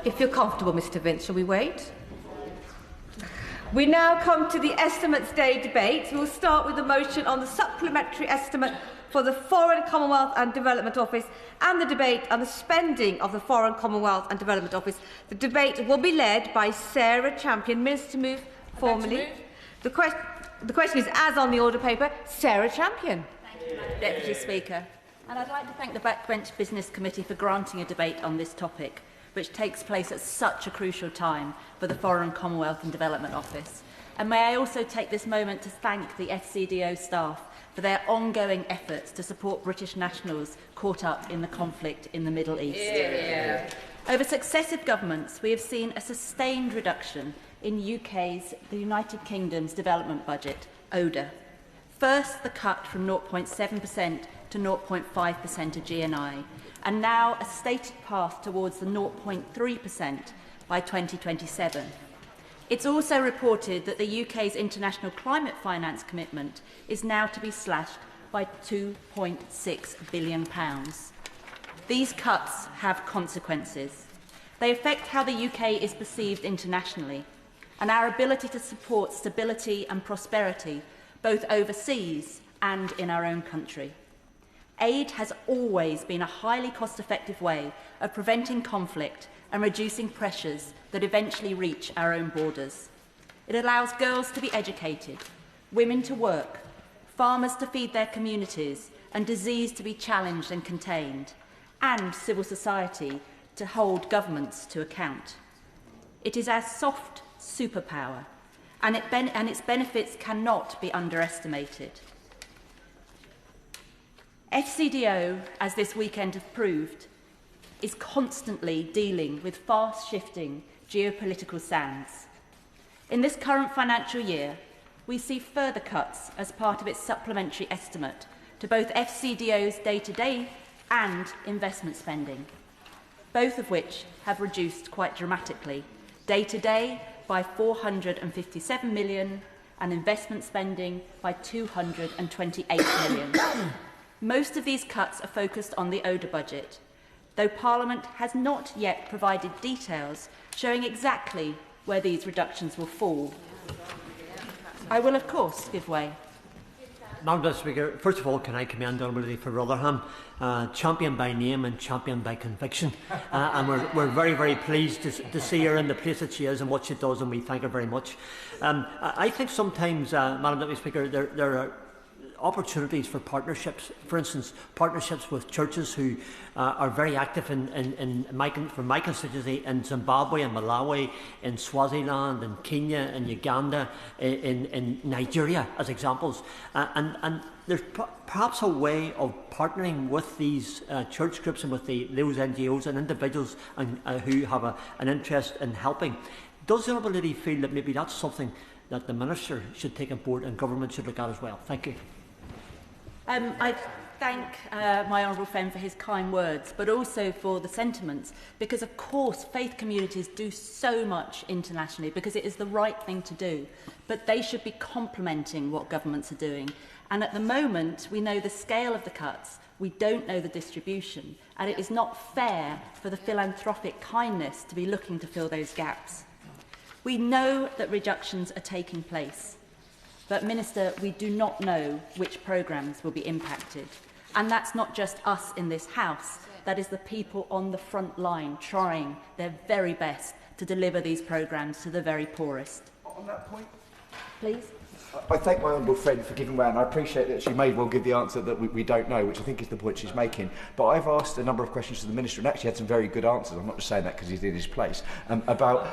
If you're comfortable, Mr Vince, shall we wait? We now come to the Estimates Day debate. We will start with the motion on the supplementary estimate for the Foreign, Commonwealth and Development Office and the debate on the spending of the Foreign, Commonwealth and Development Office. The debate will be led by Sarah Champion. Minister to move formally. The question is, as on the order paper, Sarah Champion. Thank you, Madam Deputy Speaker. And I'd like to thank the Backbench Business Committee for granting a debate on this topic, which takes place at such a crucial time for the Foreign, Commonwealth and Development Office. And may I also take this moment to thank the FCDO staff for their ongoing efforts to support British nationals caught up in the conflict in the Middle East. Yeah. Over successive governments, we have seen a sustained reduction in the United Kingdom's development budget, ODA. First, the cut from 0.7% to 0.5% of GNI, and now a stated path towards the 0.3% by 2027. It's also reported that the UK's international climate finance commitment is now to be slashed by £2.6 billion. These cuts have consequences. They affect how the UK is perceived internationally and our ability to support stability and prosperity both overseas and in our own country. Aid has always been a highly cost-effective way of preventing conflict and reducing pressures that eventually reach our own borders. It allows girls to be educated, women to work, farmers to feed their communities, and disease to be challenged and contained, and civil society to hold governments to account. It is our soft superpower, and its benefits cannot be underestimated. FCDO, as this weekend has proved, is constantly dealing with fast-shifting geopolitical sands. In this current financial year, we see further cuts as part of its supplementary estimate to both FCDO's day-to-day and investment spending, both of which have reduced quite dramatically, day-to-day by £457 million and investment spending by £228 million. Most of these cuts are focused on the ODA budget, though Parliament has not yet provided details showing exactly where these reductions will fall. I will, of course, give way. Madam Speaker, first of all, can I commend Honourable for Rotherham, champion by name and champion by conviction, and we're very, very pleased to see her in the place that she is and what she does, and we thank her very much. I think sometimes, Madam Deputy Speaker, there are opportunities for partnerships. For instance, partnerships with churches who are very active for my constituency in Zimbabwe and Malawi, in Swaziland, in Kenya, in Uganda, in Nigeria, as examples. And there's perhaps a way of partnering with these church groups and with those NGOs and individuals who have an interest in helping. Does the Honourable Lady feel that maybe that's something that the Minister should take on board and government should look at as well? Thank you. I thank my honourable friend for his kind words, but also for the sentiments, because of course faith communities do so much internationally because it is the right thing to do, but they should be complementing what governments are doing. And at the moment, we know the scale of the cuts, we don't know the distribution, and it is not fair for the philanthropic kindness to be looking to fill those gaps. We know that reductions are taking place. But, Minister, we do not know which programmes will be impacted. And that's not just us in this House. That is the people on the front line trying their very best to deliver these programmes to the very poorest. On that point, please. I thank my honourable friend for giving way, and I appreciate that she may well give the answer that we don't know, which I think is the point she's making. But I've asked a number of questions to the Minister and actually had some very good answers. I'm not just saying that because he's in his place. About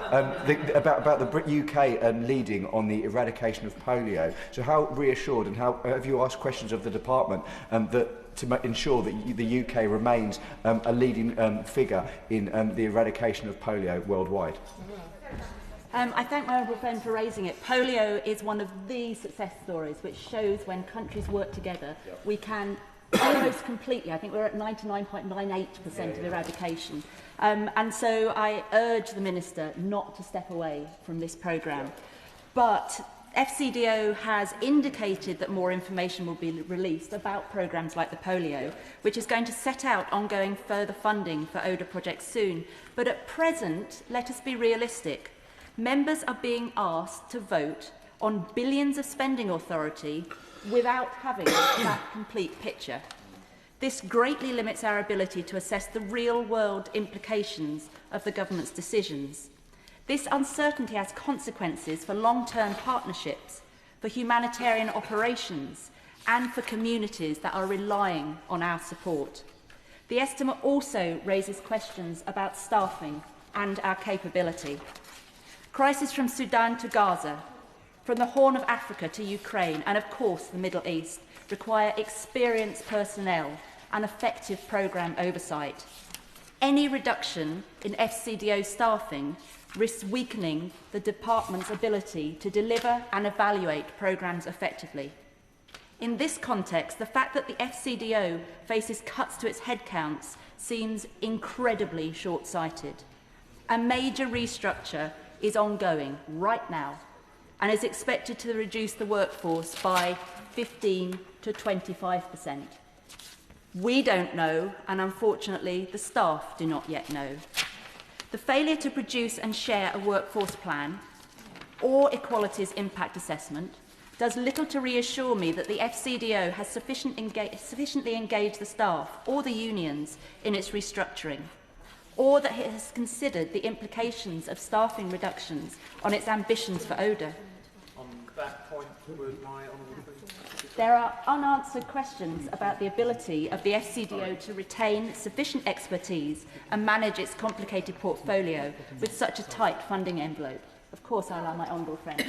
the UK leading on the eradication of polio. So how reassured and how have you asked questions of the department to ensure that the UK remains a leading figure in the eradication of polio worldwide? I thank my honourable friend for raising it. Polio is one of the success stories which shows when countries work together, we can almost completely, I think we're at 99.98% of eradication. And so I urge the Minister not to step away from this programme. But FCDO has indicated that more information will be released about programmes like the polio, which is going to set out ongoing further funding for ODA projects soon. But at present, let us be realistic. Members are being asked to vote on billions of spending authority without having that complete picture. This greatly limits our ability to assess the real-world implications of the government's decisions. This uncertainty has consequences for long-term partnerships, for humanitarian operations, and for communities that are relying on our support. The estimate also raises questions about staffing and our capability. Crises from Sudan to Gaza, from the Horn of Africa to Ukraine, and of course the Middle East, require experienced personnel and effective programme oversight. Any reduction in FCDO staffing risks weakening the department's ability to deliver and evaluate programmes effectively. In this context, the fact that the FCDO faces cuts to its headcounts seems incredibly short-sighted. A major restructure is ongoing right now and is expected to reduce the workforce by 15 to 25%. We don't know, and unfortunately the staff do not yet know. The failure to produce and share a workforce plan or equalities impact assessment does little to reassure me that the FCDO has sufficiently engaged the staff or the unions in its restructuring, or that it has considered the implications of staffing reductions on its ambitions for ODA. On that point, would my honourable friend... There are unanswered questions about the ability of the FCDO to retain sufficient expertise and manage its complicated portfolio with such a tight funding envelope. Of course, I allow my honourable friend.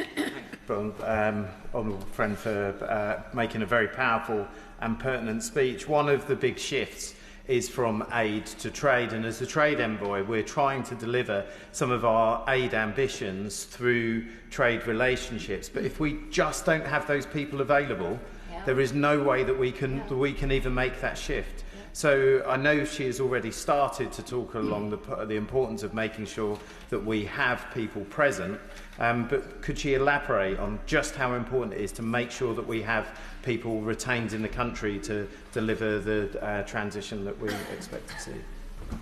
Honourable friend for making a very powerful and pertinent speech. One of the big shifts is from aid to trade, and as a trade envoy we're trying to deliver some of our aid ambitions through trade relationships, but if we just don't have those people available, there is no way that we can even make that shift. So I know she has already started to talk along the importance of making sure that we have people present, but could she elaborate on just how important it is to make sure that we have people retained in the country to deliver the transition that we expect to see?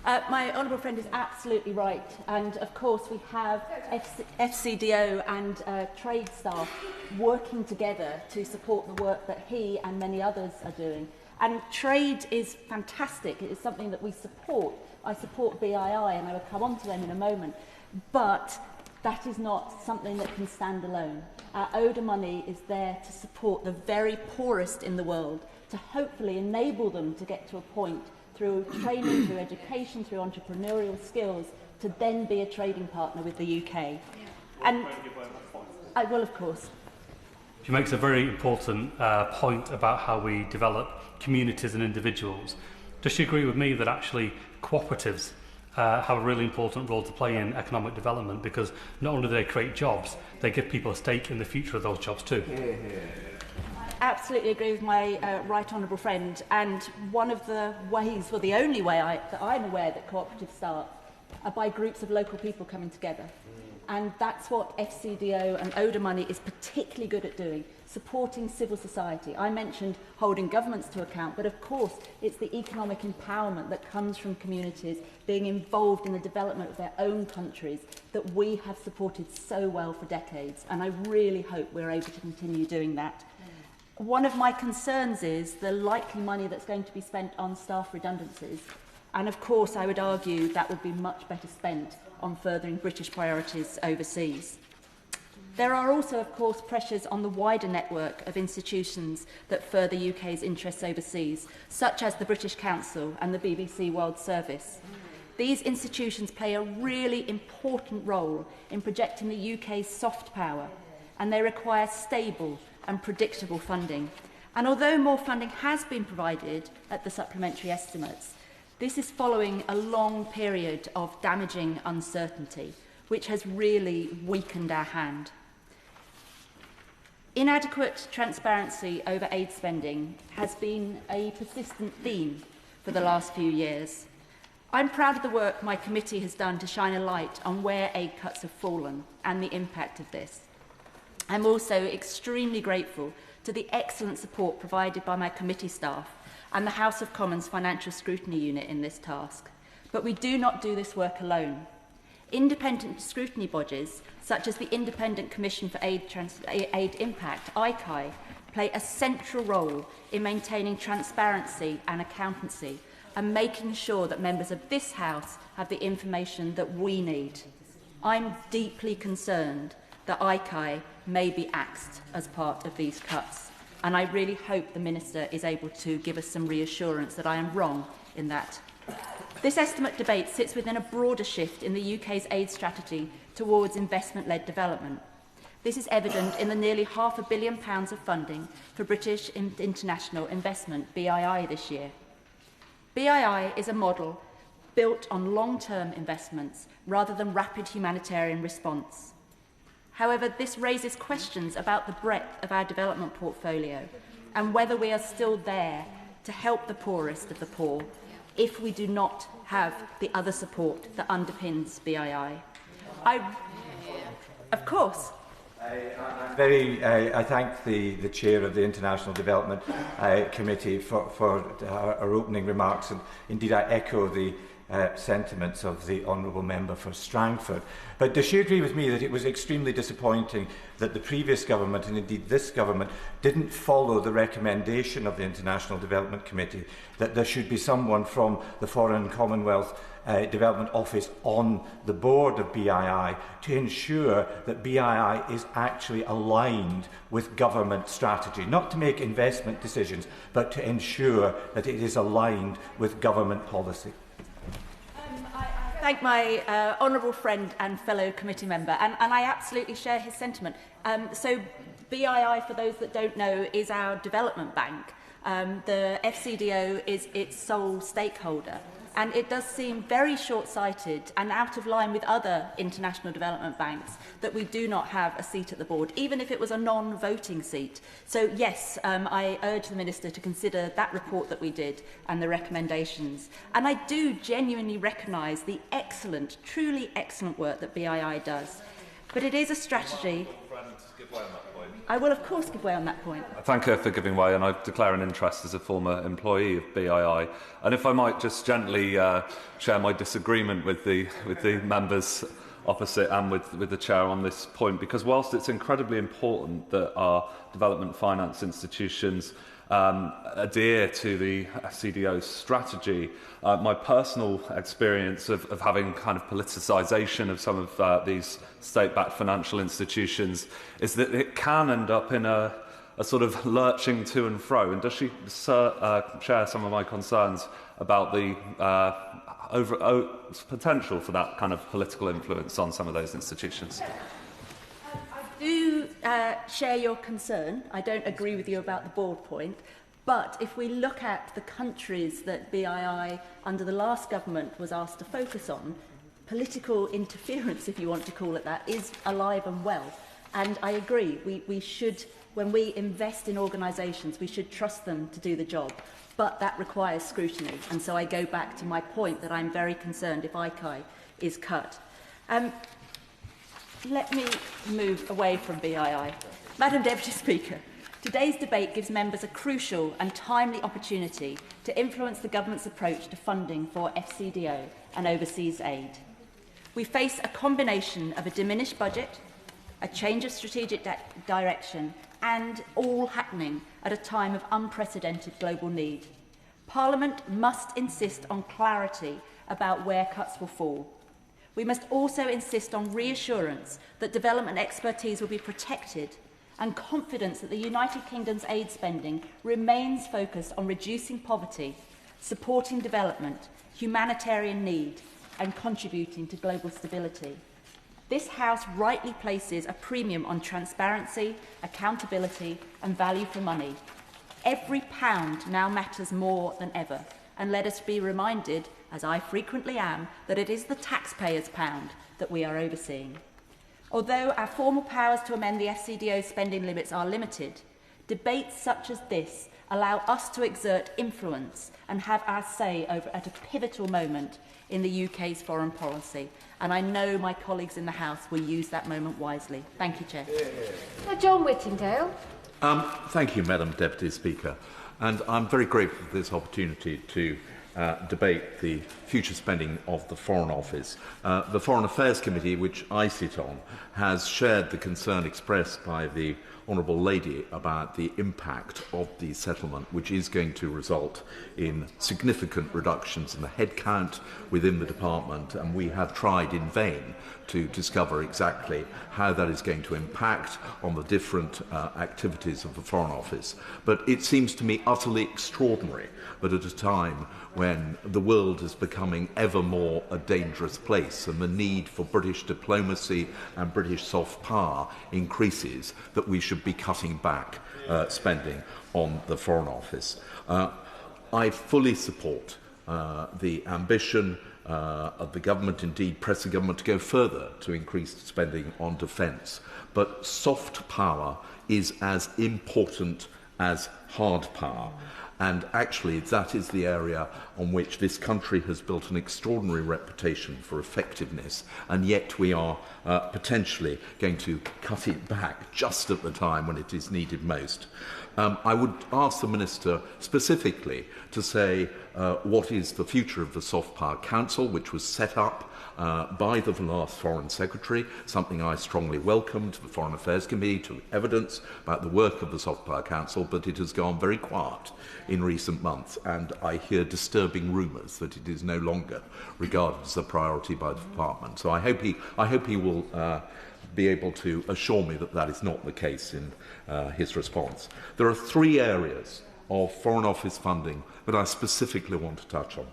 My honourable friend is absolutely right, and of course we have FCDO and trade staff working together to support the work that he and many others are doing. And trade is fantastic. It is something that we support. I support BII, and I will come on to them in a moment. But that is not something that can stand alone. Our ODA money is there to support the very poorest in the world, to hopefully enable them to get to a point through training, through education, through entrepreneurial skills, to then be a trading partner with the UK. And I will, of course. She makes a very important point about how we develop communities and individuals. Does she agree with me that actually cooperatives have a really important role to play in economic development, because not only do they create jobs, they give people a stake in the future of those jobs too? I absolutely agree with my right honourable friend, and one of the ways, well the only way that I'm aware that cooperatives start are by groups of local people coming together. And that's what FCDO and ODA money is particularly good at doing, supporting civil society. I mentioned holding governments to account, but of course it's the economic empowerment that comes from communities being involved in the development of their own countries that we have supported so well for decades, and I really hope we're able to continue doing that. One of my concerns is the likely money that's going to be spent on staff redundancies, and of course I would argue that would be much better spent on furthering British priorities overseas. There are also, of course, pressures on the wider network of institutions that further UK's interests overseas, such as the British Council and the BBC World Service. These institutions play a really important role in projecting the UK's soft power, and they require stable and predictable funding. And although more funding has been provided at the supplementary estimates, this is following a long period of damaging uncertainty, which has really weakened our hand. Inadequate transparency over aid spending has been a persistent theme for the last few years. I'm proud of the work my committee has done to shine a light on where aid cuts have fallen and the impact of this. I'm also extremely grateful to the excellent support provided by my committee staff and the House of Commons Financial Scrutiny Unit in this task. But we do not do this work alone. Independent scrutiny bodies, such as the Independent Commission for Aid Impact, ICAI, play a central role in maintaining transparency and accountancy and making sure that members of this House have the information that we need. I'm deeply concerned that ICAI may be axed as part of these cuts, and I really hope the Minister is able to give us some reassurance that I am wrong in that. This estimate debate sits within a broader shift in the UK's aid strategy towards investment-led development. This is evident in the nearly £500 million of funding for British International Investment, BII, this year. BII is a model built on long-term investments rather than rapid humanitarian response. However, this raises questions about the breadth of our development portfolio and whether we are still there to help the poorest of the poor if we do not have the other support that underpins BII. Of course. I thank the chair of the International Development Committee for her opening remarks, and indeed I echo the sentiments of the honourable member for Strangford. But does she agree with me that it was extremely disappointing that the previous government, and indeed this government, didn't follow the recommendation of the International Development Committee that there should be someone from the Foreign Commonwealth Development Office on the board of BII to ensure that BII is actually aligned with government strategy, not to make investment decisions, but to ensure that it is aligned with government policy? I thank my honourable friend and fellow committee member, and I absolutely share his sentiment. So BII, for those that don't know, is our development bank. The FCDO is its sole stakeholder. And it does seem very short-sighted and out of line with other international development banks that we do not have a seat at the board, even if it was a non-voting seat. So yes, I urge the Minister to consider that report that we did and the recommendations. And I do genuinely recognise the excellent, truly excellent work that BII does. But it is a strategy. I will, of course, give way on that point. I thank her for giving way, and I declare an interest as a former employee of BII. And if I might just gently share my disagreement with the members opposite and with the chair on this point, because whilst it's incredibly important that our development finance institutions adhere to the CDO's strategy, my personal experience of having kind of politicisation of some of these state-backed financial institutions is that it can end up in a sort of lurching to and fro. And does she share some of my concerns about the potential for that kind of political influence on some of those institutions? I do share your concern. I don't agree with you about the board point. But if we look at the countries that BII under the last government was asked to focus on, political interference, if you want to call it that, is alive and well. And I agree, we should, when we invest in organisations, we should trust them to do the job. But that requires scrutiny. And so I go back to my point that I'm very concerned if ICAI is cut. Let me move away from BII. Madam Deputy Speaker, today's debate gives members a crucial and timely opportunity to influence the government's approach to funding for FCDO and overseas aid. We face a combination of a diminished budget, a change of strategic direction, and all happening at a time of unprecedented global need. Parliament must insist on clarity about where cuts will fall. We must also insist on reassurance that development expertise will be protected and confidence that the United Kingdom's aid spending remains focused on reducing poverty, supporting development, humanitarian need, and contributing to global stability. This House rightly places a premium on transparency, accountability, and value for money. Every pound now matters more than ever, and let us be reminded, as I frequently am, that it is the taxpayer's pound that we are overseeing. Although our formal powers to amend the FCDO spending limits are limited, debates such as this allow us to exert influence and have our say over at a pivotal moment in the UK's foreign policy. And I know my colleagues in the House will use that moment wisely. Thank you, Chair. Now, John Whittingdale. Thank you, Madam Deputy Speaker. And I'm very grateful for this opportunity to debate the future spending of the Foreign Office. The Foreign Affairs Committee, which I sit on, has shared the concern expressed by the Honourable Lady about the impact of the settlement, which is going to result in significant reductions in the headcount within the department, and we have tried in vain to discover exactly how that is going to impact on the different activities of the Foreign Office. But it seems to me utterly extraordinary that at a time when the world is becoming ever more a dangerous place and the need for British diplomacy and British soft power increases, that we should be cutting back spending on the Foreign Office. I fully support the ambition of the government, indeed press the government to go further to increase spending on defence. But soft power is as important as hard power. And actually, that is the area on which this country has built an extraordinary reputation for effectiveness, and yet we are potentially going to cut it back just at the time when it is needed most. I would ask the Minister specifically to say what is the future of the Soft Power Council, which was set up by the last Foreign Secretary, something I strongly welcomed. The Foreign Affairs Committee took evidence about the work of the Soft Power Council, but it has gone very quiet in recent months, and I hear disturbing rumours that it is no longer regarded as a priority by the Department. So I hope he will be able to assure me that that is not the case in his response. There are three areas of Foreign Office funding that I specifically want to touch on.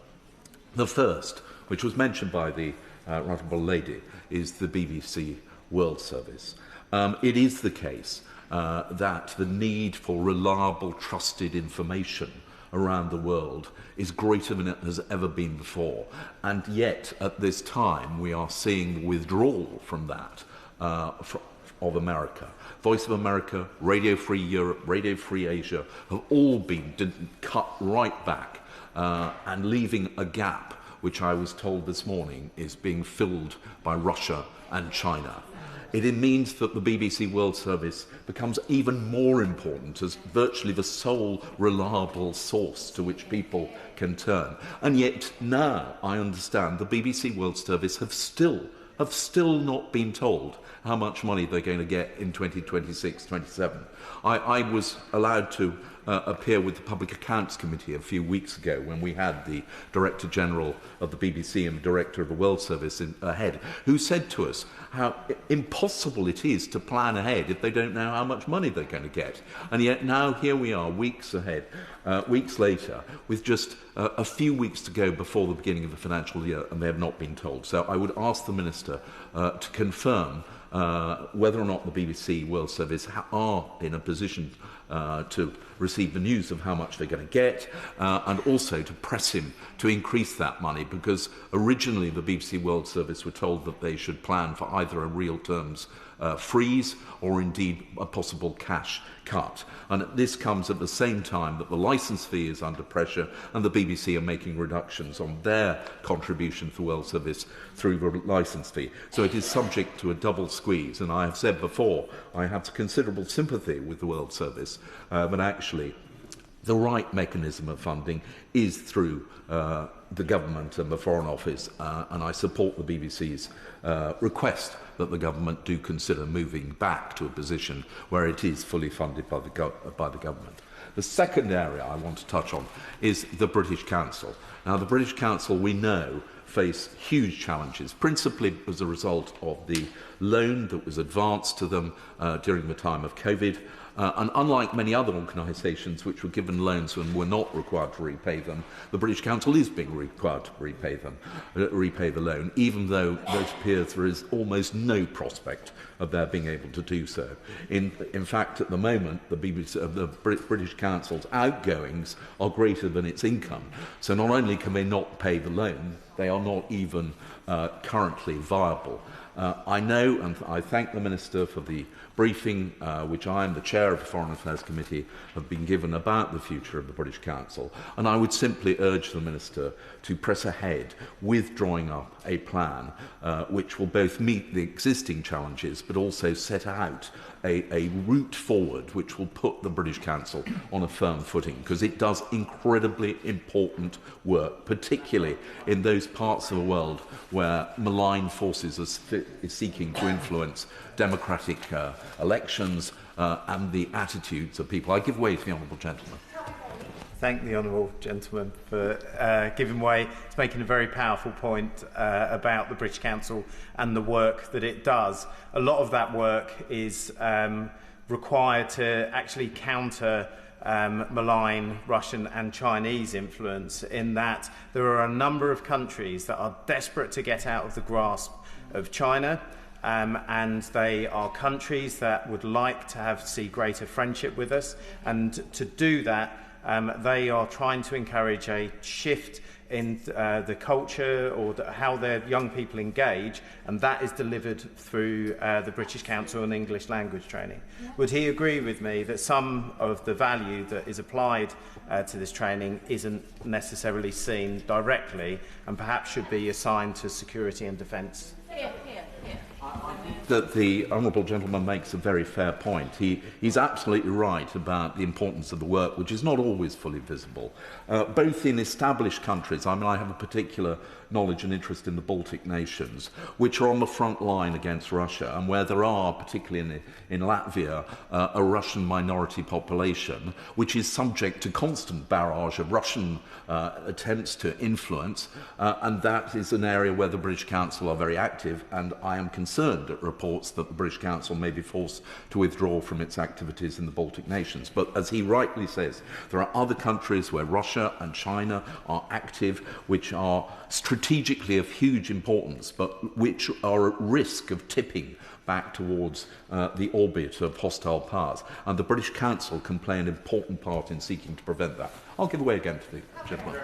The first, which was mentioned by the Honourable Lady, is the BBC World Service. It is the case that the need for reliable, trusted information around the world is greater than it has ever been before. And yet, at this time, we are seeing the withdrawal from that of America. Voice of America, Radio Free Europe, Radio Free Asia have all been cut right back and leaving a gap which I was told this morning is being filled by Russia and China. It means that the BBC World Service becomes even more important as virtually the sole reliable source to which people can turn. And yet now, I understand, the BBC World Service have still not been told how much money they're going to get in 2026-27. I was allowed to appear with the Public Accounts Committee a few weeks ago when we had the Director General of the BBC and the Director of the World Service ahead, who said to us how impossible it is to plan ahead if they don't know how much money they're going to get. And yet now here we are, weeks later, with just a few weeks to go before the beginning of the financial year, and they have not been told. So I would ask the Minister to confirm whether or not the BBC World Service are in a position to receive the news of how much they're going to get, and also to press him to increase that money, because originally the BBC World Service were told that they should plan for either a real terms freeze or indeed a possible cash cut. And this comes at the same time that the licence fee is under pressure and the BBC are making reductions on their contribution to the World Service through the licence fee. So it is subject to a double squeeze. And I have said before, I have considerable sympathy with the World Service, but actually the right mechanism of funding is through the government and the Foreign Office, and I support the BBC's request that the government do consider moving back to a position where it is fully funded by the government. The second area I want to touch on is the British Council. Now, the British Council, we know, face huge challenges, principally as a result of the loan that was advanced to them during the time of COVID. And unlike many other organisations which were given loans and were not required to repay them, the British Council is being required to repay the loan, even though it appears there is almost no prospect of their being able to do so. In fact, at the moment, the British Council's outgoings are greater than its income. So not only can they not pay the loan, they are not even currently viable. I know, and I thank the Minister for the briefing which I am the Chair of the Foreign Affairs Committee have been given about the future of the British Council, and I would simply urge the Minister to press ahead with drawing up a plan which will both meet the existing challenges but also set out a route forward which will put the British Council on a firm footing, because it does incredibly important work, particularly in those parts of the world where malign forces are seeking to influence democratic elections and the attitudes of people. I give way to the honourable gentleman. Thank the honourable gentleman for giving way to making a very powerful point about the British Council and the work that it does. A lot of that work is required to actually counter malign Russian and Chinese influence, in that there are a number of countries that are desperate to get out of the grasp of China. And they are countries that would like to see greater friendship with us, and to do that they are trying to encourage a shift in the culture or how their young people engage, and that is delivered through the British Council and English language training. Would he agree with me that some of the value that is applied to this training isn't necessarily seen directly and perhaps should be assigned to security and defence? That the honourable gentleman makes a very fair point. He's absolutely right about the importance of the work, which is not always fully visible, both in established countries. I mean, I have a particular knowledge and interest in the Baltic nations, which are on the front line against Russia, and where there are, particularly in Latvia, a Russian minority population, which is subject to constant barrage of Russian attempts to influence, and that is an area where the British Council are very active, and I am concerned at reports that the British Council may be forced to withdraw from its activities in the Baltic nations. But as he rightly says, there are other countries where Russia and China are active, which are strategically of huge importance, but which are at risk of tipping back towards the orbit of hostile powers. And the British Council can play an important part in seeking to prevent that. I'll give way again to the gentleman.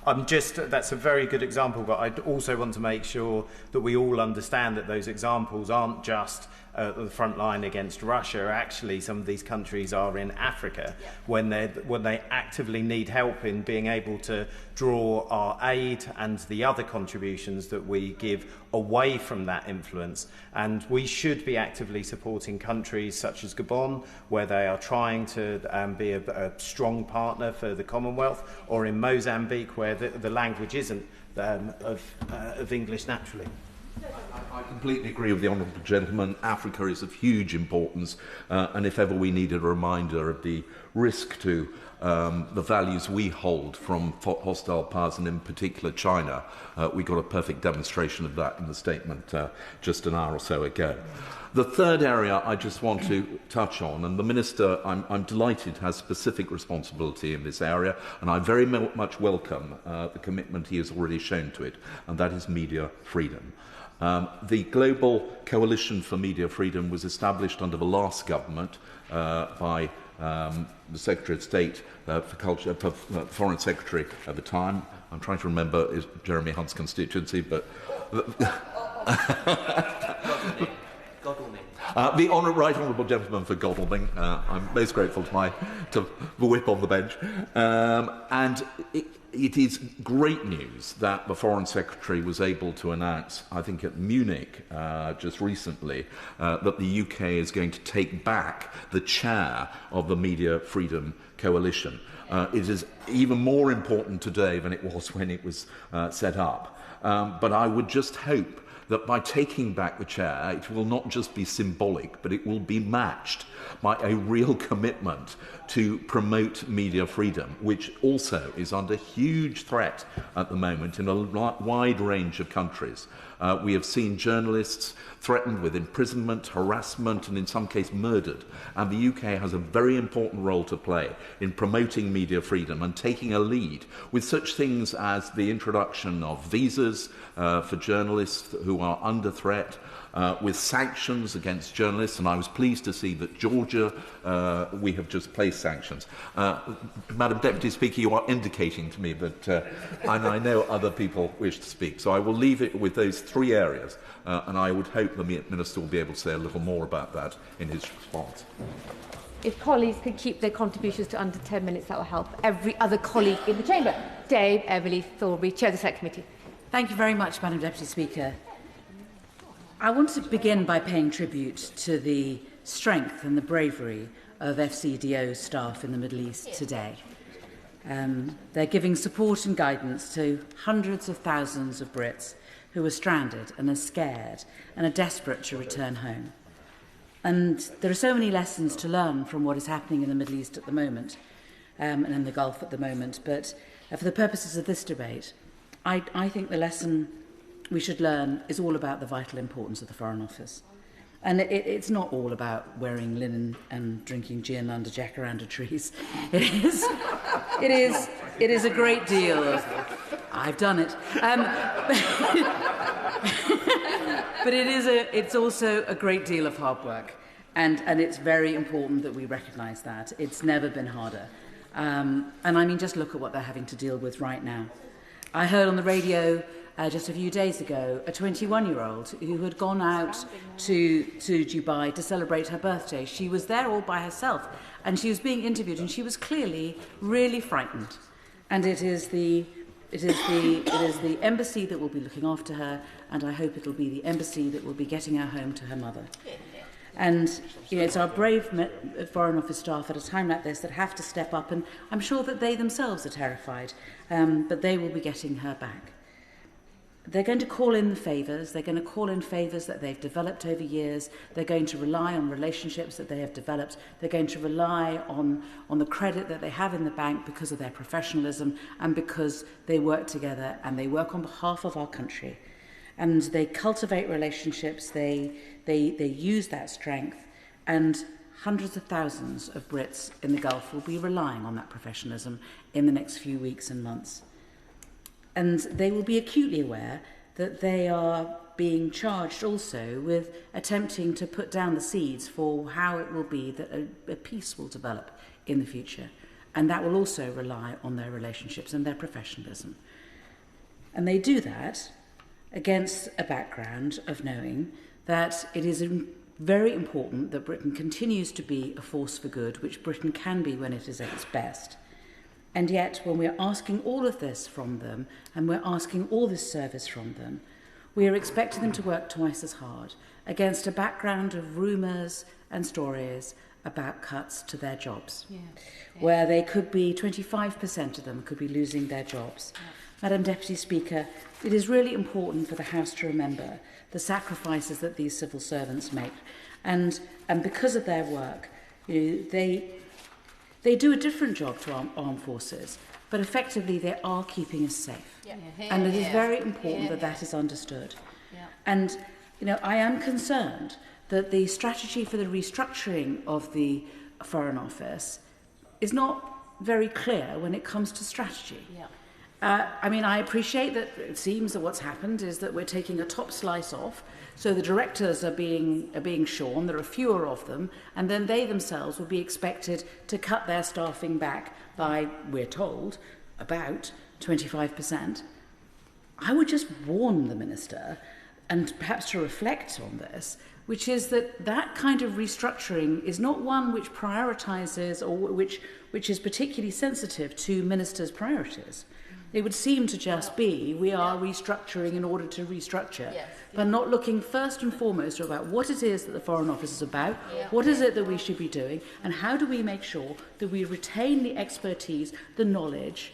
That's a very good example, but I also want to make sure that we all understand that those examples aren't just the front line against Russia. Actually, some of these countries are in Africa when they actively need help in being able to draw our aid and the other contributions that we give away from that influence. And we should be actively supporting countries such as Gabon, where they are trying to be a strong partner for the Commonwealth, or in Mozambique, where the language isn't of English naturally. I completely agree with the honourable gentleman. Africa is of huge importance, and if ever we needed a reminder of the risk to the values we hold from hostile powers, and in particular China, we got a perfect demonstration of that in the statement just an hour or so ago. The third area I just want to touch on, and the Minister, I'm delighted, has specific responsibility in this area, and I very much welcome the commitment he has already shown to it, and that is media freedom. The Global Coalition for Media Freedom was established under the last government by the Secretary of State for Culture, Foreign Secretary at the time. I'm trying to remember Jeremy Hunt's constituency, but the right honourable gentleman for Godalming. I'm most grateful to the whip on the bench, and it is great news that the Foreign Secretary was able to announce, I think at Munich just recently, that the UK is going to take back the chair of the Media Freedom Coalition. It is even more important today than it was when it was set up. But I would just hope that by taking back the chair, it will not just be symbolic, but it will be matched by a real commitment to promote media freedom, which also is under huge threat at the moment in a wide range of countries. We have seen journalists threatened with imprisonment, harassment, and in some cases murdered. And the UK has a very important role to play in promoting media freedom and taking a lead with such things as the introduction of visas for journalists who are under threat, with sanctions against journalists, and I was pleased to see that Georgia, we have just placed sanctions. Madam Deputy Speaker, you are indicating to me that, and I know other people wish to speak, so I will leave it with those three areas, and I would hope the Minister will be able to say a little more about that in his response. If colleagues can keep their contributions to under 10 minutes, that will help every other colleague in the chamber. Dave, Emily, Thornberry, Chair of the Select Committee. Thank you very much, Madam Deputy Speaker. I want to begin by paying tribute to the strength and the bravery of FCDO staff in the Middle East today. They're giving support and guidance to hundreds of thousands of Brits who are stranded and are scared and are desperate to return home. And there are so many lessons to learn from what is happening in the Middle East at the moment, and in the Gulf at the moment. But for the purposes of this debate, I think the lesson we should learn is all about the vital importance of the Foreign Office. And it's not all about wearing linen and drinking gin under jacaranda trees. It is a great deal of... I've done it. But it's also a great deal of hard work. And it's very important that we recognise that. It's never been harder. And I mean, just look at what they're having to deal with right now. I heard on the radio just a few days ago a 21-year-old who had gone out to Dubai to celebrate her birthday. She was there all by herself, and she was being interviewed, and she was clearly really frightened. And it is the embassy that will be looking after her, and I hope it'll be the embassy that will be getting her home to her mother. And it's our brave Foreign Office staff at a time like this that have to step up, and I'm sure that they themselves are terrified, but they will be getting her back. They're going to call in the favours. They're going to call in favours that they've developed over years. They're going to rely on relationships that they have developed. They're going to rely on the credit that they have in the bank because of their professionalism and because they work together and they work on behalf of our country. And they cultivate relationships. They use that strength. And hundreds of thousands of Brits in the Gulf will be relying on that professionalism in the next few weeks and months. And they will be acutely aware that they are being charged also with attempting to put down the seeds for how it will be that a peace will develop in the future. And that will also rely on their relationships and their professionalism. And they do that against a background of knowing that it is very important that Britain continues to be a force for good, which Britain can be when it is at its best. And yet, when we're asking all of this from them, and we're asking all this service from them, we are expecting them to work twice as hard against a background of rumours and stories about cuts to their jobs, where they could be, 25% of them could be losing their jobs. Madam Deputy Speaker, it is really important for the House to remember the sacrifices that these civil servants make. And because of their work, they do a different job to armed forces, but effectively they are keeping us safe. And it is very important that that is understood. And, I am concerned that the strategy for the restructuring of the Foreign Office is not very clear when it comes to strategy. I appreciate that it seems that what's happened is that we're taking a top slice off, so the directors are being shorn, there are fewer of them, and then they themselves will be expected to cut their staffing back by, we're told, about 25%. I would just warn the Minister, and perhaps to reflect on this, which is that kind of restructuring is not one which prioritises or which is particularly sensitive to Ministers' priorities. It would seem to just be we are restructuring in order to restructure, but not looking first and foremost about what it is that the Foreign Office is about, what is it that we should be doing, and how do we make sure that we retain the expertise, the knowledge,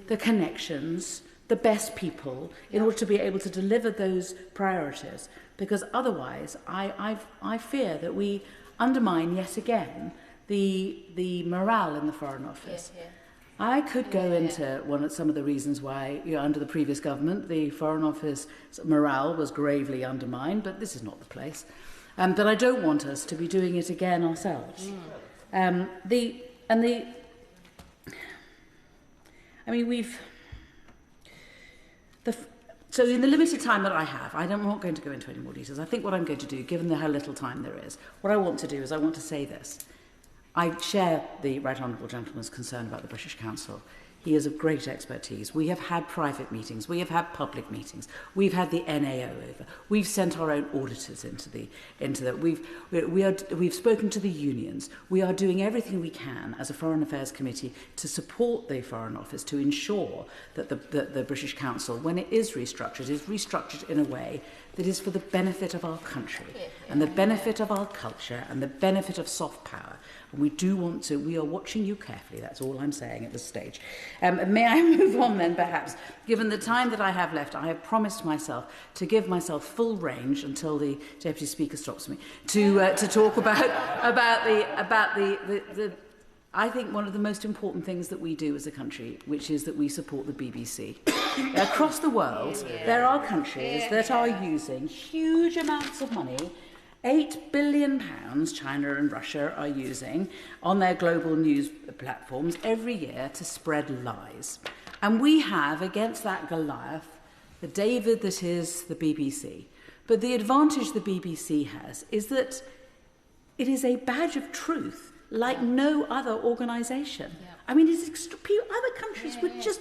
the connections, the best people in order to be able to deliver those priorities. Because otherwise, I fear that we undermine yet again the morale in the Foreign Office. I could go into some of the reasons why, under the previous government, the Foreign Office morale was gravely undermined, but this is not the place. But I don't want us to be doing it again ourselves. So in the limited time that I have, I'm not going to go into any more details. I think what I'm going to do, given how little time there is, what I want to do is I want to say this. I share the Right Honourable Gentleman's concern about the British Council. He is of great expertise. We have had private meetings. We have had public meetings. We've had the NAO over. We've sent our own auditors into that. We've spoken to the unions. We are doing everything we can as a Foreign Affairs Committee to support the Foreign Office to ensure that the British Council, when it is restructured in a way that is for the benefit of our country and the benefit of our culture and the benefit of soft power. And we are watching you carefully, that's all I'm saying at this stage. May I move on then, perhaps? Given the time that I have left, I have promised myself to give myself full range until the Deputy Speaker stops me, to talk about the I think one of the most important things that we do as a country, which is that we support the BBC. Across the world, there are countries that are using huge amounts of money. £8 billion China and Russia are using on their global news platforms every year to spread lies. And we have, against that Goliath, the David that is the BBC. But the advantage the BBC has is that it is a badge of truth like no other organisation. Yeah. I mean, other countries would just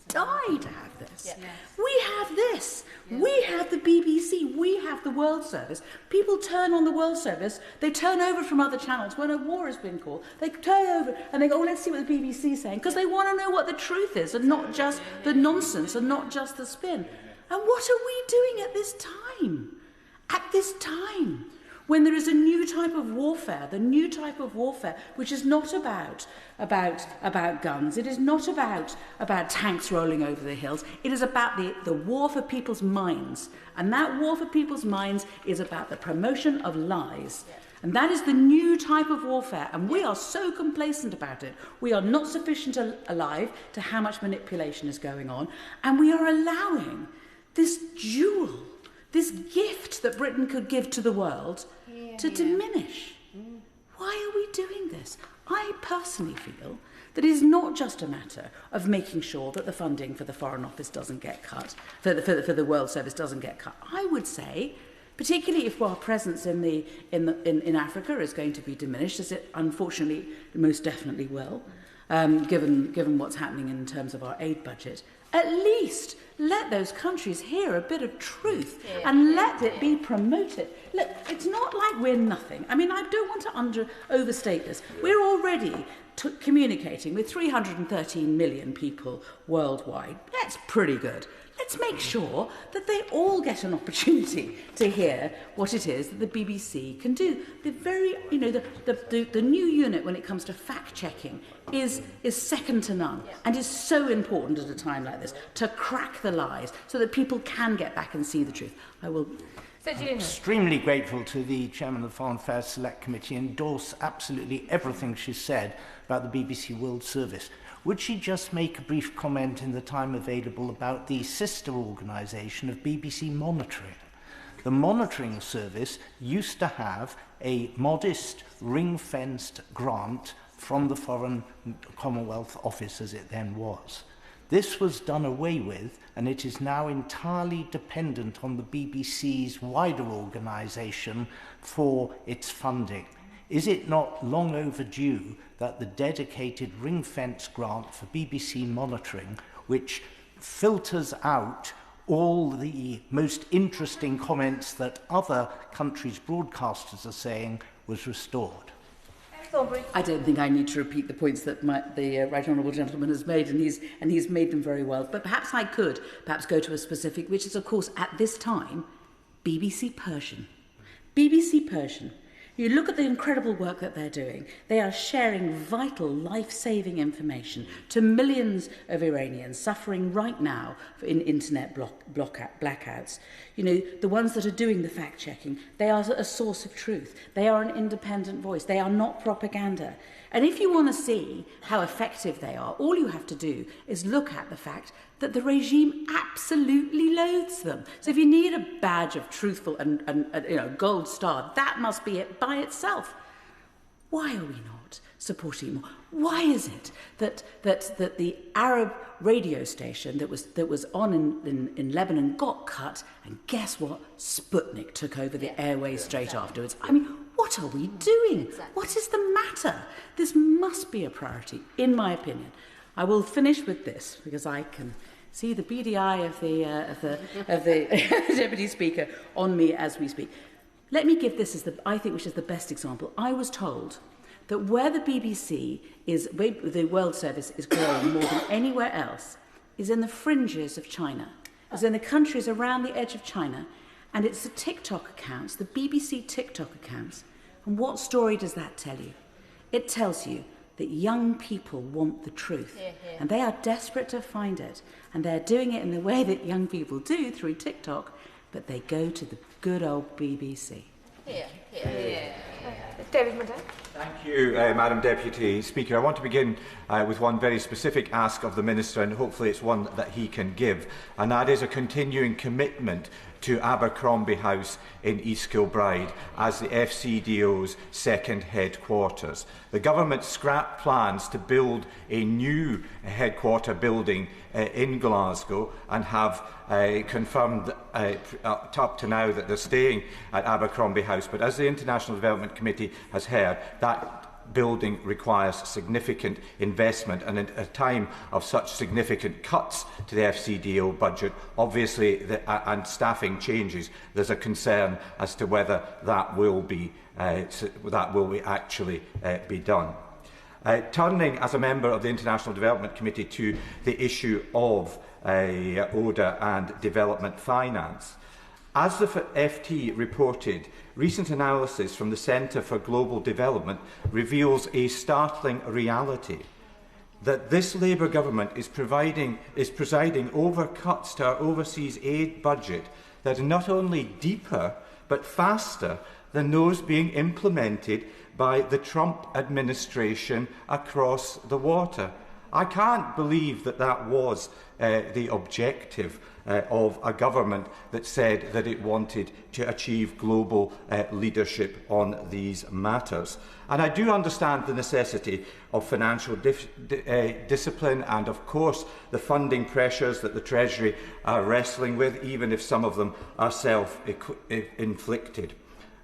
die to have this. Yeah. We have this. Yeah. We have the BBC. We have the World Service. People turn on the World Service. They turn over from other channels. When a war has been called, they turn over and they go, let's see what the BBC is saying, because they want to know what the truth is and not just the nonsense and not just the spin. And what are we doing at this time? At this time, when there is a new type of warfare, the new type of warfare, which is not about guns, it is not about tanks rolling over the hills, it is about the war for people's minds. And that war for people's minds is about the promotion of lies. And that is the new type of warfare, and we are so complacent about it. We are not sufficiently alive to how much manipulation is going on, and we are allowing this jewel, this gift that Britain could give to the world, to diminish. Why are we doing this? I personally feel that it is not just a matter of making sure that the funding for the Foreign Office doesn't get cut, for the World Service doesn't get cut. I would say, particularly if our presence in Africa is going to be diminished, as it unfortunately most definitely will, given what's happening in terms of our aid budget, at least let those countries hear a bit of truth and let it be promoted. Look, it's not like we're nothing. I mean, I don't want to overstate this. We're already communicating with 313 million people worldwide. That's pretty good. Let's make sure that they all get an opportunity to hear what it is that the BBC can do. The new unit when it comes to fact-checking is second to none and is so important at a time like this to crack the lies so that people can get back and see the truth. I'm extremely grateful to the Chairman of the Foreign Affairs Select Committee, endorse absolutely everything she said about the BBC World Service. Would she just make a brief comment in the time available about the sister organisation of BBC Monitoring? The monitoring service used to have a modest ring-fenced grant from the Foreign Commonwealth Office, as it then was. This was done away with, and it is now entirely dependent on the BBC's wider organisation for its funding. Is it not long overdue that the dedicated ring-fence grant for BBC Monitoring, which filters out all the most interesting comments that other countries' broadcasters are saying, was restored? I don't think I need to repeat the points that the Right Honourable Gentleman has made, and he's made them very well. But perhaps I could go to a specific, which is, of course, at this time, BBC Persian. BBC Persian. You look at the incredible work that they're doing. They are sharing vital, life-saving information to millions of Iranians suffering right now in internet blackouts. You know, the ones that are doing the fact-checking, they are a source of truth. They are an independent voice. They are not propaganda. And if you want to see how effective they are, all you have to do is look at the fact that the regime absolutely loathes them. So if you need a badge of truthful and gold star, that must be it by itself. Why are we not supporting more? Why is it that the Arab radio station that was on in Lebanon got cut, and guess what? Sputnik took over the airways straight afterwards. I mean, what are we doing? What is the matter? This must be a priority, in my opinion. I will finish with this, because I can see the beady eye of the Deputy Speaker on me as we speak. Let me give this as I think which is the best example. I was told that where the BBC the World Service is growing more than anywhere else is in the fringes of China, is in the countries around the edge of China, and it's the TikTok accounts, the BBC TikTok accounts. And what story does that tell you? It tells you that young people want the truth, and they are desperate to find it, and they're doing it in the way that young people do through TikTok, but they go to the good old BBC. David Mundell. Thank you, Madam Deputy Speaker. I want to begin with one very specific ask of the Minister, and hopefully it's one that he can give, and that is a continuing commitment to Abercrombie House in East Kilbride as the FCDO's second headquarters. The government scrapped plans to build a new headquarter building in Glasgow and have confirmed up to now that they're staying at Abercrombie House. But as the International Development Committee has heard, that building requires significant investment, and at a time of such significant cuts to the FCDO budget, obviously, and staffing changes, there's a concern as to whether that will actually be done. Turning as a member of the International Development Committee to the issue of ODA and development finance. As the FT reported, recent analysis from the Centre for Global Development reveals a startling reality, that this Labour government is presiding over cuts to our overseas aid budget that are not only deeper but faster than those being implemented by the Trump administration across the water. I can't believe that that was the objective of a government that said that it wanted to achieve global leadership on these matters. And I do understand the necessity of financial discipline and, of course, the funding pressures that the Treasury are wrestling with, even if some of them are self-inflicted.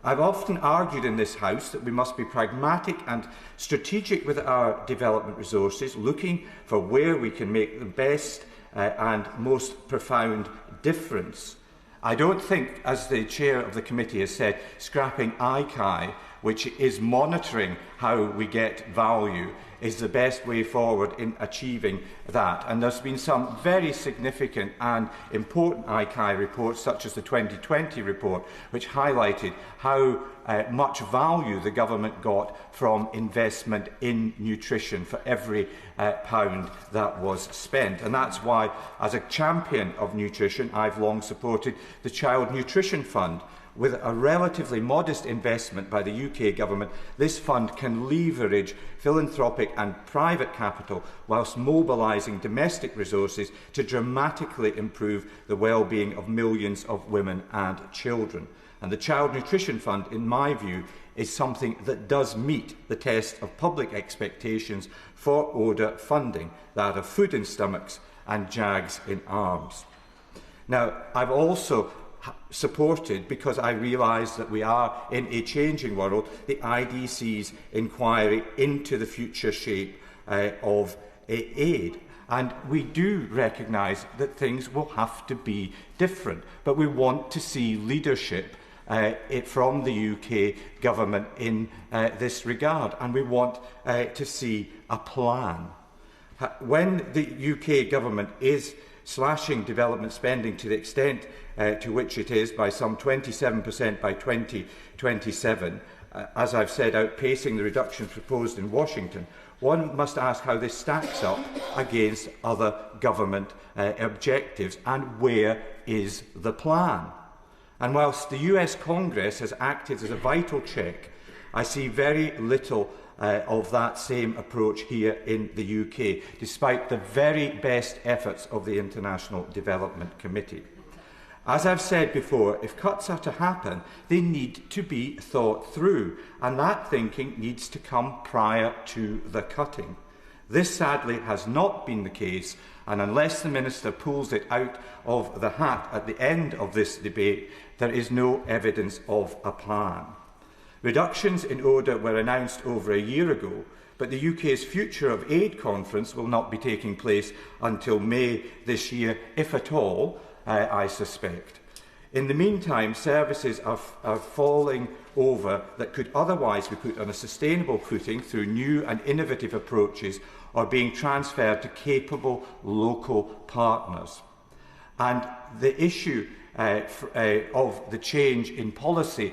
I've often argued in this House that we must be pragmatic and strategic with our development resources, looking for where we can make the best and most profound difference. I don't think, as the chair of the committee has said, scrapping ICAI, which is monitoring how we get value, is the best way forward in achieving that. And there's been some very significant and important ICAI reports, such as the 2020 report, which highlighted how much value the government got from investment in nutrition for every pound that was spent. And that's why, as a champion of nutrition, I've long supported the Child Nutrition Fund. With a relatively modest investment by the UK government, this fund can leverage philanthropic and private capital whilst mobilising domestic resources to dramatically improve the well-being of millions of women and children. And the Child Nutrition Fund, in my view, is something that does meet the test of public expectations for ODA funding, that of food in stomachs and JAGs in arms. Now, I've also supported, because I realise that we are in a changing world, the IDC's inquiry into the future shape of aid. And we do recognise that things will have to be different, but we want to see leadership from the UK government in this regard, and we want to see a plan. When the UK government is slashing development spending to the extent to which it is, by some 27% by 2027, as I've said, outpacing the reductions proposed in Washington, one must ask how this stacks up against other government objectives, and where is the plan? And whilst the US Congress has acted as a vital check, I see very little of that same approach here in the UK, despite the very best efforts of the International Development Committee. As I've said before, if cuts are to happen, they need to be thought through, and that thinking needs to come prior to the cutting. This sadly has not been the case, and unless the Minister pulls it out of the hat at the end of this debate, there is no evidence of a plan. Reductions in order were announced over a year ago, but the UK's Future of Aid conference will not be taking place until May this year, if at all, I suspect. In the meantime, services are falling over that could otherwise be put on a sustainable footing through new and innovative approaches or being transferred to capable local partners. And the issue of the change in policy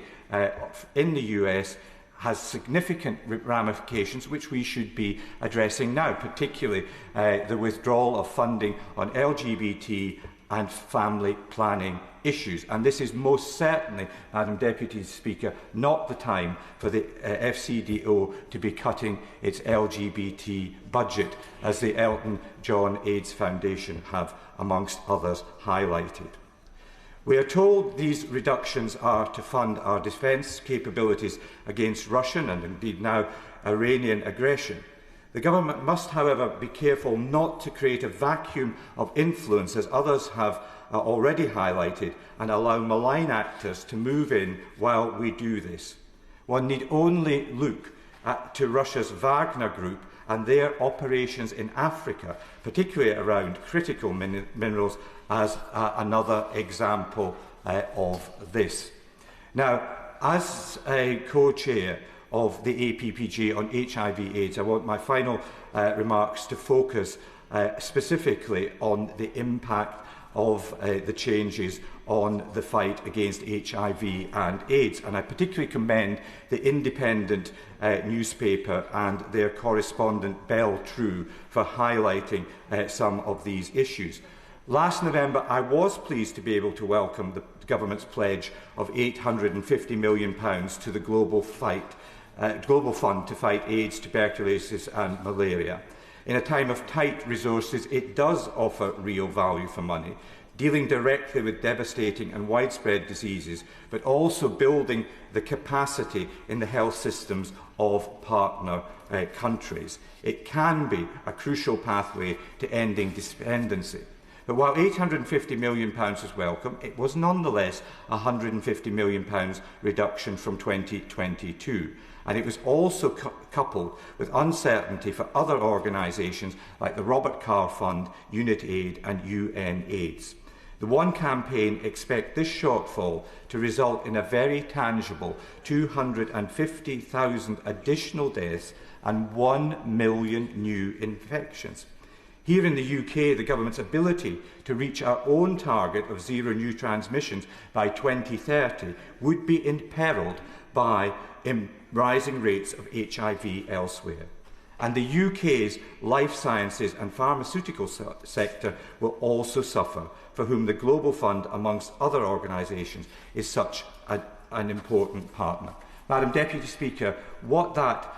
in the US has significant ramifications which we should be addressing now, particularly the withdrawal of funding on LGBT and family planning issues. And this is most certainly, Madam Deputy Speaker, not the time for the FCDO to be cutting its LGBT budget, as the Elton John AIDS Foundation have, amongst others, highlighted. We are told these reductions are to fund our defence capabilities against Russian and indeed now Iranian aggression. The government must, however, be careful not to create a vacuum of influence, as others have already highlighted, and allow malign actors to move in while we do this. One need only look to Russia's Wagner Group and their operations in Africa, particularly around critical minerals, as another example of this. Now, as a co-chair of the APPG on HIV/AIDS, I want my final remarks to focus specifically on the impact of the changes on the fight against HIV and AIDS. And I particularly commend the Independent newspaper and their correspondent Belle True for highlighting some of these issues. Last November, I was pleased to be able to welcome the government's pledge of £850 million to the Global Fund to fight AIDS, tuberculosis and malaria. In a time of tight resources, it does offer real value for money, dealing directly with devastating and widespread diseases, but also building the capacity in the health systems of partner countries. It can be a crucial pathway to ending dependency. But while £850 million was welcome, it was nonetheless a £150 million reduction from 2022. And it was also coupled with uncertainty for other organisations like the Robert Carr Fund, Unit Aid and UN AIDS. The One campaign expect this shortfall to result in a very tangible 250,000 additional deaths and 1 million new infections. Here in the UK, the government's ability to reach our own target of zero new transmissions by 2030 would be imperilled by rising rates of HIV elsewhere. And the UK's life sciences and pharmaceutical sector will also suffer, for whom the Global Fund, amongst other organisations, is such an important partner. Madam Deputy Speaker, what that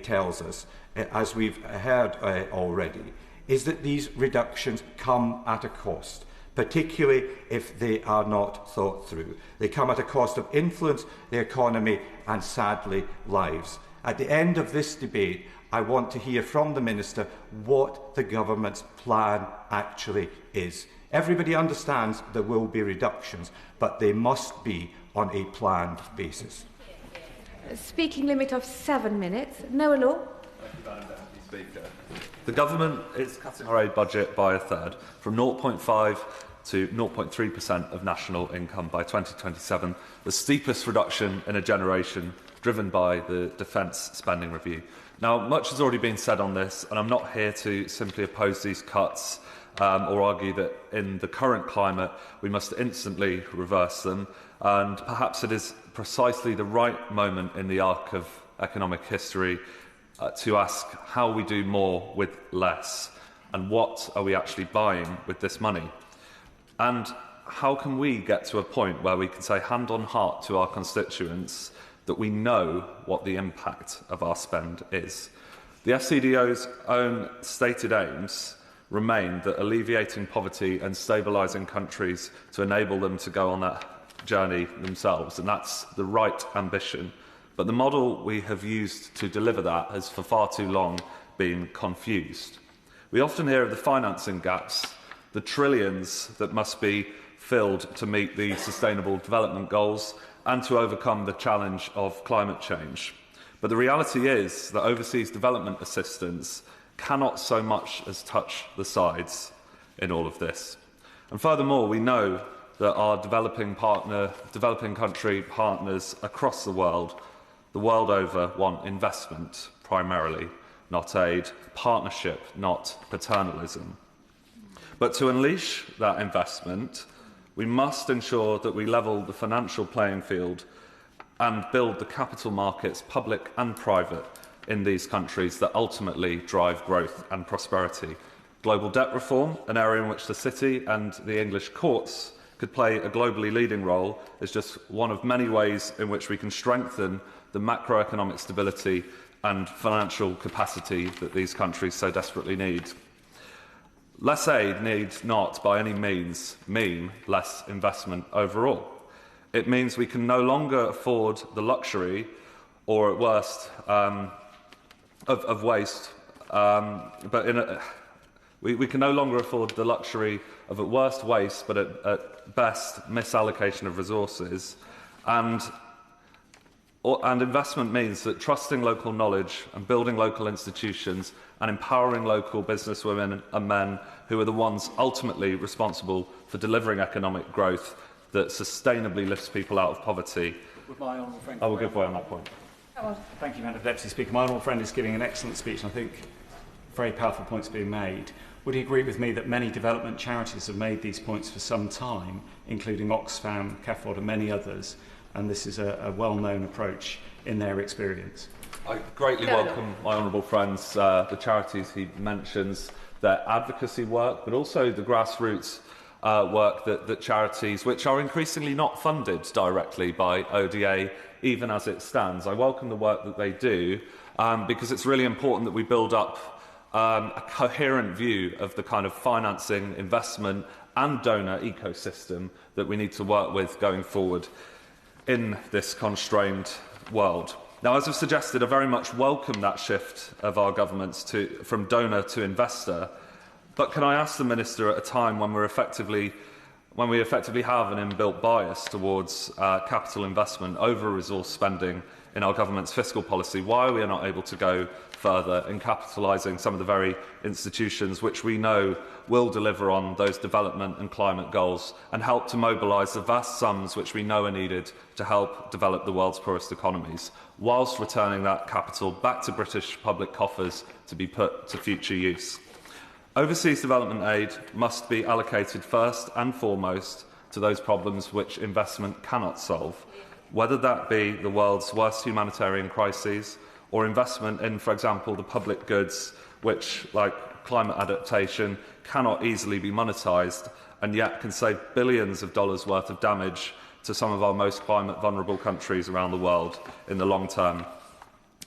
tells us, as we've heard already, is that these reductions come at a cost, particularly if they are not thought through. They come at a cost of influence, the economy and, sadly, lives. At the end of this debate, I want to hear from the Minister what the government's plan actually is. Everybody understands there will be reductions, but they must be on a planned basis. Speaking limit of 7 minutes. Noah Law. Speaker. The government is cutting our aid budget by a third, from 0.5 to 0.3% of national income by 2027, the steepest reduction in a generation, driven by the defence spending review. Now, much has already been said on this, and I'm not here to simply oppose these cuts or argue that in the current climate we must instantly reverse them, and perhaps it is precisely the right moment in the arc of economic history to ask how we do more with less, and what are we actually buying with this money, and how can we get to a point where we can say hand on heart to our constituents that we know what the impact of our spend is. The FCDO's own stated aims remain that alleviating poverty and stabilising countries to enable them to go on that journey themselves, and that's the right ambition. But the model we have used to deliver that has for far too long been confused. We often hear of the financing gaps, the trillions that must be filled to meet the Sustainable Development Goals and to overcome the challenge of climate change. But the reality is that overseas development assistance cannot so much as touch the sides in all of this. And furthermore, we know that our developing country partners across the world over, want investment primarily, not aid, partnership, not paternalism. But to unleash that investment, we must ensure that we level the financial playing field and build the capital markets, public and private, in these countries that ultimately drive growth and prosperity. Global debt reform, an area in which the City and the English courts could play a globally leading role, is just one of many ways in which we can strengthen the macroeconomic stability and financial capacity that these countries so desperately need. Less aid needs not by any means mean less investment overall. It means we can no longer afford the luxury, or at worst, of waste, we can no longer afford the luxury of at worst waste, but at best misallocation of resources. And investment means that trusting local knowledge and building local institutions and empowering local businesswomen and men who are the ones ultimately responsible for delivering economic growth that sustainably lifts people out of poverty. Would my honourable friend... I will give way on that point. Thank you, Madam Deputy Speaker. My honourable friend is giving an excellent speech, and I think very powerful points being made. Would he agree with me that many development charities have made these points for some time, including Oxfam, CAFOD and many others, and this is a well-known approach in their experience? I greatly welcome my honourable friends, the charities he mentions, their advocacy work, but also the grassroots work that charities, which are increasingly not funded directly by ODA, even as it stands. I welcome the work that they do, because it's really important that we build up a coherent view of the kind of financing, investment and donor ecosystem that we need to work with going forward in this constrained world. Now, as I've suggested, I very much welcome that shift of our governments from donor to investor. But can I ask the Minister, at a time when we effectively have an inbuilt bias towards capital investment over resource spending in our government's fiscal policy, why we are not able to go further in capitalising some of the very institutions which we know will deliver on those development and climate goals and help to mobilise the vast sums which we know are needed to help develop the world's poorest economies, whilst returning that capital back to British public coffers to be put to future use. Overseas development aid must be allocated first and foremost to those problems which investment cannot solve, whether that be the world's worst humanitarian crises or investment in, for example, the public goods which, like climate adaptation, cannot easily be monetised and yet can save billions of dollars worth of damage to some of our most climate vulnerable countries around the world in the long term.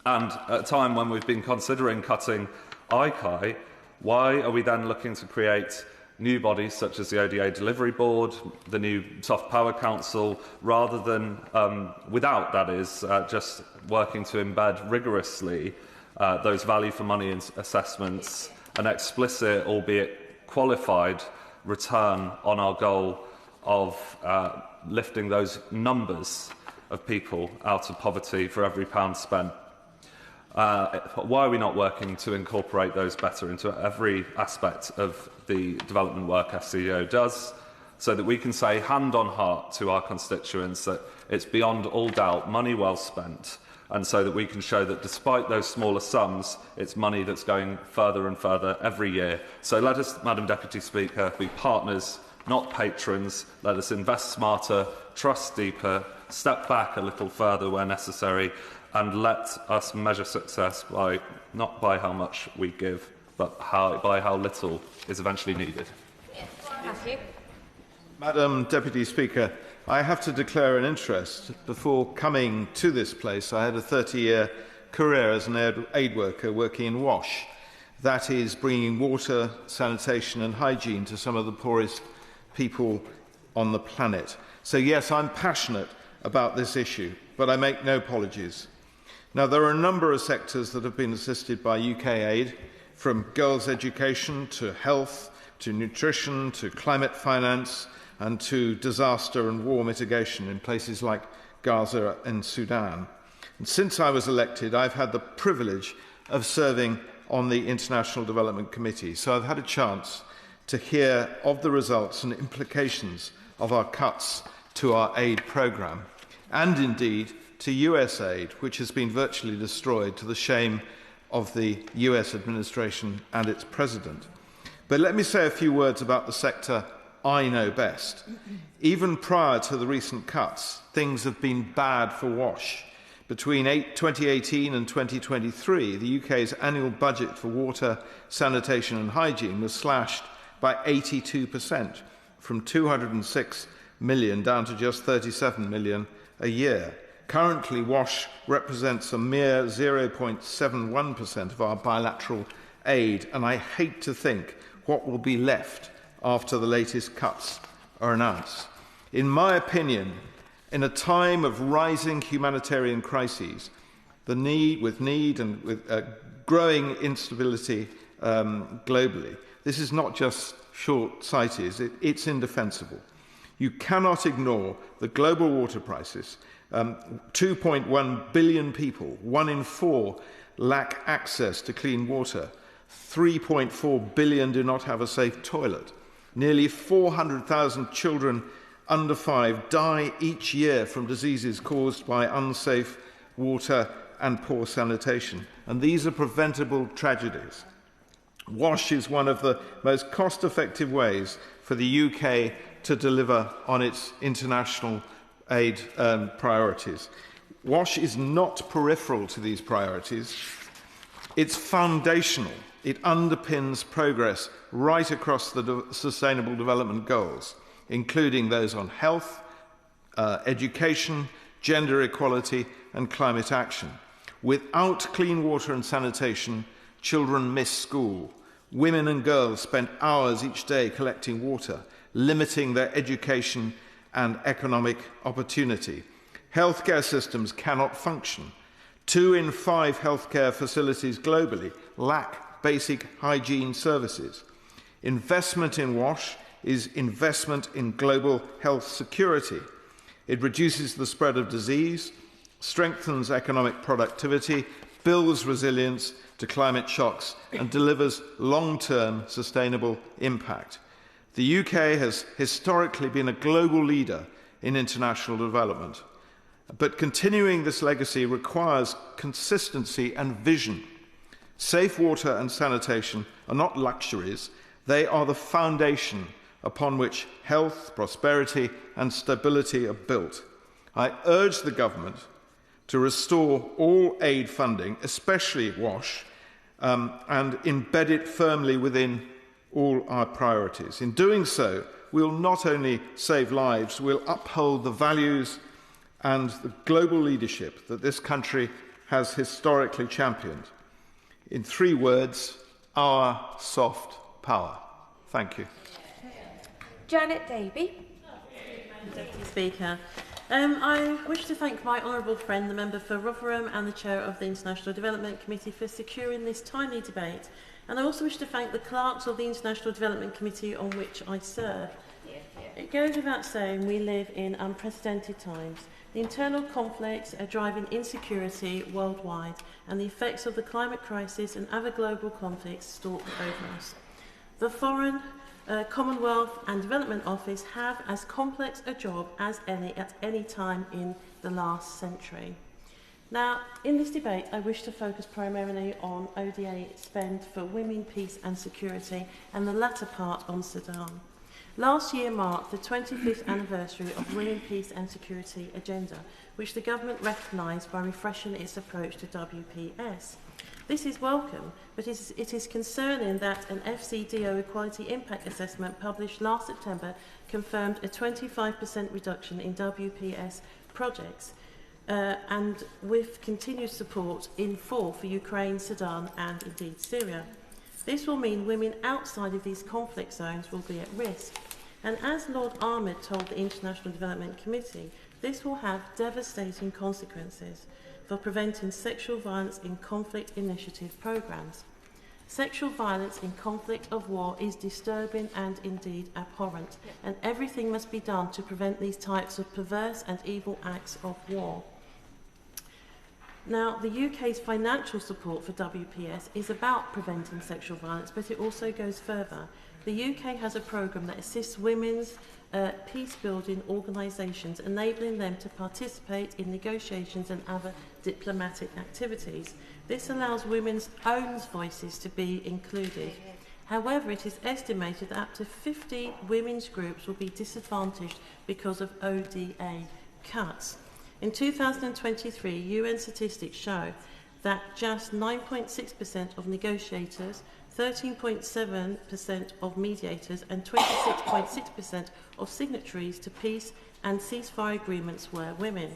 And at a time when we've been considering cutting ICI, why are we then looking to create new bodies such as the ODA Delivery Board, the new Soft Power Council, rather than, without, that is, just working to embed rigorously those value for money assessments, an explicit, albeit qualified, return on our goal of lifting those numbers of people out of poverty for every pound spent? Why are we not working to incorporate those better into every aspect of the development work FCDO does, so that we can say hand on heart to our constituents that it's beyond all doubt money well spent, and so that we can show that despite those smaller sums, it's money that's going further and further every year. So let us, Madam Deputy Speaker, be partners, not patrons. Let us invest smarter, trust deeper, step back a little further where necessary, and let us measure success not by how much we give, but by how little is eventually needed. Mathew. Madam Deputy Speaker, I have to declare an interest. Before coming to this place, I had a 30-year career as an aid worker working in WASH. that is bringing water, sanitation and hygiene to some of the poorest people on the planet. So yes, I'm passionate about this issue, but I make no apologies. Now, there are a number of sectors that have been assisted by UK aid, from girls' education to health, to nutrition, to climate finance, and to disaster and war mitigation in places like Gaza and Sudan. And since I was elected, I've had the privilege of serving on the International Development Committee, so I've had a chance to hear of the results and implications of our cuts to our aid programme, and indeed to US aid, which has been virtually destroyed to the shame of the US administration and its president. But let me say a few words about the sector I know best. Even prior to the recent cuts, things have been bad for WASH. Between 2018 and 2023, the UK's annual budget for water, sanitation and hygiene was slashed by 82%, from 206 million down to just 37 million a year. Currently, WASH represents a mere 0.71% of our bilateral aid, and I hate to think what will be left after the latest cuts are announced. In my opinion, in a time of rising humanitarian crises, with growing instability globally, this is not just short-sighted, it's indefensible. You cannot ignore the global water crisis. 2.1 billion people, 1 in 4, lack access to clean water. 3.4 billion do not have a safe toilet. Nearly 400,000 children under 5 die each year from diseases caused by unsafe water and poor sanitation. And these are preventable tragedies. WASH is one of the most cost-effective ways for the UK to deliver on its international aid priorities. WASH is not peripheral to these priorities. It's foundational. It underpins progress right across the Sustainable Development Goals, including those on health, education, gender equality and climate action. Without clean water and sanitation, children miss school. Women and girls spend hours each day collecting water, limiting their education and economic opportunity. Healthcare systems cannot function. 2 in 5 healthcare facilities globally lack basic hygiene services. Investment in WASH is investment in global health security. It reduces the spread of disease, strengthens economic productivity, builds resilience to climate shocks, and delivers long-term sustainable impact. The UK has historically been a global leader in international development, but continuing this legacy requires consistency and vision. Safe water and sanitation are not luxuries, they are the foundation upon which health, prosperity and stability are built. I urge the government to restore all aid funding, especially WASH, and embed it firmly within all our priorities. In doing so, we'll not only save lives, we'll uphold the values and the global leadership that this country has historically championed. In 3 words, our soft power. Thank you. Janet Daby. Deputy Speaker. I wish to thank my honourable friend, the member for Rotherham and the chair of the International Development Committee for securing this timely debate. And I also wish to thank the clerks of the International Development Committee on which I serve. It goes without saying we live in unprecedented times. The internal conflicts are driving insecurity worldwide, and the effects of the climate crisis and other global conflicts stalk over us. The Foreign, Commonwealth and Development Office have as complex a job as any at any time in the last century. Now, in this debate, I wish to focus primarily on ODA spend for women, peace and security, and the latter part on Sudan. Last year marked the 25th anniversary of Women, Peace and Security Agenda, which the government recognised by refreshing its approach to WPS. This is welcome, but it is concerning that an FCDO Equality Impact Assessment published last September confirmed a 25% reduction in WPS projects, and with continued support in full for Ukraine, Sudan and indeed Syria. This will mean women outside of these conflict zones will be at risk. And as Lord Ahmed told the International Development Committee, this will have devastating consequences for preventing sexual violence in conflict initiative programmes. Sexual violence in conflict of war is disturbing and indeed abhorrent, and everything must be done to prevent these types of perverse and evil acts of war. Now, the UK's financial support for WPS is about preventing sexual violence, but it also goes further. The UK has a programme that assists women's peace-building organisations, enabling them to participate in negotiations and other diplomatic activities. This allows women's own voices to be included. However, it is estimated that up to 50 women's groups will be disadvantaged because of ODA cuts. In 2023, UN statistics show that just 9.6% of negotiators, 13.7% of mediators and 26.6% of signatories to peace and ceasefire agreements were women.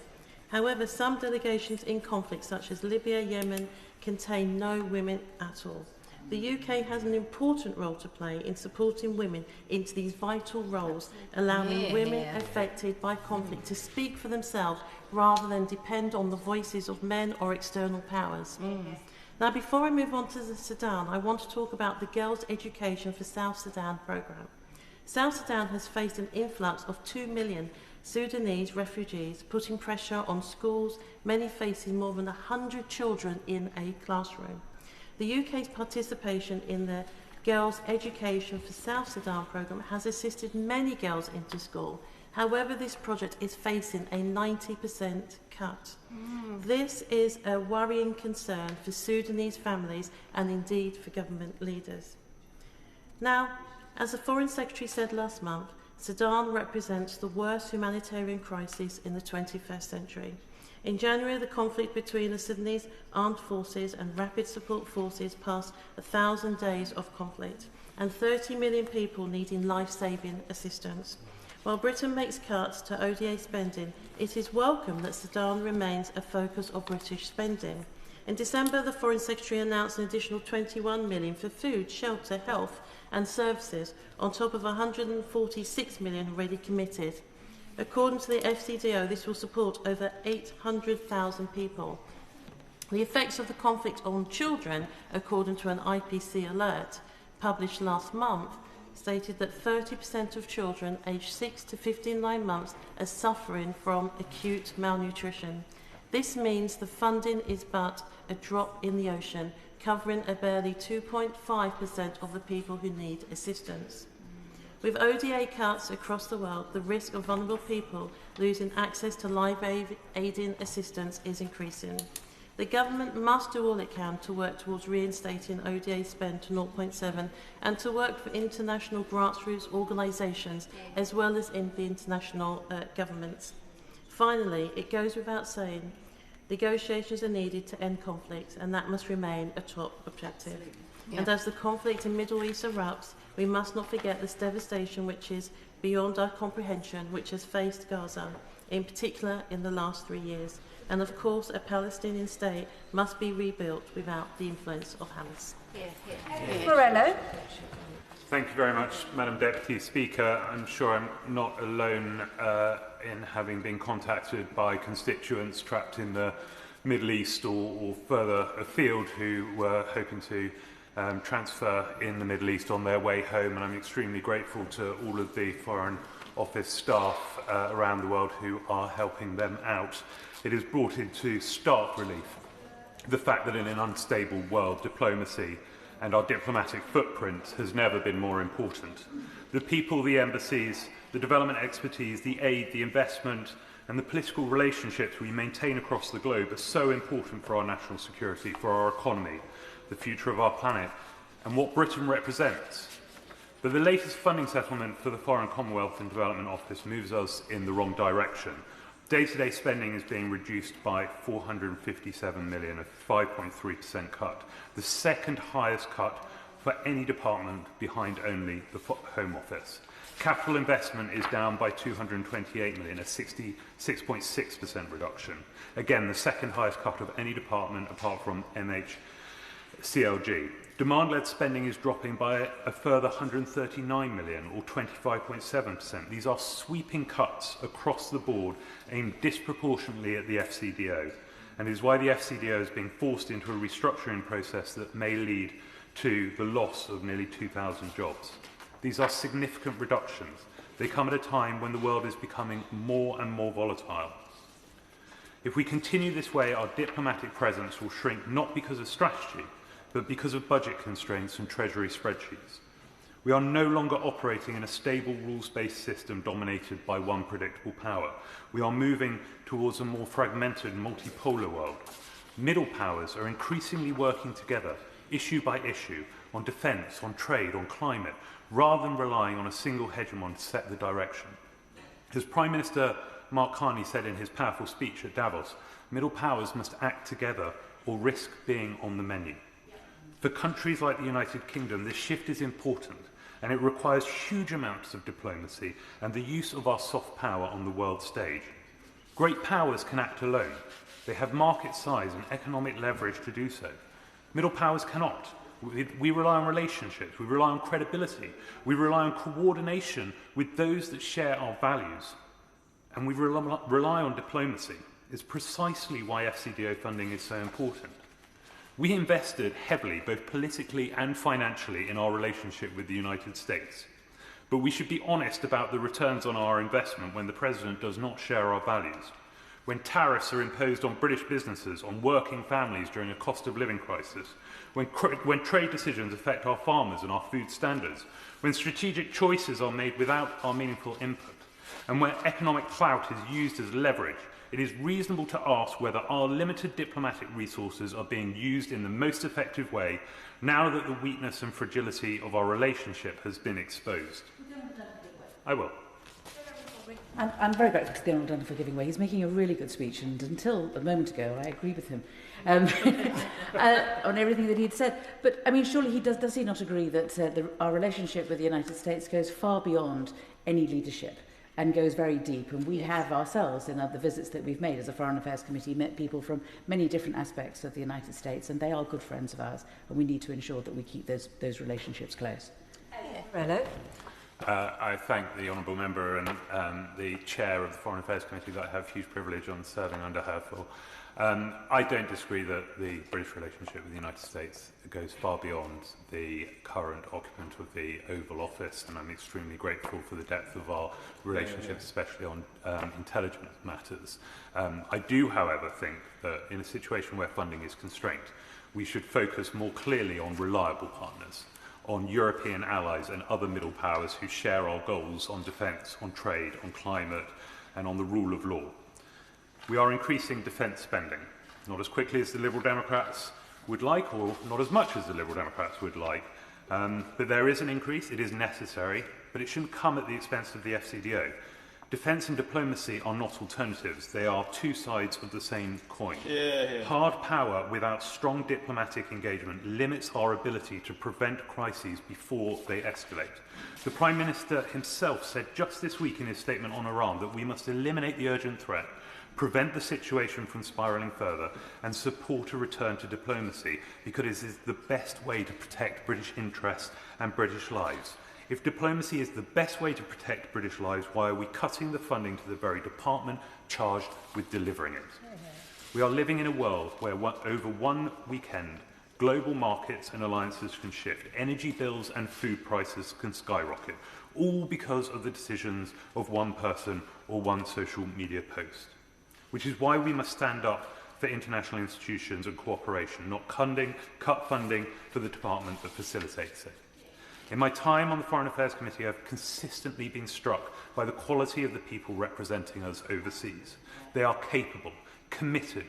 However, some delegations in conflicts such as Libya, Yemen, contain no women at all. The UK has an important role to play in supporting women into these vital roles, allowing women affected by conflict to speak for themselves rather than depend on the voices of men or external powers. Now, before I move on to the Sudan, I want to talk about the Girls' Education for South Sudan programme. South Sudan has faced an influx of 2 million Sudanese refugees, putting pressure on schools, many facing more than 100 children in a classroom. The UK's participation in the Girls' Education for South Sudan programme has assisted many girls into school. However, this project is facing a 90% cut. This is a worrying concern for Sudanese families and indeed for government leaders. Now, as the Foreign Secretary said last month, Sudan represents the worst humanitarian crisis in the 21st century. In January, the conflict between the Sudanese armed forces and rapid support forces passed 1,000 days of conflict, and 30 million people needing life-saving assistance. While Britain makes cuts to ODA spending, it is welcome that Sudan remains a focus of British spending. In December, the Foreign Secretary announced an additional 21 million for food, shelter, health and services, on top of 146 million already committed. According to the FCDO, this will support over 800,000 people. The effects of the conflict on children, according to an IPC alert published last month, stated that 30% of children aged 6 to 59 months are suffering from acute malnutrition. This means the funding is but a drop in the ocean, covering a barely 2.5% of the people who need assistance. With ODA cuts across the world, the risk of vulnerable people losing access to life-aiding assistance is increasing. The government must do all it can to work towards reinstating ODA spend to 0.7 and to work for international grassroots organisations as well as in the international governments. Finally, it goes without saying, negotiations are needed to end conflict, and that must remain a top objective. And as the conflict in the Middle East erupts, we must not forget this devastation which is beyond our comprehension, which has faced Gaza, in particular in the last 3 years. And of course, a Palestinian state must be rebuilt without the influence of Hamas. Morello. Thank you very much, Madam Deputy Speaker. I'm sure I'm not alone in having been contacted by constituents trapped in the Middle East or further afield who were hoping to transfer in the Middle East on their way home, and I'm extremely grateful to all of the Foreign Office staff around the world who are helping them out. It has brought into stark relief the fact that in an unstable world, diplomacy and our diplomatic footprint has never been more important. The people, the embassies, the development expertise, the aid, the investment and the political relationships we maintain across the globe are so important for our national security, for our economy, the future of our planet, and what Britain represents. But the latest funding settlement for the Foreign, Commonwealth and Development Office moves us in the wrong direction. Day-to-day spending is being reduced by 457 million, a 5.3% cut, the second highest cut for any department behind only the Home Office. Capital investment is down by 228 million, a 66.6% reduction. Again, the second highest cut of any department apart from CLG. Demand-led spending is dropping by a further 139 million, or 25.7%. These are sweeping cuts across the board aimed disproportionately at the FCDO, and is why the FCDO is being forced into a restructuring process that may lead to the loss of nearly 2,000 jobs. These are significant reductions. They come at a time when the world is becoming more and more volatile. If we continue this way, our diplomatic presence will shrink not because of strategy, but because of budget constraints and Treasury spreadsheets. We are no longer operating in a stable rules-based system dominated by one predictable power. We are moving towards a more fragmented, multipolar world. Middle powers are increasingly working together, issue by issue, on defence, on trade, on climate, rather than relying on a single hegemon to set the direction. As Prime Minister Mark Carney said in his powerful speech at Davos, middle powers must act together or risk being on the menu. For countries like the United Kingdom, this shift is important, and it requires huge amounts of diplomacy and the use of our soft power on the world stage. Great powers can act alone. They have market size and economic leverage to do so. Middle powers cannot. We rely on relationships, we rely on credibility, we rely on coordination with those that share our values, and we rely on diplomacy. It's precisely why FCDO funding is so important. We invested heavily, both politically and financially, in our relationship with the United States. But we should be honest about the returns on our investment when the President does not share our values. When tariffs are imposed on British businesses, on working families during a cost of living crisis, when trade decisions affect our farmers and our food standards, when strategic choices are made without our meaningful input, and when economic clout is used as leverage, it is reasonable to ask whether our limited diplomatic resources are being used in the most effective way now that the weakness and fragility of our relationship has been exposed. I will. I'm very grateful to the Honourable Dunn for giving way. He's making a really good speech, and until a moment ago, I agree with him on everything that he'd said. But, I mean, surely does he not agree that our relationship with the United States goes far beyond any leadership and goes very deep? And we have ourselves, in the visits that we've made as a Foreign Affairs Committee, met people from many different aspects of the United States, and they are good friends of ours, and we need to ensure that we keep those relationships close. Morello. I thank the Honourable Member and the Chair of the Foreign Affairs Committee that I have huge privilege on serving under her for. I don't disagree that the British relationship with the United States goes far beyond the current occupant of the Oval Office, and I'm extremely grateful for the depth of our relationship, especially on intelligence matters. I do, however, think that in a situation where funding is constrained, we should focus more clearly on reliable partners, on European allies and other middle powers who share our goals on defence, on trade, on climate, and on the rule of law. We are increasing defence spending, not as quickly as the Liberal Democrats would like, or not as much as the Liberal Democrats would like. But there is an increase, it is necessary, but it shouldn't come at the expense of the FCDO. Defence and diplomacy are not alternatives, they are two sides of the same coin. Hard power without strong diplomatic engagement limits our ability to prevent crises before they escalate. The Prime Minister himself said just this week in his statement on Iran that we must eliminate the urgent threat, prevent the situation from spiralling further, and support a return to diplomacy, because it is the best way to protect British interests and British lives. If diplomacy is the best way to protect British lives, why are we cutting the funding to the very department charged with delivering it? We are living in a world where over one weekend, global markets and alliances can shift, energy bills and food prices can skyrocket, all because of the decisions of one person or one social media post. Which is why we must stand up for international institutions and cooperation, not cut funding for the department that facilitates it. In my time on the Foreign Affairs Committee, I have consistently been struck by the quality of the people representing us overseas. They are capable, committed,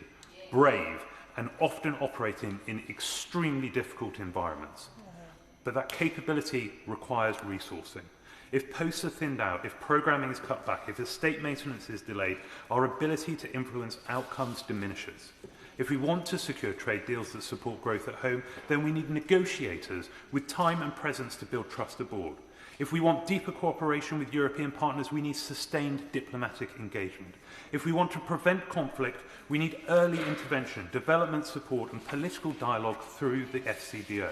brave, and often operating in extremely difficult environments. But that capability requires resourcing. If posts are thinned out, if programming is cut back, if estate maintenance is delayed, our ability to influence outcomes diminishes. If we want to secure trade deals that support growth at home, then we need negotiators with time and presence to build trust abroad. If we want deeper cooperation with European partners, we need sustained diplomatic engagement. If we want to prevent conflict, we need early intervention, development support and political dialogue through the FCDO.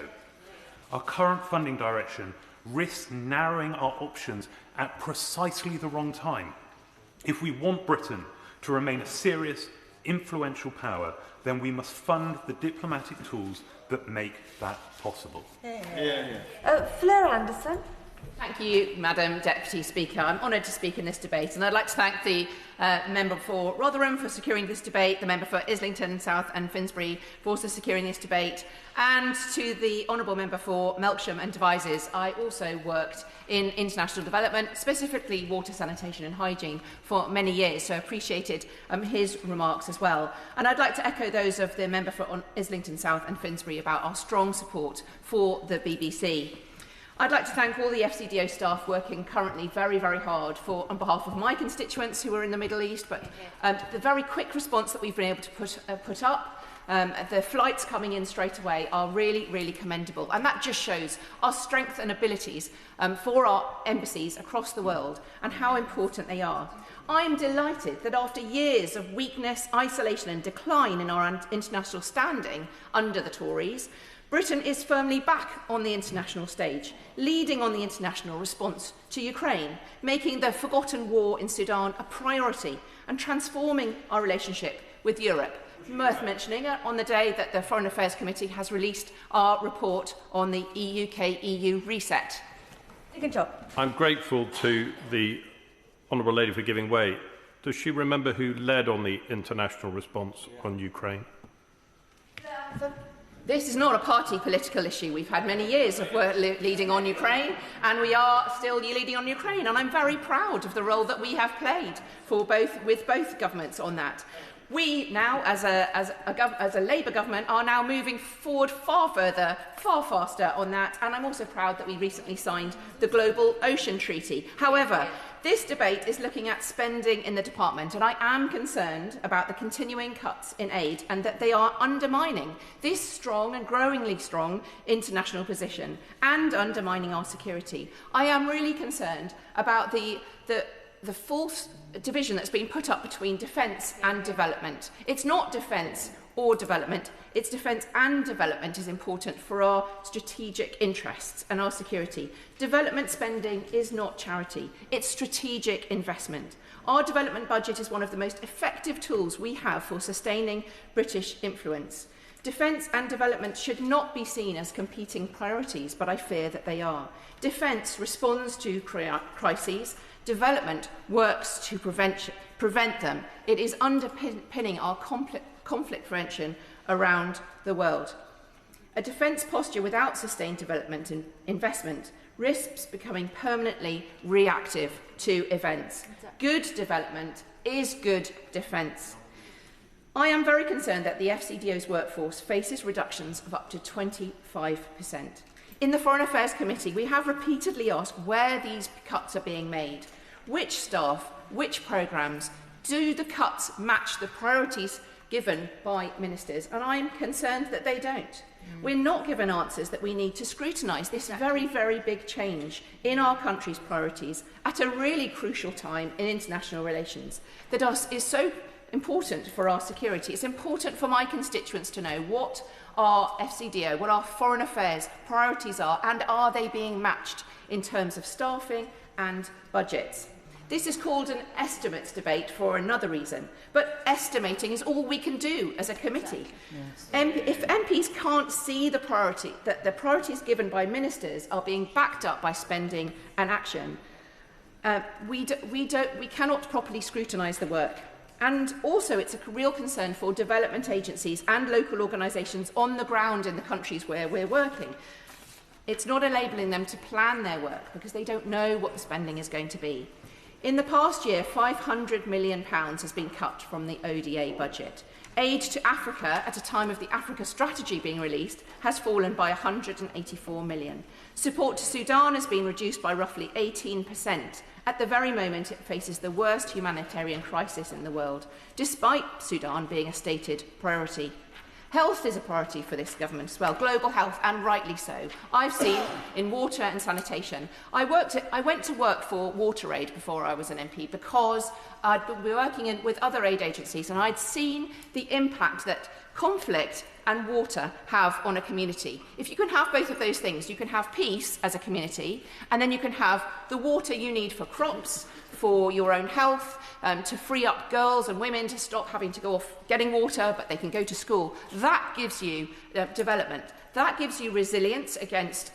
Our current funding direction risks narrowing our options at precisely the wrong time. If we want Britain to remain a serious, influential power, then we must fund the diplomatic tools that make that possible. Fleur Anderson. Thank you, Madam Deputy Speaker. I'm honoured to speak in this debate, and I'd like to thank the member for Rotherham for securing this debate, the member for Islington South and Finsbury for also securing this debate, and to the honourable member for Melksham and Devizes. I also worked in international development, specifically water, sanitation and hygiene, for many years, so I appreciated his remarks as well. And I'd like to echo those of the member for Islington South and Finsbury about our strong support for the BBC. I'd like to thank all the FCDO staff working currently very, very hard on behalf of my constituents who are in the Middle East, but the very quick response that we've been able to put up, the flights coming in straight away are really, really commendable. And that just shows our strength and abilities for our embassies across the world and how important they are. I'm delighted that after years of weakness, isolation and decline in our international standing under the Tories, Britain is firmly back on the international stage, leading on the international response to Ukraine, making the forgotten war in Sudan a priority and transforming our relationship with Europe. Worth mentioning on the day that the Foreign Affairs Committee has released our report on the UK-EU reset. I'm grateful to the Honourable Lady for giving way. Does she remember who led on the international response on Ukraine? This is not a party political issue. We've had many years of work leading on Ukraine, and we are still leading on Ukraine. And I'm very proud of the role that we have played with both governments on that. We now, as a Labour government, are now moving forward far further, far faster on that. And I'm also proud that we recently signed the Global Ocean Treaty. However, this debate is looking at spending in the department, and I am concerned about the continuing cuts in aid and that they are undermining this strong and growingly strong international position and undermining our security. I am really concerned about the false division that's been put up between defence and development. It's not defence or development, it's defence and development is important for our strategic interests and our security. Development spending is not charity, it's strategic investment. Our development budget is one of the most effective tools we have for sustaining British influence. Defence and development should not be seen as competing priorities, but I fear that they are. Defence responds to crises, development works to prevent them. It is underpinning our conflict prevention around the world. A defence posture without sustained development and investment risks becoming permanently reactive to events. Good development is good defence. I am very concerned that the FCDO's workforce faces reductions of up to 25%. In the Foreign Affairs Committee, we have repeatedly asked where these cuts are being made. Which staff, which programmes, do the cuts match the priorities given by ministers? And I'm concerned that they don't. We're not given answers that we need to scrutinise this very, very big change in our country's priorities at a really crucial time in international relations that is so important for our security. It's important for my constituents to know what our FCDO, what our foreign affairs priorities are, and are they being matched in terms of staffing and budgets. This is called an estimates debate for another reason, but estimating is all we can do as a committee. Yes. If MPs can't see the priority, that the priorities given by ministers are being backed up by spending and action, we cannot properly scrutinise the work. And also it's a real concern for development agencies and local organisations on the ground in the countries where we're working. It's not enabling them to plan their work because they don't know what the spending is going to be. In the past year, £500 million has been cut from the ODA budget. Aid to Africa, at a time of the Africa strategy being released, has fallen by £184 million. Support to Sudan has been reduced by roughly 18%, at the very moment it faces the worst humanitarian crisis in the world, despite Sudan being a stated priority. Health is a priority for this government as well, global health, and rightly so. I've seen in water and sanitation. I went to work for WaterAid before I was an MP because I'd been working with other aid agencies, and I'd seen the impact that conflict and water have on a community. If you can have both of those things, you can have peace as a community, and then you can have the water you need for crops, for your own health, to free up girls and women to stop having to go off getting water, but they can go to school. That gives you development. That gives you resilience against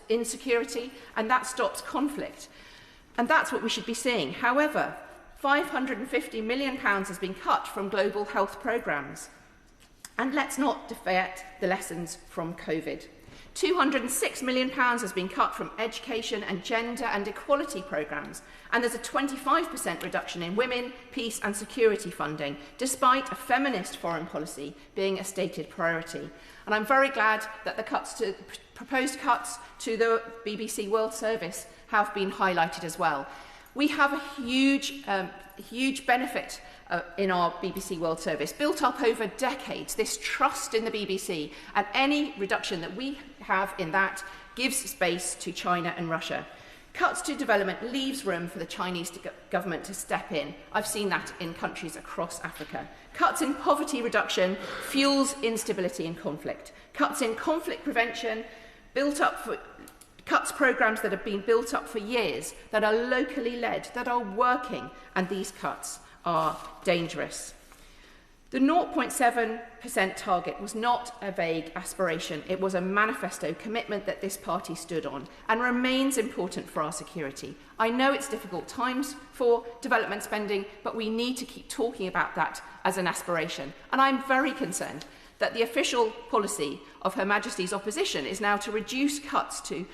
insecurity, and that stops conflict. And that's what we should be seeing. However, £550 million has been cut from global health programmes. And let's not forget the lessons from COVID. £206 million has been cut from education and gender and equality programmes, and there's a 25% reduction in women, peace and security funding, despite a feminist foreign policy being a stated priority. And I'm very glad that the proposed cuts to the BBC World Service have been highlighted as well. We have a huge benefit in our BBC World Service, built up over decades, this trust in the BBC, and any reduction that we have in that gives space to China and Russia. Cuts to development leaves room for the Chinese government to step in. I've seen that in countries across Africa. Cuts in poverty reduction fuels instability and conflict. Cuts in conflict prevention cuts programmes that have been built up for years, that are locally led, that are working, and these cuts are dangerous. The 0.7% target was not a vague aspiration. It was a manifesto commitment that this party stood on and remains important for our security. I know it's difficult times for development spending, but we need to keep talking about that as an aspiration. And I'm very concerned that the official policy of Her Majesty's opposition is now to reduce cuts to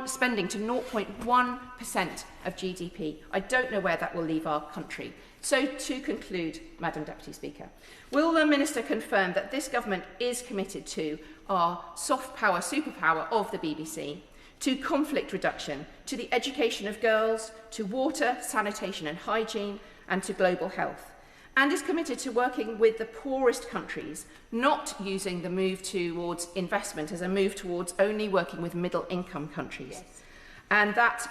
spending to 0.1% of GDP. I don't know where that will leave our country. So to conclude, Madam Deputy Speaker, will the Minister confirm that this government is committed to our soft power superpower of the BBC, to conflict reduction, to the education of girls, to water, sanitation and hygiene, and to global health, and is committed to working with the poorest countries, not using the move towards investment as a move towards only working with middle-income countries. Yes. And that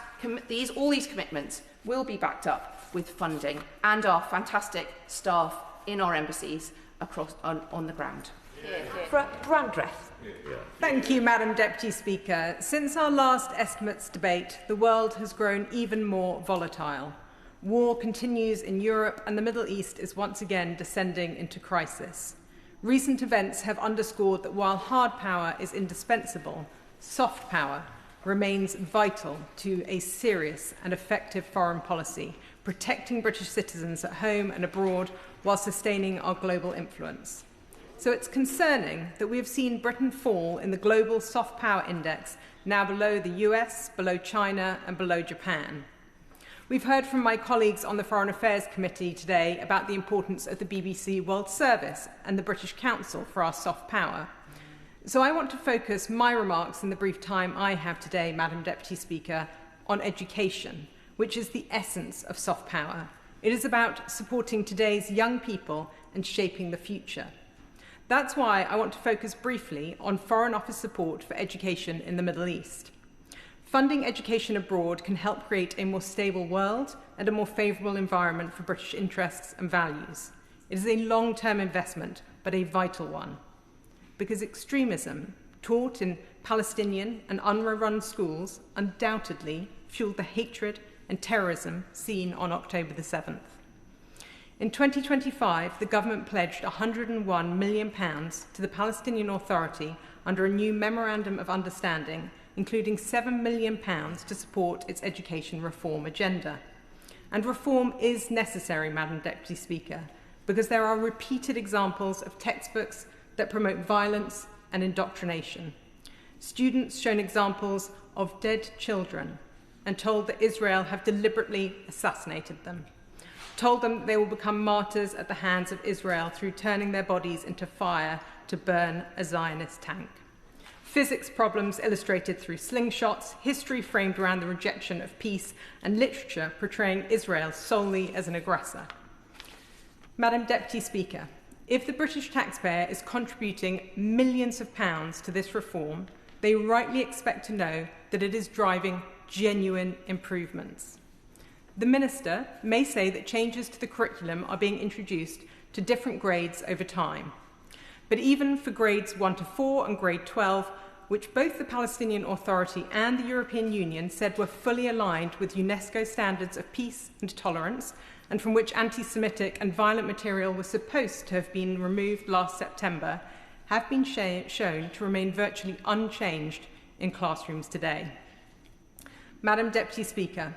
all these commitments will be backed up with funding and our fantastic staff in our embassies across on the ground. Brandreth. Thank you, Madam Deputy Speaker. Since our last estimates debate, the world has grown even more volatile. War continues in Europe, and the Middle East is once again descending into crisis. Recent events have underscored that while hard power is indispensable, soft power remains vital to a serious and effective foreign policy, protecting British citizens at home and abroad while sustaining our global influence. So it's concerning that we have seen Britain fall in the global soft power index, now below the US, below China and below Japan. We've heard from my colleagues on the Foreign Affairs Committee today about the importance of the BBC World Service and the British Council for our soft power. So I want to focus my remarks in the brief time I have today, Madam Deputy Speaker, on education, which is the essence of soft power. It is about supporting today's young people and shaping the future. That's why I want to focus briefly on Foreign Office support for education in the Middle East. Funding education abroad can help create a more stable world and a more favourable environment for British interests and values. It is a long-term investment, but a vital one. Because extremism, taught in Palestinian and UNRWA-run schools, undoubtedly fueled the hatred and terrorism seen on October the 7th. In 2025, the government pledged £101 million to the Palestinian Authority under a new Memorandum of Understanding, including £7 million to support its education reform agenda. And reform is necessary, Madam Deputy Speaker, because there are repeated examples of textbooks that promote violence and indoctrination. Students shown examples of dead children and told that Israel have deliberately assassinated them, told them they will become martyrs at the hands of Israel through turning their bodies into fire to burn a Zionist tank. Physics problems illustrated through slingshots, history framed around the rejection of peace, and literature portraying Israel solely as an aggressor. Madam Deputy Speaker, If the British taxpayer is contributing millions of pounds to this reform, they rightly expect to know that it is driving genuine improvements. The Minister may say that changes to the curriculum are being introduced to different grades over time. But even for grades 1 to 4 and grade 12, which both the Palestinian Authority and the European Union said were fully aligned with UNESCO standards of peace and tolerance, and from which anti-Semitic and violent material was supposed to have been removed last September, have been shown to remain virtually unchanged in classrooms today. Madam Deputy Speaker,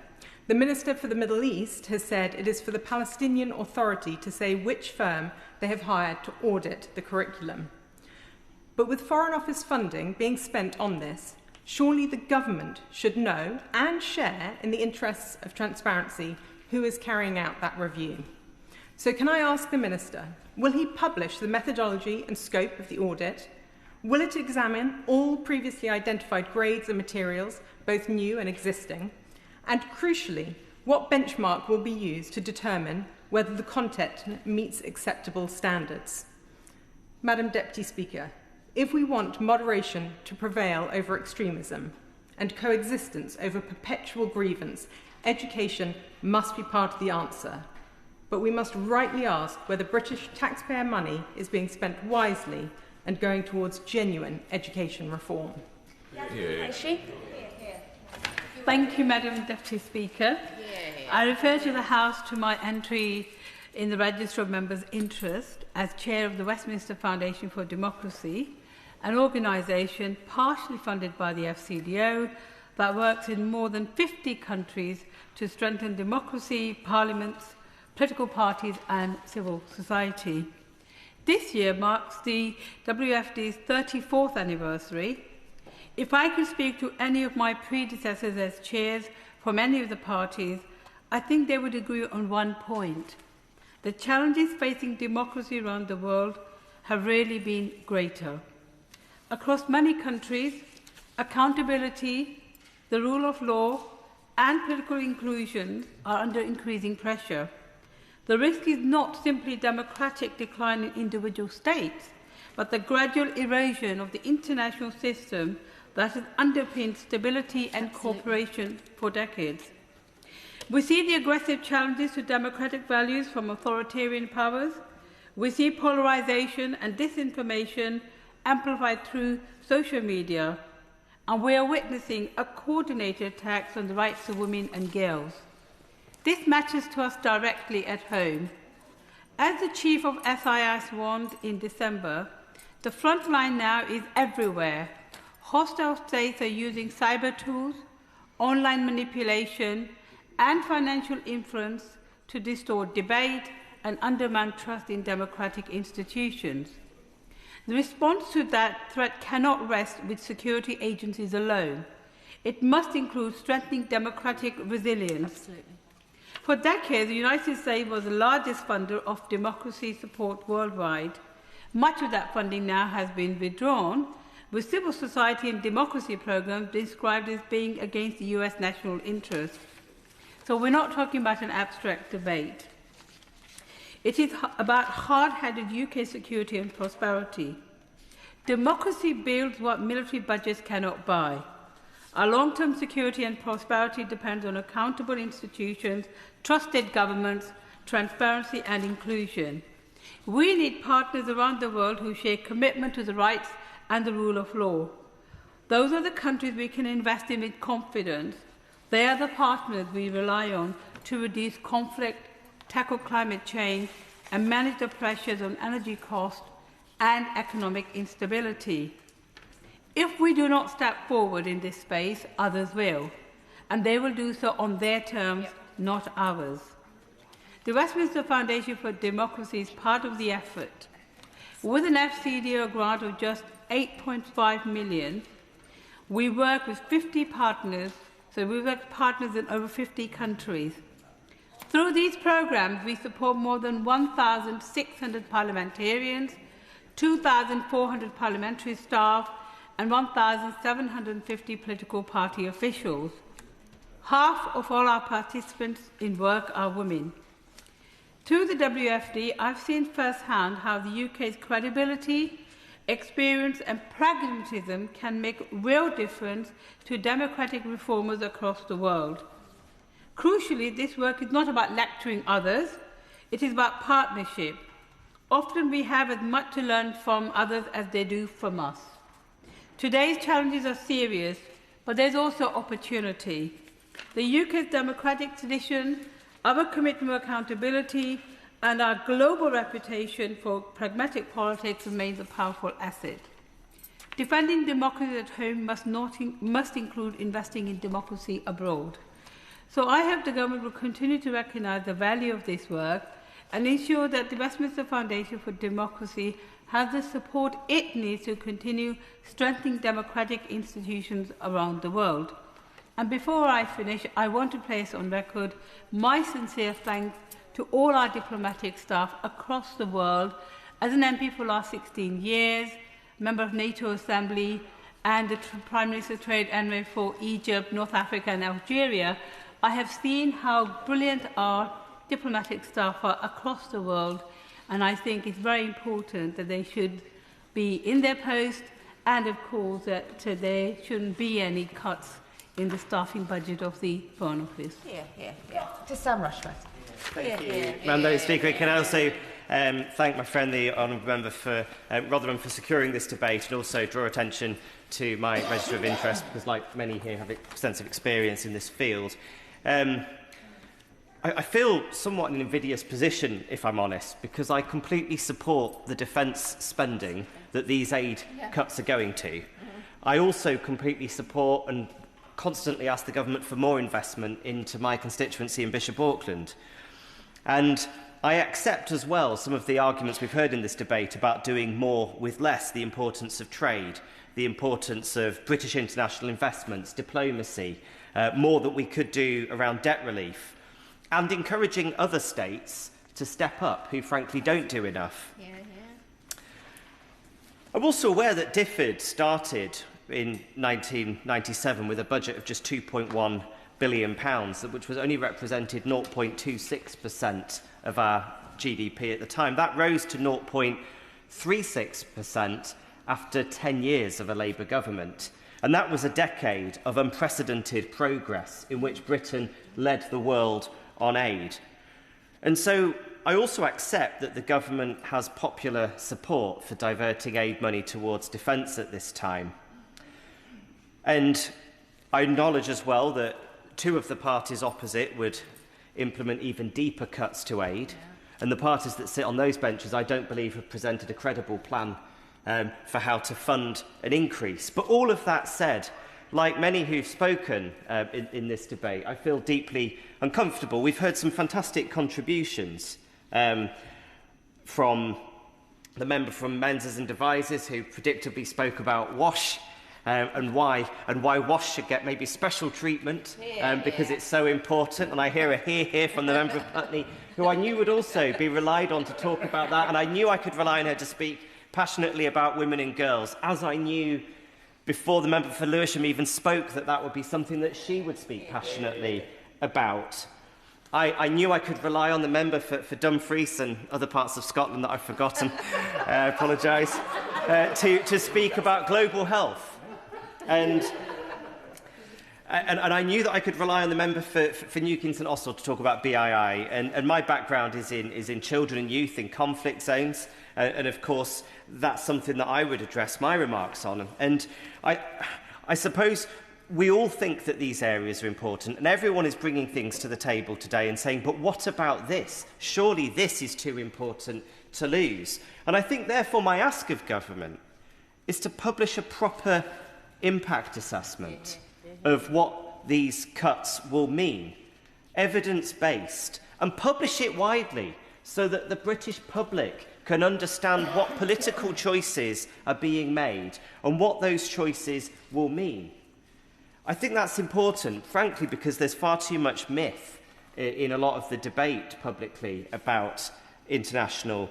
the Minister for the Middle East has said it is for the Palestinian Authority to say which firm they have hired to audit the curriculum. But with Foreign Office funding being spent on this, surely the government should know and share, in the interests of transparency, who is carrying out that review. So can I ask the Minister, will he publish the methodology and scope of the audit? Will it examine all previously identified grades and materials, both new and existing? And crucially, what benchmark will be used to determine whether the content meets acceptable standards? Madam Deputy Speaker, if we want moderation to prevail over extremism and coexistence over perpetual grievance, education must be part of the answer. But we must rightly ask whether British taxpayer money is being spent wisely and going towards genuine education reform. Thank you, Madam Deputy Speaker. I refer to the House to my entry in the Register of Members' Interest as Chair of the Westminster Foundation for Democracy, an organisation partially funded by the FCDO that works in more than 50 countries to strengthen democracy, parliaments, political parties and civil society. This year marks the WFD's 34th anniversary. If I could speak to any of my predecessors as chairs from any of the parties, I think they would agree on one point. The challenges facing democracy around the world have really been greater. Across many countries, accountability, the rule of law, and political inclusion are under increasing pressure. The risk is not simply democratic decline in individual states, but the gradual erosion of the international system that has underpinned stability and cooperation for decades. We see the aggressive challenges to democratic values from authoritarian powers. We see polarisation and disinformation amplified through social media, and we are witnessing a coordinated attacks on the rights of women and girls. This matters to us directly at home. As the Chief of SIS warned in December, the front line now is everywhere. Hostile states are using cyber tools, online manipulation, and financial influence to distort debate and undermine trust in democratic institutions. The response to that threat cannot rest with security agencies alone. It must include strengthening democratic resilience. Absolutely. For decades, the United States was the largest funder of democracy support worldwide. Much of that funding now has been withdrawn, with civil society and democracy programs described as being against the US national interest. So we're not talking about an abstract debate. It is about hard-headed UK security and prosperity. Democracy builds what military budgets cannot buy. Our long-term security and prosperity depends on accountable institutions, trusted governments, transparency and inclusion. We need partners around the world who share commitment to the rights and the rule of law. Those are the countries we can invest in with confidence. They are the partners we rely on to reduce conflict, tackle climate change, and manage the pressures on energy costs and economic instability. If we do not step forward in this space, others will, and they will do so on their terms, not ours. The Westminster Foundation for Democracy is part of the effort. With an FCDO grant of just $8.5 million, we work with 50 partners, so we work with partners in over 50 countries. Through these programs, we support more than 1,600 parliamentarians, 2,400 parliamentary staff, and 1,750 political party officials. Half of all our participants in work are women. Through the WFD, I've seen firsthand how the UK's credibility, experience and pragmatism can make real difference to democratic reformers across the world. Crucially, this work is not about lecturing others, it is about partnership. Often we have as much to learn from others as they do from us. Today's challenges are serious, but there's also opportunity. The UK's democratic tradition, our commitment to accountability, and our global reputation for pragmatic politics remains a powerful asset. Defending democracy at home must include investing in democracy abroad. So I hope the government will continue to recognise the value of this work and ensure that the Westminster Foundation for Democracy has the support it needs to continue strengthening democratic institutions around the world. And before I finish, I want to place on record my sincere thanks to all our diplomatic staff across the world. As an MP for the last 16 years, member of NATO Assembly, and the Prime Minister Trade Envoy for Egypt, North Africa and Algeria, I have seen how brilliant our diplomatic staff are across the world, and I think it's very important that they should be in their post, and of course that there shouldn't be any cuts in the staffing budget of the Foreign Office. To Sam Rushworth. Thank you, Madam Speaker. Can I also thank my friend, the honourable member for Rotherham, for securing this debate, and also draw attention to my register of interest, because, like many here, have extensive experience in this field. I feel somewhat in an invidious position, if I'm honest, because I completely support the defence spending that these aid cuts are going to. I also completely support and constantly ask the government for more investment into my constituency in Bishop Auckland. And I accept as well some of the arguments we've heard in this debate about doing more with less, the importance of trade, the importance of British international investments, diplomacy, more that we could do around debt relief, and encouraging other states to step up who frankly don't do enough. I'm also aware that DFID started in 1997 with a budget of just £2.1 billion, which was only represented 0.26% of our GDP at the time. That rose to 0.36% after 10 years of a Labour government. And that was a decade of unprecedented progress in which Britain led the world on aid. And so I also accept that the government has popular support for diverting aid money towards defence at this time. And I acknowledge as well that two of the parties opposite would implement even deeper cuts to aid, and the parties that sit on those benches I don't believe have presented a credible plan for how to fund an increase. But all of that said, like many who've spoken in this debate, I feel deeply uncomfortable. We've heard some fantastic contributions from the member from Menzies and Devizes, who predictably spoke about WASH and why WASH should get maybe special treatment because it's so important. And I hear a hear from the member of Putney, who I knew would also be relied on to talk about that, and I knew I could rely on her to speak passionately about women and girls, as I knew before the member for Lewisham even spoke that would be something that she would speak passionately about. I knew I could rely on the member for Dumfries and other parts of Scotland that I've forgotten, I apologise, to speak about global health. And I knew that I could rely on the member for Newquay and Austell to talk about BII. And my background is in children and youth in conflict zones. And of course, that's something that I would address my remarks on. And I suppose we all think that these areas are important, and everyone is bringing things to the table today and saying, but what about this? Surely this is too important to lose. And I think, therefore, my ask of government is to publish a proper impact assessment of what these cuts will mean, evidence-based, and publish it widely so that the British public can understand what political choices are being made and what those choices will mean. I think that's important, frankly, because there's far too much myth in a lot of the debate publicly about international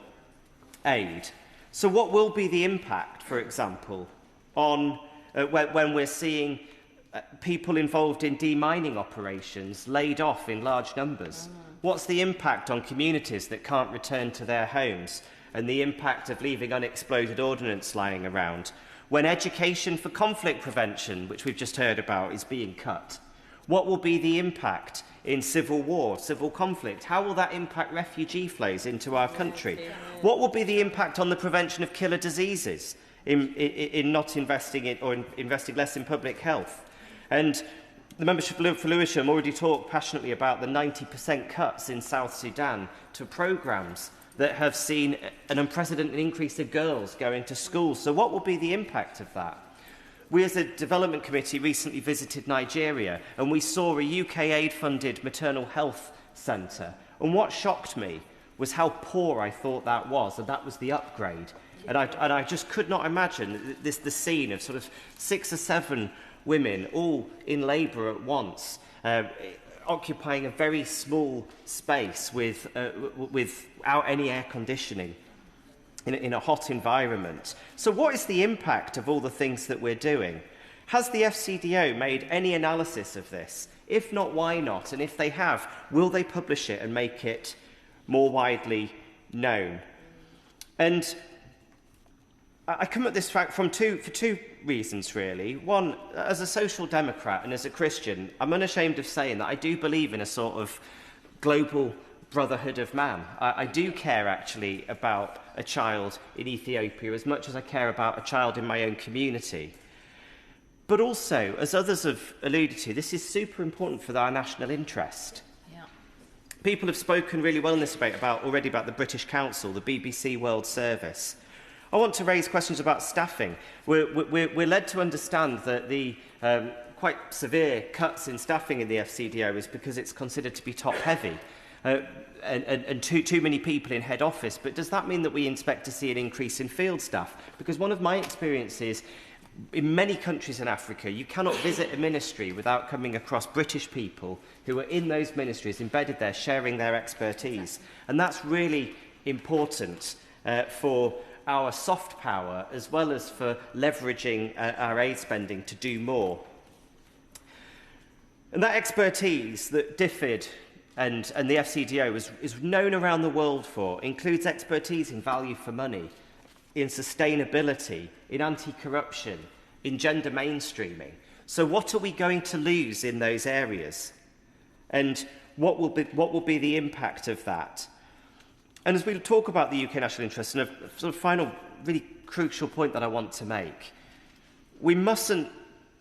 aid. So what will be the impact, for example, on when we're seeing people involved in demining operations laid off in large numbers? What's the impact on communities that can't return to their homes, and the impact of leaving unexploded ordnance lying around? When education for conflict prevention, which we've just heard about, is being cut? What will be the impact in civil war, civil conflict? How will that impact refugee flows into our country? What will be the impact on the prevention of killer diseases in not investing in, or in investing less in public health? And the membership for Lewisham already talked passionately about the 90% cuts in South Sudan to programmes that have seen an unprecedented increase of girls going to school. So what will be the impact of that? We as a development committee recently visited Nigeria, and we saw a UK aid-funded maternal health centre. And what shocked me was how poor I thought that was, and that was the upgrade. And I just could not imagine the scene of sort of 6 or 7 women all in labour at once, occupying a very small space without any air conditioning in a hot environment. So what is the impact of all the things that we're doing? Has the FCDO made any analysis of this? If not, why not? And if they have, will they publish it and make it more widely known? And I come at this fact for two reasons, really. One, as a social democrat and as a Christian, I'm unashamed of saying that I do believe in a sort of global brotherhood of man. I do care, actually, about a child in Ethiopia as much as I care about a child in my own community. But also, as others have alluded to, this is super important for our national interest. Yeah. People have spoken really well in this debate already about the British Council, the BBC World Service. I want to raise questions about staffing. We're led to understand that the quite severe cuts in staffing in the FCDO is because it's considered to be top-heavy and too many people in head office. But does that mean that we expect to see an increase in field staff? Because one of my experiences in many countries in Africa, you cannot visit a ministry without coming across British people who are in those ministries, embedded there, sharing their expertise. And that's really important for our soft power, as well as for leveraging our aid spending to do more. And that expertise that DFID and the FCDO is known around the world for includes expertise in value for money, in sustainability, in anti-corruption, in gender mainstreaming. So what are we going to lose in those areas? And what will be the impact of that? And as we talk about the UK national interest, and a sort of final, really crucial point that I want to make, we mustn't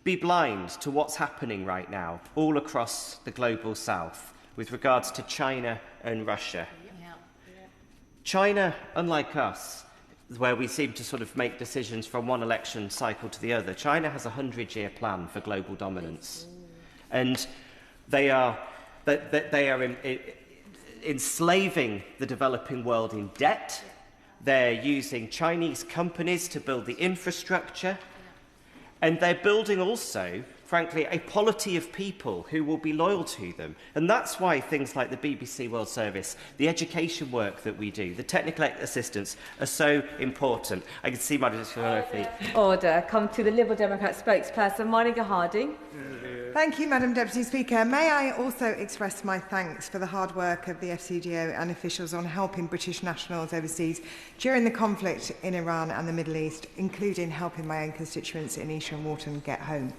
be blind to what's happening right now all across the global south with regards to China and Russia. Yeah. China, unlike us, where we seem to sort of make decisions from one election cycle to the other, China has a 100-year plan for global dominance. And they are enslaving the developing world in debt. They're using Chinese companies to build the infrastructure. And they're building also, frankly, a polity of people who will be loyal to them. And that's why things like the BBC World Service, the education work that we do, the technical assistance are so important. I can see Madam Secretary. Order. Come to the Liberal Democrat spokesperson, Monica Harding. Thank you, Madam Deputy Speaker. May I also express my thanks for the hard work of the FCDO and officials on helping British nationals overseas during the conflict in Iran and the Middle East, including helping my own constituents in Esher and Wharton get home.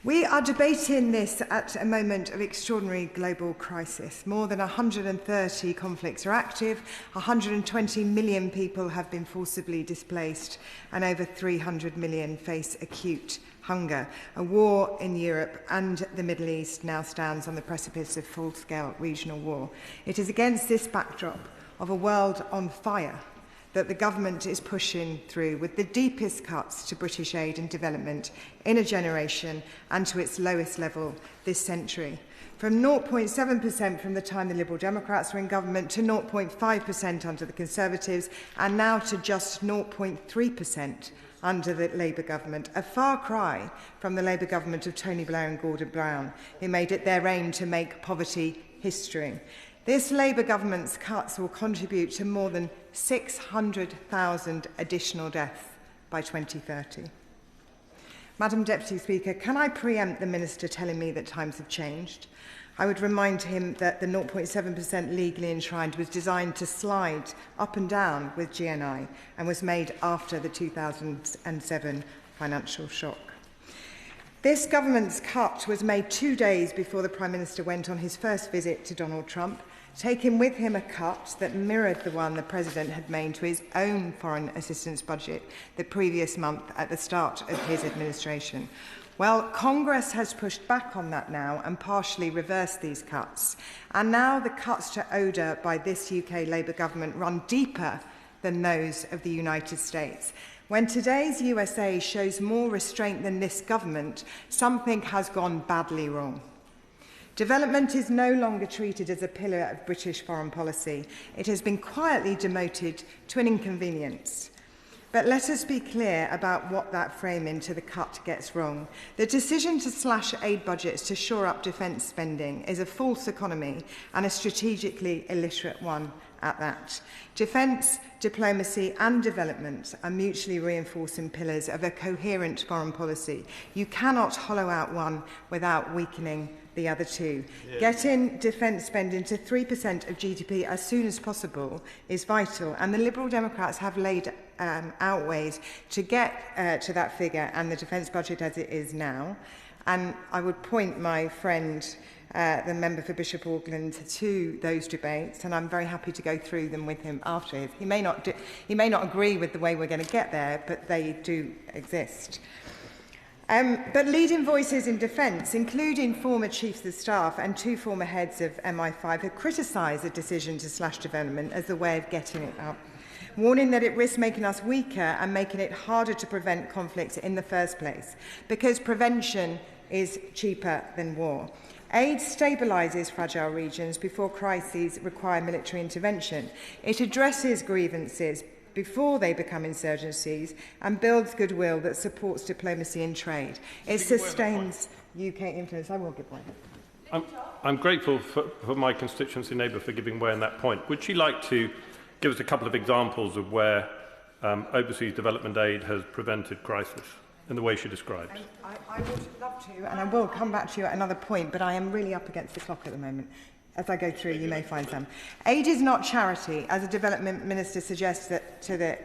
We are debating this at a moment of extraordinary global crisis. More than 130 conflicts are active, 120 million people have been forcibly displaced, and over 300 million face acute hunger. A war in Europe and the Middle East now stands on the precipice of full-scale regional war. It is against this backdrop of a world on fire that the government is pushing through with the deepest cuts to British aid and development in a generation and to its lowest level this century. From 0.7% from the time the Liberal Democrats were in government to 0.5% under the Conservatives and now to just 0.3% under the Labour government, a far cry from the Labour government of Tony Blair and Gordon Brown, who made it their aim to make poverty history. This Labour government's cuts will contribute to more than 600,000 additional deaths by 2030. Madam Deputy Speaker, can I preempt the Minister telling me that times have changed? I would remind him that the 0.7% legally enshrined was designed to slide up and down with GNI and was made after the 2007 financial shock. This government's cut was made 2 days before the Prime Minister went on his first visit to Donald Trump, taking with him a cut that mirrored the one the President had made to his own foreign assistance budget the previous month at the start of his administration. Well, Congress has pushed back on that now and partially reversed these cuts. And now the cuts to ODA by this UK Labour government run deeper than those of the United States. When today's USA shows more restraint than this government, something has gone badly wrong. Development is no longer treated as a pillar of British foreign policy. It has been quietly demoted to an inconvenience. But let us be clear about what that framing to the cut gets wrong. The decision to slash aid budgets to shore up defence spending is a false economy and a strategically illiterate one at that. Defence, diplomacy and development are mutually reinforcing pillars of a coherent foreign policy. You cannot hollow out one without weakening the other two. Yeah. Getting defence spending to 3% of GDP as soon as possible is vital, and the Liberal Democrats have laid out ways to get to that figure and the defence budget as it is now. And I would point my friend, the member for Bishop Auckland, to those debates, and I'm very happy to go through them with him afterwards. He may not agree with the way we're going to get there, but they do exist. But leading voices in defence, including former chiefs of staff and 2 former heads of MI5, have criticised the decision to slash development as the way of getting it up, warning that it risks making us weaker and making it harder to prevent conflicts in the first place, because prevention is cheaper than war. Aid stabilises fragile regions before crises require military intervention. It addresses grievances before they become insurgencies and builds goodwill that supports diplomacy and trade. It sustains UK influence. I will give way. I'm grateful for my constituency neighbour for giving way on that point. Would she like to give us a couple of examples of where overseas development aid has prevented crisis in the way she describes? I would love to, and I will come back to you at another point, but I am really up against the clock at the moment. As I go through, you may find some. Aid is not charity, as a development minister suggests that to the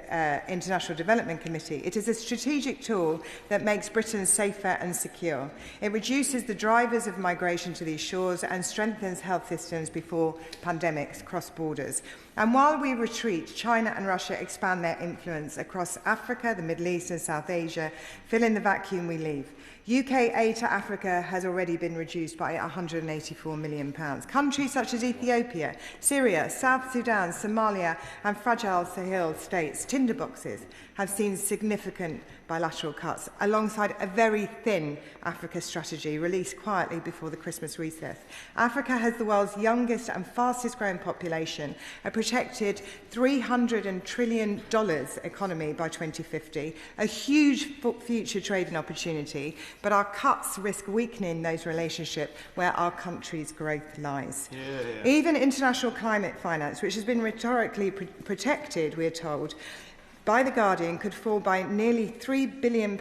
International Development Committee. It is a strategic tool that makes Britain safer and secure. It reduces the drivers of migration to these shores and strengthens health systems before pandemics cross borders. And while we retreat, China and Russia expand their influence across Africa, the Middle East and South Asia, filling the vacuum we leave. UK aid to Africa has already been reduced by £184 million. Countries such as Ethiopia, Syria, South Sudan, Somalia and fragile Sahel states, tinderboxes, have seen significant bilateral cuts alongside a very thin Africa strategy released quietly before the Christmas recess. Africa has the world's youngest and fastest growing population, a projected $300 trillion economy by 2050, a huge future trading opportunity, but our cuts risk weakening those relationships where our country's growth lies. Even international climate finance, which has been rhetorically protected, we're told, by The Guardian, could fall by nearly £3 billion.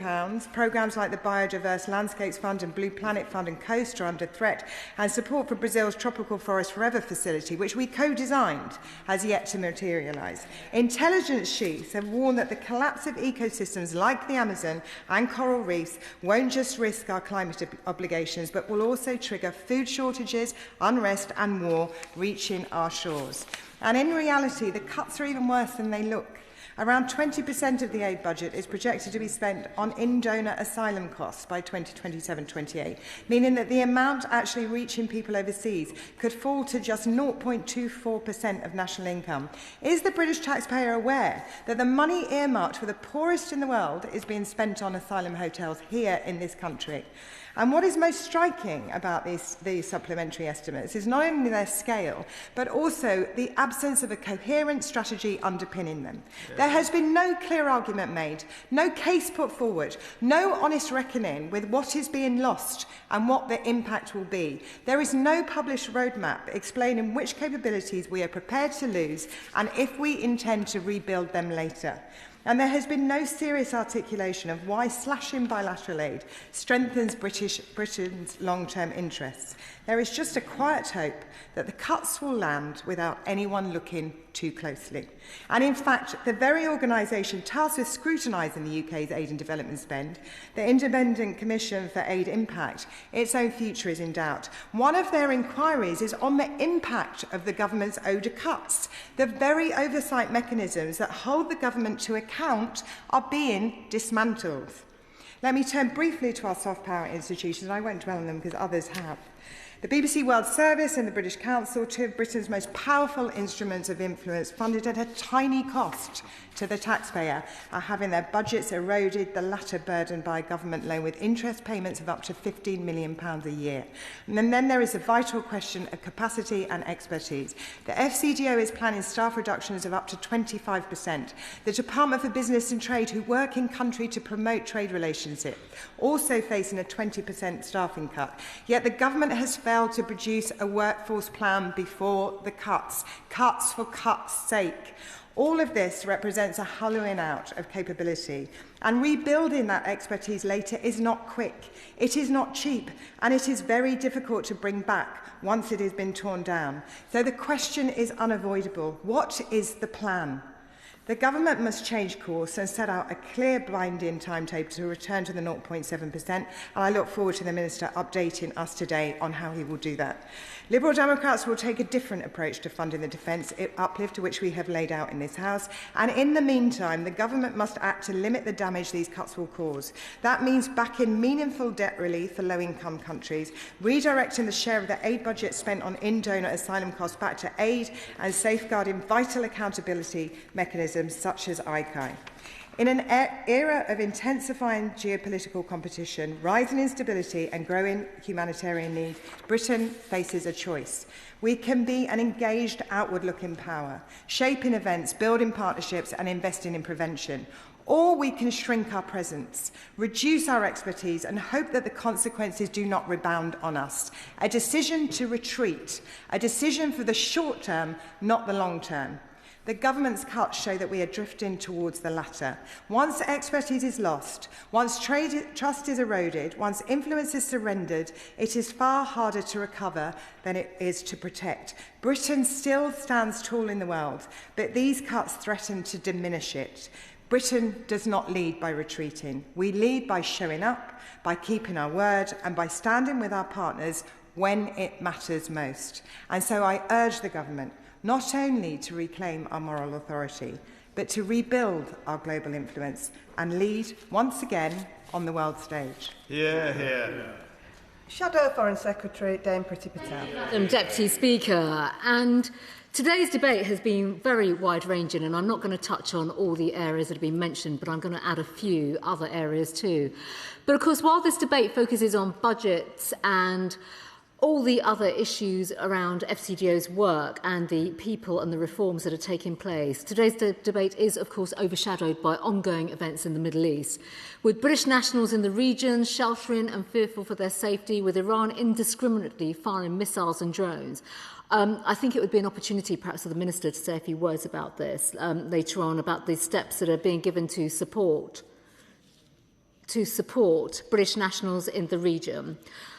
Programmes like the Biodiverse Landscapes Fund and Blue Planet Fund and Coast are under threat, and support for Brazil's Tropical Forest Forever facility, which we co-designed, has yet to materialise. Intelligence chiefs have warned that the collapse of ecosystems like the Amazon and coral reefs won't just risk our climate obligations, but will also trigger food shortages, unrest and war reaching our shores. And in reality, the cuts are even worse than they look. Around 20% of the aid budget is projected to be spent on in-donor asylum costs by 2027-28, meaning that the amount actually reaching people overseas could fall to just 0.24% of national income. Is the British taxpayer aware that the money earmarked for the poorest in the world is being spent on asylum hotels here in this country? And what is most striking about these supplementary estimates is not only their scale, but also the absence of a coherent strategy underpinning them. There has been no clear argument made, no case put forward, no honest reckoning with what is being lost and what the impact will be. There is no published roadmap explaining which capabilities we are prepared to lose and if we intend to rebuild them later. And there has been no serious articulation of why slashing bilateral aid strengthens Britain's long-term interests. There is just a quiet hope that the cuts will land without anyone looking too closely. And in fact, the very organisation tasked with scrutinising the UK's aid and development spend, the Independent Commission for Aid Impact, its own future is in doubt. One of their inquiries is on the impact of the government's ODA cuts. The very oversight mechanisms that hold the government to account are being dismantled. Let me turn briefly to our soft power institutions. I won't dwell on them because others have. The BBC World Service and the British Council, two of Britain's most powerful instruments of influence, funded at a tiny cost to the taxpayer, are having their budgets eroded, the latter burdened by a government loan with interest payments of up to £15 million a year. And then there is the vital question of capacity and expertise. The FCDO is planning staff reductions of up to 25%. The Department for Business and Trade, who work in country to promote trade relationships, also facing a 20% staffing cut. Yet the government has failed to produce a workforce plan before the cuts for cuts' sake. All of this represents a hollowing out of capability, and rebuilding that expertise later is not quick, it is not cheap, and it is very difficult to bring back once it has been torn down. So the question is unavoidable. What is the plan? The government must change course and set out a clear binding timetable to return to the 0.7%, and I look forward to the Minister updating us today on how he will do that. Liberal Democrats will take a different approach to funding the defence uplift to which we have laid out in this House, and in the meantime, the government must act to limit the damage these cuts will cause. That means backing meaningful debt relief for low-income countries, redirecting the share of the aid budget spent on in-donor asylum costs back to aid, and safeguarding vital accountability mechanisms such as ICAI. In an era of intensifying geopolitical competition, rising instability and growing humanitarian need, Britain faces a choice. We can be an engaged, outward-looking power, shaping events, building partnerships and investing in prevention. Or we can shrink our presence, reduce our expertise and hope that the consequences do not rebound on us. A decision to retreat, a decision for the short term, not the long term. The government's cuts show that we are drifting towards the latter. Once expertise is lost, once trust is eroded, once influence is surrendered, it is far harder to recover than it is to protect. Britain still stands tall in the world, but these cuts threaten to diminish it. Britain does not lead by retreating. We lead by showing up, by keeping our word, and by standing with our partners when it matters most. And so I urge the government not only to reclaim our moral authority, but to rebuild our global influence and lead once again on the world stage. Shadow Foreign Secretary Dame Priti Patel. Madam Deputy Speaker, and today's debate has been very wide-ranging, and I'm not going to touch on all the areas that have been mentioned, but I'm going to add a few other areas too. But of course, while this debate focuses on budgets and all the other issues around FCDO's work and the people and the reforms that are taking place, today's debate is, of course, overshadowed by ongoing events in the Middle East, with British nationals in the region sheltering and fearful for their safety, with Iran indiscriminately firing missiles and drones. I think it would be an opportunity, perhaps, for the Minister to say a few words about this later on, about the steps that are being given to support British nationals in the region.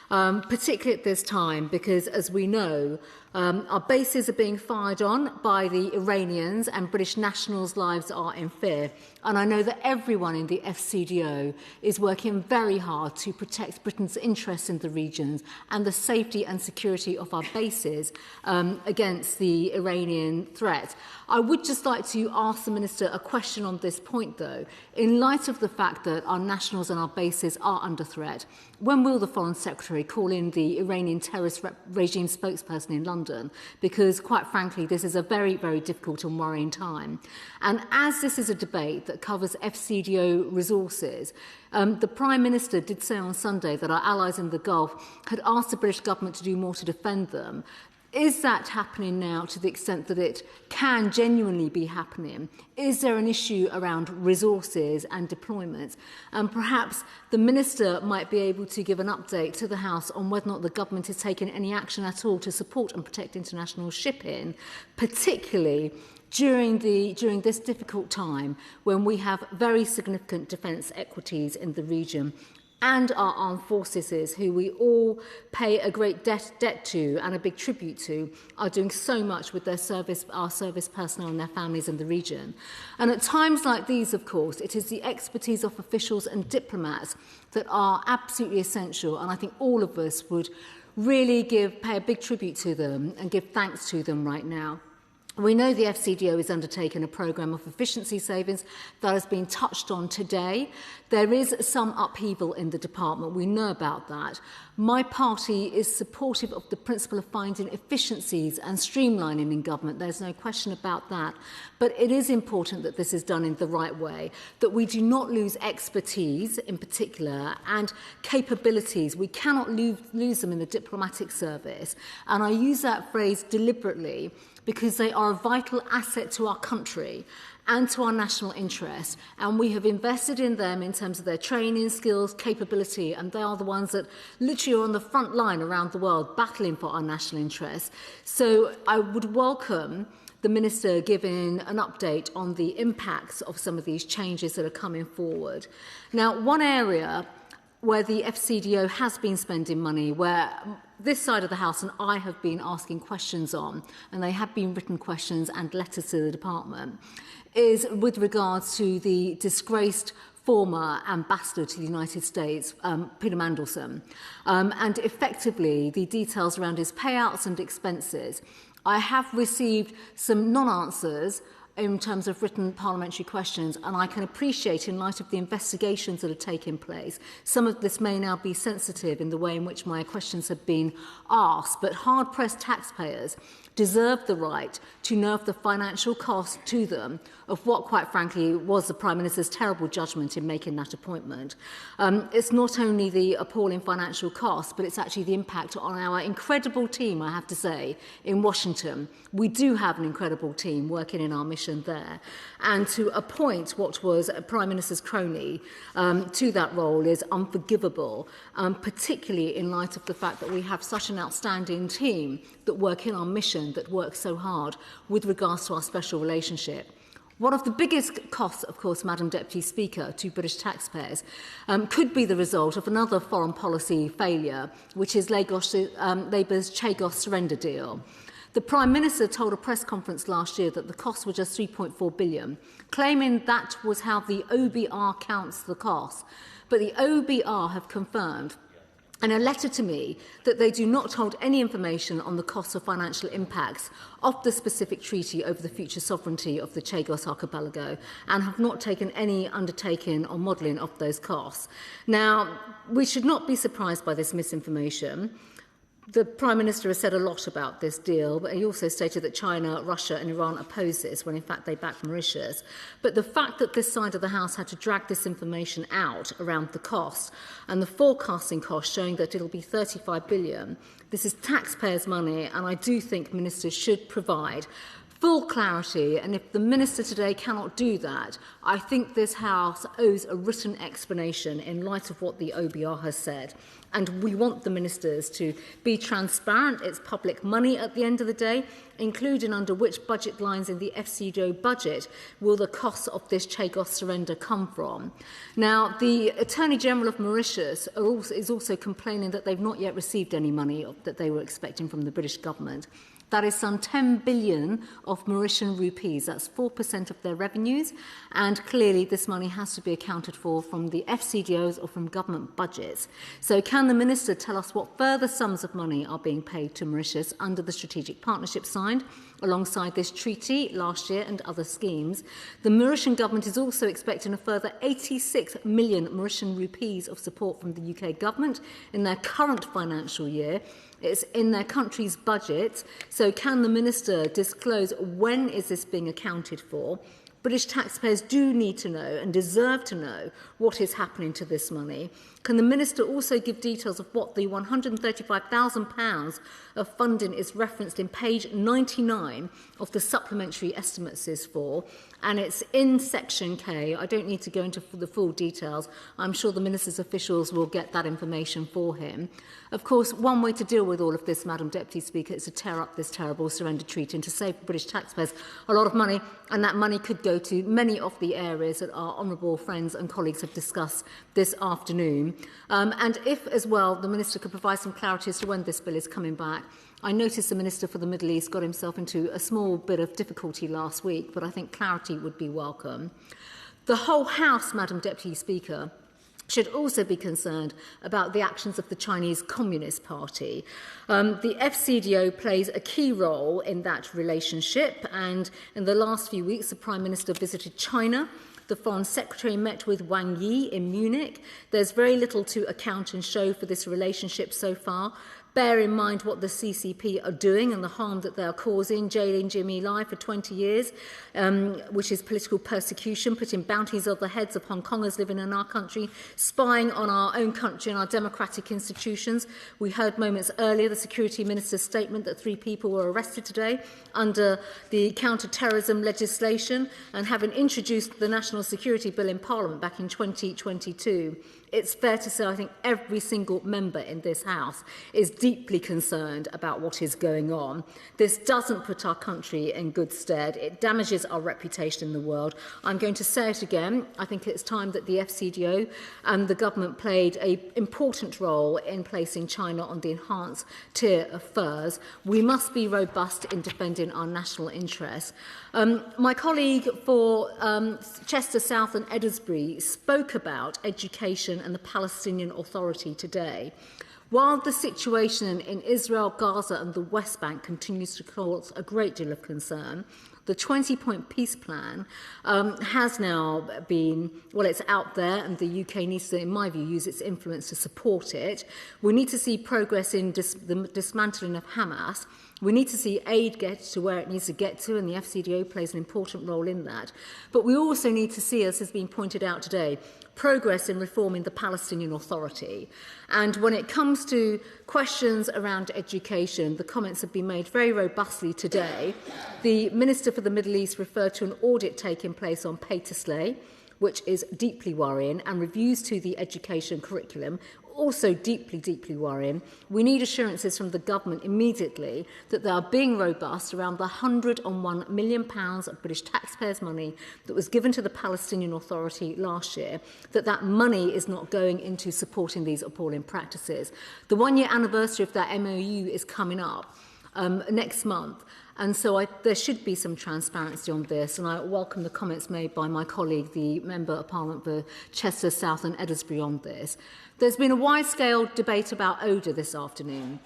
Particularly at this time, because, as we know, our bases are being fired on by the Iranians and British nationals' lives are in fear. And I know that everyone in the FCDO is working very hard to protect Britain's interests in the regions and the safety and security of our bases against the Iranian threat. I would just like to ask the Minister a question on this point, though. In light of the fact that our nationals and our bases are under threat, when will the Foreign Secretary call in the Iranian terrorist regime spokesperson in London? Because, quite frankly, this is a very, very difficult and worrying time. And as this is a debate that covers FCDO resources, the Prime Minister did say on Sunday that our allies in the Gulf had asked the British government to do more to defend them. Is that happening now to the extent that it can genuinely be happening? Is there an issue around resources and deployments? And perhaps the Minister might be able to give an update to the House on whether or not the government is taking any action at all to support and protect international shipping, particularly during this difficult time when we have very significant defence equities in the region. and our armed forces, who we all pay a great debt to and a big tribute to, are doing so much with our service personnel and their families in the region. And at times like these, of course, it is the expertise of officials and diplomats that are absolutely essential, and I think all of us would really pay a big tribute to them and give thanks to them right now. We know the FCDO has undertaken a programme of efficiency savings that has been touched on today. There is some upheaval in the department. We know about that. My party is supportive of the principle of finding efficiencies and streamlining in government. There's no question about that. But it is important that this is done in the right way, that we do not lose expertise in particular and capabilities. We cannot lose them in the diplomatic service. And I use that phrase deliberately because they are a vital asset to our country and to our national interest, and we have invested in them in terms of their training, skills, capability, and they are the ones that literally are on the front line around the world battling for our national interests. So I would welcome the Minister giving an update on the impacts of some of these changes that are coming forward. Now, one area where the FCDO has been spending money, where this side of the House and I have been asking questions on, and they have been written questions and letters to the department, is with regards to the disgraced former ambassador to the United States, Peter Mandelson, and effectively the details around his payouts and expenses. I have received some non-answers in terms of written parliamentary questions, and I can appreciate, in light of the investigations that are taking place, some of this may now be sensitive in the way in which my questions have been asked, but hard-pressed taxpayers deserve the right to know of the financial cost to them of what, quite frankly, was the Prime Minister's terrible judgment in making that appointment. It's not only the appalling financial cost, but it's actually the impact on our incredible team, I have to say, in Washington. We do have an incredible team working in our mission there. And to appoint what was a Prime Minister's crony to that role is unforgivable, particularly in light of the fact that we have such an outstanding team that work in our mission, that work so hard with regards to our special relationship. One of the biggest costs, of course, Madam Deputy Speaker, to British taxpayers could be the result of another foreign policy failure, which is Labour's Chagos surrender deal. The Prime Minister told a press conference last year that the costs were just £3.4 billion, claiming that was how the OBR counts the costs. But the OBR have confirmed in a letter to me that they do not hold any information on the costs or financial impacts of the specific treaty over the future sovereignty of the Chagos archipelago and have not taken any undertaking or modelling of those costs. Now, we should not be surprised by this misinformation. The Prime Minister has said a lot about this deal, but he also stated that China, Russia and Iran oppose this when in fact they back Mauritius. But the fact that this side of the House had to drag this information out around the cost and the forecasting cost showing that it'll be £35 billion, this is taxpayers' money, and I do think ministers should provide full clarity, and if the Minister today cannot do that, I think this House owes a written explanation in light of what the OBR has said. And we want the ministers to be transparent. It's public money at the end of the day, including under which budget lines in the FCDO budget will the costs of this Chagos surrender come from. Now, the Attorney General of Mauritius is also complaining that they've not yet received any money that they were expecting from the British government. That is some 10 billion of Mauritian rupees. That's 4% of their revenues. And clearly this money has to be accounted for from the FCDOs or from government budgets. So can the Minister tell us what further sums of money are being paid to Mauritius under the strategic partnership signed alongside this treaty last year and other schemes? The Mauritian government is also expecting a further 86 million Mauritian rupees of support from the UK government in their current financial year. It's in their country's budget. So can the Minister disclose when is this being accounted for? British taxpayers do need to know and deserve to know what is happening to this money. Can the Minister also give details of what the £135,000 of funding is referenced in page 99 of the supplementary estimates is for? And it's in section K. I don't need to go into the full details. I'm sure the Minister's officials will get that information for him. Of course, one way to deal with all of this, Madam Deputy Speaker, is to tear up this terrible surrender treaty and to save British taxpayers a lot of money, and that money could go go to many of the areas that our honourable friends and colleagues have discussed this afternoon. And if, as well, the Minister could provide some clarity as to when this bill is coming back. I noticed the Minister for the Middle East got himself into a small bit of difficulty last week, but I think clarity would be welcome. The whole House, Madam Deputy Speaker, should also be concerned about the actions of the Chinese Communist Party. The FCDO plays a key role in that relationship, and in the last few weeks, the Prime Minister visited China. The Foreign Secretary met with Wang Yi in Munich. There's very little to account and show for this relationship so far. Bear in mind what the CCP are doing and the harm that they are causing, jailing Jimmy Lai for 20 years, which is political persecution, putting bounties on the heads of Hong Kongers living in our country, spying on our own country and our democratic institutions. We heard moments earlier the Security Minister's statement that 3 people were arrested today under the counter-terrorism legislation, and having introduced the National Security Bill in Parliament back in 2022. It's fair to say I think every single member in this House is deeply concerned about what is going on. This doesn't put our country in good stead. It damages our reputation in the world. I'm going to say it again. I think it's time that the FCDO and the government played an important role in placing China on the enhanced tier of furs. We must be robust in defending our national interests. My colleague for Chester South and Edinburgh spoke about education and the Palestinian Authority today. While the situation in Israel, Gaza and the West Bank continues to cause a great deal of concern, the 20-point peace plan has now been, well, it's out there, and the UK needs to, in my view, use its influence to support it. We need to see progress in the dismantling of Hamas. We need to see aid get to where it needs to get to, and the FCDO plays an important role in that. But we also need to see, as has been pointed out today, progress in reforming the Palestinian Authority. And when it comes to questions around education, the comments have been made very robustly today. The Minister for the Middle East referred to an audit taking place on pay to slay, which is deeply worrying, and reviews to the education curriculum, also deeply, deeply worrying. We need assurances from the government immediately that they are being robust around the £101 million of British taxpayers' money that was given to the Palestinian Authority last year, that money is not going into supporting these appalling practices. The 1-year anniversary of that MOU is coming up next month. And so there should be some transparency on this, and I welcome the comments made by my colleague, the Member of Parliament for Chester South and Edinburgh on this. There's been a wide-scale debate about odour this afternoon,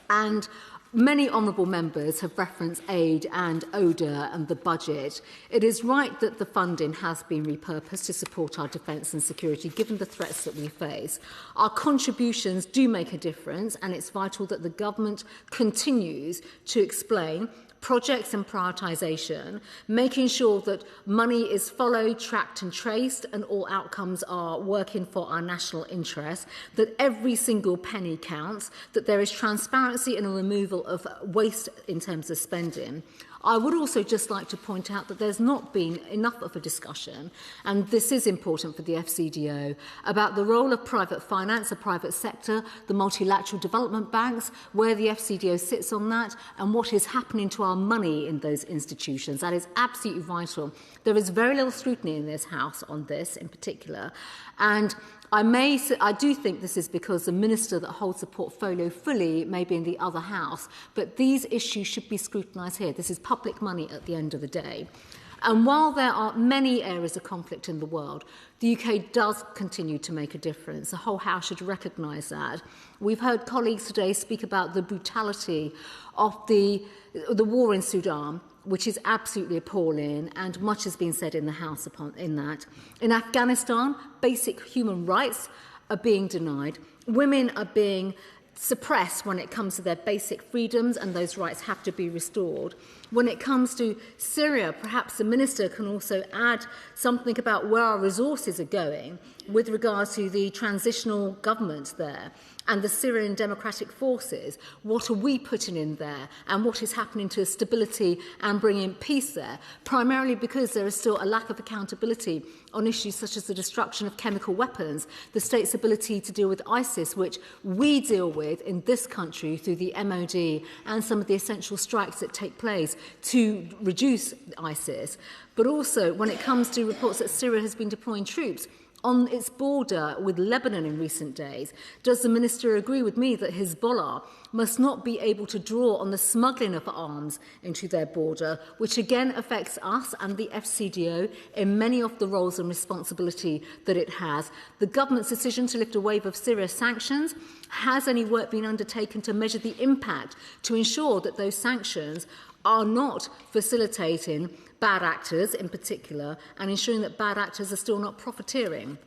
and many honourable members have referenced aid and odour and the budget. It is right that the funding has been repurposed to support our defence and security, given the threats that we face. Our contributions do make a difference, and it's vital that the government continues to explain projects and prioritisation, making sure that money is followed, tracked and traced, and all outcomes are working for our national interests, that every single penny counts, that there is transparency and a removal of waste in terms of spending. I would also just like to point out that there's not been enough of a discussion, and this is important for the FCDO, about the role of private finance, the private sector, the multilateral development banks, where the FCDO sits on that, and what is happening to our money in those institutions. That is absolutely vital. There is very little scrutiny in this House on this in particular, and I do think this is because the Minister that holds the portfolio fully may be in the other House, but these issues should be scrutinised here. This is public money at the end of the day. And while there are many areas of conflict in the world, the UK does continue to make a difference. The whole House should recognise that. We've heard colleagues today speak about the brutality of the war in Sudan, which is absolutely appalling, and much has been said in the House in that. In Afghanistan, basic human rights are being denied. Women are being suppressed when it comes to their basic freedoms, and those rights have to be restored. When it comes to Syria, perhaps the Minister can also add something about where our resources are going with regards to the transitional government there. and the Syrian Democratic Forces, what are we putting in there and what is happening to stability and bringing peace there, primarily because there is still a lack of accountability on issues such as the destruction of chemical weapons, the state's ability to deal with ISIS, which we deal with in this country through the MOD and some of the essential strikes that take place to reduce ISIS. But also, when it comes to reports that Syria has been deploying troops on its border with Lebanon in recent days, does the Minister agree with me that Hezbollah must not be able to draw on the smuggling of arms into their border, which again affects us and the FCDO in many of the roles and responsibility that it has? The government's decision to lift a wave of Syria sanctions, has any work been undertaken to measure the impact to ensure that those sanctions are not facilitating bad actors in particular and ensuring that bad actors are still not profiteering?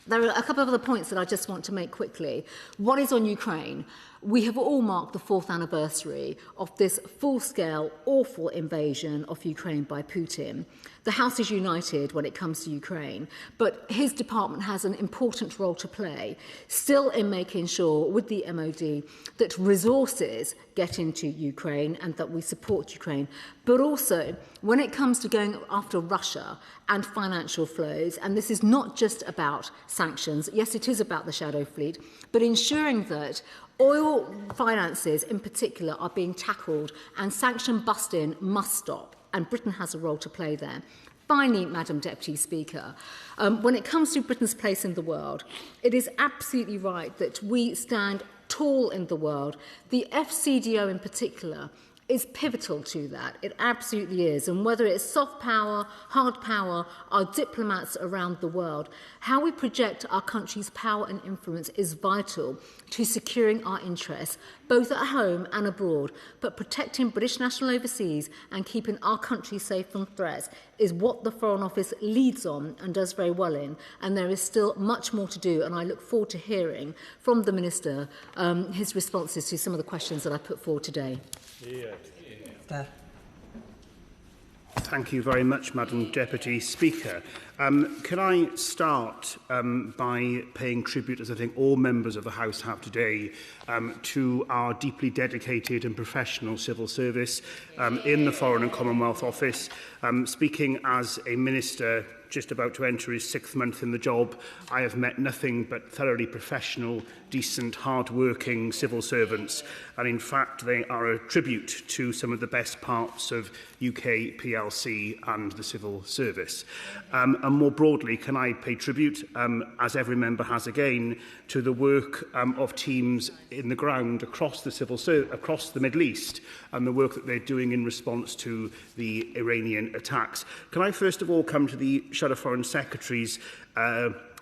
There are a couple of other points that I just want to make quickly. One is on Ukraine. We have all marked the 4th anniversary of this full-scale, awful invasion of Ukraine by Putin. The House is united when it comes to Ukraine, but his department has an important role to play, still in making sure, with the MOD, that resources get into Ukraine and that we support Ukraine. But also, when it comes to going after Russia and financial flows, and this is not just about sanctions, yes, it is about the shadow fleet, but ensuring that oil finances in particular are being tackled and sanction busting must stop, and Britain has a role to play there. Finally, Madam Deputy Speaker, when it comes to Britain's place in the world, it is absolutely right that we stand tall in the world. The FCDO in particular is pivotal to that. It absolutely is. And whether it's soft power, hard power, our diplomats around the world, how we project our country's power and influence is vital to securing our interests, both at home and abroad. But protecting British national overseas and keeping our country safe from threats is what the Foreign Office leads on and does very well in. And there is still much more to do. And I look forward to hearing from the Minister his responses to some of the questions that I put forward today. Thank you very much, Madam Deputy Speaker. Can I start by paying tribute, as I think all members of the House have today, to our deeply dedicated and professional civil service in the Foreign and Commonwealth Office. Speaking as a minister just about to enter his 6th month in the job, I have met nothing but thoroughly professional, decent, hard-working civil servants, and in fact they are a tribute to some of the best parts of UK PLC and the civil service. And more broadly, can I pay tribute, as every member has again, to the work of teams in the ground across the Middle East and the work that they're doing in response to the Iranian attacks. Can I first of all come to the Shadow Foreign Secretary's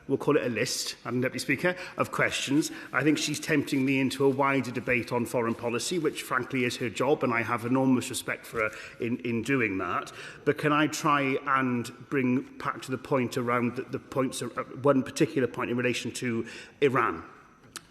we'll call it a list, Madam Deputy Speaker, of questions. I think she's tempting me into a wider debate on foreign policy, which frankly is her job, and I have enormous respect for her in doing that. But can I try and bring back to the point around the points, one particular point in relation to Iran?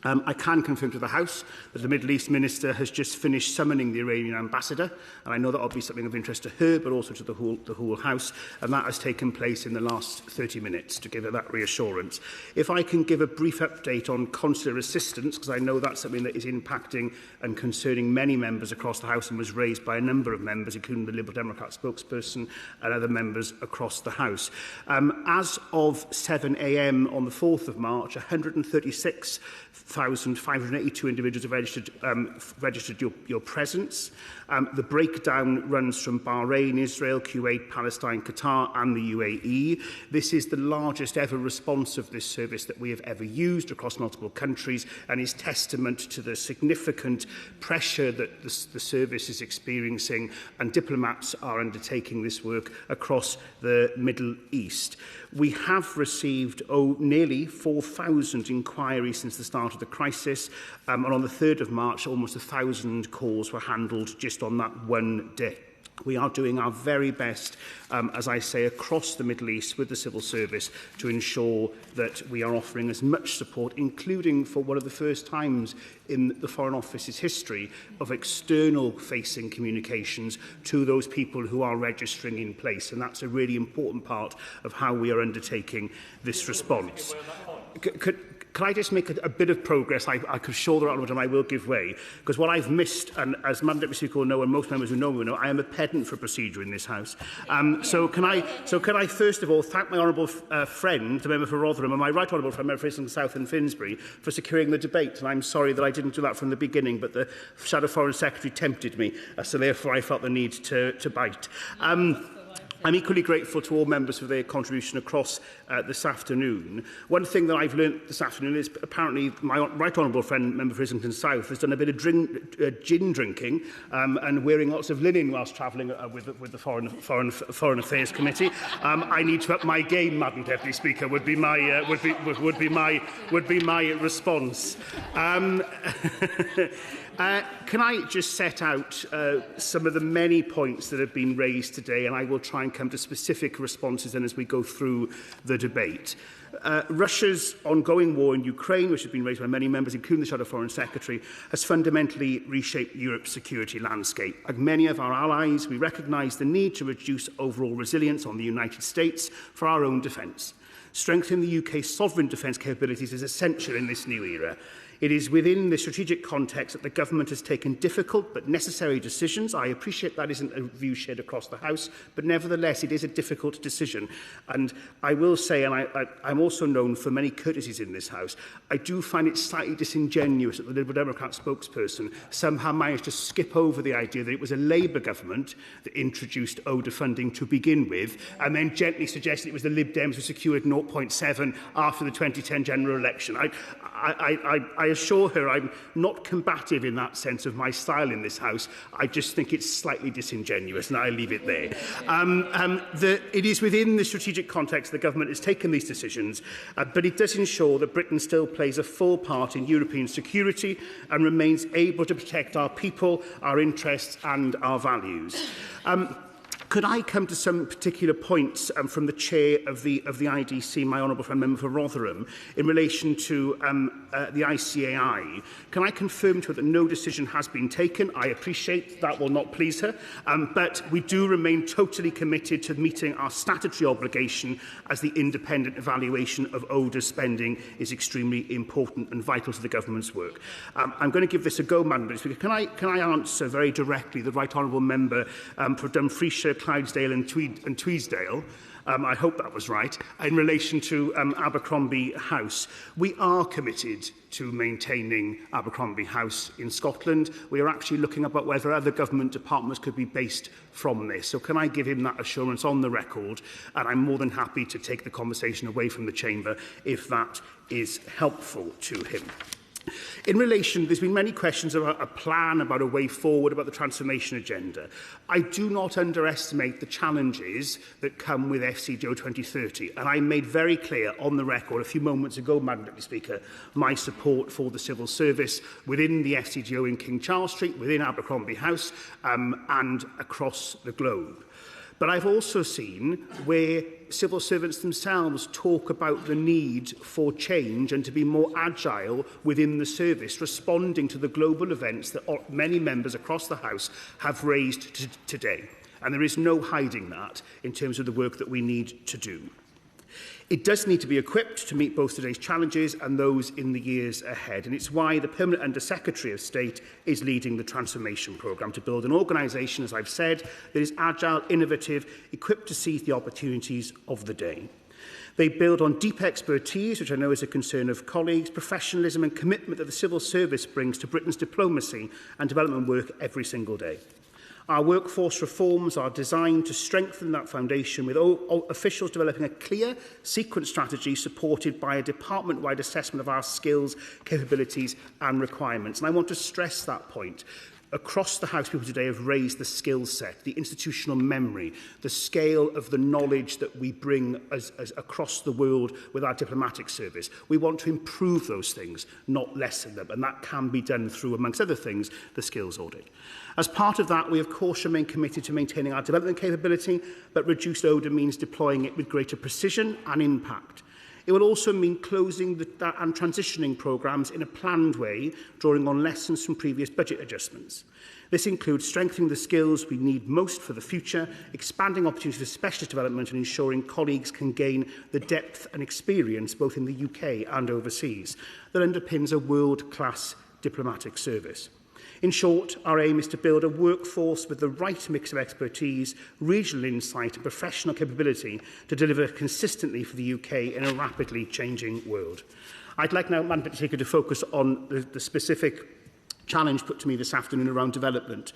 I can confirm to the House that the Middle East Minister has just finished summoning the Iranian ambassador, and I know that will be something of interest to her, but also to the whole House, and that has taken place in the last 30 minutes, to give her that reassurance. If I can give a brief update on consular assistance, because I know that's something that is impacting and concerning many members across the House and was raised by a number of members, including the Liberal Democrat spokesperson and other members across the House. As of 7 a.m. on the 4th of March, 136,582 individuals have registered your presence. The breakdown runs from Bahrain, Israel, Kuwait, Palestine, Qatar and the UAE. This is the largest ever response of this service that we have ever used across multiple countries, and is testament to the significant pressure that the service is experiencing, and diplomats are undertaking this work across the Middle East. We have received nearly 4,000 inquiries since the start of the crisis, and on the 3rd of March, almost 1,000 calls were handled just on that one day. We are doing our very best, as I say, across the Middle East with the civil service to ensure that we are offering as much support, including for one of the first times in the Foreign Office's history of external-facing communications to those people who are registering in place. And that's a really important part of how we are undertaking this response. Can I just make a bit of progress? I could shoulder onward and I will give way. Because what I've missed, and as Madam Deputy Speaker will know, and most members who know me will know, I am a pedant for procedure in this House. So can I first of all thank my honourable friend, the member for Rotherham, and my right honourable friend, member for Islington South and Finsbury, for securing the debate. And I'm sorry that I didn't do that from the beginning, but the Shadow Foreign Secretary tempted me, so therefore I felt the need to bite. I'm equally grateful to all members for their contribution across this afternoon. One thing that I've learnt this afternoon is apparently my right honourable friend, member for Islington South, has done a bit of gin drinking and wearing lots of linen whilst travelling with the Foreign Affairs Committee. I need to up my game, Madam Deputy Speaker. Would be my response. Can I just set out some of the many points that have been raised today, and I will try and come to specific responses then as we go through the debate. Russia's ongoing war in Ukraine, which has been raised by many members, including the Shadow Foreign Secretary, has fundamentally reshaped Europe's security landscape. Like many of our allies, we recognise the need to reduce overall resilience on the United States for our own defence. Strengthening the UK's sovereign defence capabilities is essential in this new era. It is within the strategic context that the government has taken difficult but necessary decisions. I appreciate that isn't a view shared across the House, but nevertheless it is a difficult decision. And I will say, and I'm also known for many courtesies in this House, I do find it slightly disingenuous that the Liberal Democrat spokesperson somehow managed to skip over the idea that it was a Labour government that introduced ODA funding to begin with, and then gently suggested it was the Lib Dems who secured 0.7 after the 2010 general election. I assure her I'm not combative in that sense of my style in this House. I just think it's slightly disingenuous, and I'll leave it there. It is within the strategic context the government has taken these decisions, but it does ensure that Britain still plays a full part in European security and remains able to protect our people, our interests and our values. Could I come to some particular points from the chair of the IDC, my honourable friend member for Rotherham, in relation to the ICAI? Can I confirm to her that no decision has been taken? I appreciate that will not please her, but we do remain totally committed to meeting our statutory obligation, as the independent evaluation of ODA spending is extremely important and vital to the government's work. I'm going to give this a go, Madam Speaker. Can I answer very directly the right honourable member for Dumfriesshire, Clydesdale and Tweeddale? I hope that was right. In relation to Abercrombie House, we are committed to maintaining Abercrombie House in Scotland. We are actually looking about whether other government departments could be based from this. So can I give him that assurance on the record? And I'm more than happy to take the conversation away from the Chamber if that is helpful to him. In relation, there's been many questions about a plan, about a way forward, about the transformation agenda. I do not underestimate the challenges that come with FCDO 2030, and I made very clear on the record a few moments ago, Madam Deputy Speaker, my support for the civil service within the FCDO in King Charles Street, within Abercrombie House, and across the globe. But I've also seen where civil servants themselves talk about the need for change and to be more agile within the service, responding to the global events that many members across the House have raised today. And there is no hiding that in terms of the work that we need to do. It does need to be equipped to meet both today's challenges and those in the years ahead, and it's why the Permanent Under-Secretary of State is leading the transformation programme to build an organisation, as I've said, that is agile, innovative, equipped to seize the opportunities of the day. They build on deep expertise, which I know is a concern of colleagues, professionalism and commitment that the civil service brings to Britain's diplomacy and development work every single day. Our workforce reforms are designed to strengthen that foundation, with officials developing a clear, sequence strategy supported by a department-wide assessment of our skills, capabilities and requirements. And I want to stress that point. Across the House, people today have raised the skill set, the institutional memory, the scale of the knowledge that we bring as across the world with our diplomatic service. We want to improve those things, not lessen them, and that can be done through, amongst other things, the skills audit. As part of that, we of course remain committed to maintaining our development capability, but reduced ODA means deploying it with greater precision and impact. It will also mean closing and transitioning programmes in a planned way, drawing on lessons from previous budget adjustments. This includes strengthening the skills we need most for the future, expanding opportunities for specialist development and ensuring colleagues can gain the depth and experience both in the UK and overseas that underpins a world-class diplomatic service. In short, our aim is to build a workforce with the right mix of expertise, regional insight and professional capability to deliver consistently for the UK in a rapidly changing world. I'd like now, Madam Speaker, to focus on the specific challenge put to me this afternoon around development.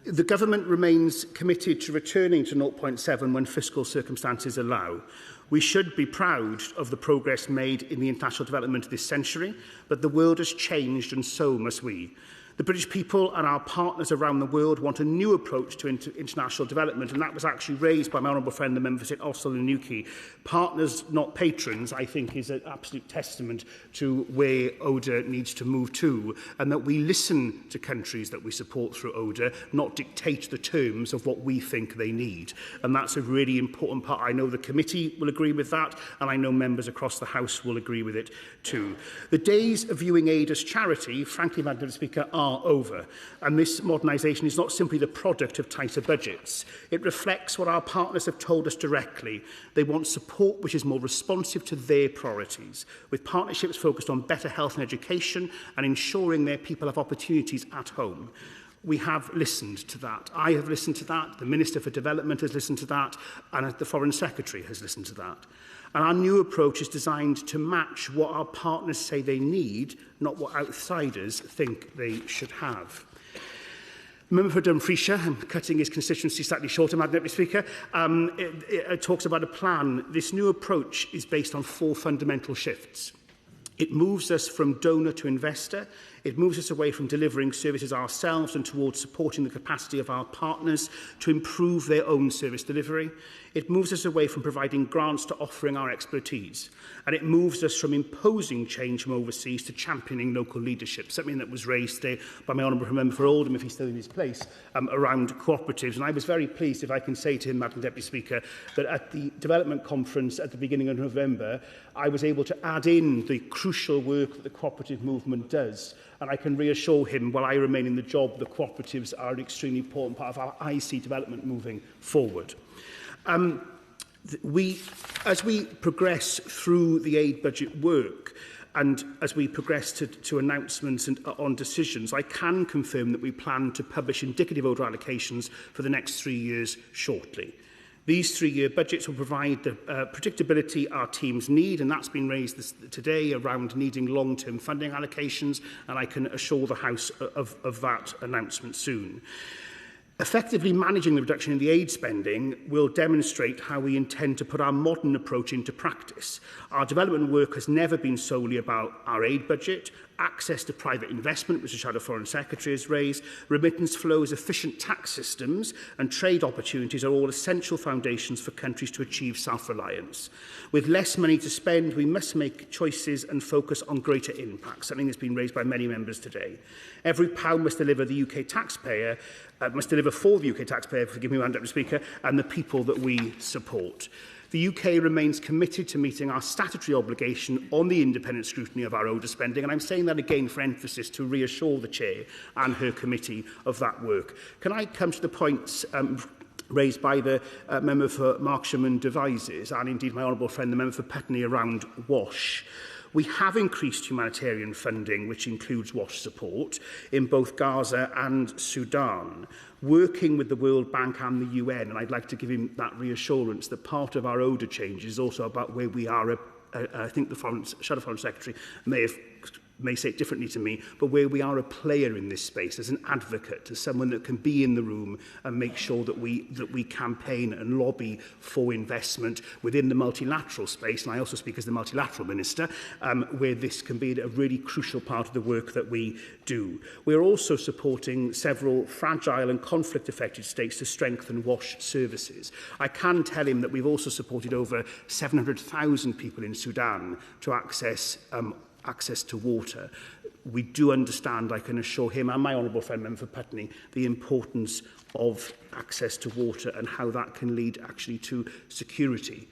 The Government remains committed to returning to 0.7 when fiscal circumstances allow. We should be proud of the progress made in the international development this century, but the world has changed and so must we. The British people and our partners around the world want a new approach to international development, and that was actually raised by my honourable friend, the member for Austell and Newquay. Partners, not patrons, I think is an absolute testament to where ODA needs to move to, and that we listen to countries that we support through ODA, not dictate the terms of what we think they need. And that's a really important part. I know the committee will agree with that, and I know members across the House will agree with it too. The days of viewing aid as charity, frankly, Madam Speaker, are over, and this modernisation is not simply the product of tighter budgets. It reflects what our partners have told us directly. They want support which is more responsive to their priorities, with partnerships focused on better health and education and ensuring their people have opportunities at home. We have listened to that. I have listened to that. The Minister for Development has listened to that, and the Foreign Secretary has listened to that. And our new approach is designed to match what our partners say they need, not what outsiders think they should have. Member for Dumfriesshire, I'm cutting his constituency slightly shorter, Madam Deputy Speaker, it talks about a plan. This new approach is based on 4 fundamental shifts. It moves us from donor to investor. It moves us away from delivering services ourselves and towards supporting the capacity of our partners to improve their own service delivery. It moves us away from providing grants to offering our expertise. And it moves us from imposing change from overseas to championing local leadership, something that was raised today by my honourable member for Oldham, if he's still in his place, around cooperatives. And I was very pleased, if I can say to him, Madam Deputy Speaker, that at the development conference at the beginning of November, I was able to add in the crucial work that the cooperative movement does. And I can reassure him, while I remain in the job, the cooperatives are an extremely important part of our IC development moving forward. As we progress through the aid budget work and as we progress to announcements and on decisions, I can confirm that we plan to publish indicative order allocations for the next 3 years shortly. These 3-year budgets will provide the predictability our teams need, and that's been raised today around needing long-term funding allocations, and I can assure the House of that announcement soon. Effectively managing the reduction in the aid spending will demonstrate how we intend to put our modern approach into practice. Our development work has never been solely about our aid budget. Access to private investment, which the Shadow Foreign Secretary has raised, remittance flows, efficient tax systems and trade opportunities are all essential foundations for countries to achieve self-reliance. With less money to spend, we must make choices and focus on greater impact, something that's been raised by many members today. Every pound must deliver the UK taxpayer, must deliver for the UK taxpayer, forgive me, Madam Deputy Speaker, and the people that we support. The UK remains committed to meeting our statutory obligation on the independent scrutiny of our ODA spending, and I'm saying that again for emphasis to reassure the Chair and her committee of that work. Can I come to the points raised by the member for Melksham and Devizes, and indeed my honourable friend, the member for Putney, around WASH? We have increased humanitarian funding, which includes WASH support, in both Gaza and Sudan, working with the World Bank and the UN. And I'd like to give him that reassurance that part of our ODA change is also about where we are. I think the Shadow Foreign Secretary may say it differently to me, but where we are a player in this space, as an advocate, as someone that can be in the room and make sure that we campaign and lobby for investment within the multilateral space. And I also speak as the multilateral minister, where this can be a really crucial part of the work that we do. We're also supporting several fragile and conflict-affected states to strengthen WASH services. I can tell him that we've also supported over 700,000 people in Sudan to access to water. We do understand, I can assure him and my honourable friend member for Putney, the importance of access to water and how that can lead actually to security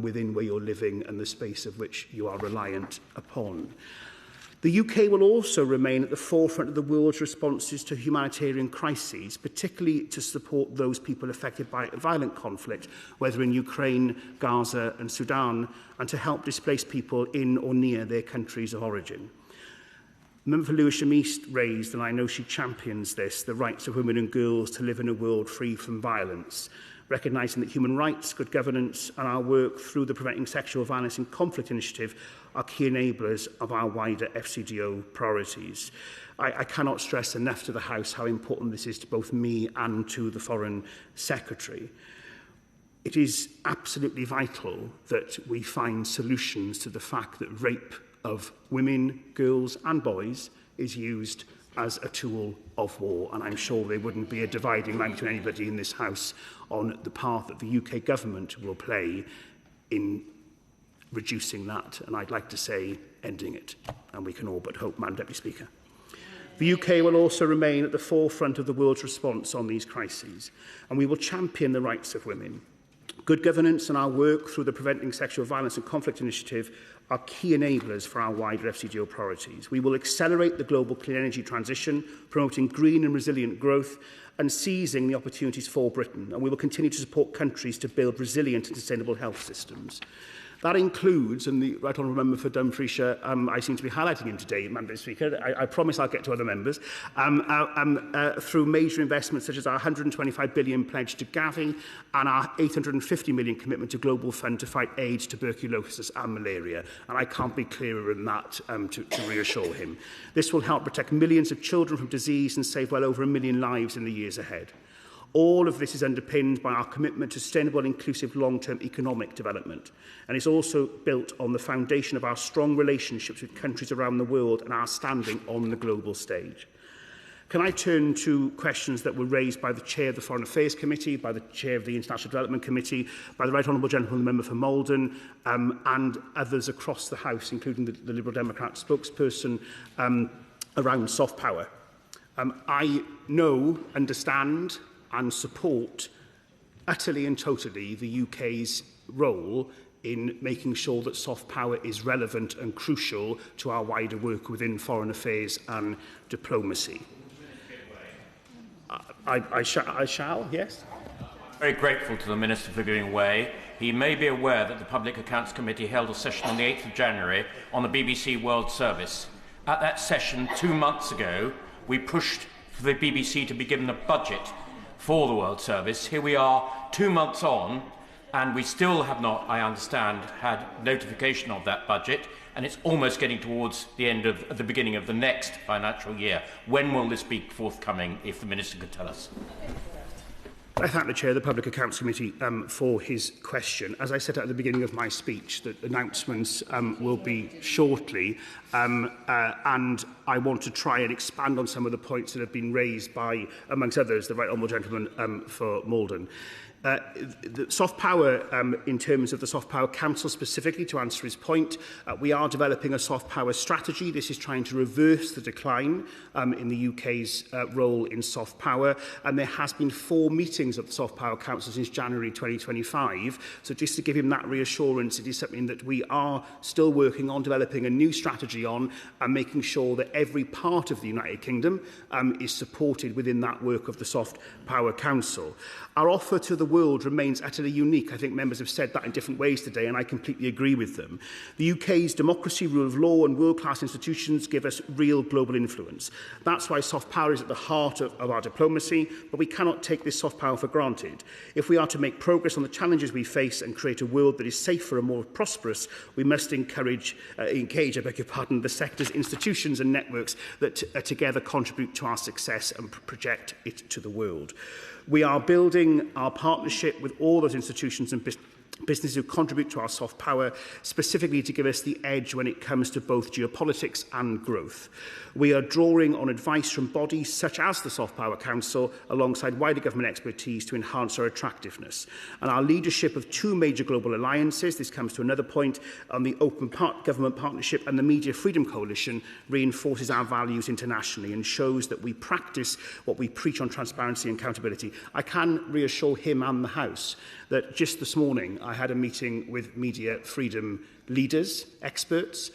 within where you're living and the space of which you are reliant upon. The UK will also remain at the forefront of the world's responses to humanitarian crises, particularly to support those people affected by violent conflict, whether in Ukraine, Gaza and Sudan, and to help displaced people in or near their countries of origin. Member for Lewisham East raised, and I know she champions this, the rights of women and girls to live in a world free from violence, recognising that human rights, good governance and our work through the Preventing Sexual Violence in Conflict initiative are key enablers of our wider FCDO priorities. I cannot stress enough to the House how important this is to both me and to the Foreign Secretary. It is absolutely vital that we find solutions to the fact that rape of women, girls and boys is used as a tool of war, and I'm sure there wouldn't be a dividing line between anybody in this House on the path that the UK government will play in reducing that, and I'd like to say ending it, and we can all but hope, Madam Deputy Speaker. The UK will also remain at the forefront of the world's response on these crises, and we will champion the rights of women. Good governance and our work through the Preventing Sexual Violence and Conflict initiative are key enablers for our wider FCDO priorities. We will accelerate the global clean energy transition, promoting green and resilient growth and seizing the opportunities for Britain, and we will continue to support countries to build resilient and sustainable health systems. That includes, and the Right Honourable Member for Dumfriesshire, I seem to be highlighting him today, Madam Speaker, I promise I'll get to other members, through major investments such as our £125 billion pledge to Gavi and our £850 million commitment to Global Fund to fight AIDS, tuberculosis and malaria. And I can't be clearer than that to reassure him. This will help protect millions of children from disease and save well over 1 million lives in the years ahead. All of this is underpinned by our commitment to sustainable, inclusive, long-term economic development, and is also built on the foundation of our strong relationships with countries around the world and our standing on the global stage. Can I turn to questions that were raised by the Chair of the Foreign Affairs Committee, by the Chair of the International Development Committee, by the Right Honourable Gentleman, the Member for Maldon, and others across the House, including the Liberal Democrat spokesperson, around soft power. I know, understand and support utterly and totally the UK's role in making sure that soft power is relevant and crucial to our wider work within foreign affairs and diplomacy. I shall, yes? Very grateful to the Minister for giving way. He may be aware that the Public Accounts Committee held a session on the 8th of January on the BBC World Service. At that session 2 months ago, we pushed for the BBC to be given a budget for the World Service. Here we are 2 months on, and we still have not, I understand, had notification of that budget, and it's almost getting towards the beginning of the next financial year. When will this be forthcoming, if the Minister could tell us? I thank the Chair of the Public Accounts Committee for his question. As I said at the beginning of my speech, the announcements will be shortly, and I want to try and expand on some of the points that have been raised by, amongst others, the Right Honourable Gentleman for Maldon. The soft power, in terms of the Soft Power Council specifically, to answer his point, we are developing a soft power strategy. This is trying to reverse the decline in the UK's role in soft power, and there has been 4 meetings of the Soft Power Council since January 2025. So just to give him that reassurance, it is something that we are still working on, developing a new strategy on, and making sure that every part of the United Kingdom is supported within that work of the Soft Power Council. Our offer to the world remains utterly unique. I think members have said that in different ways today, and I completely agree with them. The UK's democracy, rule of law and world-class institutions give us real global influence. That's why soft power is at the heart of our diplomacy, but we cannot take this soft power for granted. If we are to make progress on the challenges we face and create a world that is safer and more prosperous, we must engage the sector's institutions and networks that together contribute to our success and project it to the world. We are building our partnership with all those institutions and businesses who contribute to our soft power, specifically to give us the edge when it comes to both geopolitics and growth. We are drawing on advice from bodies such as the Soft Power Council, alongside wider government expertise to enhance our attractiveness. And our leadership of 2 major global alliances, this comes to another point, on the Open Government Partnership and the Media Freedom Coalition, reinforces our values internationally and shows that we practice what we preach on transparency and accountability. I can reassure him and the House that just this morning I had a meeting with Media Freedom leaders, experts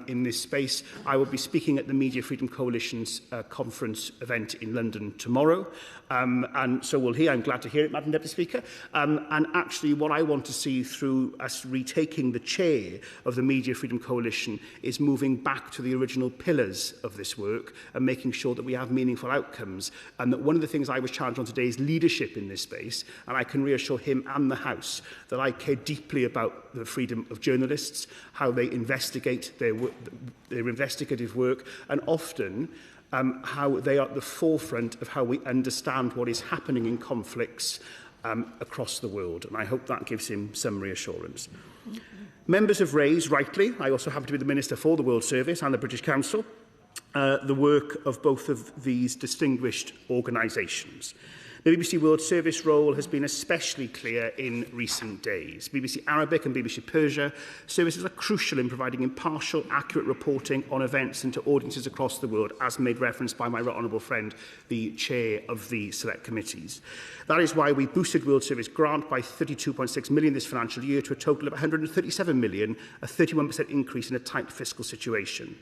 in this space. I will be speaking at the Media Freedom Coalition's conference event in London tomorrow, and so will he. I'm glad to hear it, Madam Deputy Speaker. And actually what I want to see through us retaking the chair of the Media Freedom Coalition is moving back to the original pillars of this work and making sure that we have meaningful outcomes, and that one of the things I was challenged on today is leadership in this space, and I can reassure him and the House that I care deeply about the freedom of journalists, how they investigate their investigative work, and often how they are at the forefront of how we understand what is happening in conflicts across the world. And I hope that gives him some reassurance. Members have raised, rightly, I also happen to be the Minister for the World Service and the British Council, the work of both of these distinguished organisations. The BBC World Service role has been especially clear in recent days. BBC Arabic and BBC Persia services are crucial in providing impartial, accurate reporting on events and to audiences across the world, as made reference by my right honourable friend, the chair of the select committees. That is why we boosted World Service grant by 32.6 million this financial year to a total of 137 million, a 31% increase in a tight fiscal situation.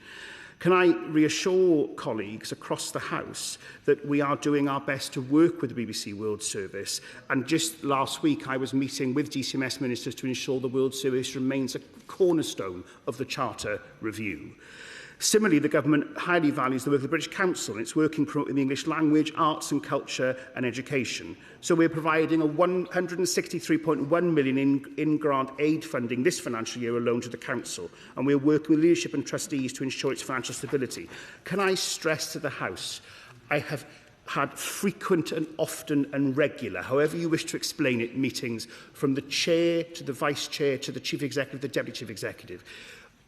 Can I reassure colleagues across the House that we are doing our best to work with the BBC World Service? And just last week I was meeting with DCMS ministers to ensure the World Service remains a cornerstone of the Charter review. Similarly, the government highly values the work of the British Council and its work in promoting the English language, arts and culture and education. So we're providing a 163.1 million in grant aid funding this financial year alone to the Council, and we're working with leadership and trustees to ensure its financial stability. Can I stress to the House, I have had frequent and often and regular, however you wish to explain it, meetings from the Chair to the Vice Chair to the Chief Executive, the Deputy Chief Executive,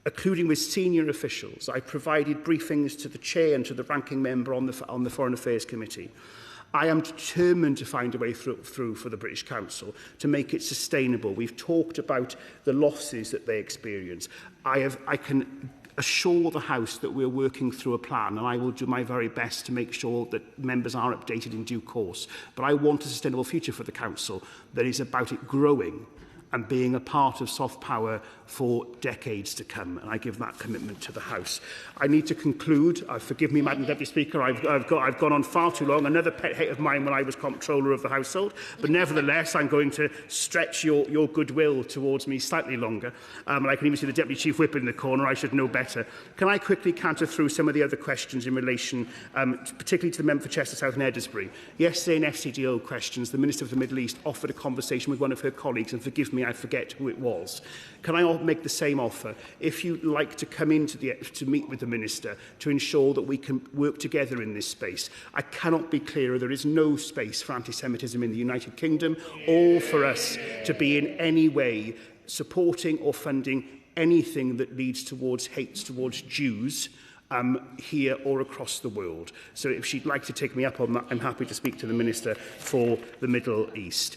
including with senior officials. I provided briefings to the Chair and to the ranking member on the Foreign Affairs Committee. I am determined to find a way through for the British Council to make it sustainable. We've talked about the losses that they experience. I can assure the House that we're working through a plan, and I will do my very best to make sure that members are updated in due course. But I want a sustainable future for the Council that is about it growing and being a part of soft power for decades to come, and I give that commitment to the House. I need to conclude. Forgive me, Madam Deputy Speaker, I've gone on far too long. Another pet hate of mine when I was Comptroller of the Household, but nevertheless, I'm going to stretch your goodwill towards me slightly longer. And I can even see the Deputy Chief Whip in the corner. I should know better. Can I quickly canter through some of the other questions in relation, particularly to the member for Chester South and Edinburgh? Yesterday in FCDO questions, the Minister of the Middle East offered a conversation with one of her colleagues, and forgive me, I forget who it was. Can I make the same offer? If you'd like to come in to meet with the Minister to ensure that we can work together in this space. I cannot be clearer. There is no space for anti-Semitism in the United Kingdom or for us to be in any way supporting or funding anything that leads towards hate towards Jews here or across the world. So if she'd like to take me up on that, I'm happy to speak to the Minister for the Middle East.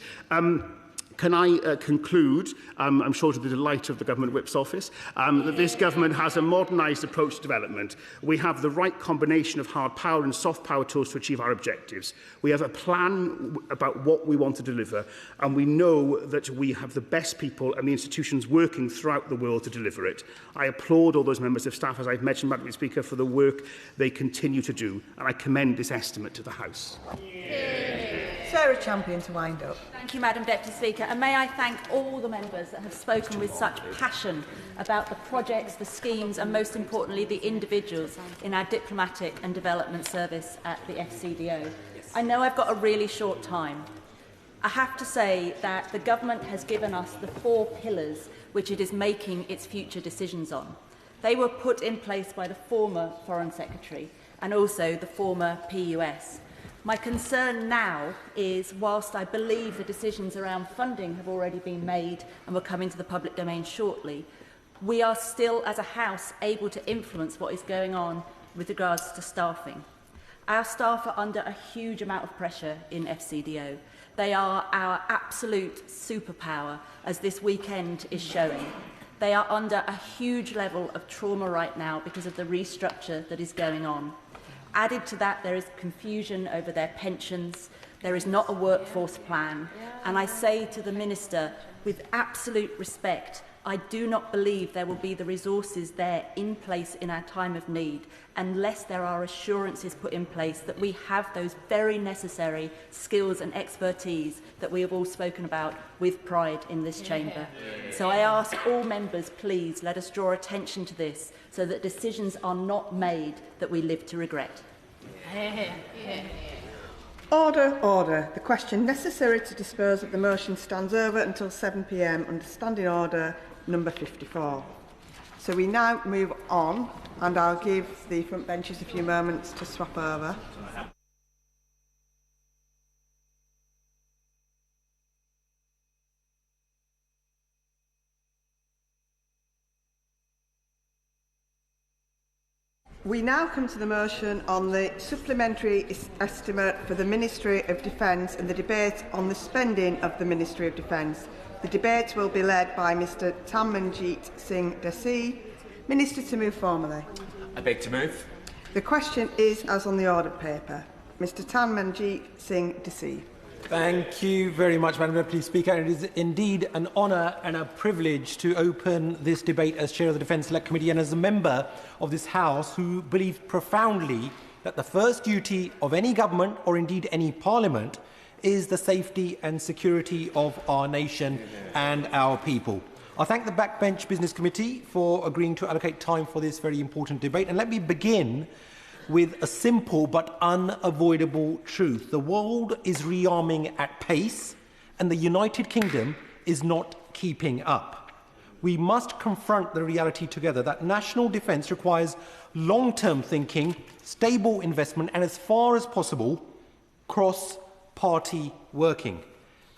Can I conclude, I'm sure to the delight of the Government Whip's office, that this government has a modernised approach to development. We have the right combination of hard power and soft power tools to achieve our objectives. We have a plan about what we want to deliver, and we know that we have the best people and the institutions working throughout the world to deliver it. I applaud all those members of staff, as I've mentioned, Madam Speaker, for the work they continue to do, and I commend this estimate to the House. Sarah Champion to wind up. Thank you, Madam Deputy Speaker, and may I thank all the members that have spoken with such passion about the projects, the schemes and most importantly the individuals in our diplomatic and development service at the FCDO. I know I've got a really short time. I have to say that the government has given us the 4 pillars which it is making its future decisions on. They were put in place by the former Foreign Secretary and also the former PUS. My concern now is, whilst I believe the decisions around funding have already been made and will come into the public domain shortly, we are still, as a House, able to influence what is going on with regards to staffing. Our staff are under a huge amount of pressure in FCDO. They are our absolute superpower, as this weekend is showing. They are under a huge level of trauma right now because of the restructure that is going on. Added to that, there is confusion over their pensions. There is not a workforce plan. And I say to the Minister, with absolute respect, I do not believe there will be the resources there in place in our time of need unless there are assurances put in place that we have those very necessary skills and expertise that we have all spoken about with pride in this chamber. So I ask all members, please let us draw attention to this so that decisions are not made that we live to regret. Order, order. The question necessary to dispose of the motion stands over until 7 p.m. under Standing Order number 54. So we now move on, and I'll give the front benches a few moments to swap over. We now come to the motion on the supplementary estimate for the Ministry of Defence and the debate on the spending of the Ministry of Defence. The debate will be led by Mr Tanmanjeet Singh Desi. Minister, to move formally. I beg to move. The question is as on the ordered paper. Mr Tanmanjeet Singh Desi. Thank you very much, Madam Deputy Speaker. It is indeed an honour and a privilege to open this debate as Chair of the Defence Select Committee and as a member of this House who believes profoundly that the first duty of any government, or indeed any parliament, is the safety and security of our nation and our people. I thank the Backbench Business Committee for agreeing to allocate time for this very important debate. And let me begin with a simple but unavoidable truth. The world is rearming at pace, and the United Kingdom is not keeping up. We must confront the reality together that national defence requires long-term thinking, stable investment, and as far as possible, cross-party working.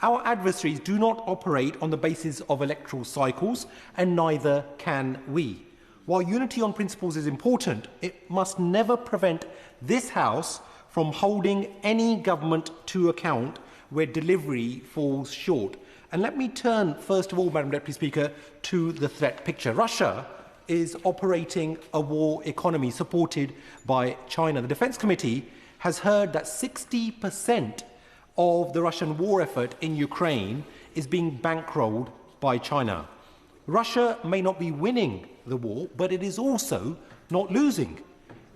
Our adversaries do not operate on the basis of electoral cycles, and neither can we. While unity on principles is important, it must never prevent this House from holding any government to account where delivery falls short. And let me turn, first of all, Madam Deputy Speaker, to the threat picture. Russia is operating a war economy supported by China. The Defence Committee has heard that 60% of the Russian war effort in Ukraine is being bankrolled by China. Russia may not be winning the war, but it is also not losing.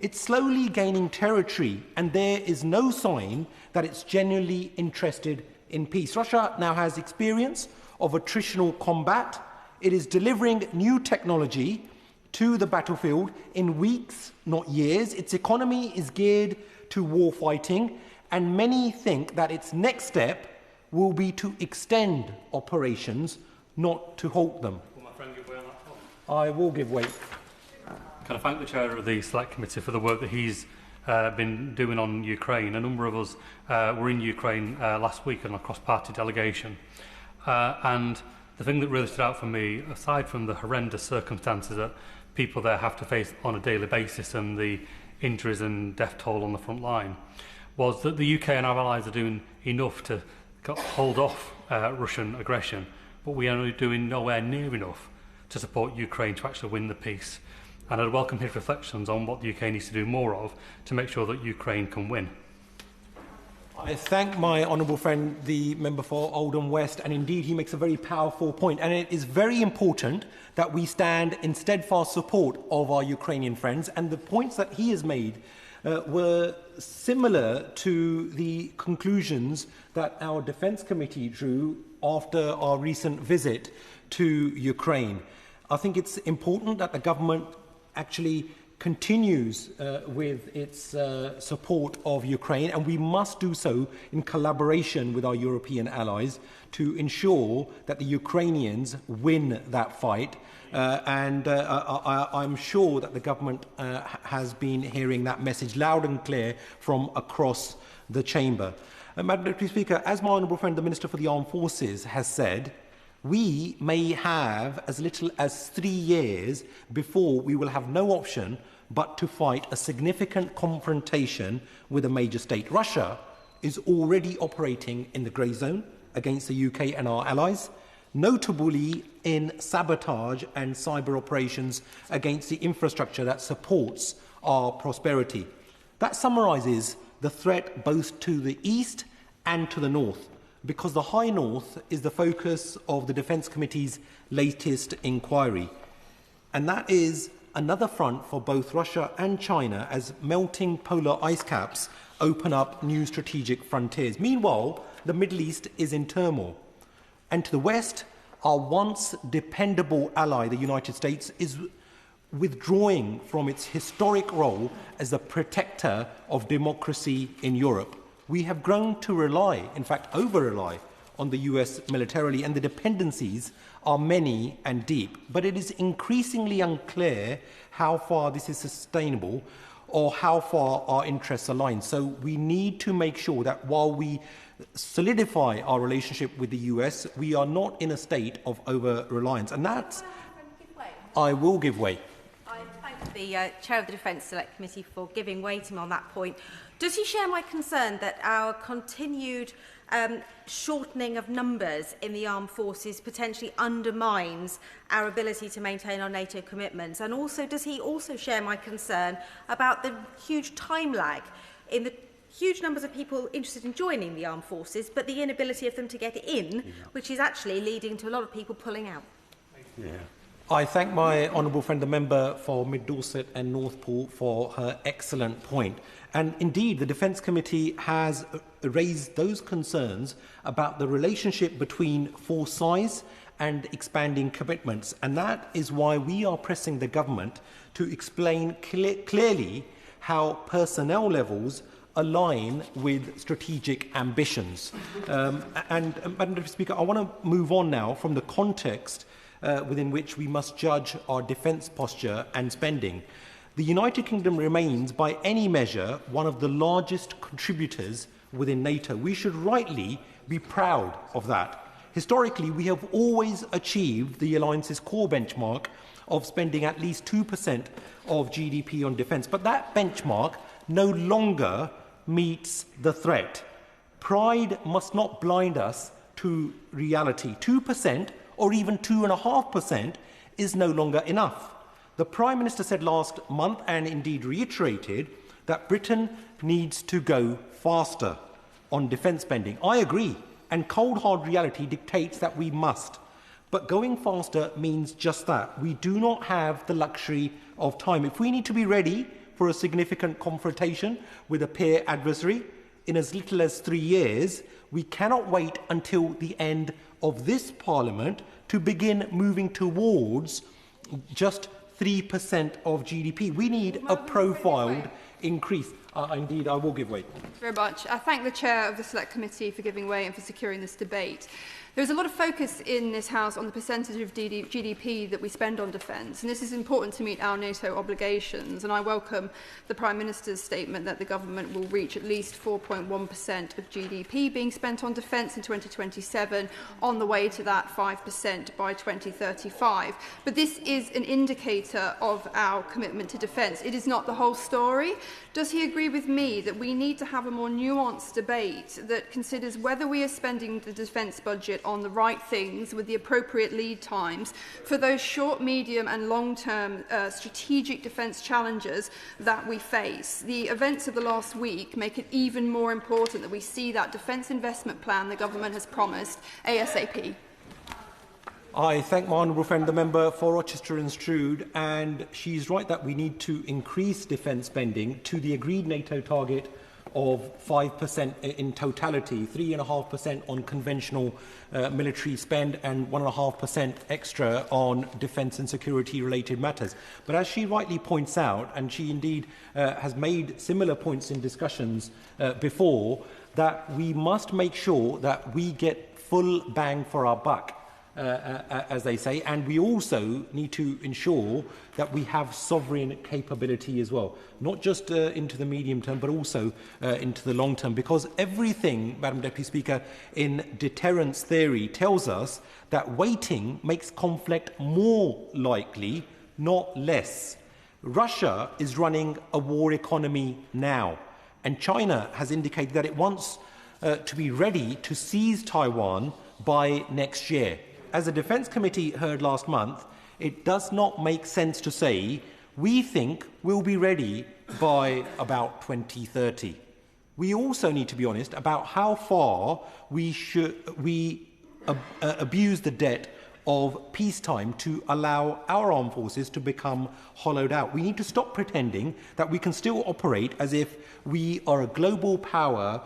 It's slowly gaining territory, and there is no sign that it's genuinely interested in peace. Russia now has experience of attritional combat. It is delivering new technology to the battlefield in weeks, not years. Its economy is geared to war fighting, and many think that its next step will be to extend operations, not to halt them. I will give way. Can I thank the Chair of the Select Committee for the work that he's been doing on Ukraine. A number of us were in Ukraine last week on a cross-party delegation. And the thing that really stood out for me, aside from the horrendous circumstances that people there have to face on a daily basis and the injuries and death toll on the front line, was that the UK and our allies are doing enough to hold off Russian aggression, but we are doing nowhere near enough to support Ukraine to actually win the peace. And I'd welcome his reflections on what the UK needs to do more of to make sure that Ukraine can win. I thank my honourable friend, the member for Oldham West, and indeed he makes a very powerful point. And it is very important that we stand in steadfast support of our Ukrainian friends. And the points that he has made were similar to the conclusions that our Defence Committee drew after our recent visit to Ukraine. I think it's important that the government actually continues with its support of Ukraine, and we must do so in collaboration with our European allies to ensure that the Ukrainians win that fight. I'm sure that the government has been hearing that message loud and clear from across the chamber. Madam Deputy Speaker, as my honourable friend, the Minister for the Armed Forces, has said, we may have as little as 3 years before we will have no option but to fight a significant confrontation with a major state. Russia is already operating in the grey zone against the UK and our allies, notably in sabotage and cyber operations against the infrastructure that supports our prosperity. That summarises the threat both to the east and to the north, because the High North is the focus of the Defence Committee's latest inquiry. And that is another front for both Russia and China as melting polar ice caps open up new strategic frontiers. Meanwhile, the Middle East is in turmoil. And to the west, our once dependable ally, the United States, is withdrawing from its historic role as the protector of democracy in Europe. We have grown to rely, in fact over-rely, on the US militarily, and the dependencies are many and deep. But it is increasingly unclear how far this is sustainable or how far our interests align. So we need to make sure that while we solidify our relationship with the US, we are not in a state of over-reliance. And that's... I will give way. I thank the Chair of the Defence Select Committee for giving way to me on that point. Does he share my concern that our continued shortening of numbers in the armed forces potentially undermines our ability to maintain our NATO commitments? And also, does he also share my concern about the huge time lag in the huge numbers of people interested in joining the armed forces, but the inability of them to get in, which is actually leading to a lot of people pulling out? I thank my honourable friend, the member for Mid Dorset and Northpool, for her excellent point. And indeed, the Defence Committee has raised those concerns about the relationship between force size and expanding commitments. And that is why we are pressing the government to explain clearly how personnel levels align with strategic ambitions. Madam Deputy Speaker, I want to move on now from the context within which we must judge our defence posture and spending. The United Kingdom remains, by any measure, one of the largest contributors within NATO. We should rightly be proud of that. Historically, we have always achieved the alliance's core benchmark of spending at least 2% of GDP on defence, but that benchmark no longer meets the threat. Pride must not blind us to reality. 2% or even 2.5% is no longer enough. The Prime Minister said last month, and indeed reiterated, that Britain needs to go faster on defence spending. I agree, and cold hard reality dictates that we must. But going faster means just that. We do not have the luxury of time. If we need to be ready for a significant confrontation with a peer adversary in as little as 3 years, we cannot wait until the end of this Parliament to begin moving towards just 3% of GDP. We need a profiled increase. Indeed, I will give way. Thank you very much. I thank the Chair of the Select Committee for giving way and for securing this debate. There's a lot of focus in this House on the percentage of GDP that we spend on defence, and this is important to meet our NATO obligations. And I welcome the Prime Minister's statement that the government will reach at least 4.1% of GDP being spent on defence in 2027, on the way to that 5% by 2035. But this is an indicator of our commitment to defence. It is not the whole story. Does he agree with me that we need to have a more nuanced debate that considers whether we are spending the defence budget on the right things with the appropriate lead times for those short, medium and long-term strategic defence challenges that we face? The events of the last week make it even more important that we see that defence investment plan the government has promised ASAP. I thank my honourable friend, the member for Rochester and Stroud, and she's right that we need to increase defence spending to the agreed NATO target of 5% in totality, 3.5% on conventional military spend and 1.5% extra on defence and security related matters. But as she rightly points out, and she indeed has made similar points in discussions before, that we must make sure that we get full bang for our buck, as they say, and we also need to ensure that we have sovereign capability as well, not just into the medium term, but also into the long term, because everything, Madam Deputy Speaker, in deterrence theory tells us that waiting makes conflict more likely, not less. Russia is running a war economy now, and China has indicated that it wants to be ready to seize Taiwan by next year. As the Defence Committee heard last month, it does not make sense to say we think we'll be ready by about 2030. We also need to be honest about how far we abuse the debt of peacetime to allow our armed forces to become hollowed out. We need to stop pretending that we can still operate as if we are a global power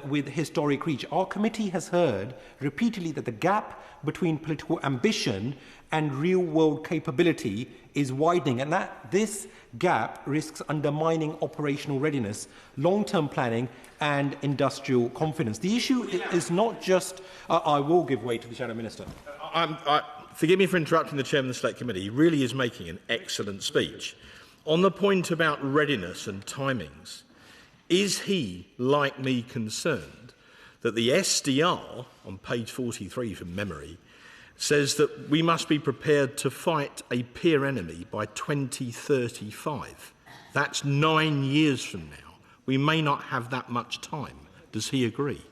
with historic reach. Our committee has heard repeatedly that the gap between political ambition and real-world capability is widening, and that this gap risks undermining operational readiness, long-term planning and industrial confidence. The issue is not just... I will give way to the Shadow Minister. Forgive me for interrupting the Chairman of the Select Committee. He really is making an excellent speech. On the point about readiness and timings, is he, like me, concerned that the SDR, on page 43 from memory, says that we must be prepared to fight a peer enemy by 2035? That's 9 years from now. We may not have that much time. Does he agree?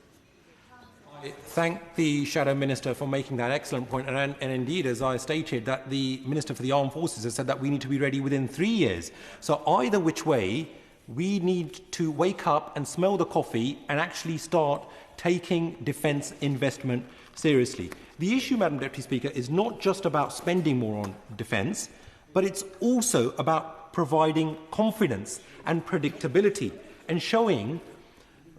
I thank the Shadow Minister for making that excellent point. And indeed, as I stated, that the Minister for the Armed Forces has said that we need to be ready within 3 years. So either which way, we need to wake up and smell the coffee and actually start taking defence investment seriously. The issue, Madam Deputy Speaker, is not just about spending more on defence, but it's also about providing confidence and predictability and showing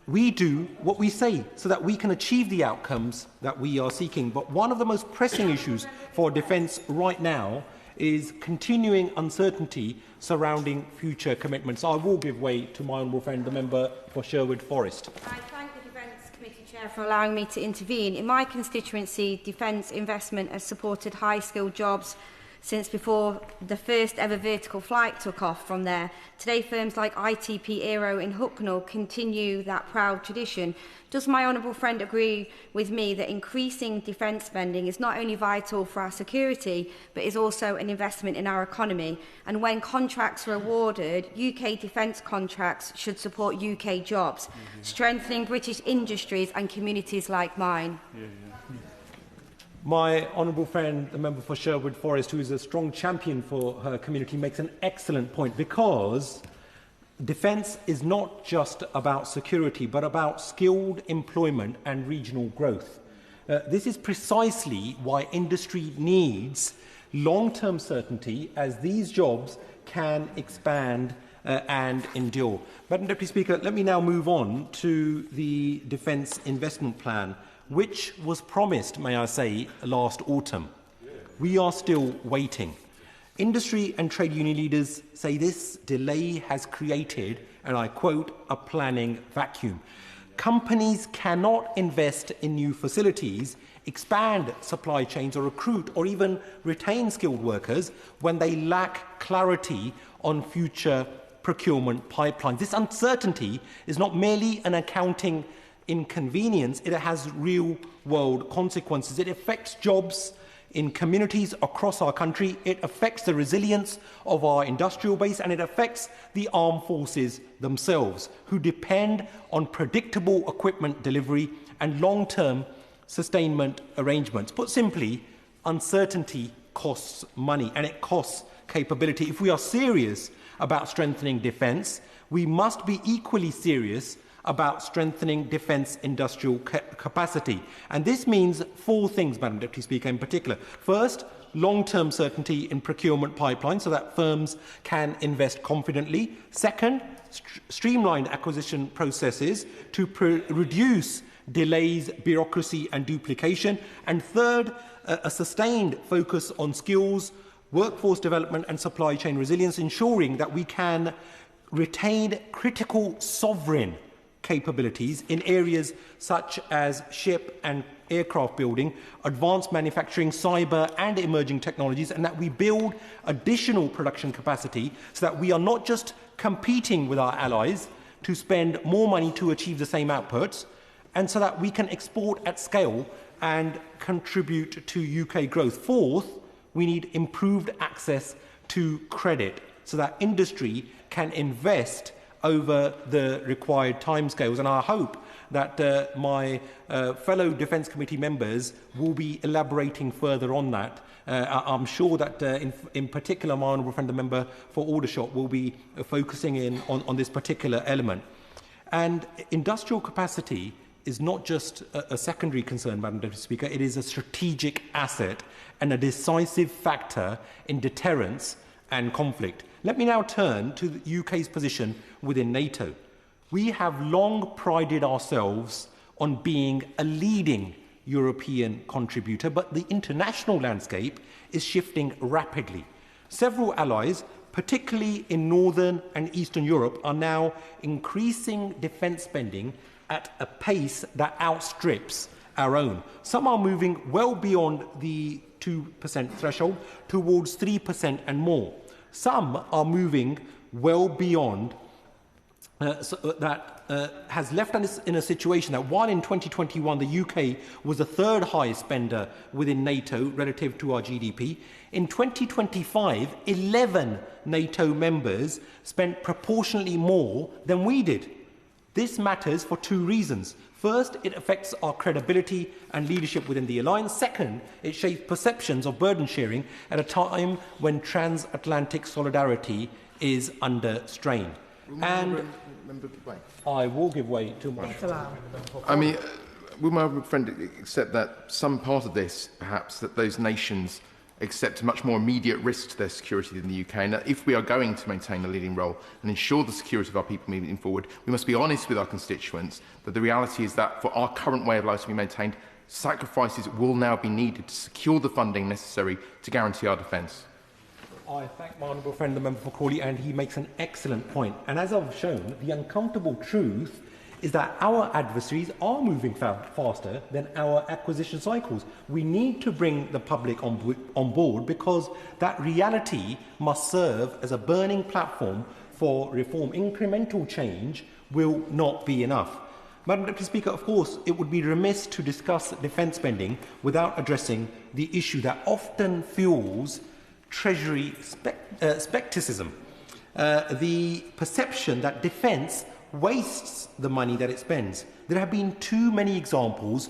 we do what we say so that we can achieve the outcomes that we are seeking. But one of the most pressing issues for defence right now is continuing uncertainty surrounding future commitments. I will give way to my honourable friend, the member for Sherwood Forest. I thank the Defence Committee Chair for allowing me to intervene. In my constituency, defence investment has supported high-skilled jobs since before the first ever vertical flight took off from there. Today, firms like ITP Aero in Hucknall continue that proud tradition. Does my honourable friend agree with me that increasing defence spending is not only vital for our security, but is also an investment in our economy? And when contracts are awarded, UK defence contracts should support UK jobs, strengthening British industries and communities like mine. My honourable friend, the member for Sherwood Forest, who is a strong champion for her community, makes an excellent point, because defence is not just about security, but about skilled employment and regional growth. This is precisely why industry needs long-term certainty, as these jobs can expand and endure. Madam Deputy Speaker, let me now move on to the Defence Investment Plan, which was promised, may I say, last autumn. We are still waiting. Industry and trade union leaders say this delay has created, and I quote, a planning vacuum. Companies cannot invest in new facilities, expand supply chains or recruit or even retain skilled workers when they lack clarity on future procurement pipelines. This uncertainty is not merely an accounting inconvenience, it has real-world consequences. It affects jobs in communities across our country, it affects the resilience of our industrial base, and it affects the armed forces themselves, who depend on predictable equipment delivery and long-term sustainment arrangements. Put simply, uncertainty costs money, and it costs capability. If we are serious about strengthening defence, we must be equally serious about strengthening defence industrial capacity. And this means four things, Madam Deputy Speaker, in particular. First, long-term certainty in procurement pipelines so that firms can invest confidently. Second, streamlined acquisition processes to reduce delays, bureaucracy and duplication. And third, a sustained focus on skills, workforce development and supply chain resilience, ensuring that we can retain critical sovereign capabilities in areas such as ship and aircraft building, advanced manufacturing, cyber and emerging technologies, and that we build additional production capacity so that we are not just competing with our allies to spend more money to achieve the same outputs, and so that we can export at scale and contribute to UK growth. Fourth, we need improved access to credit so that industry can invest over the required timescales, and I hope that my fellow Defence Committee members will be elaborating further on that. I'm sure that in particular my honourable friend the member for Aldershot will be focusing in on this particular element. And industrial capacity is not just a secondary concern, Madam Deputy Speaker, it is a strategic asset and a decisive factor in deterrence and conflict. Let me now turn to the UK's position within NATO. We have long prided ourselves on being a leading European contributor, but the international landscape is shifting rapidly. Several allies, particularly in Northern and Eastern Europe, are now increasing defence spending at a pace that outstrips our own. Some are moving well beyond the 2% threshold towards 3% and more. Some are moving well beyond has left us in a situation that while in 2021 the UK was the third highest spender within NATO relative to our GDP, in 2025, 11 NATO members spent proportionately more than we did. This matters for two reasons. First, it affects our credibility and leadership within the alliance. Second, it shapes perceptions of burden sharing at a time when transatlantic solidarity is under strain. And I will give way to my... I mean, will my friend accept that some part of this, perhaps, that those nations accept a much more immediate risk to their security than the UK, and that if we are going to maintain a leading role and ensure the security of our people moving forward, we must be honest with our constituents that the reality is that for our current way of life to be maintained, sacrifices will now be needed to secure the funding necessary to guarantee our defence. I thank my honourable friend, the member for Crawley, and he makes an excellent point. And as I've shown, the uncomfortable truth is that our adversaries are moving faster than our acquisition cycles. We need to bring the public on board because that reality must serve as a burning platform for reform. Incremental change will not be enough. Madam Deputy Speaker, of course, it would be remiss to discuss defence spending without addressing the issue that often fuels Treasury scepticism, the perception that defence wastes the money that it spends. There have been too many examples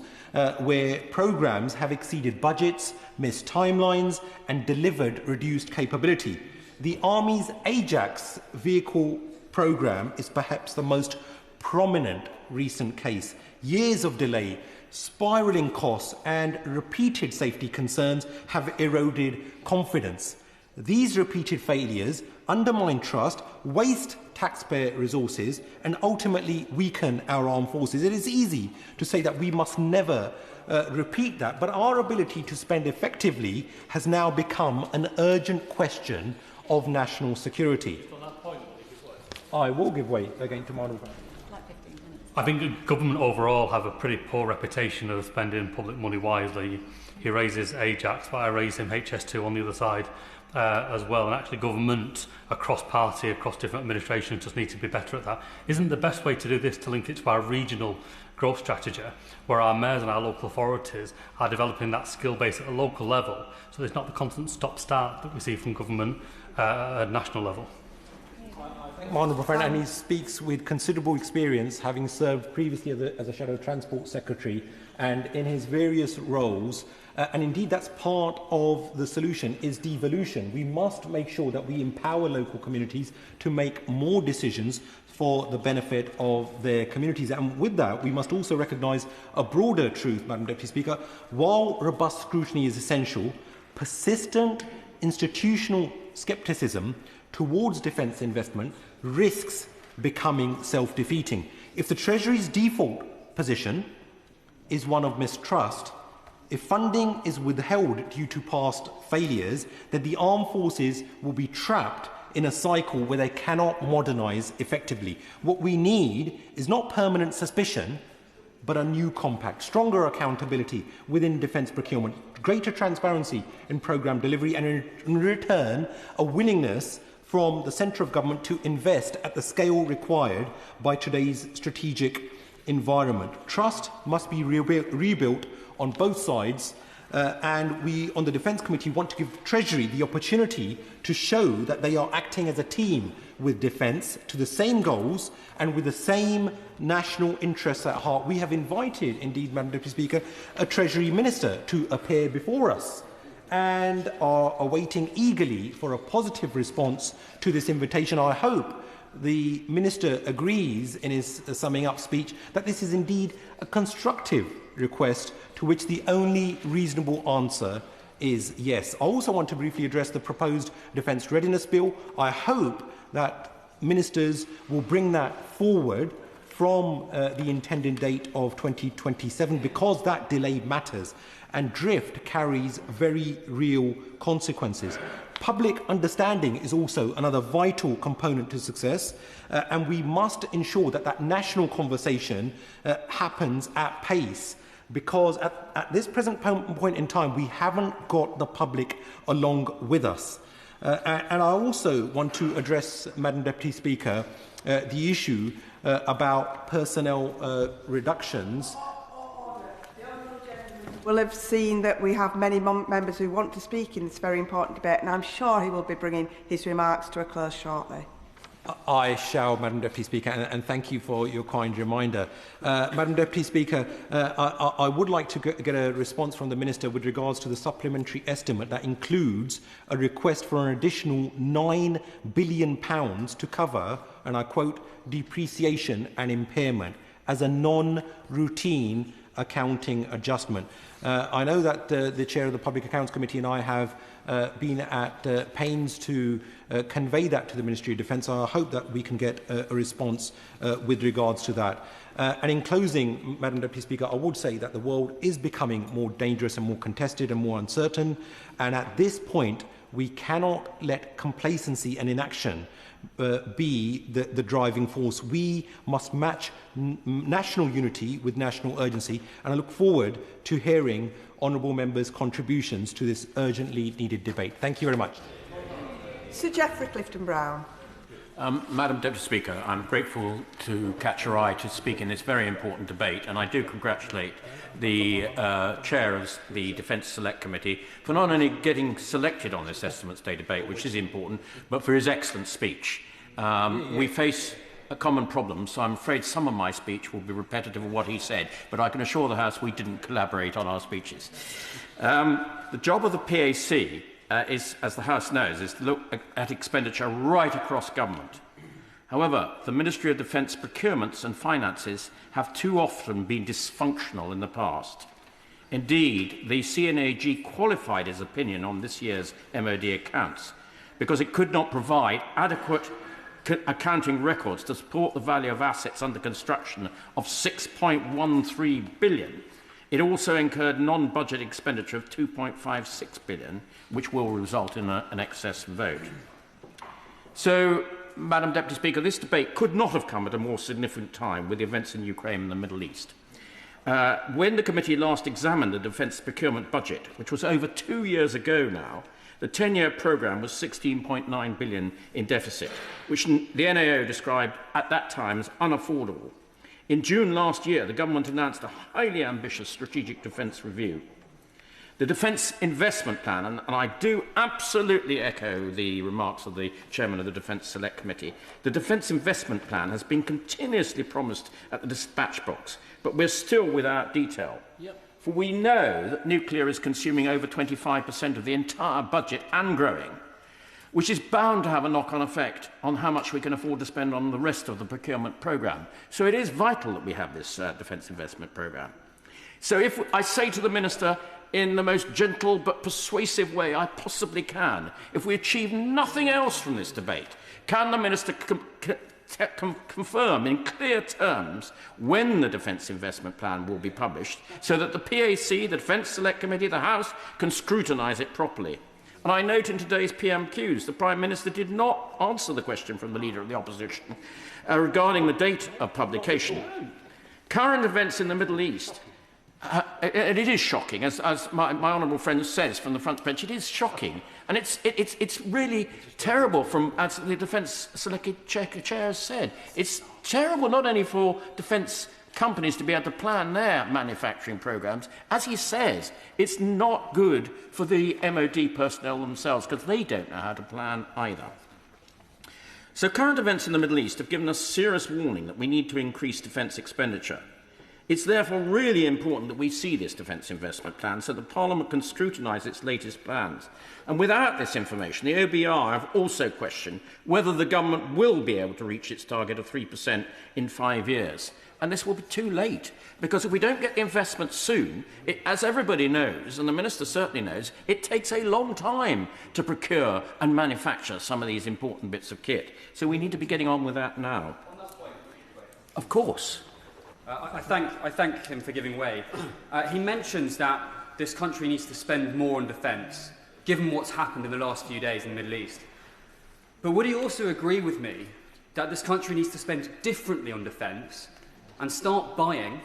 where programmes have exceeded budgets, missed timelines and delivered reduced capability. The Army's Ajax vehicle programme is perhaps the most prominent recent case. Years of delay, spiralling costs and repeated safety concerns have eroded confidence. These repeated failures undermine trust, waste taxpayer resources and ultimately weaken our armed forces. It is easy to say that we must never repeat that, but our ability to spend effectively has now become an urgent question of national security. I will give way again to Maldon. I think the government overall have a pretty poor reputation of spending public money wisely. He raises Ajax, but I raise him HS2 on the other side as well. And actually government across party, across different administrations just need to be better at that. Isn't the best way to do this to link it to our regional growth strategy, where our mayors and our local authorities are developing that skill base at a local level, so there's not the constant stop-start that we see from government at a national level? My honourable friend, and he speaks with considerable experience, having served previously as a Shadow Transport Secretary and in his various roles. And indeed, that's part of the solution, is devolution. We must make sure that we empower local communities to make more decisions for the benefit of their communities. And with that, we must also recognise a broader truth, Madam Deputy Speaker. While robust scrutiny is essential, persistent institutional scepticism towards defence investment risks becoming self-defeating. If the Treasury's default position is one of mistrust, if funding is withheld due to past failures, then the armed forces will be trapped in a cycle where they cannot modernise effectively. What we need is not permanent suspicion, but a new compact, stronger accountability within defence procurement, greater transparency in programme delivery, and in return, a willingness from the centre of government to invest at the scale required by today's strategic environment. Trust must be rebuilt on both sides, and we on the Defence Committee want to give Treasury the opportunity to show that they are acting as a team with Defence to the same goals and with the same national interests at heart. We have invited, indeed, Madam Deputy Speaker, a Treasury Minister to appear before us and are awaiting eagerly for a positive response to this invitation. I hope the Minister agrees in his summing up speech that this is indeed a constructive request to which the only reasonable answer is yes. I also want to briefly address the proposed Defence Readiness Bill. I hope that ministers will bring that forward from the intended date of 2027, because that delay matters and drift carries very real consequences. Public understanding is also another vital component to success, and we must ensure that that national conversation happens at pace, because at this present point in time, we haven't got the public along with us. And I also want to address, Madam Deputy Speaker, the issue about personnel reductions. Will have seen that we have many members who want to speak in this very important debate, and I'm sure he will be bringing his remarks to a close shortly. I shall, Madam Deputy Speaker, and thank you for your kind reminder. Madam Deputy Speaker, I would like to get a response from the Minister with regards to the supplementary estimate that includes a request for an additional £9 billion to cover, and I quote, depreciation and impairment as a non-routine accounting adjustment. I know that the Chair of the Public Accounts Committee and I have been at pains to convey that to the Ministry of Defence. I hope that we can get a response with regards to that. And in closing, Madam Deputy Speaker, I would say that the world is becoming more dangerous and more contested and more uncertain. And at this point, we cannot let complacency and inaction be the driving force. We must match national unity with national urgency, and I look forward to hearing honourable members' contributions to this urgently needed debate. Thank you very much. Sir Geoffrey Clifton-Brown. Madam Deputy Speaker, I'm grateful to catch your eye to speak in this very important debate, and I do congratulate the Chair of the Defence Select Committee for not only getting selected on this Estimates Day debate, which is important, but for his excellent speech. We face a common problem, so I'm afraid some of my speech will be repetitive of what he said, but I can assure the House we didn't collaborate on our speeches. The job of the PAC is, as the House knows, is to look at expenditure right across government. However, the Ministry of Defence procurements and finances have too often been dysfunctional in the past. Indeed, the CNAG qualified its opinion on this year's MOD accounts because it could not provide adequate accounting records to support the value of assets under construction of £6.13 billion. It also incurred non-budget expenditure of £2.56 billion, which will result in an excess vote. So, Madam Deputy Speaker, this debate could not have come at a more significant time with the events in Ukraine and the Middle East. When the committee last examined the defence procurement budget, which was over 2 years ago now, the 10-year programme was £16.9 billion in deficit, which the NAO described at that time as unaffordable. In June last year, the government announced a highly ambitious strategic defence review. The Defence Investment Plan, and I do absolutely echo the remarks of the Chairman of the Defence Select Committee, the Defence Investment Plan has been continuously promised at the dispatch box, but we're still without detail. For we know that nuclear is consuming over 25% of the entire budget and growing, which is bound to have a knock-on effect on how much we can afford to spend on the rest of the procurement programme. So it is vital that we have this Defence Investment Programme. So if I say to the Minister, in the most gentle but persuasive way I possibly can, if we achieve nothing else from this debate, can the Minister confirm in clear terms when the Defence Investment Plan will be published so that the PAC, the Defence Select Committee, the House can scrutinise it properly? And I note in today's PMQs the Prime Minister did not answer the question from the Leader of the Opposition regarding the date of publication. Current events in the Middle East, and it is shocking, as my honourable friend says from the front bench, it is shocking. And it's really terrible, as the Defence Select Chair has said. It's terrible not only for defence companies to be able to plan their manufacturing programmes. As he says, it's not good for the MOD personnel themselves because they don't know how to plan either. So current events in the Middle East have given us serious warning that we need to increase defence expenditure. It's therefore really important that we see this defence investment plan so that Parliament can scrutinise its latest plans. And without this information, the OBR have also questioned whether the government will be able to reach its target of 3% in 5 years. And this will be too late, because if we don't get the investment soon, as everybody knows, and the Minister certainly knows, it takes a long time to procure and manufacture some of these important bits of kit. So we need to be getting on with that now. Of course. I thank him for giving way. He mentions that this country needs to spend more on defence, given what's happened in the last few days in the Middle East. But would he also agree with me that this country needs to spend differently on defence and start buying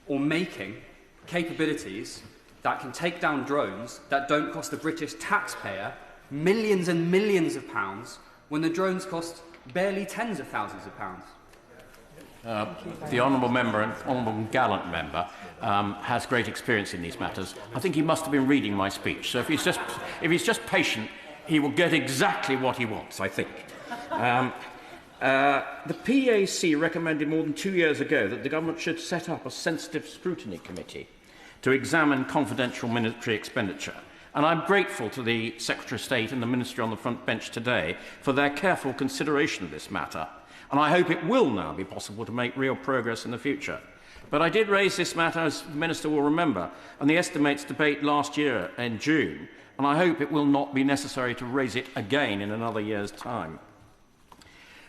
or making capabilities that can take down drones that don't cost the British taxpayer millions and millions of pounds when the drones cost barely tens of thousands of pounds? The honourable member and honourable gallant member has great experience in these matters. I think he must have been reading my speech. So if he's just patient, he will get exactly what he wants, I think. The PAC recommended more than 2 years ago that the government should set up a sensitive scrutiny committee to examine confidential military expenditure. And I'm grateful to the Secretary of State and the Ministry on the front bench today for their careful consideration of this matter. And I hope it will now be possible to make real progress in the future. But I did raise this matter, as the Minister will remember, on the estimates debate last year in June, and I hope it will not be necessary to raise it again in another year's time.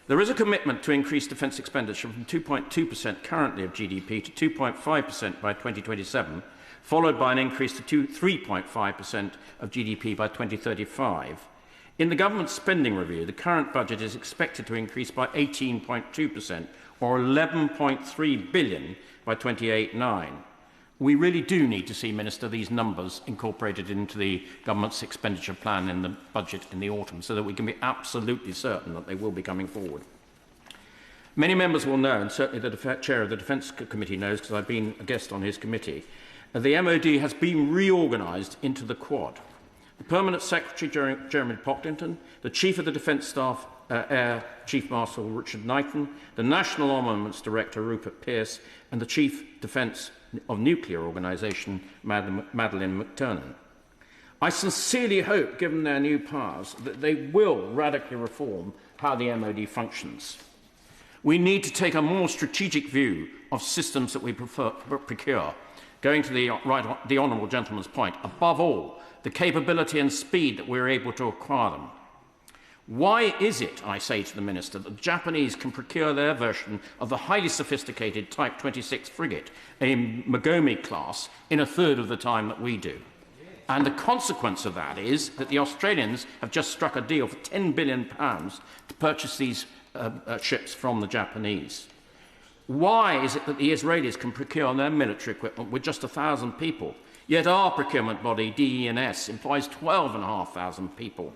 There is a commitment to increase defence expenditure from 2.2% currently of GDP to 2.5% by 2027, followed by an increase to 3.5% of GDP by 2035. In the government spending review, the current budget is expected to increase by 18.2%, or 11.3 billion by 2028-9. We really do need to see, Minister, these numbers incorporated into the government's expenditure plan in the budget in the autumn, so that we can be absolutely certain that they will be coming forward. Many members will know, and certainly the chair of the Defence Committee knows, because I've been a guest on his committee, the MOD has been reorganised into the Quad. The Permanent Secretary, Jeremy Pocklington, the Chief of the Defence Staff, Air Chief Marshal Richard Knighton, the National Armaments Director Rupert Pearce, and the Chief Defence of Nuclear Organisation, Madeleine McTernan. I sincerely hope, given their new powers, that they will radically reform how the MOD functions. We need to take a more strategic view of systems that we procure. Going to the honourable gentleman's point, above all, the capability and speed that we're able to acquire them. Why is it, I say to the Minister, that the Japanese can procure their version of the highly sophisticated Type 26 frigate, a Mogami class, in a third of the time that we do? And the consequence of that is that the Australians have just struck a deal for £10 billion to purchase these ships from the Japanese. Why is it that the Israelis can procure their military equipment with just 1,000 people, yet our procurement body, DE&S, employs 12,500 people?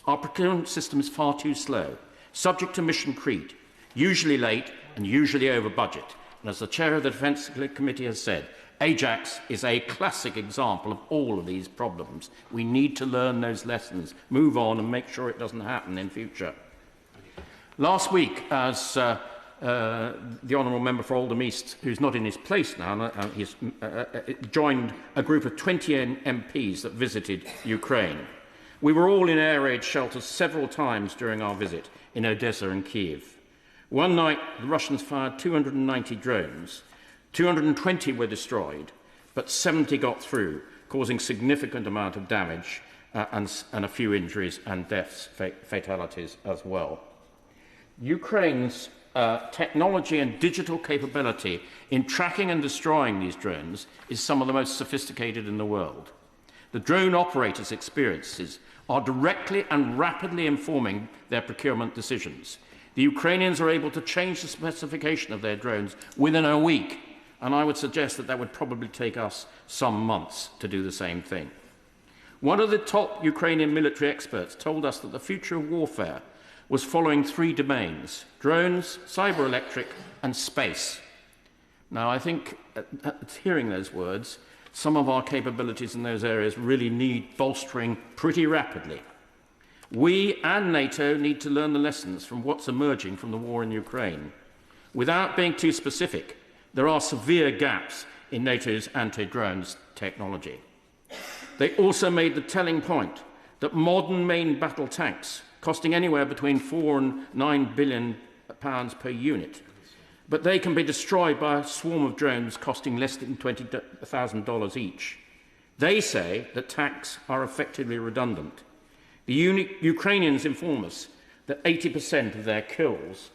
Our procurement system is far too slow, subject to mission creep, usually late and usually over budget. And as the chair of the Defence Committee has said, Ajax is a classic example of all of these problems. We need to learn those lessons, move on and make sure it doesn't happen in future. Last week, as the Honourable Member for Oldham East, who's not in his place now, he's joined a group of 20 MPs that visited Ukraine. We were all in air raid shelters several times during our visit in Odessa and Kiev. One night, the Russians fired 290 drones. 220 were destroyed, but 70 got through, causing significant amount of damage and a few injuries and deaths, fatalities as well. Ukraine's technology and digital capability in tracking and destroying these drones is some of the most sophisticated in the world. The drone operators' experiences are directly and rapidly informing their procurement decisions. The Ukrainians are able to change the specification of their drones within a week, and I would suggest that that would probably take us some months to do the same thing. One of the top Ukrainian military experts told us that the future of warfare was following three domains: drones, cyber-electric, and space. Now, I think, hearing those words, some of our capabilities in those areas really need bolstering pretty rapidly. We and NATO need to learn the lessons from what's emerging from the war in Ukraine. Without being too specific, there are severe gaps in NATO's anti-drones technology. They also made the telling point that modern main battle tanks, costing anywhere between £4 and £9 billion per unit, but they can be destroyed by a swarm of drones costing less than $20,000 each. They say that tanks are effectively redundant. The Ukrainians inform us that 80% of their kills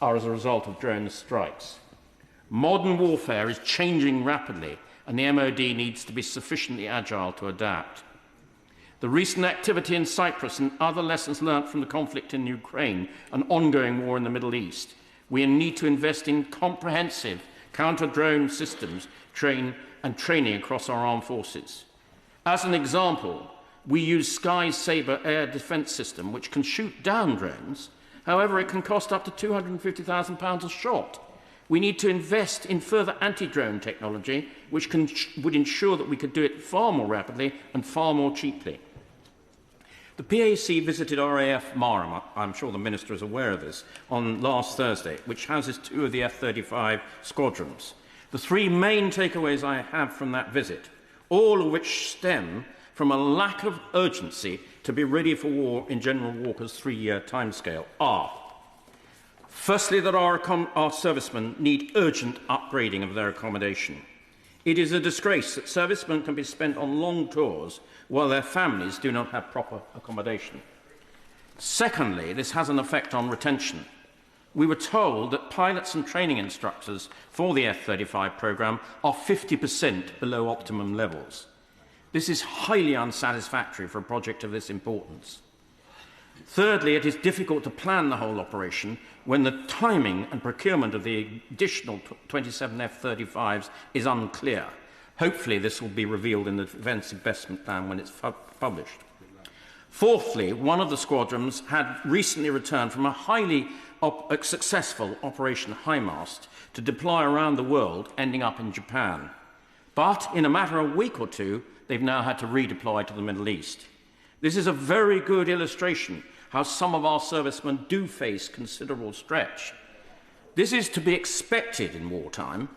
are as a result of drone strikes. Modern warfare is changing rapidly, and the MOD needs to be sufficiently agile to adapt. The recent activity in Cyprus and other lessons learnt from the conflict in Ukraine and ongoing war in the Middle East, we need to invest in comprehensive counter-drone systems training across our armed forces. As an example, we use Sky Sabre air defence system, which can shoot down drones. However, it can cost up to £250,000 a shot. We need to invest in further anti-drone technology, which would ensure that we could do it far more rapidly and far more cheaply. The PAC visited RAF Marham, I'm sure the Minister is aware of this, on last Thursday, which houses 2 of the F-35 squadrons. The 3 main takeaways I have from that visit, all of which stem from a lack of urgency to be ready for war in General Walker's 3-year timescale, are: firstly, that our servicemen need urgent upgrading of their accommodation. It is a disgrace that servicemen can be spent on long tours while their families do not have proper accommodation. Secondly, this has an effect on retention. We were told that pilots and training instructors for the F-35 programme are 50% below optimum levels. This is highly unsatisfactory for a project of this importance. Thirdly, it is difficult to plan the whole operation when the timing and procurement of the additional 27 F-35s is unclear. Hopefully, this will be revealed in the Defence Investment Plan when it's published. Fourthly, one of the squadrons had recently returned from a highly successful Operation Highmast to deploy around the world, ending up in Japan. But in a matter of a week or two, they've now had to redeploy to the Middle East. This is a very good illustration how some of our servicemen do face considerable stretch. This is to be expected in wartime,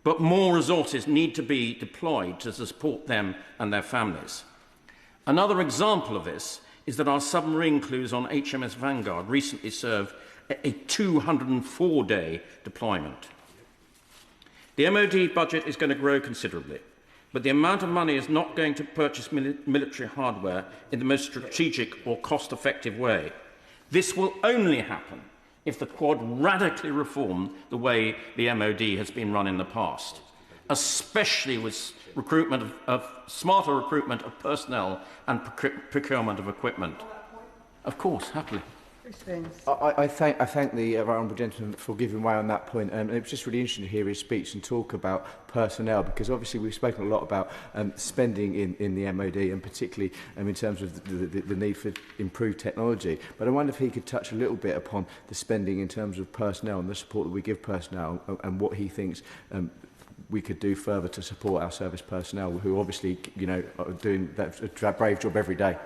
but more resources need to be deployed to support them and their families. Another example of this is that our submarine crews on HMS Vanguard recently served a 204-day deployment. The MOD budget is going to grow considerably, but the amount of money is not going to purchase military hardware in the most strategic or cost-effective way. This will only happen if the Quad radically reform the way the MOD has been run in the past, especially with smarter recruitment of personnel and procurement of equipment. Of course, happily. I thank the honourable gentleman for giving way on that point. And it was just really interesting to hear his speech and talk about personnel, because obviously we've spoken a lot about spending in the MOD, and particularly in terms of the need for improved technology. But I wonder if he could touch a little bit upon the spending in terms of personnel and the support that we give personnel, and what he thinks we could do further to support our service personnel, who obviously, are doing that brave job every day.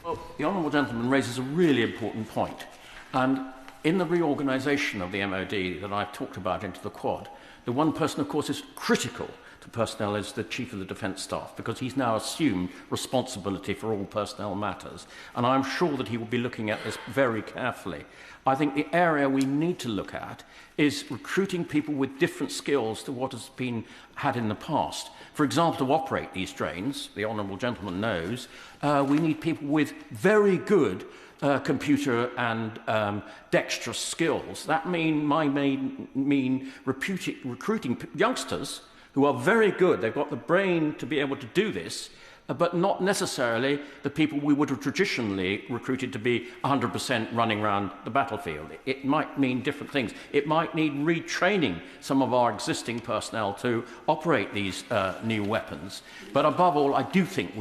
Well, the honourable gentleman raises a really important point. And in the reorganisation of the MOD that I've talked about into the Quad, the one person, of course, is critical to personnel is the Chief of the Defence Staff, because he's now assumed responsibility for all personnel matters. And I'm sure that he will be looking at this very carefully. I think the area we need to look at is recruiting people with different skills to what has been had in the past. For example, to operate these trains, the honourable gentleman knows, we need people with very good computer and dexterous skills. That might mean recruiting youngsters who are very good. They've got the brain to be able to do this, but not necessarily the people we would have traditionally recruited to be 100% running around the battlefield. It might mean different things. It might need retraining some of our existing personnel to operate these new weapons. But above all, I do think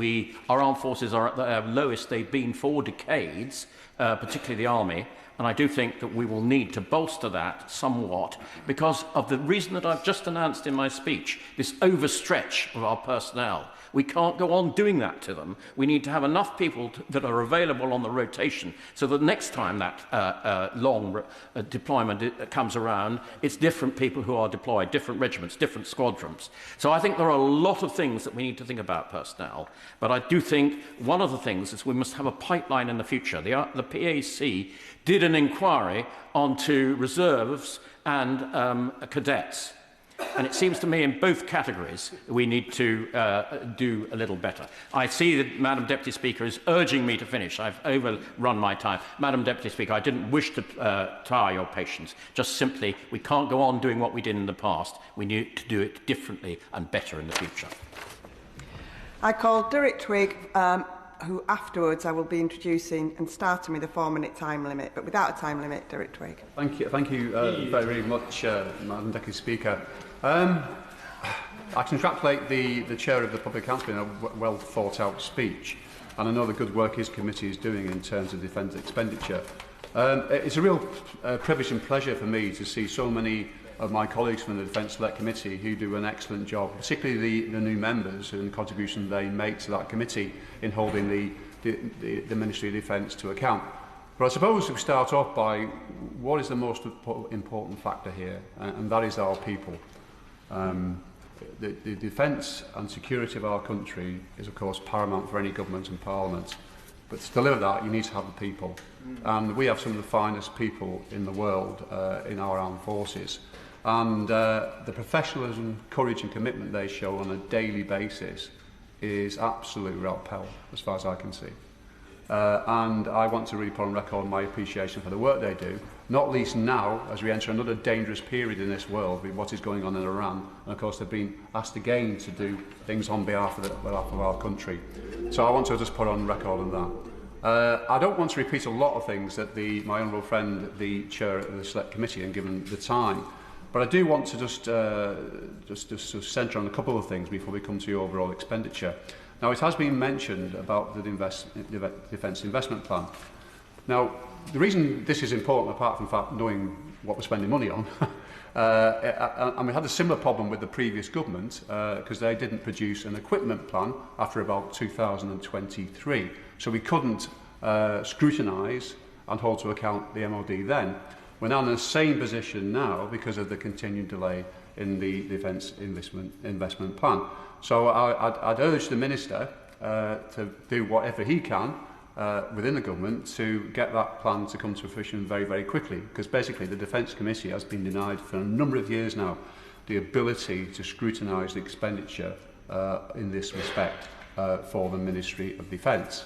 our armed forces are at the lowest they've been for decades, particularly the Army. And I do think that we will need to bolster that somewhat because of the reason that I've just announced in my speech, this overstretch of our personnel. We can't go on doing that to them. We need to have enough people that are available on the rotation so that next time that long deployment comes around, it's different people who are deployed, different regiments, different squadrons. So I think there are a lot of things that we need to think about personnel, but I do think one of the things is we must have a pipeline in the future. The PAC did an inquiry onto reserves and cadets. And it seems to me in both categories we need to do a little better. I see that Madam Deputy Speaker is urging me to finish. I've overrun my time. Madam Deputy Speaker, I didn't wish to tire your patience. Just simply, we can't go on doing what we did in the past. We need to do it differently and better in the future. I call Derek Twigg, who afterwards I will be introducing and starting with a 4-minute time limit, but without a time limit, Derek Twigg. Thank you very much, Madam Deputy Speaker. I congratulate the Chair of the Public Accounts Committee on a well thought out speech, and I know the good work his committee is doing in terms of defence expenditure. It's a real privilege and pleasure for me to see so many of my colleagues from the Defence Select Committee who do an excellent job, particularly the new members and the contribution they make to that committee in holding the Ministry of Defence to account. But I suppose we start off by what is the most important factor here, and that is our people. The defence and security of our country is, of course, paramount for any government and parliament. But to deliver that, you need to have the people. And we have some of the finest people in the world in our armed forces. And the professionalism, courage and commitment they show on a daily basis is absolute rappel, as far as I can see. And I want to really put on record my appreciation for the work they do, not least now as we enter another dangerous period in this world with what is going on in Iran. And of course they've been asked again to do things on behalf of our country. So I want to just put on record on that. I don't want to repeat a lot of things that my honourable friend, the Chair of the Select Committee, and given the time, but I do want to just centre on a couple of things before we come to the overall expenditure. Now, it has been mentioned about the Defence Investment Plan. Now, the reason this is important, apart from knowing what we're spending money on, and we had a similar problem with the previous government because they didn't produce an equipment plan after about 2023. So we couldn't scrutinise and hold to account the MOD then. We're now in the same position now because of the continued delay in the Defence Investment Plan. So I'd urge the Minister to do whatever he can within the government to get that plan to come to fruition very, very quickly, because basically the Defence Committee has been denied for a number of years now the ability to scrutinise the expenditure in this respect for the Ministry of Defence.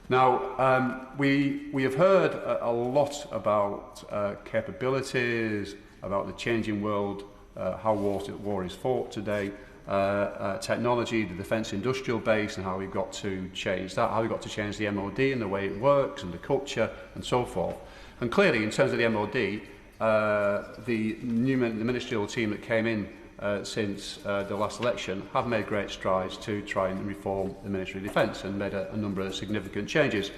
Now, we have heard a lot about capabilities, about the changing world, how war is fought today, technology, the defence industrial base, and how we've got to change that, how we've got to change the MOD and the way it works and the culture and so forth. And clearly, in terms of the MOD, the ministerial team that came in since the last election have made great strides to try and reform the Ministry of Defence and made a number of significant changes.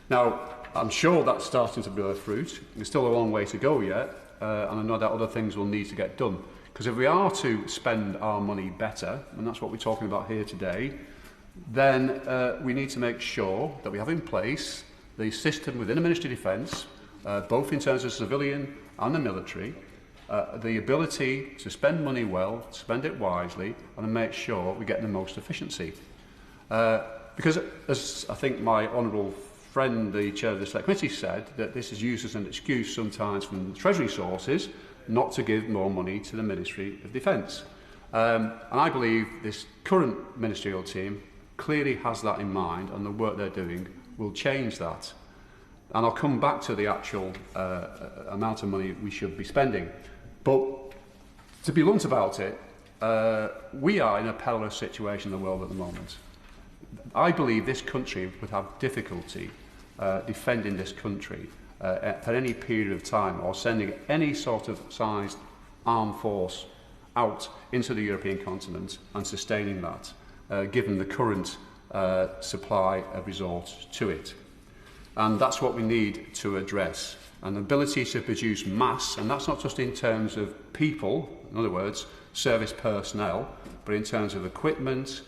Now, I'm sure that's starting to bear fruit. There's still a long way to go yet, and I know that other things will need to get done. Because if we are to spend our money better, and that's what we're talking about here today, then we need to make sure that we have in place the system within the Ministry of Defence, both in terms of civilian and the military, the ability to spend money well, spend it wisely, and to make sure we get the most efficiency. Because, as I think my honourable friend, the Chair of the Select Committee, said, that this is used as an excuse sometimes from the Treasury sources not to give more money to the Ministry of Defence. And I believe this current ministerial team clearly has that in mind, and the work they're doing will change that. And I'll come back to the actual amount of money we should be spending. But to be blunt about it, we are in a perilous situation in the world at the moment. I believe this country would have difficulty defending this country for any period of time, or sending any sort of sized armed force out into the European continent and sustaining that, given the current supply of resource to it. And that's what we need to address. An ability to produce mass, and that's not just in terms of people, in other words, service personnel, but in terms of equipment,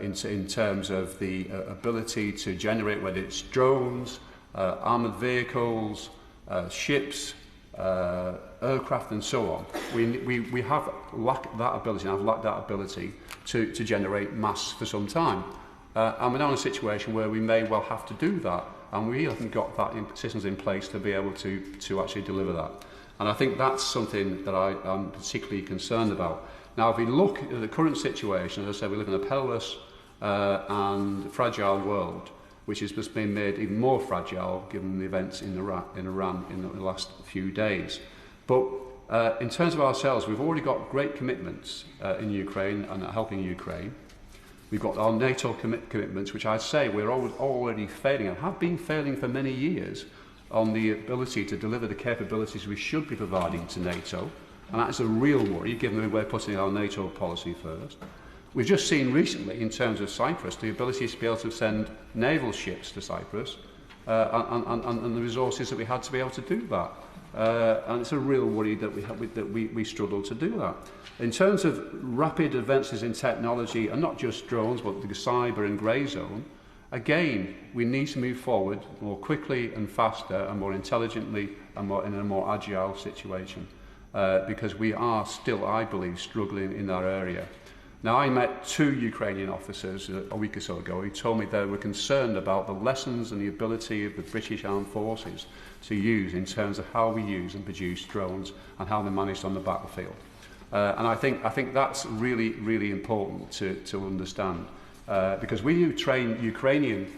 in terms of the ability to generate, whether it's drones, armoured vehicles, ships, aircraft and so on. We have lacked that ability, and I've lacked that ability to generate mass for some time. And we're now in a situation where we may well have to do that, and we haven't got that systems in place to be able to actually deliver that. And I think that's something that I am particularly concerned about. Now, if we look at the current situation, as I said, we live in a perilous and fragile world, which has just been made even more fragile given the events in Iran in the last few days. But in terms of ourselves, we've already got great commitments in Ukraine and helping Ukraine. We've got our NATO commitments, which I'd say we're already failing and have been failing for many years on the ability to deliver the capabilities we should be providing to NATO. And that is a real worry, given that we're putting our NATO policy first. We've just seen recently, in terms of Cyprus, the ability to be able to send naval ships to Cyprus and the resources that we had to be able to do that. And it's a real worry that we struggle to do that. In terms of rapid advances in technology, and not just drones, but the cyber and grey zone, again, we need to move forward more quickly and faster and more intelligently and in a more agile situation. Because we are still, I believe, struggling in that area. Now, I met 2 Ukrainian officers a week or so ago who told me they were concerned about the lessons and the ability of the British Armed Forces to use in terms of how we use and produce drones and how they're managed on the battlefield. And I think that's really, really important to understand. Because we do train Ukrainian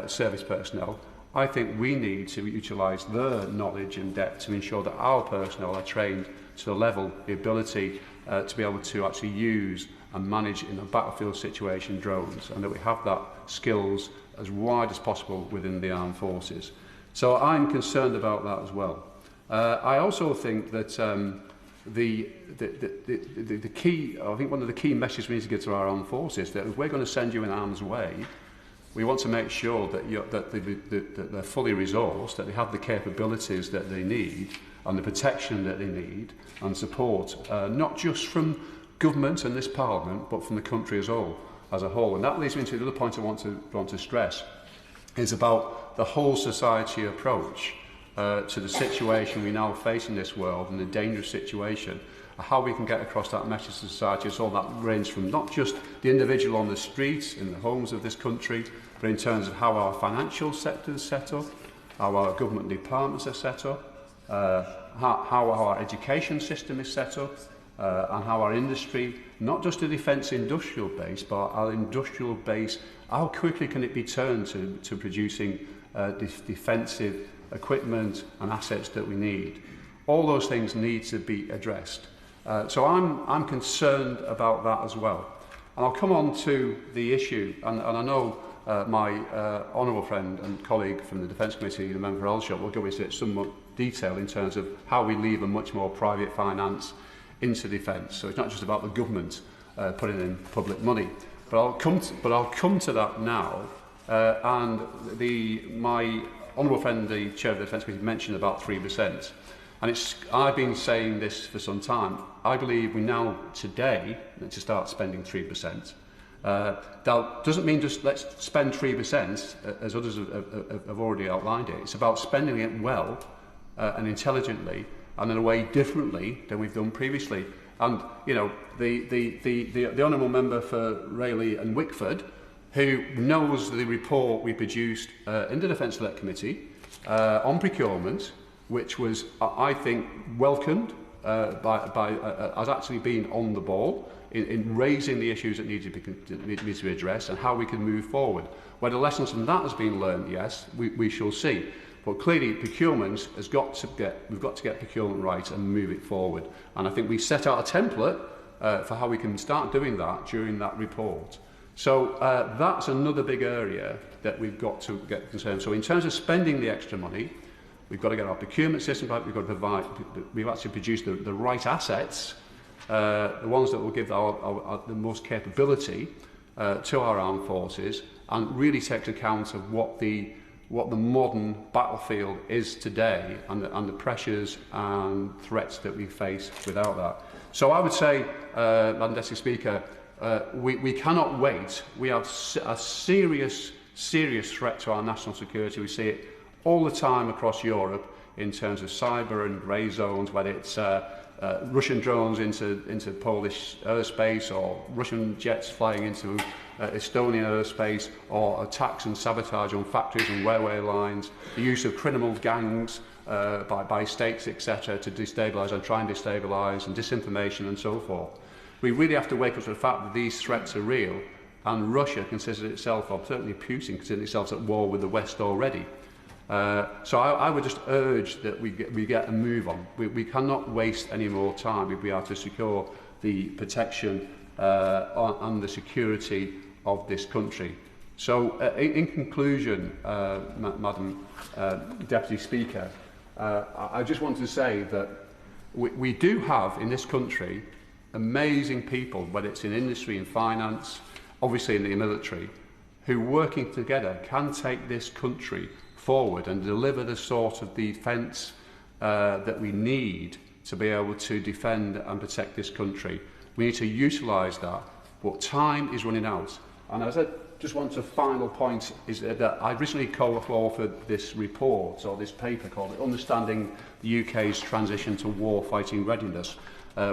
service personnel, I think we need to utilise their knowledge and depth to ensure that our personnel are trained to the level, the ability to be able to actually use and manage in a battlefield situation drones, and that we have that skills as wide as possible within the armed forces. So I'm concerned about that as well. I also think that the key, I think one of the key messages we need to give to our armed forces is that if we're going to send you in harm's way, we want to make sure that they're fully resourced, that they have the capabilities that they need and the protection that they need and support, not just from government and this Parliament, but from the country as a whole. And that leads me to the other point I want to stress, is about the whole society approach to the situation we now face in this world and the dangerous situation, how we can get across that message to society. So that ranges from not just the individual on the streets, in the homes of this country, but in terms of how our financial sector is set up, how our government departments are set up, how our education system is set up, and how our industry, not just the defence industrial base, but our industrial base, how quickly can it be turned to producing defensive equipment and assets that we need. All those things need to be addressed. So I'm concerned about that as well. And I'll come on to the issue, and I know my honourable friend and colleague from the Defence Committee, the member for Allotted, will go into some more detail in terms of how we leave a much more private finance into defence. So it's not just about the government putting in public money. But I'll come to that now. And my honourable friend, the chair of the Defence Committee, mentioned about 3%. And I've been saying this for some time. I believe we now, today, need to start spending 3%. That doesn't mean just let's spend 3%, as others have already outlined it. It's about spending it well and intelligently, and in a way differently than we've done previously. And, you know, the honourable member for Rayleigh and Wickford, who knows the report we produced in the Defence Select Committee on procurement, which was, I think, welcomed as actually being on the ball in raising the issues that need to be addressed and how we can move forward. Whether lessons from that has been learned, yes, we shall see. But clearly, procurement we've got to get procurement right and move it forward. And I think we set out a template for how we can start doing that during that report. So that's another big area that we've got to get concerned. So in terms of spending the extra money, we've got to get our procurement system right. We've actually produced the right assets, the ones that will give the most capability to our armed forces, and really take account of what the modern battlefield is today and the pressures and threats that we face without that. So I would say, Madam Deputy Speaker, We cannot wait. We have a serious threat to our national security. We see it all the time across Europe in terms of cyber and grey zones, whether it's Russian drones into Polish airspace, or Russian jets flying into Estonian airspace, or attacks and sabotage on factories and railway lines, the use of criminal gangs by states, etc., to destabilise and try and destabilise, and disinformation and so forth. We really have to wake up to the fact that these threats are real, and Russia considers itself, or certainly Putin considers itself, at war with the West already. So I would just urge that we get a move on. We cannot waste any more time if we are to secure the protection and the security of this country. So in conclusion, Madam Deputy Speaker, I just want to say that we do have in this country amazing people, whether it's in industry and finance, obviously in the military, who working together can take this country forward and deliver the sort of defence that we need to be able to defend and protect this country. We need to utilise that, but time is running out. And as I just want to final point is that I recently co-authored this report, or this paper called Understanding the UK's Transition to War-Fighting Readiness,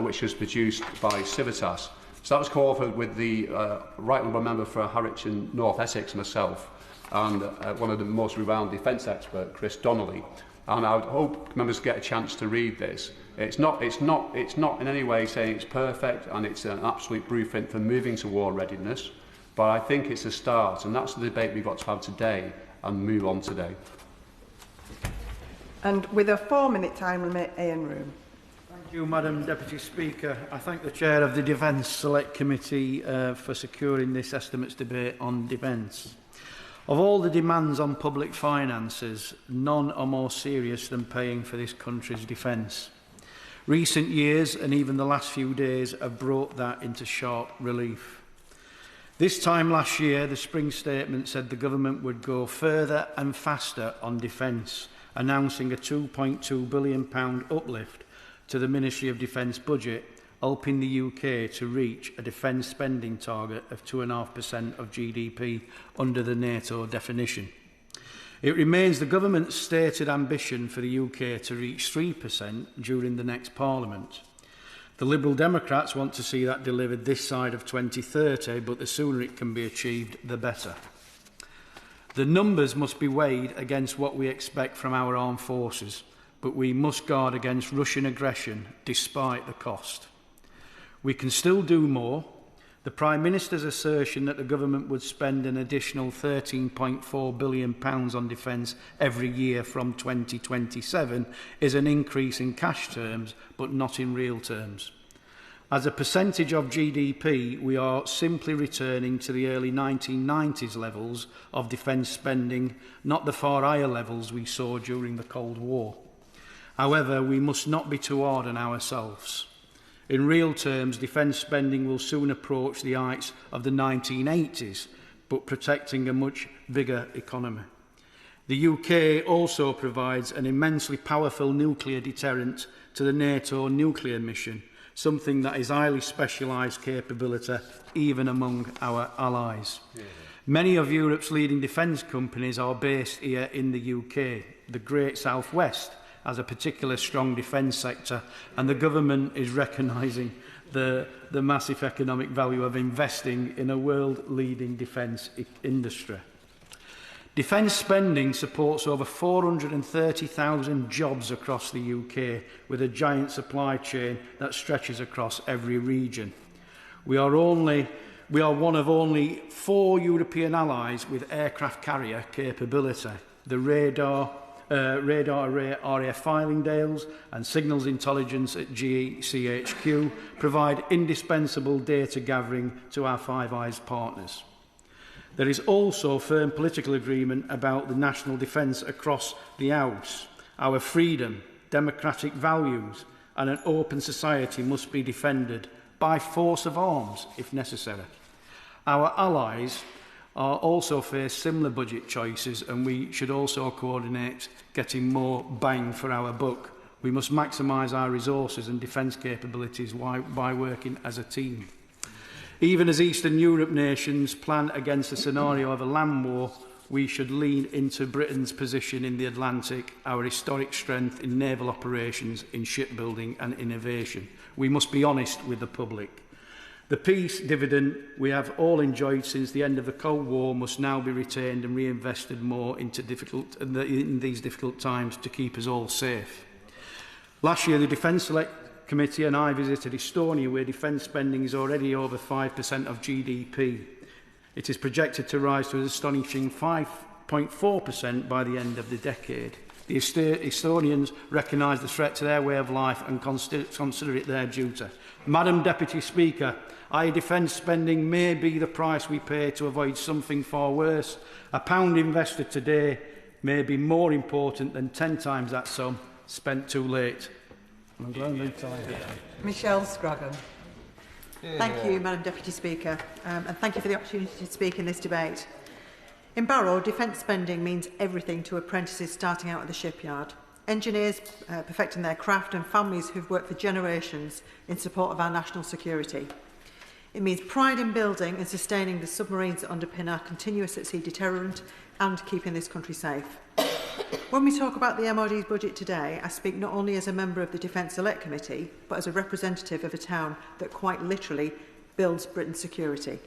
which was produced by Civitas. So that was co-authored with the Right Honourable Member for Harwich and North Essex, myself, and one of the most renowned defence experts, Chris Donnelly. And I would hope members get a chance to read this. It's not in any way saying it's perfect and it's an absolute blueprint for moving to war readiness, but I think it's a start, and that's the debate we've got to have today and move on today. And with a 4-minute time limit, Ian Room. Thank you, Madam Deputy Speaker. I thank the Chair of the Defence Select Committee for securing this estimates debate on defence. Of all the demands on public finances, none are more serious than paying for this country's defence. Recent years, and even the last few days, have brought that into sharp relief. This time last year, the Spring Statement said the government would go further and faster on defence, announcing a £2.2 billion uplift to the Ministry of Defence budget, helping the UK to reach a defence spending target of 2.5% of GDP under the NATO definition. It remains the government's stated ambition for the UK to reach 3% during the next Parliament. The Liberal Democrats want to see that delivered this side of 2030, but the sooner it can be achieved, the better. The numbers must be weighed against what we expect from our armed forces, but we must guard against Russian aggression despite the cost. We can still do more. The Prime Minister's assertion that the government would spend an additional £13.4 billion on defence every year from 2027 is an increase in cash terms, but not in real terms. As a percentage of GDP, we are simply returning to the early 1990s levels of defence spending, not the far higher levels we saw during the Cold War. However, we must not be too hard on ourselves. In real terms, defence spending will soon approach the heights of the 1980s, but protecting a much bigger economy. The UK also provides an immensely powerful nuclear deterrent to the NATO nuclear mission, something that is highly specialised capability even among our allies. Yeah. Many of Europe's leading defence companies are based here in the UK. The Great South West has a particular strong defence sector, and the government is recognising the massive economic value of investing in a world-leading defence industry. Defence spending supports over 430,000 jobs across the UK, with a giant supply chain that stretches across every region. We are one of only 4 European allies with aircraft carrier capability. The radar array RAF Fylingdales and signals intelligence at GCHQ provide indispensable data gathering to our Five Eyes partners. There is also firm political agreement about the national defence across the House. Our freedom, democratic values and an open society must be defended by force of arms if necessary. Our allies are also face similar budget choices, and we should also coordinate getting more bang for our buck. We must maximise our resources and defence capabilities by working as a team. Even as Eastern Europe nations plan against the scenario of a land war, we should lean into Britain's position in the Atlantic, our historic strength in naval operations, in shipbuilding and innovation. We must be honest with the public. The peace dividend we have all enjoyed since the end of the Cold War must now be retained and reinvested more into in these difficult times to keep us all safe. Last year, the Defence Select Committee and I visited Estonia, where defence spending is already over 5% of GDP. It is projected to rise to an astonishing 5.4% by the end of the decade. The Estonians recognise the threat to their way of life and consider it their duty. Madam Deputy Speaker, high defence spending may be the price we pay to avoid something far worse. A pound invested today may be more important than 10 times that sum spent too late. Michelle Scroggan. Thank you, Madam Deputy Speaker, and thank you for the opportunity to speak in this debate. In Barrow, defence spending means everything to apprentices starting out at the shipyard, engineers perfecting their craft and families who've worked for generations in support of our national security. It means pride in building and sustaining the submarines that underpin our continuous at sea deterrent and keeping this country safe. When we talk about the MOD's budget today, I speak not only as a member of the Defence Select Committee, but as a representative of a town that quite literally builds Britain's security.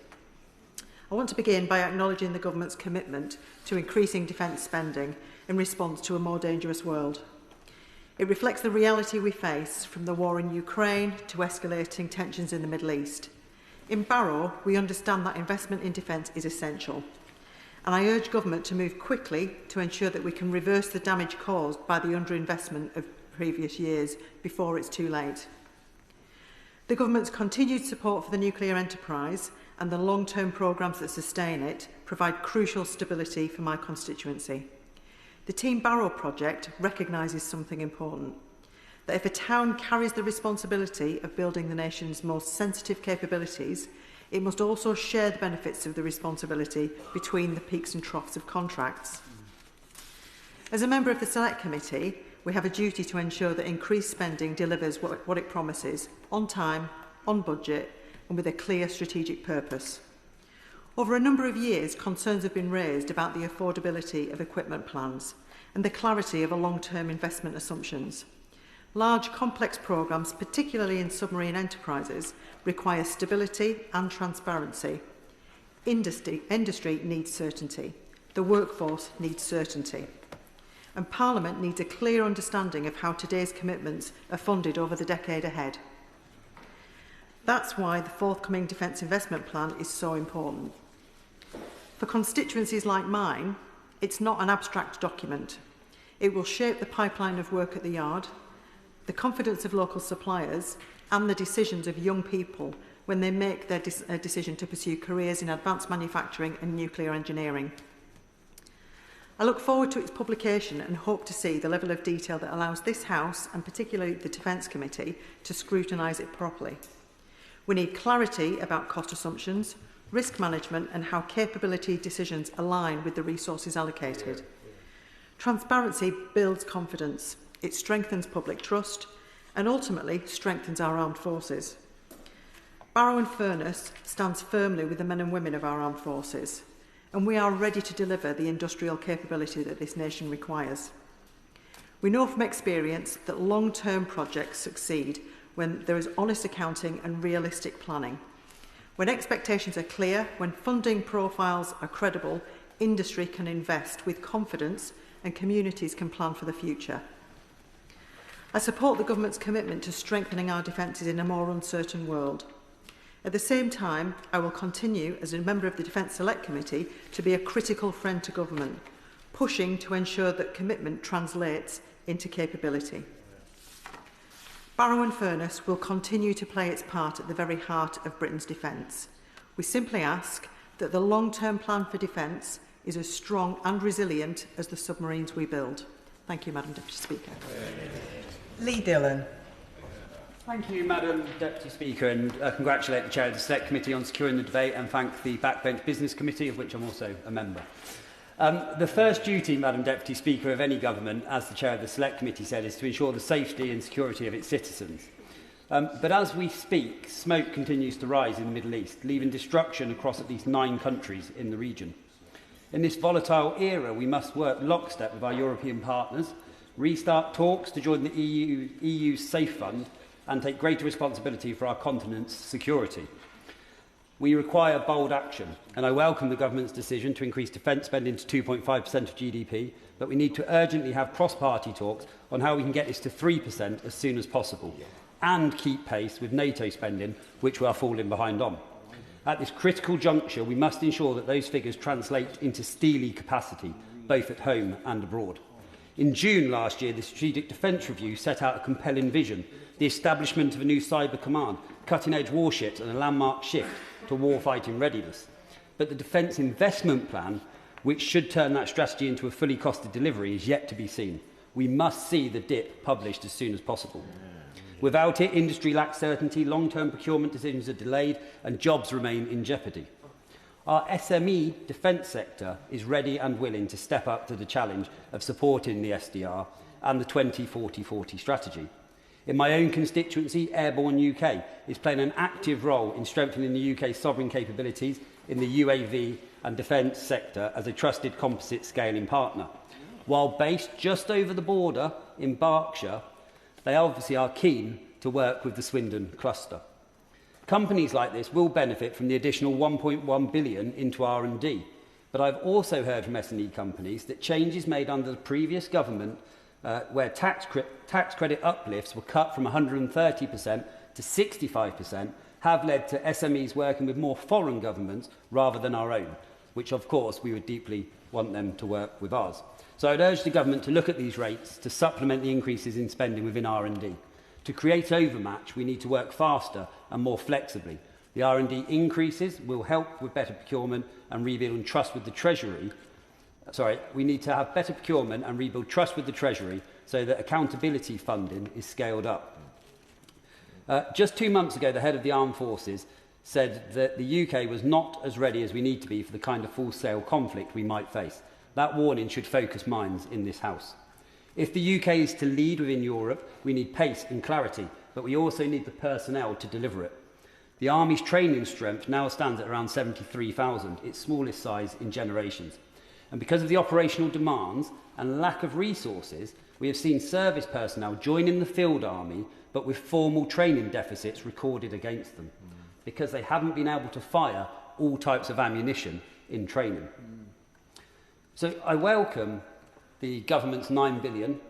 I want to begin by acknowledging the Government's commitment to increasing defence spending in response to a more dangerous world. It reflects the reality we face, from the war in Ukraine to escalating tensions in the Middle East. In Barrow, we understand that investment in defence is essential, and I urge Government to move quickly to ensure that we can reverse the damage caused by the underinvestment of previous years before it's too late. The Government's continued support for the nuclear enterprise and the long-term programmes that sustain it provide crucial stability for my constituency. The Team Barrow project recognises something important, that if a town carries the responsibility of building the nation's most sensitive capabilities, it must also share the benefits of the responsibility between the peaks and troughs of contracts. As a member of the Select Committee, we have a duty to ensure that increased spending delivers what it promises, on time, on budget, and with a clear strategic purpose. Over a number of years, concerns have been raised about the affordability of equipment plans and the clarity of long-term investment assumptions. Large, complex programmes, particularly in submarine enterprises, require stability and transparency. Industry needs certainty. The workforce needs certainty. And Parliament needs a clear understanding of how today's commitments are funded over the decade ahead. That's why the forthcoming Defence Investment Plan is so important. For constituencies like mine, it's not an abstract document. It will shape the pipeline of work at the yard, the confidence of local suppliers, and the decisions of young people when they make their decision to pursue careers in advanced manufacturing and nuclear engineering. I look forward to its publication and hope to see the level of detail that allows this House, and particularly the Defence Committee, to scrutinise it properly. We need clarity about cost assumptions, risk management, and how capability decisions align with the resources allocated. Transparency builds confidence. It strengthens public trust and ultimately strengthens our armed forces. Barrow and Furness stands firmly with the men and women of our armed forces, and we are ready to deliver the industrial capability that this nation requires. We know from experience that long-term projects succeed when there is honest accounting and realistic planning. When expectations are clear, when funding profiles are credible, industry can invest with confidence and communities can plan for the future. I support the Government's commitment to strengthening our defences in a more uncertain world. At the same time, I will continue, as a member of the Defence Select Committee, to be a critical friend to Government, pushing to ensure that commitment translates into capability. Barrow and Furness will continue to play its part at the very heart of Britain's defence. We simply ask that the long-term plan for defence is as strong and resilient as the submarines we build. Thank you, Madam Deputy Speaker. Lee Dillon. Thank you, Madam Deputy Speaker, and congratulate the Chair of the Select Committee on securing the debate and thank the Backbench Business Committee, of which I'm also a member. The first duty, Madam Deputy Speaker, of any government, as the Chair of the Select Committee said, is to ensure the safety and security of its citizens. But as we speak, smoke continues to rise in the Middle East, leaving destruction across at least 9 countries in the region. In this volatile era, we must work lockstep with our European partners, restart talks to join the EU's Safe Fund, and take greater responsibility for our continent's security. We require bold action, and I welcome the government's decision to increase defence spending to 2.5% of GDP, but we need to urgently have cross-party talks on how we can get this to 3% as soon as possible, and keep pace with NATO spending, which we are falling behind on. At this critical juncture, we must ensure that those figures translate into steely capacity, both at home and abroad. In June last year, the Strategic Defence Review set out a compelling vision, the establishment of a new cyber command, cutting-edge warships and a landmark shift to warfighting readiness. But the Defence Investment Plan, which should turn that strategy into a fully costed delivery, is yet to be seen. We must see the DIP published as soon as possible. Without it, industry lacks certainty, long-term procurement decisions are delayed and jobs remain in jeopardy. Our SME defence sector is ready and willing to step up to the challenge of supporting the SDR and the 2040-40 strategy. In my own constituency, Airborne UK is playing an active role in strengthening the UK's sovereign capabilities in the UAV and defence sector as a trusted composite scaling partner. While based just over the border in Berkshire, they obviously are keen to work with the Swindon cluster. Companies like this will benefit from the additional 1.1 billion into R&D, but I've also heard from SME companies that changes made under the previous government, where tax credit uplifts were cut from 130% to 65%, have led to SMEs working with more foreign governments rather than our own, which of course we would deeply want them to work with ours. So I'd urge the government to look at these rates to supplement the increases in spending within R&D. To create overmatch, we need to work faster and more flexibly. The R&D increases will help with better procurement and rebuild trust with the Treasury. We need to have better procurement and rebuild trust with the Treasury so that accountability funding is scaled up. Just 2 months ago, the head of the Armed Forces said that the UK was not as ready as we need to be for the kind of full-scale conflict we might face. That warning should focus minds in this House. If the UK is to lead within Europe, we need pace and clarity, but we also need the personnel to deliver it. The Army's training strength now stands at around 73,000, its smallest size in generations. And because of the operational demands and lack of resources, we have seen service personnel join the field army, but with formal training deficits recorded against them, because they haven't been able to fire all types of ammunition in training. So I welcome the government's £9 billion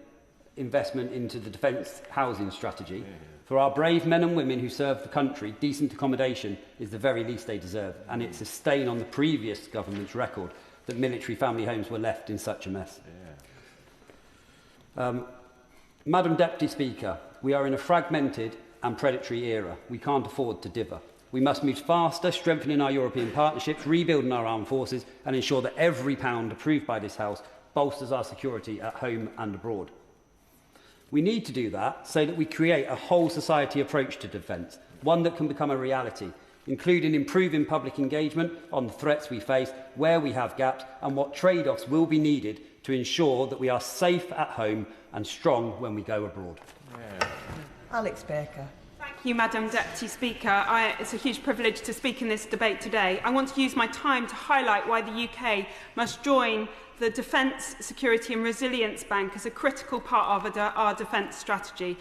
investment into the defence housing strategy. For our brave men and women who serve the country, decent accommodation is the very least they deserve, and it's a stain on the previous government's record that military family homes were left in such a mess. Madam Deputy Speaker, we are in a fragmented and predatory era. We can't afford to dither. We must move faster, strengthening our European partnerships, rebuilding our armed forces, and ensure that every pound approved by this House bolsters our security at home and abroad. We need to do that so that we create a whole society approach to defence, one that can become a reality, including improving public engagement on the threats we face, where we have gaps, and what trade-offs will be needed to ensure that we are safe at home and strong when we go abroad. Alex Baker. Thank you, Madam Deputy Speaker. It's a huge privilege to speak in this debate today. I want to use my time to highlight why the UK must join the Defence, Security and Resilience Bank as a critical part of our defence strategy.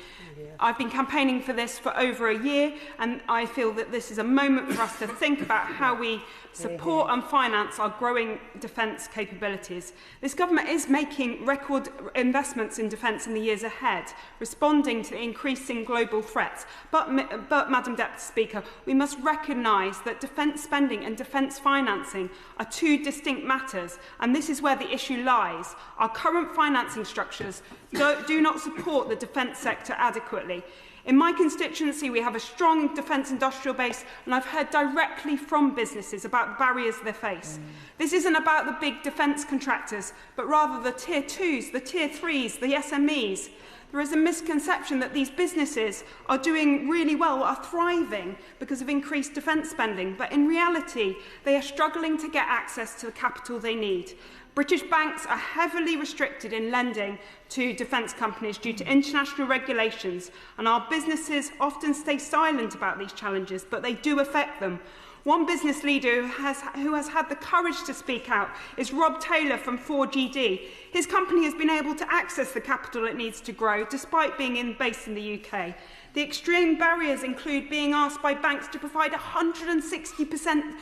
I've been campaigning for this for over a year, and I feel that this is a moment for us to think about how we support and finance our growing defence capabilities. This government is making record investments in defence in the years ahead, responding to increasing global threats. But Madam Deputy Speaker, we must recognise that defence spending and defence financing are two distinct matters, and this is where the issue lies. Our current financing structures do not support the defence sector adequately. In my constituency, we have a strong defence industrial base, and I've heard directly from businesses about the barriers they face. This isn't about the big defence contractors, but rather the Tier 2s, the Tier 3s, the SMEs. There is a misconception that these businesses are doing really well, are thriving because of increased defence spending, but in reality, they are struggling to get access to the capital they need. British banks are heavily restricted in lending to defence companies due to international regulations, and our businesses often stay silent about these challenges, but they do affect them. One business leader who has had the courage to speak out is Rob Taylor from 4GD. His company has been able to access the capital it needs to grow, despite being based in the UK. The extreme barriers include being asked by banks to provide 160%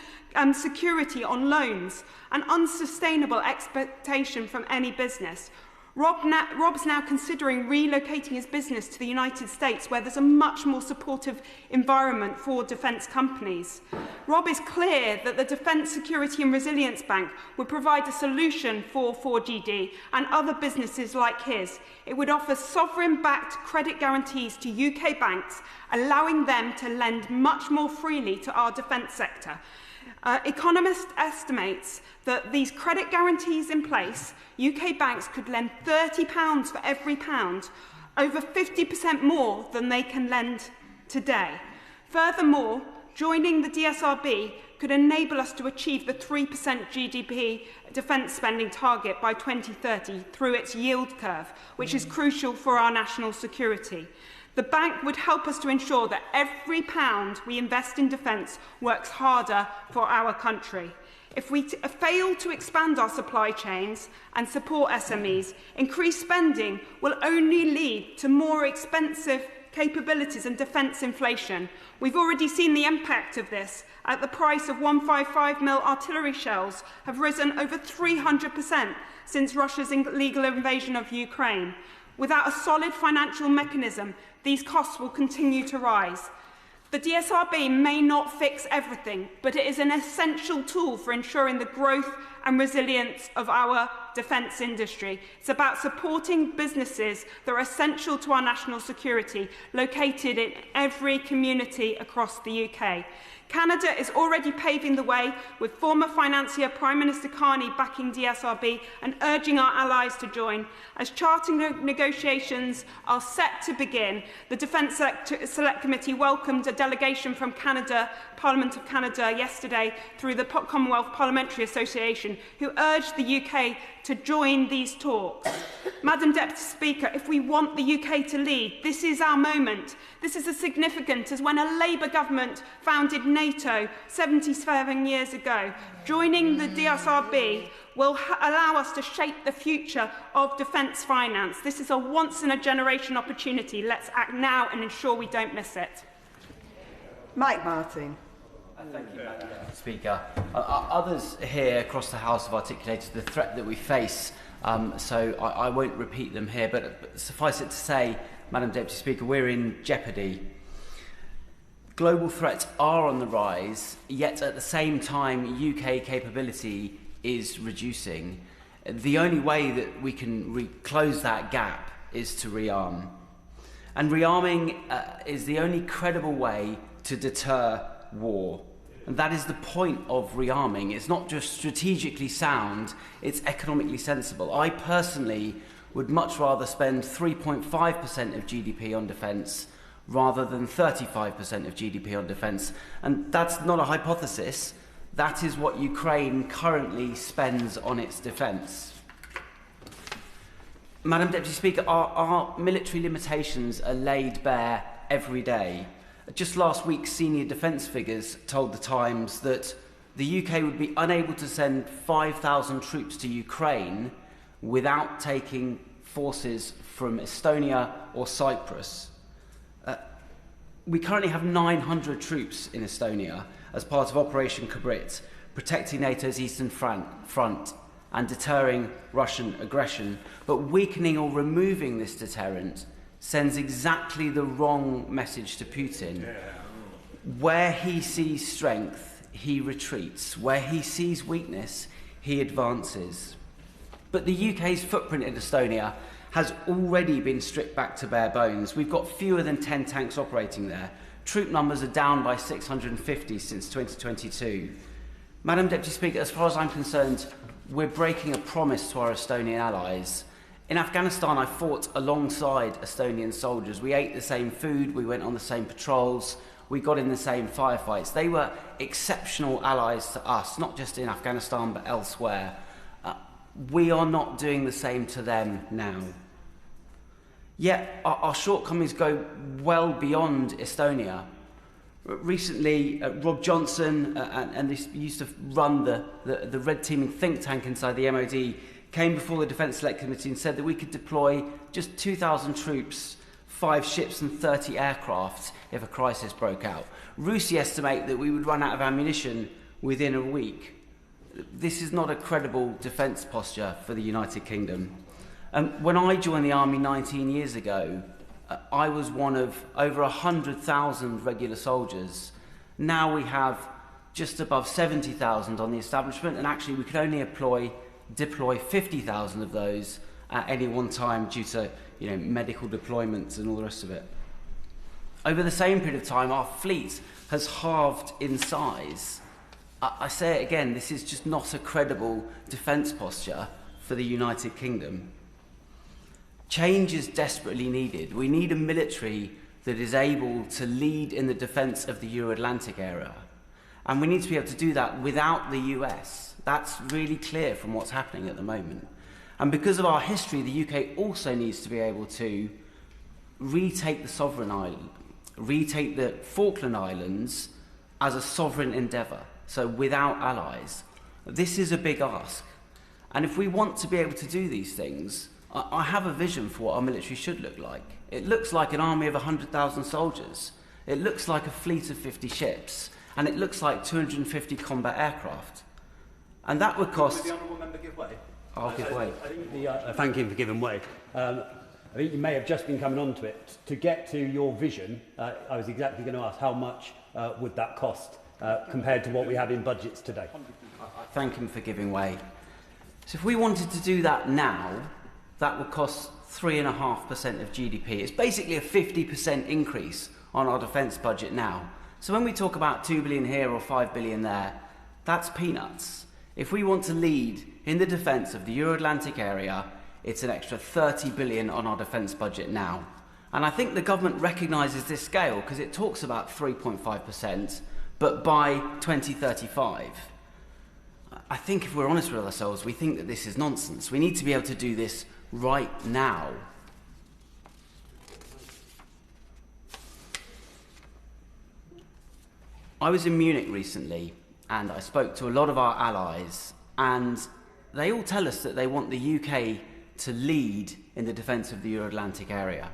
security on loans, an unsustainable expectation from any business. Rob's now considering relocating his business to the United States, where there's a much more supportive environment for defence companies. Rob is clear that the Defence Security and Resilience Bank would provide a solution for 4GD and other businesses like his. It would offer sovereign-backed credit guarantees to UK banks, allowing them to lend much more freely to our defence sector. Economist estimates that these credit guarantees in place, UK banks could lend £30 for every pound, over 50% more than they can lend today. Furthermore, joining the DSRB could enable us to achieve the 3% GDP defence spending target by 2030 through its yield curve, which is crucial for our national security. The bank would help us to ensure that every pound we invest in defence works harder for our country. If we fail to expand our supply chains and support SMEs, increased spending will only lead to more expensive capabilities and defence inflation. We've already seen the impact of this at the price of 155mm artillery shells have risen over 300% since Russia's illegal invasion of Ukraine. Without a solid financial mechanism, these costs will continue to rise. The DSRB may not fix everything, but it is an essential tool for ensuring the growth and resilience of our defence industry. It's about supporting businesses that are essential to our national security, located in every community across the UK. Canada is already paving the way, with former financier Prime Minister Carney backing DSRB and urging our allies to join. As charting negotiations are set to begin, the Defence Select Committee welcomed a delegation from Canada, Parliament of Canada, yesterday through the Commonwealth Parliamentary Association, who urged the UK to join these talks. Madam Deputy Speaker, if we want the UK to lead, this is our moment. This is as significant as when a Labour government founded NATO 77 years ago. Joining the DSRB will allow us to shape the future of defence finance. This is a once-in-a-generation opportunity. Let's act now and ensure we don't miss it. Mike Martin. Thank you, Madam Speaker. Others here across the House have articulated the threat that we face, so I won't repeat them here, but suffice it to say, Madam Deputy Speaker, we're in jeopardy. Global threats are on the rise, yet at the same time, UK capability is reducing. The only way that we can close that gap is to rearm. And rearming is the only credible way to deter war. And that is the point of rearming. It's not just strategically sound, it's economically sensible. I personally would much rather spend 3.5% of GDP on defence rather than 35% of GDP on defence. And that's not a hypothesis. That is what Ukraine currently spends on its defence. Madam Deputy Speaker, our military limitations are laid bare every day. Just last week, senior defence figures told The Times that the UK would be unable to send 5,000 troops to Ukraine without taking forces from Estonia or Cyprus. We currently have 900 troops in Estonia as part of Operation Kubrit, protecting NATO's eastern front and deterring Russian aggression. But weakening or removing this deterrent sends exactly the wrong message to Putin. Where he sees strength, he retreats. Where he sees weakness, he advances. But the UK's footprint in Estonia has already been stripped back to bare bones. We've got fewer than 10 tanks operating there. Troop numbers are down by 650 since 2022. Madam Deputy Speaker, as far as I'm concerned, we're breaking a promise to our Estonian allies. In Afghanistan, I fought alongside Estonian soldiers. We ate the same food, we went on the same patrols, we got in the same firefights. They were exceptional allies to us, not just in Afghanistan but elsewhere. We are not doing the same to them now. Yet our shortcomings go well beyond Estonia. Recently, Rob Johnson, and this used to run the red teaming think tank inside the MOD, came before the Defence Select Committee and said that we could deploy just 2,000 troops, 5 ships and 30 aircraft if a crisis broke out. RUSI estimate that we would run out of ammunition within a week. This is not a credible defence posture for the United Kingdom. When I joined the Army 19 years ago, I was one of over 100,000 regular soldiers. Now we have just above 70,000 on the establishment, and actually we could only deploy 50,000 of those at any one time due to medical deployments and all the rest of it. Over the same period of time, our fleet has halved in size. I say it again, this is just not a credible defence posture for the United Kingdom. Change is desperately needed. We need a military that is able to lead in the defence of the Euro-Atlantic area. And we need to be able to do that without the US. That's really clear from what's happening at the moment. And because of our history, the UK also needs to be able to retake the sovereign island, retake the Falkland Islands as a sovereign endeavour, so without allies. This is a big ask. And if we want to be able to do these things, I have a vision for what our military should look like. It looks like an army of 100,000 soldiers. It looks like a fleet of 50 ships. And it looks like 250 combat aircraft. And that would cost... Would the honourable member give way? I'll give way. I think thank him for giving way. I think you may have just been coming on to it. To get to your vision, I was exactly going to ask how much would that cost compared to what we have in budgets today? I thank him for giving way. So if we wanted to do that now, that would cost 3.5% of GDP. It's basically a 50% increase on our defence budget now. So when we talk about 2 billion here or 5 billion there, that's peanuts. If we want to lead in the defence of the Euro-Atlantic area, it's an extra 30 billion on our defence budget now. And I think the government recognises this scale because it talks about 3.5%, but by 2035. I think if we're honest with ourselves, we think that this is nonsense. We need to be able to do this right now. I was in Munich recently and I spoke to a lot of our allies, and they all tell us that they want the UK to lead in the defence of the Euro-Atlantic area.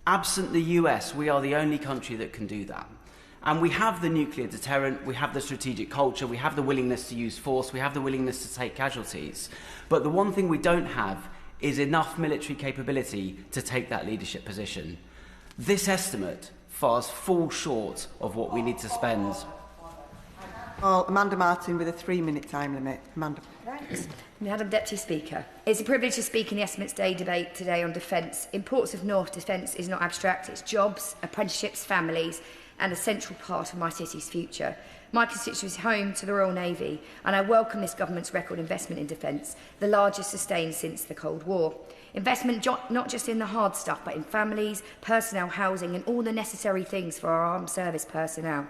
Absent the US, we are the only country that can do that. And we have the nuclear deterrent, we have the strategic culture, we have the willingness to use force, we have the willingness to take casualties. But the one thing we don't have is enough military capability to take that leadership position. This estimate falls short of what we need to spend. Well, Amanda Martin with a 3-minute time limit. Amanda. Thanks. Madam Deputy Speaker, it's a privilege to speak in the Estimates Day debate today on defence. In Ports of North, defence is not abstract, it's jobs, apprenticeships, families, and a central part of my city's future. My constituency is home to the Royal Navy, and I welcome this government's record investment in defence, the largest sustained since the Cold War. Investment not just in the hard stuff, but in families, personnel, housing, and all the necessary things for our armed service personnel.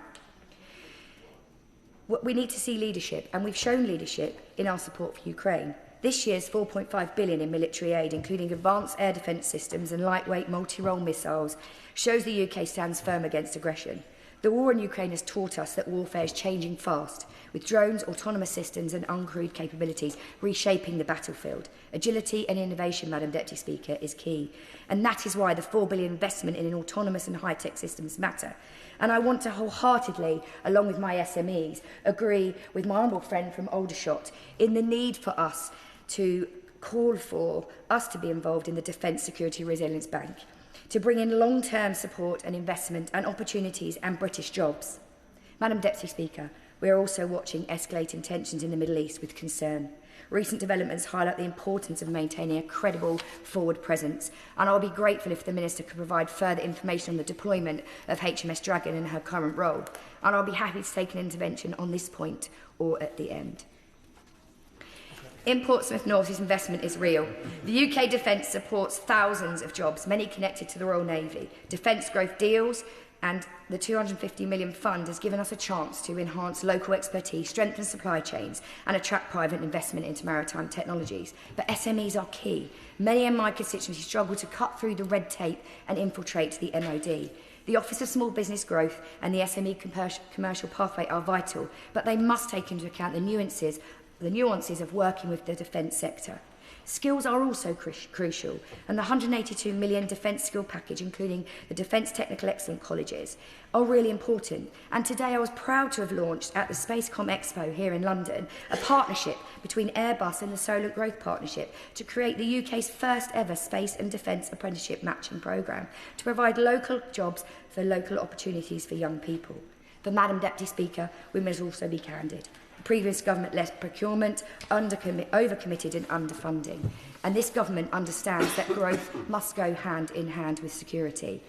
We need to see leadership, and we've shown leadership in our support for Ukraine. This year's £4.5 billion in military aid, including advanced air defence systems and lightweight multi-role missiles, shows the UK stands firm against aggression. The war in Ukraine has taught us that warfare is changing fast, with drones, autonomous systems and uncrewed capabilities reshaping the battlefield. Agility and innovation, Madam Deputy Speaker, is key. And that is why the £4 billion investment in autonomous and high-tech systems matter. And I want to wholeheartedly, along with my SMEs, agree with my honourable friend from Aldershot in the need for us to call for us to be involved in the Defence Security Resilience Bank, to bring in long-term support and investment and opportunities and British jobs. Madam Deputy Speaker, we are also watching escalating tensions in the Middle East with concern. Recent developments highlight the importance of maintaining a credible forward presence, and I'll be grateful if the Minister could provide further information on the deployment of HMS Dragon in her current role, and I'll be happy to take an intervention on this point or at the end. In Portsmouth North's investment is real. The UK Defence supports thousands of jobs, many connected to the Royal Navy. Defence growth deals and the £250 million fund has given us a chance to enhance local expertise, strengthen supply chains and attract private investment into maritime technologies. But SMEs are key. Many in my constituency struggle to cut through the red tape and infiltrate the MOD. The Office of Small Business Growth and the SME Commercial Pathway are vital, but they must take into account the nuances of working with the defence sector. Skills are also crucial, and the £182 million defence skill package, including the Defence Technical Excellence Colleges, are really important. And today I was proud to have launched at the Spacecom Expo here in London a partnership between Airbus and the Solar Growth Partnership to create the UK's first ever space and defence apprenticeship matching programme to provide local jobs for local opportunities for young people. But Madam Deputy Speaker, we must also be candid. Previous government led procurement, overcommitted and underfunding. And this government understands that growth must go hand in hand with security.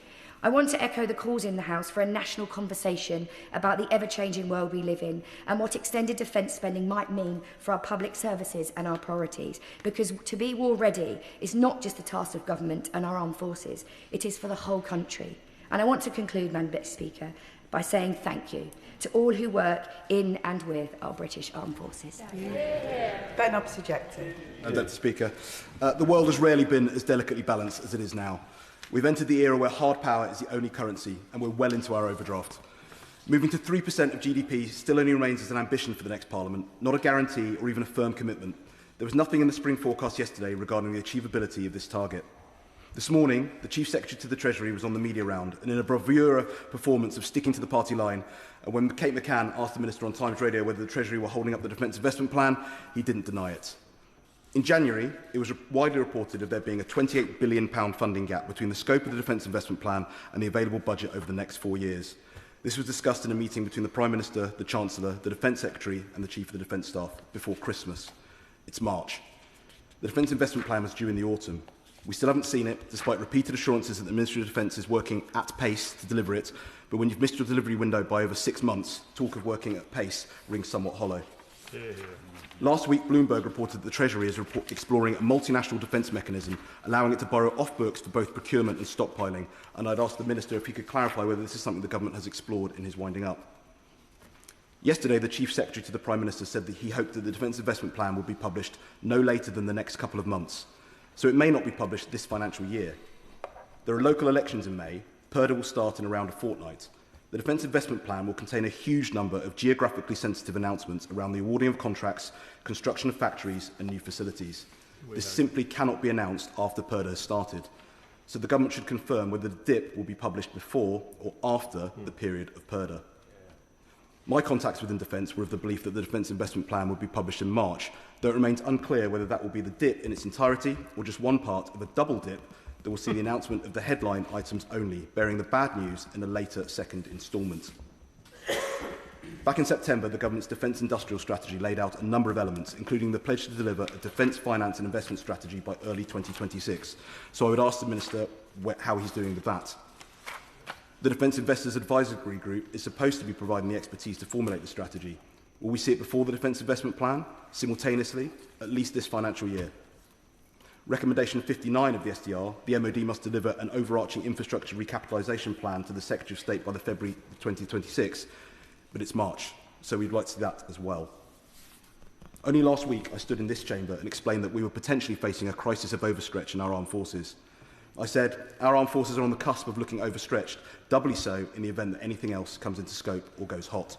I want to echo the calls in the House for a national conversation about the ever-changing world we live in and what extended defence spending might mean for our public services and our priorities. Because to be war ready is not just the task of government and our armed forces, it is for the whole country. And I want to conclude, Madam Speaker, by saying thank you to all who work in and with our British Armed Forces. Ben Obsujecti. Deputy Speaker, the world has rarely been as delicately balanced as it is now. We've entered the era where hard power is the only currency, and we're well into our overdraft. Moving to 3% of GDP still only remains as an ambition for the next Parliament, not a guarantee or even a firm commitment. There was nothing in the spring forecast yesterday regarding the achievability of this target. This morning, the Chief Secretary to the Treasury was on the media round, and in a bravura performance of sticking to the party line, and when Kate McCann asked the Minister on Times Radio whether the Treasury were holding up the Defence Investment Plan, he didn't deny it. In January, it was widely reported of there being a £28 billion funding gap between the scope of the Defence Investment Plan and the available budget over the next 4 years. This was discussed in a meeting between the Prime Minister, the Chancellor, the Defence Secretary and the Chief of the Defence Staff before Christmas. It's March. The Defence Investment Plan was due in the autumn. We still haven't seen it, despite repeated assurances that the Ministry of Defence is working at pace to deliver it, but when you've missed your delivery window by over 6 months, talk of working at pace rings somewhat hollow. Last week, Bloomberg reported that the Treasury is exploring a multinational defence mechanism, allowing it to borrow off books for both procurement and stockpiling, and I'd ask the Minister if he could clarify whether this is something the Government has explored in his winding up. Yesterday, the Chief Secretary to the Prime Minister said that he hoped that the Defence Investment Plan would be published no later than the next couple of months. So it may not be published this financial year. There are local elections in May. PERDA will start in around a fortnight. The Defence Investment Plan will contain a huge number of geographically sensitive announcements around the awarding of contracts, construction of factories and new facilities. This simply cannot be announced after PERDA has started. So the Government should confirm whether the DIP will be published before or after the period of PERDA. My contacts within Defence were of the belief that the Defence Investment Plan would be published in March, though it remains unclear whether that will be the DIP in its entirety or just one part of a double DIP that will see the announcement of the headline items only, bearing the bad news in a later second instalment. Back in September, the Government's Defence Industrial Strategy laid out a number of elements, including the pledge to deliver a Defence Finance and Investment Strategy by early 2026. So I would ask the Minister how he's doing with that. The Defence Investors Advisory Group is supposed to be providing the expertise to formulate the strategy. Will we see it before the Defence Investment Plan, simultaneously, at least this financial year? Recommendation 59 of the SDR, the MOD must deliver an overarching infrastructure recapitalisation plan to the Secretary of State by the February 2026, but it's March, so we'd like to see that as well. Only last week I stood in this chamber and explained that we were potentially facing a crisis of overstretch in our armed forces. I said, our armed forces are on the cusp of looking overstretched, doubly so in the event that anything else comes into scope or goes hot.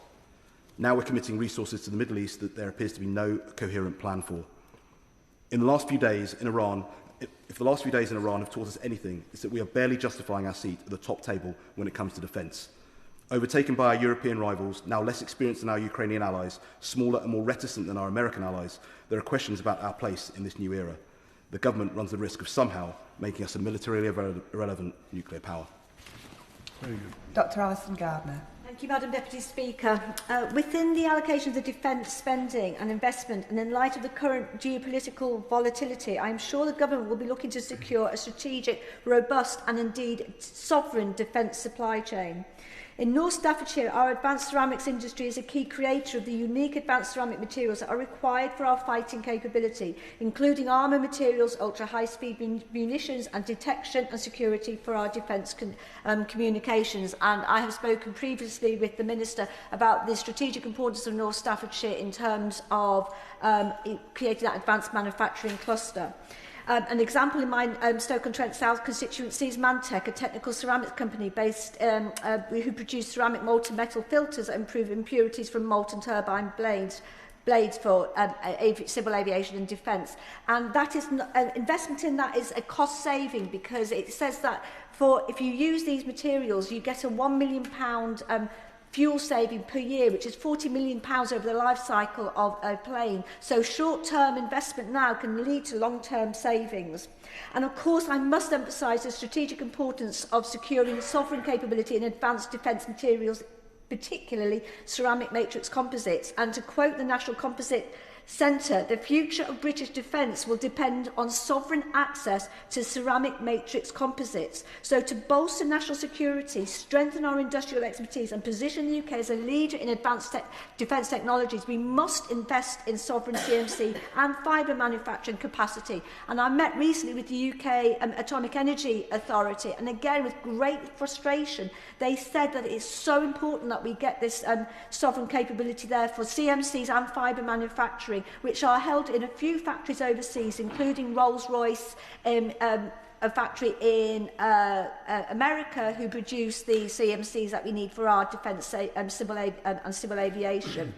Now we're committing resources to the Middle East that there appears to be no coherent plan for. In the last few days in Iran, if the last few days in Iran have taught us anything, it's that we are barely justifying our seat at the top table when it comes to defence. Overtaken by our European rivals, now less experienced than our Ukrainian allies, smaller and more reticent than our American allies, there are questions about our place in this new era. The Government runs the risk of somehow making us a militarily irrelevant nuclear power. Dr Alison Gardner. Thank you, Madam Deputy Speaker. Within the allocation of the defence spending and investment, and in light of the current geopolitical volatility, I am sure the Government will be looking to secure a strategic, robust and indeed sovereign defence supply chain. In North Staffordshire, our advanced ceramics industry is a key creator of the unique advanced ceramic materials that are required for our fighting capability, including armour materials, ultra-high-speed munitions and detection and security for our defence communications. And I have spoken previously with the Minister about the strategic importance of North Staffordshire in terms of creating that advanced manufacturing cluster. An example in my Stoke-on-Trent South constituency is Mantec, a technical ceramics company based who produce ceramic molten metal filters that improve impurities from molten turbine blades for civil aviation and defence. And that is investment in that is a cost saving, because it says that if you use these materials, you get a £1 million fuel saving per year, which is £40 million over the life cycle of a plane. So short-term investment now can lead to long-term savings. And of course, I must emphasise the strategic importance of securing sovereign capability in advanced defence materials, particularly ceramic matrix composites. And to quote the National Composite Centre, the future of British defence will depend on sovereign access to ceramic matrix composites. So to bolster national security, strengthen our industrial expertise and position the UK as a leader in advanced defence technologies, we must invest in sovereign CMC and fibre manufacturing capacity. And I met recently with the UK Atomic Energy Authority, and again with great frustration, they said that it is so important that we get this sovereign capability there for CMCs and fibre manufacturing, which are held in a few factories overseas, including Rolls-Royce, a factory in America, who produce the CMCs that we need for our defence and civil aviation.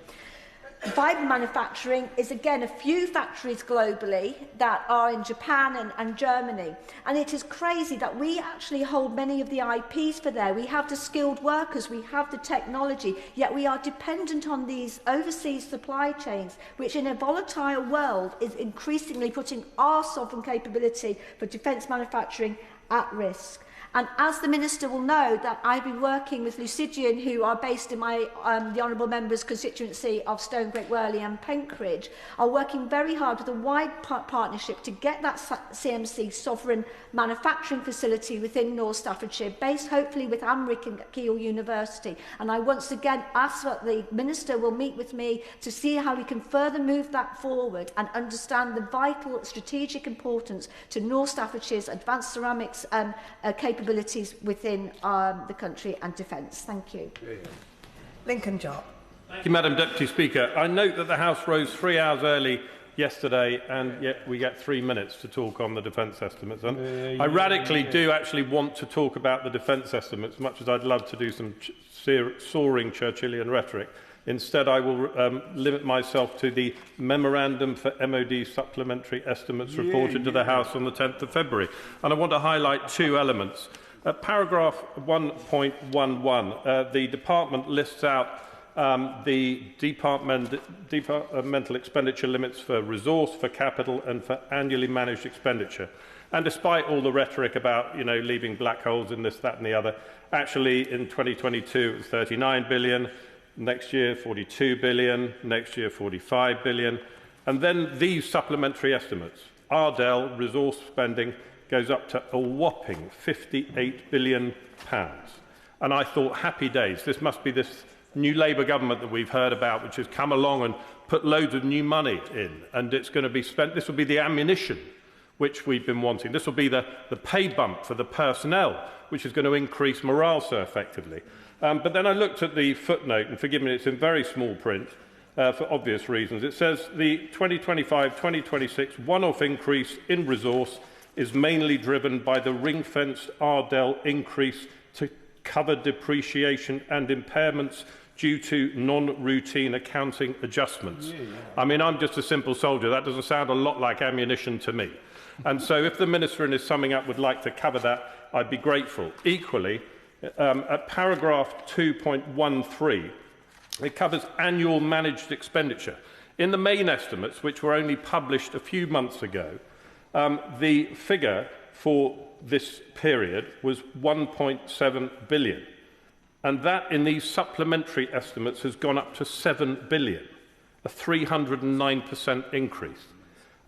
Fibre manufacturing is again a few factories globally that are in Japan and Germany, and it is crazy that we actually hold many of the IPs for there. We have the skilled workers, we have the technology, yet we are dependent on these overseas supply chains, which in a volatile world is increasingly putting our sovereign capability for defence manufacturing at risk. And as the Minister will know, that I've been working with Lucidian, who are based in my the Honourable Member's constituency of Stone, Great Worley and Penkridge, are working very hard with a wide partnership to get that CMC sovereign manufacturing facility within North Staffordshire, based hopefully with Amric and Keele University. And I once again ask that the Minister will meet with me to see how we can further move that forward and understand the vital strategic importance to North Staffordshire's advanced ceramics capabilities within the country and defence. Thank you. Lincoln Job. Thank you, Madam Deputy Speaker. I note that the House rose 3 hours early yesterday, and yet we get 3 minutes to talk on the defence estimates. And I radically do actually want to talk about the defence estimates, much as I'd love to do some soaring Churchillian rhetoric. Instead, I will limit myself to the Memorandum for MOD Supplementary Estimates reported to the House on the 10th of February. And I want to highlight two elements. Paragraph 1.11, the Department lists out the departmental expenditure limits for resource, for capital and for annually managed expenditure. And despite all the rhetoric about, leaving black holes in this, that and the other, actually in 2022 it was 39 billion, next year 42 billion, next year 45 billion. And then these supplementary estimates, Ardell resource spending goes up to a whopping £58 billion. And I thought, happy days, this must be this new Labour government that we've heard about, which has come along and put loads of new money in, and it's going to be spent. This will be the ammunition which we've been wanting. This will be the pay bump for the personnel, which is going to increase morale so effectively. But then I looked at the footnote, and forgive me, it's in very small print for obvious reasons. It says the 2025-2026 one-off increase in resource is mainly driven by the ring-fenced Ardell increase to cover depreciation and impairments due to non-routine accounting adjustments. I mean, I'm just a simple soldier. That doesn't sound a lot like ammunition to me. And so if the Minister in his summing up would like to cover that, I'd be grateful. Equally, at paragraph 2.13, it covers annual managed expenditure. In the main estimates, which were only published a few months ago, the figure for this period was 1.7 billion. And that, in these supplementary estimates, has gone up to 7 billion, a 309% increase.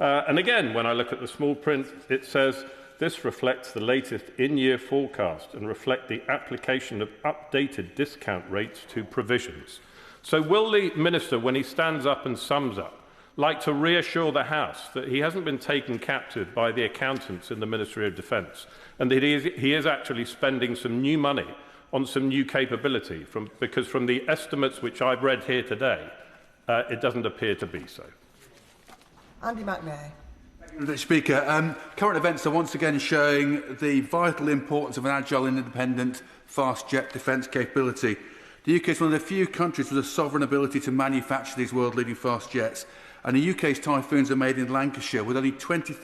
And again, when I look at the small print, it says this reflects the latest in-year forecast and reflect the application of updated discount rates to provisions. So will the Minister, when he stands up and sums up, like to reassure the House that he hasn't been taken captive by the accountants in the Ministry of Defence and that he is actually spending some new money on some new capability, because from the estimates which I've read here today, it doesn't appear to be so. Andy McNair. Mr. Speaker, current events are once again showing the vital importance of an agile and independent fast jet defence capability. The UK is one of the few countries with a sovereign ability to manufacture these world-leading fast jets, and the UK's Typhoons are made in Lancashire, with only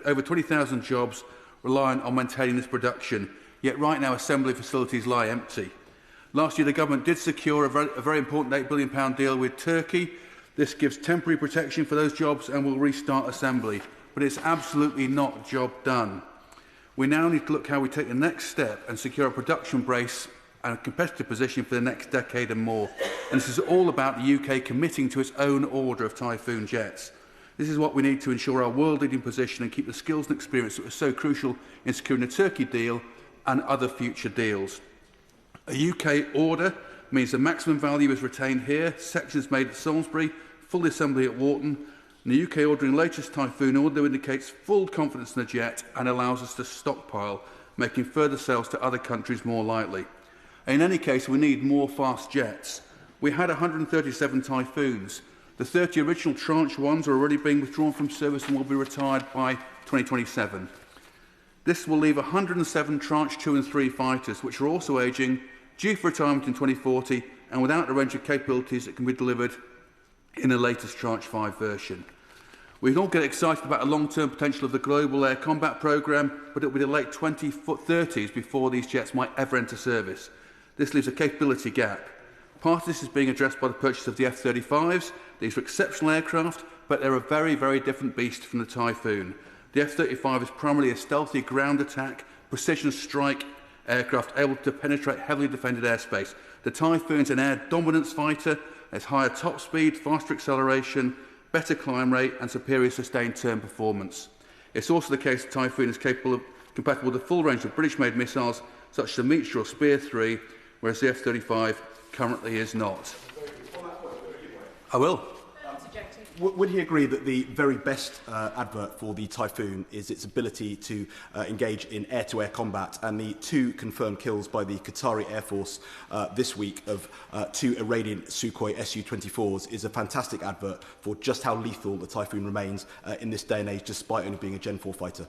over 20,000 jobs reliant on maintaining this production. Yet right now assembly facilities lie empty. Last year the government did secure a very important £8 billion deal with Turkey. This gives temporary protection for those jobs and will restart assembly. But it's absolutely not job done. We now need to look how we take the next step and secure a production base and a competitive position for the next decade and more. And this is all about the UK committing to its own order of Typhoon jets. This is what we need to ensure our world-leading position and keep the skills and experience that were so crucial in securing the Turkey deal and other future deals. A UK order means the maximum value is retained here, sections made at Salisbury, full assembly at Wharton, and the UK ordering latest Typhoon order indicates full confidence in the jet and allows us to stockpile, making further sales to other countries more likely. In any case, we need more fast jets. We had 137 Typhoons. The 30 original Tranche 1s are already being withdrawn from service and will be retired by 2027. This will leave 107 Tranche 2 and 3 fighters, which are also ageing, due for retirement in 2040, and without a range of capabilities that can be delivered in the latest Tranche 5 version. We can all get excited about the long-term potential of the Global Air Combat Programme, but it will be the late 2030s before these jets might ever enter service. This leaves a capability gap. Part of this is being addressed by the purchase of the F-35s. These are exceptional aircraft, but they're a very, very different beast from the Typhoon. The F-35 is primarily a stealthy ground attack, precision strike aircraft able to penetrate heavily defended airspace. The Typhoon's an air dominance fighter. It's higher top speed, faster acceleration, better climb rate and superior sustained term performance. It's also the case that Typhoon is compatible with a full range of British-made missiles such as the Meteor or Spear 3, whereas the F-35 currently is not. I will. Would he agree that the very best advert for the Typhoon is its ability to engage in air-to-air combat, and the 2 confirmed kills by the Qatari Air Force this week of 2 Iranian Sukhoi Su-24s is a fantastic advert for just how lethal the Typhoon remains in this day and age, despite only being a Gen 4 fighter?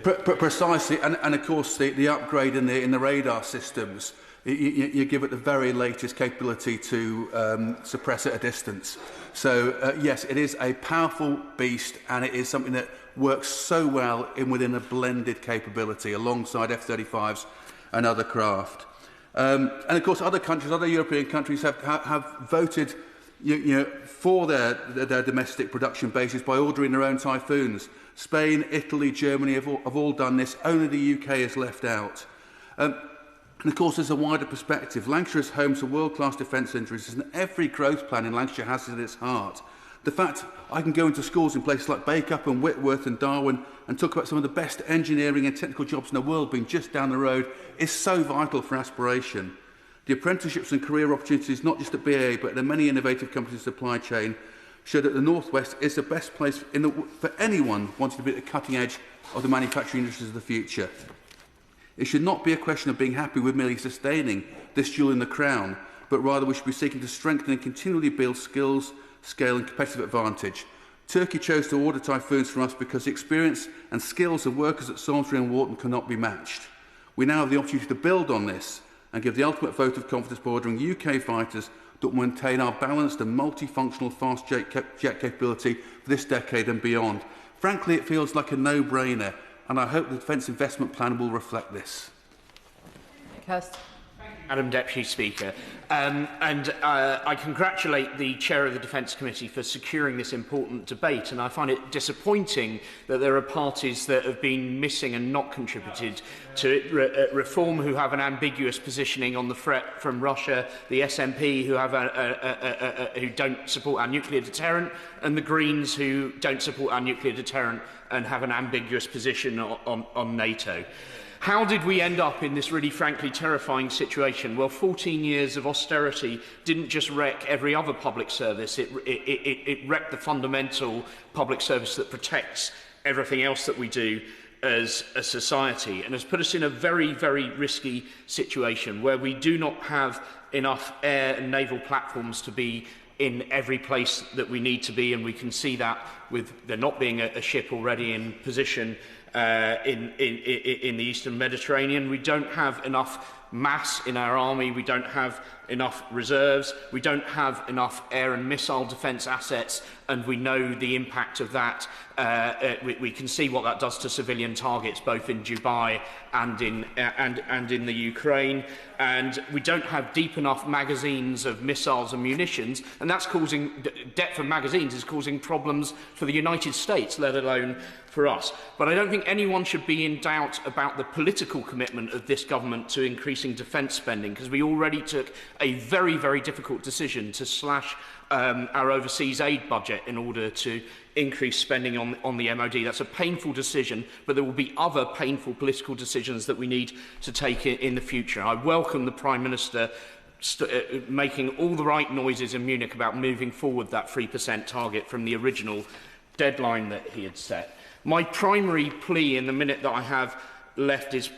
Precisely, and of course the upgrade in the radar systems, you give it the very latest capability to suppress at a distance. So yes, it is a powerful beast, and it is something that works so well within a blended capability alongside F-35s and other craft. And of course other countries, other European countries have voted for their domestic production bases by ordering their own Typhoons. Spain, Italy, Germany have all done this. Only the UK is left out. And of course, there's a wider perspective. Lancashire is home to world-class defence industries, and every growth plan in Lancashire has it at its heart. The fact I can go into schools in places like Bacup and Whitworth and Darwin and talk about some of the best engineering and technical jobs in the world being just down the road is so vital for aspiration. The apprenticeships and career opportunities, not just at BAE, but at the many innovative companies' supply chain, show that the North West is the best place for anyone wanting to be at the cutting edge of the manufacturing industries of the future. It should not be a question of being happy with merely sustaining this jewel in the crown, but rather we should be seeking to strengthen and continually build skills, scale and competitive advantage. Turkey chose to order Typhoons from us because the experience and skills of workers at Salisbury and Wharton cannot be matched. We now have the opportunity to build on this and give the ultimate vote of confidence by ordering UK fighters that will maintain our balanced and multifunctional fast jet capability for this decade and beyond. Frankly, it feels like a no-brainer, and I hope the Defence Investment Plan will reflect this. Kirst. Thank you, Madam Deputy Speaker. I congratulate the Chair of the Defence Committee for securing this important debate, and I find it disappointing that there are parties that have been missing and not contributed to reform who have an ambiguous positioning on the threat from Russia, the SNP who don't support our nuclear deterrent, and the Greens who don't support our nuclear deterrent and have an ambiguous position on NATO. How did we end up in this really, frankly, terrifying situation? Well, 14 years of austerity didn't just wreck every other public service. It wrecked the fundamental public service that protects everything else that we do as a society, and has put us in a very, very risky situation where we do not have enough air and naval platforms to be in every place that we need to be, and we can see that with there not being a ship already in position in the Eastern Mediterranean. We don't have enough mass in our army, we don't have enough reserves, we don't have enough air and missile defence assets, and we know the impact of that. We can see what that does to civilian targets, both in Dubai and in the Ukraine. And we don't have deep enough magazines of missiles and munitions, and that's causing depth of magazines is causing problems for the United States, let alone for us. But I don't think anyone should be in doubt about the political commitment of this government to increasing defence spending, because we already took a very, very difficult decision to slash our overseas aid budget in order to increase spending on the MOD. That's a painful decision, but there will be other painful political decisions that we need to take in the future. I welcome the Prime Minister making all the right noises in Munich about moving forward that 3% target from the original deadline that he had set. My primary plea in the minute that I have left is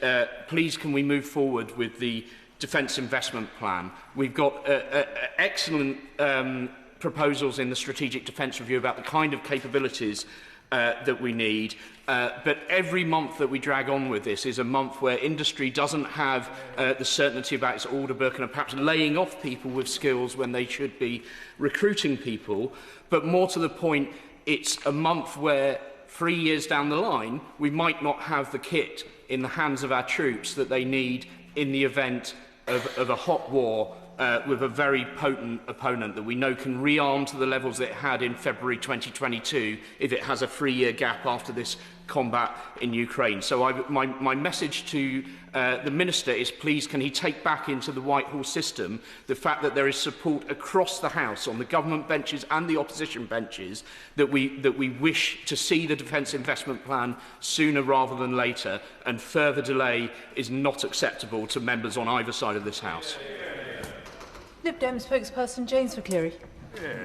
please can we move forward with the Defence Investment Plan. We've got excellent proposals in the Strategic Defence Review about the kind of capabilities that we need, but every month that we drag on with this is a month where industry doesn't have the certainty about its order book and are perhaps laying off people with skills when they should be recruiting people. But more to the point, it's a month where 3 years down the line we might not have the kit in the hands of our troops that they need in the event of a hot war with a very potent opponent that we know can rearm to the levels that it had in February 2022 if it has a 3-year gap after this combat in Ukraine. So my message to the Minister is please can he take back into the Whitehall system the fact that there is support across the House on the government benches and the opposition benches that we wish to see the Defence Investment Plan sooner rather than later, and further delay is not acceptable to members on either side of this House. Lib Dem spokesperson James McCleary.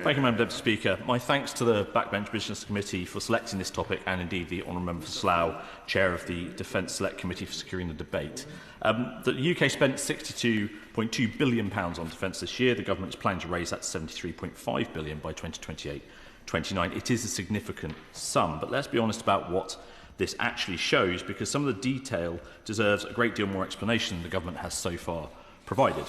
Thank you, Madam Deputy Speaker. My thanks to the Backbench Business Committee for selecting this topic, and indeed the Honourable Member for Slough, Chair of the Defence Select Committee, for securing the debate. The UK spent £62.2 billion on defence this year. The government is planning to raise that to £73.5 billion by 2028-29. It is a significant sum, but let's be honest about what this actually shows, because some of the detail deserves a great deal more explanation than the government has so far provided.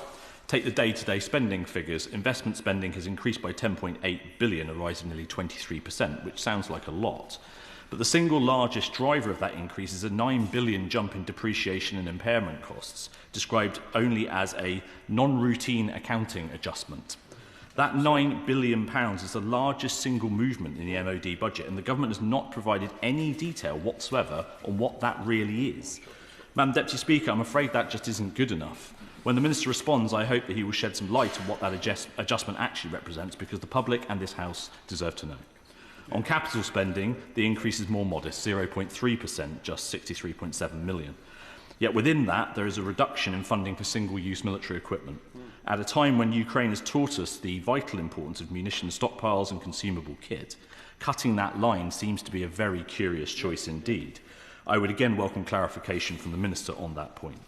Take the day-to-day spending figures. Investment spending has increased by £10.8 billion, a rise of nearly 23%, which sounds like a lot. But the single largest driver of that increase is a £9 billion jump in depreciation and impairment costs, described only as a non-routine accounting adjustment. That £9 billion is the largest single movement in the MOD budget, and the government has not provided any detail whatsoever on what that really is. Madam Deputy Speaker, I'm afraid that just isn't good enough. When the Minister responds, I hope that he will shed some light on what that adjustment actually represents, because the public and this House deserve to know. On capital spending, the increase is more modest, 0.3%, just £63.7 million. Yet within that, there is a reduction in funding for single-use military equipment. At a time when Ukraine has taught us the vital importance of munition stockpiles and consumable kit, cutting that line seems to be a very curious choice indeed. I would again welcome clarification from the Minister on that point.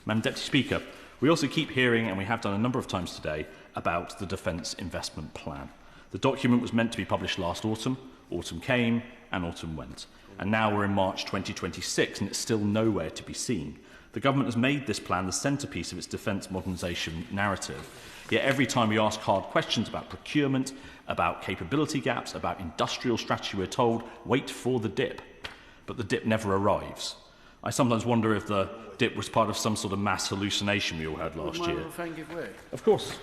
Madam Deputy Speaker, we also keep hearing, and we have done a number of times today, about the Defence Investment Plan. The document was meant to be published last autumn. Autumn came and autumn went. And now we're in March 2026 and it's still nowhere to be seen. The government has made this plan the centrepiece of its defence modernisation narrative. Yet every time we ask hard questions about procurement, about capability gaps, about industrial strategy, we're told, wait for the dip. But the dip never arrives. I sometimes wonder if the dip was part of some sort of mass hallucination we all had last year. Of course.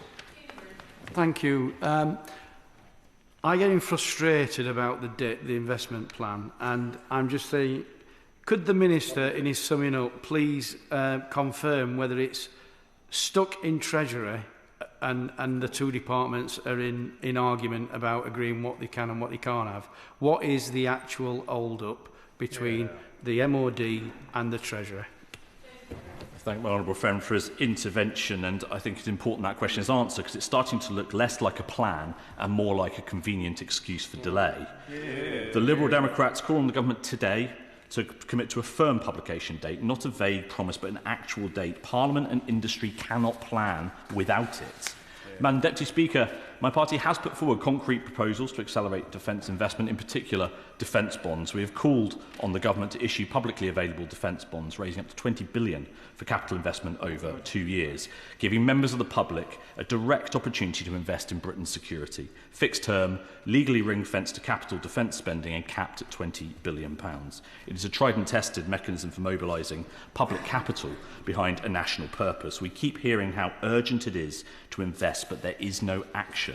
Thank you. I'm getting frustrated about the dip, the investment plan, and I'm just saying, could the Minister, in his summing up, please confirm whether it's stuck in Treasury and the two departments are in argument about agreeing what they can and what they can't have? What is the actual hold-up between the MOD and the Treasury? I thank my honourable friend for his intervention, and I think it's important that question is answered because it's starting to look less like a plan and more like a convenient excuse for delay. The Liberal Democrats call on the government today to commit to a firm publication date, not a vague promise, but an actual date. Parliament and industry cannot plan without it. Madam Deputy Speaker, my party has put forward concrete proposals to accelerate defence investment, in particular defence bonds. We have called on the government to issue publicly available defence bonds, raising up to £20 billion for capital investment over 2 years, giving members of the public a direct opportunity to invest in Britain's security. Fixed term, legally ring-fenced to capital defence spending and capped at £20 billion. It is a tried and tested mechanism for mobilising public capital behind a national purpose. We keep hearing how urgent it is to invest, but there is no action.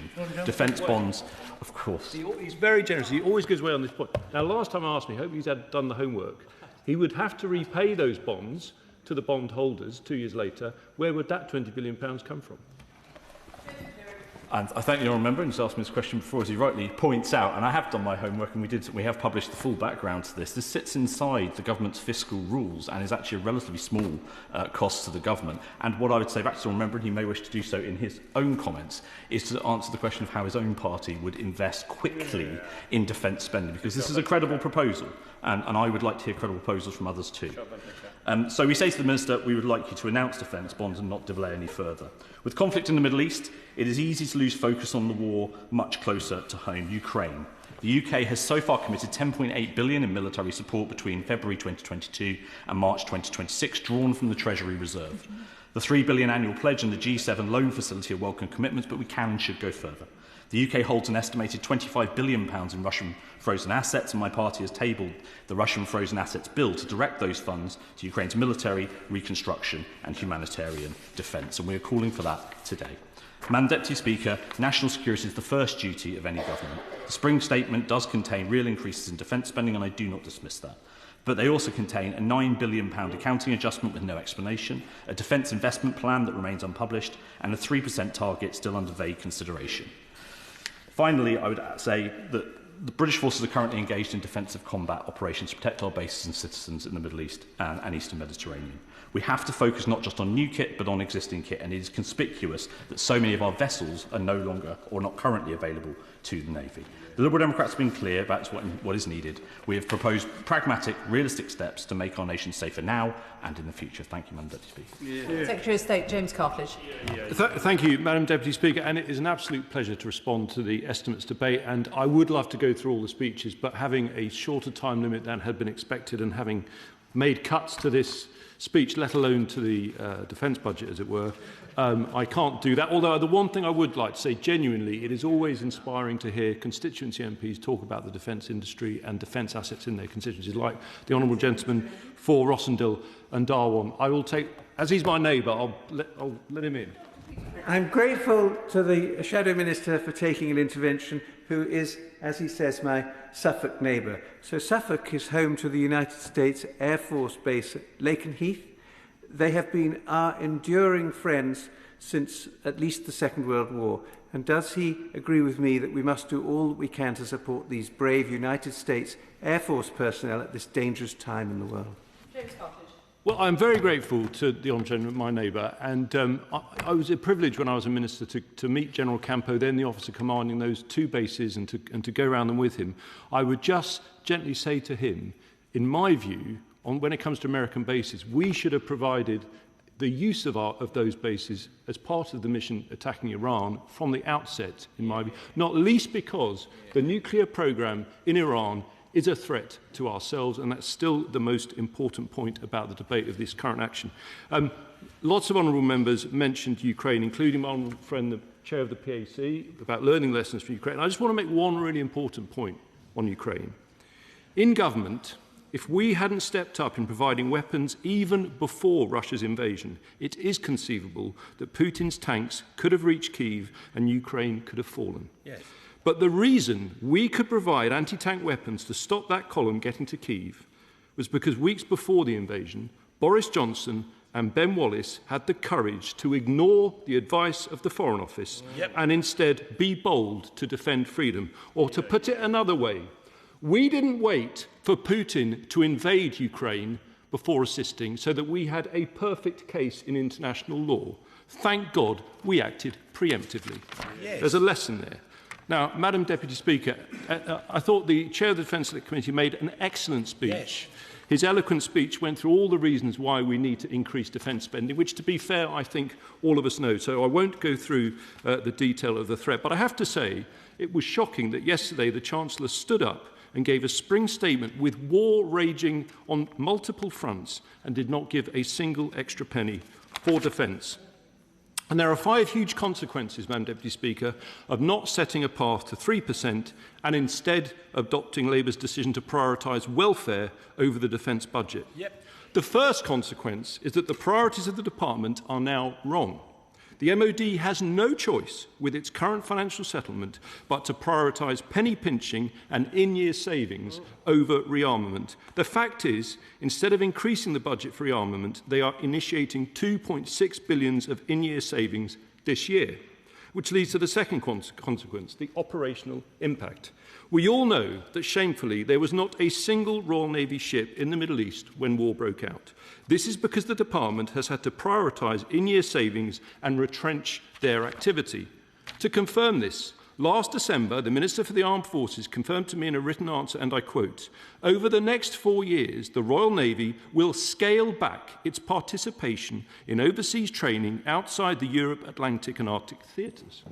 Defence bonds, of course. He's very generous. He always goes away on this point. Now, last time I asked me, I hope he's done the homework, he would have to repay those bonds to the bond holders 2 years later. Where would that £20 billion come from? And I thank the honourable member, and he's asked me this question before, as he rightly points out, and I have done my homework, and we have published the full background to this. This sits inside the government's fiscal rules and is actually a relatively small cost to the government. And what I would say back to the honourable member, and he may wish to do so in his own comments, is to answer the question of how his own party would invest quickly in defence spending, because this is a credible proposal, and I would like to hear credible proposals from others too. So we say to the Minister, we would like you to announce defence bonds and not delay any further. With conflict in the Middle East, it is easy to lose focus on the war much closer to home, Ukraine. The UK has so far committed £10.8 billion in military support between February 2022 and March 2026, drawn from the Treasury Reserve. The £3 billion annual pledge and the G7 loan facility are welcome commitments, but we can and should go further. The UK holds an estimated £25 billion in Russian frozen assets, and my party has tabled the Russian frozen assets bill to direct those funds to Ukraine's military, reconstruction and humanitarian defence, and we are calling for that today. Madam Deputy Speaker, national security is the first duty of any government. The Spring Statement does contain real increases in defence spending, and I do not dismiss that. But they also contain a £9 billion accounting adjustment with no explanation, a defence investment plan that remains unpublished, and a 3% target still under vague consideration. Finally, I would say that the British forces are currently engaged in defensive combat operations to protect our bases and citizens in the Middle East and Eastern Mediterranean. We have to focus not just on new kit, but on existing kit, and it is conspicuous that so many of our vessels are no longer or not currently available to the Navy. The Liberal Democrats have been clear about what is needed. We have proposed pragmatic, realistic steps to make our nation safer now and in the future. Thank you, Madam Deputy Speaker. Secretary of State James Cartledge. Thank you, Madam Deputy Speaker, and it is an absolute pleasure to respond to the estimates debate, and I would love to go through all the speeches, but having a shorter time limit than had been expected and having made cuts to this speech, let alone to the defence budget, as it were, I can't do that. Although the one thing I would like to say, genuinely, it is always inspiring to hear constituency MPs talk about the defence industry and defence assets in their constituencies, like the honourable gentleman for Rossendale and Darwin. I will take, as he's my neighbour, I'll let him in. I'm grateful to the Shadow Minister for taking an intervention, who is, as he says, my Suffolk neighbour. So Suffolk is home to the United States Air Force Base at Lakenheath. They have been our enduring friends since at least the Second World War. And does he agree with me that we must do all that we can to support these brave United States Air Force personnel at this dangerous time in the world? James Cartledge. Well, I'm very grateful to the honourable gentleman, my neighbour, and I was a privilege when I was a minister to meet General Campo, then the officer commanding those two bases, and to go around them with him. I would just gently say to him, in my view, when it comes to American bases, we should have provided the use of those bases as part of the mission attacking Iran from the outset, in my view, not least because the nuclear programme in Iran is a threat to ourselves, and that's still the most important point about the debate of this current action. Lots of honourable members mentioned Ukraine, including my honourable friend, the chair of the PAC, about learning lessons from Ukraine. I just want to make one really important point on Ukraine. In government, if we hadn't stepped up in providing weapons even before Russia's invasion, it is conceivable that Putin's tanks could have reached Kyiv and Ukraine could have fallen. Yes. But the reason we could provide anti-tank weapons to stop that column getting to Kyiv was because weeks before the invasion, Boris Johnson and Ben Wallace had the courage to ignore the advice of the Foreign Office and instead be bold to defend freedom. Or to put it another way, we didn't wait for Putin to invade Ukraine before assisting so that we had a perfect case in international law. Thank God we acted preemptively. Yes. There's a lesson there. Now, Madam Deputy Speaker, I thought the Chair of the Defence Select Committee made an excellent speech. Yes. His eloquent speech went through all the reasons why we need to increase defence spending, which, to be fair, I think all of us know. So I won't go through the detail of the threat. But I have to say, it was shocking that yesterday the Chancellor stood up and gave a spring statement with war raging on multiple fronts and did not give a single extra penny for defence. And there are 5 huge consequences, Madam Deputy Speaker, of not setting a path to 3% and instead adopting Labour's decision to prioritise welfare over the defence budget. Yep. The first consequence is that the priorities of the department are now wrong. The MOD has no choice with its current financial settlement but to prioritise penny pinching and in-year savings over rearmament. The fact is, instead of increasing the budget for rearmament, they are initiating 2.6 billion of in-year savings this year, which leads to the second consequence, the operational impact. We all know that, shamefully, there was not a single Royal Navy ship in the Middle East when war broke out. This is because the department has had to prioritise in-year savings and retrench their activity. To confirm this, last December, the Minister for the Armed Forces confirmed to me in a written answer, and I quote, "Over the next 4 years, the Royal Navy will scale back its participation in overseas training outside the Europe, Atlantic and Arctic theatres."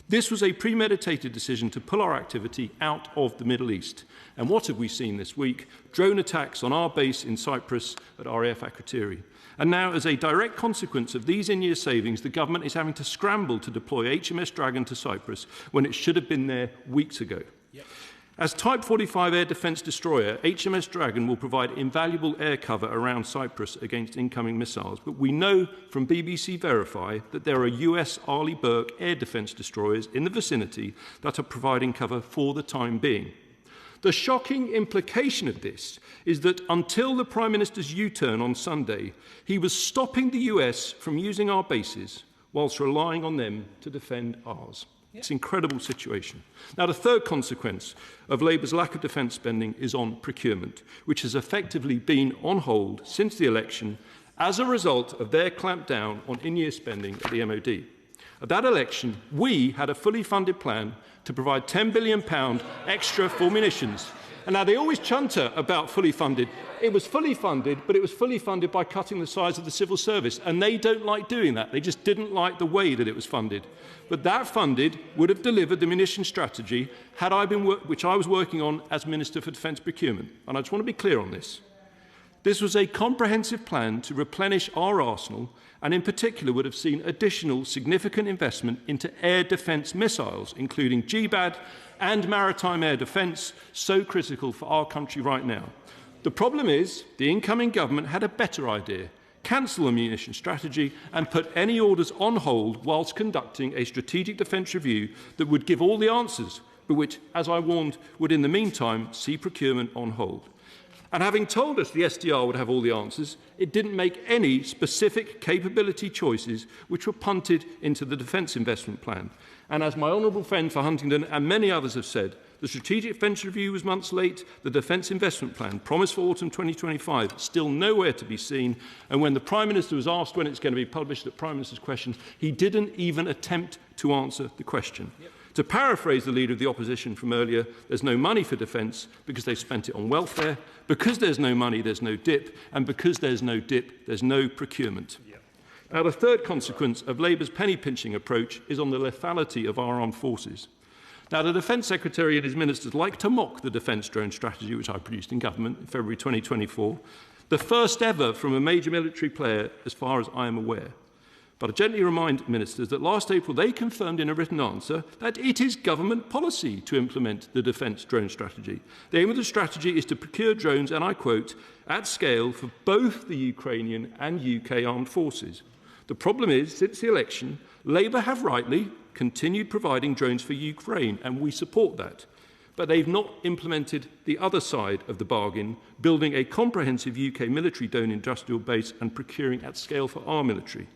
This was a premeditated decision to pull our activity out of the Middle East. And what have we seen this week? Drone attacks on our base in Cyprus at RAF Akrotiri. And now, as a direct consequence of these in-year savings, the government is having to scramble to deploy HMS Dragon to Cyprus when it should have been there weeks ago. Yep. As Type 45 air defence destroyer, HMS Dragon will provide invaluable air cover around Cyprus against incoming missiles. But we know from BBC Verify that there are US Arleigh Burke air defence destroyers in the vicinity that are providing cover for the time being. The shocking implication of this is that until the Prime Minister's U-turn on Sunday, he was stopping the US from using our bases whilst relying on them to defend ours. It's an incredible situation. Now, the third consequence of Labour's lack of defence spending is on procurement, which has effectively been on hold since the election as a result of their clampdown on in-year spending at the MOD. At that election, we had a fully funded plan to provide £10 billion extra for munitions. And now they always chunter about fully funded. It was fully funded, but it was fully funded by cutting the size of the civil service. And they don't like doing that. They just didn't like the way that it was funded. But that funded would have delivered the munition strategy had I been which I was working on as Minister for Defence Procurement. And I just want to be clear on this. This was a comprehensive plan to replenish our arsenal and in particular would have seen additional significant investment into air defence missiles, including GBAD and maritime air defence, so critical for our country right now. The problem is the incoming government had a better idea: cancel the munition strategy and put any orders on hold whilst conducting a strategic defence review that would give all the answers, but which, as I warned, would in the meantime see procurement on hold. And having told us the SDR would have all the answers, it didn't make any specific capability choices which were punted into the Defence Investment Plan. And as my honourable friend for Huntingdon and many others have said, the Strategic Defence Review was months late, the Defence Investment Plan, promised for autumn 2025, still nowhere to be seen, and when the Prime Minister was asked when it's going to be published at Prime Minister's questions, he didn't even attempt to answer the question. Yep. To paraphrase the Leader of the Opposition from earlier, there's no money for defence because they've spent it on welfare. Because there's no money, there's no dip. And because there's no dip, there's no procurement. Yep. Now, the third consequence of Labour's penny-pinching approach is on the lethality of our armed forces. Now, the Defence Secretary and his ministers like to mock the defence drone strategy, which I produced in government in February 2024, the first ever from a major military player as far as I am aware. But I gently remind ministers that last April they confirmed in a written answer that it is government policy to implement the defence drone strategy. The aim of the strategy is to procure drones, and I quote, at scale for both the Ukrainian and UK armed forces. The problem is, since the election, Labour have rightly continued providing drones for Ukraine, and we support that. But they've not implemented the other side of the bargain, building a comprehensive UK military drone industrial base and procuring at scale for our military.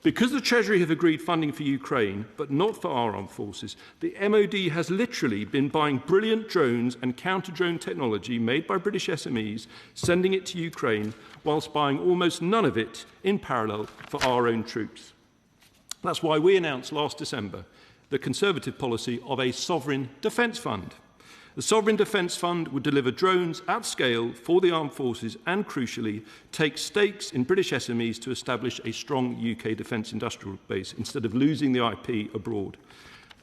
Because the Treasury have agreed funding for Ukraine, but not for our armed forces, the MOD has literally been buying brilliant drones and counter-drone technology made by British SMEs, sending it to Ukraine, whilst buying almost none of it in parallel for our own troops. That's why we announced last December the Conservative policy of a sovereign defence fund. The Sovereign Defence Fund would deliver drones at scale for the armed forces and, crucially, take stakes in British SMEs to establish a strong UK defence industrial base instead of losing the IP abroad.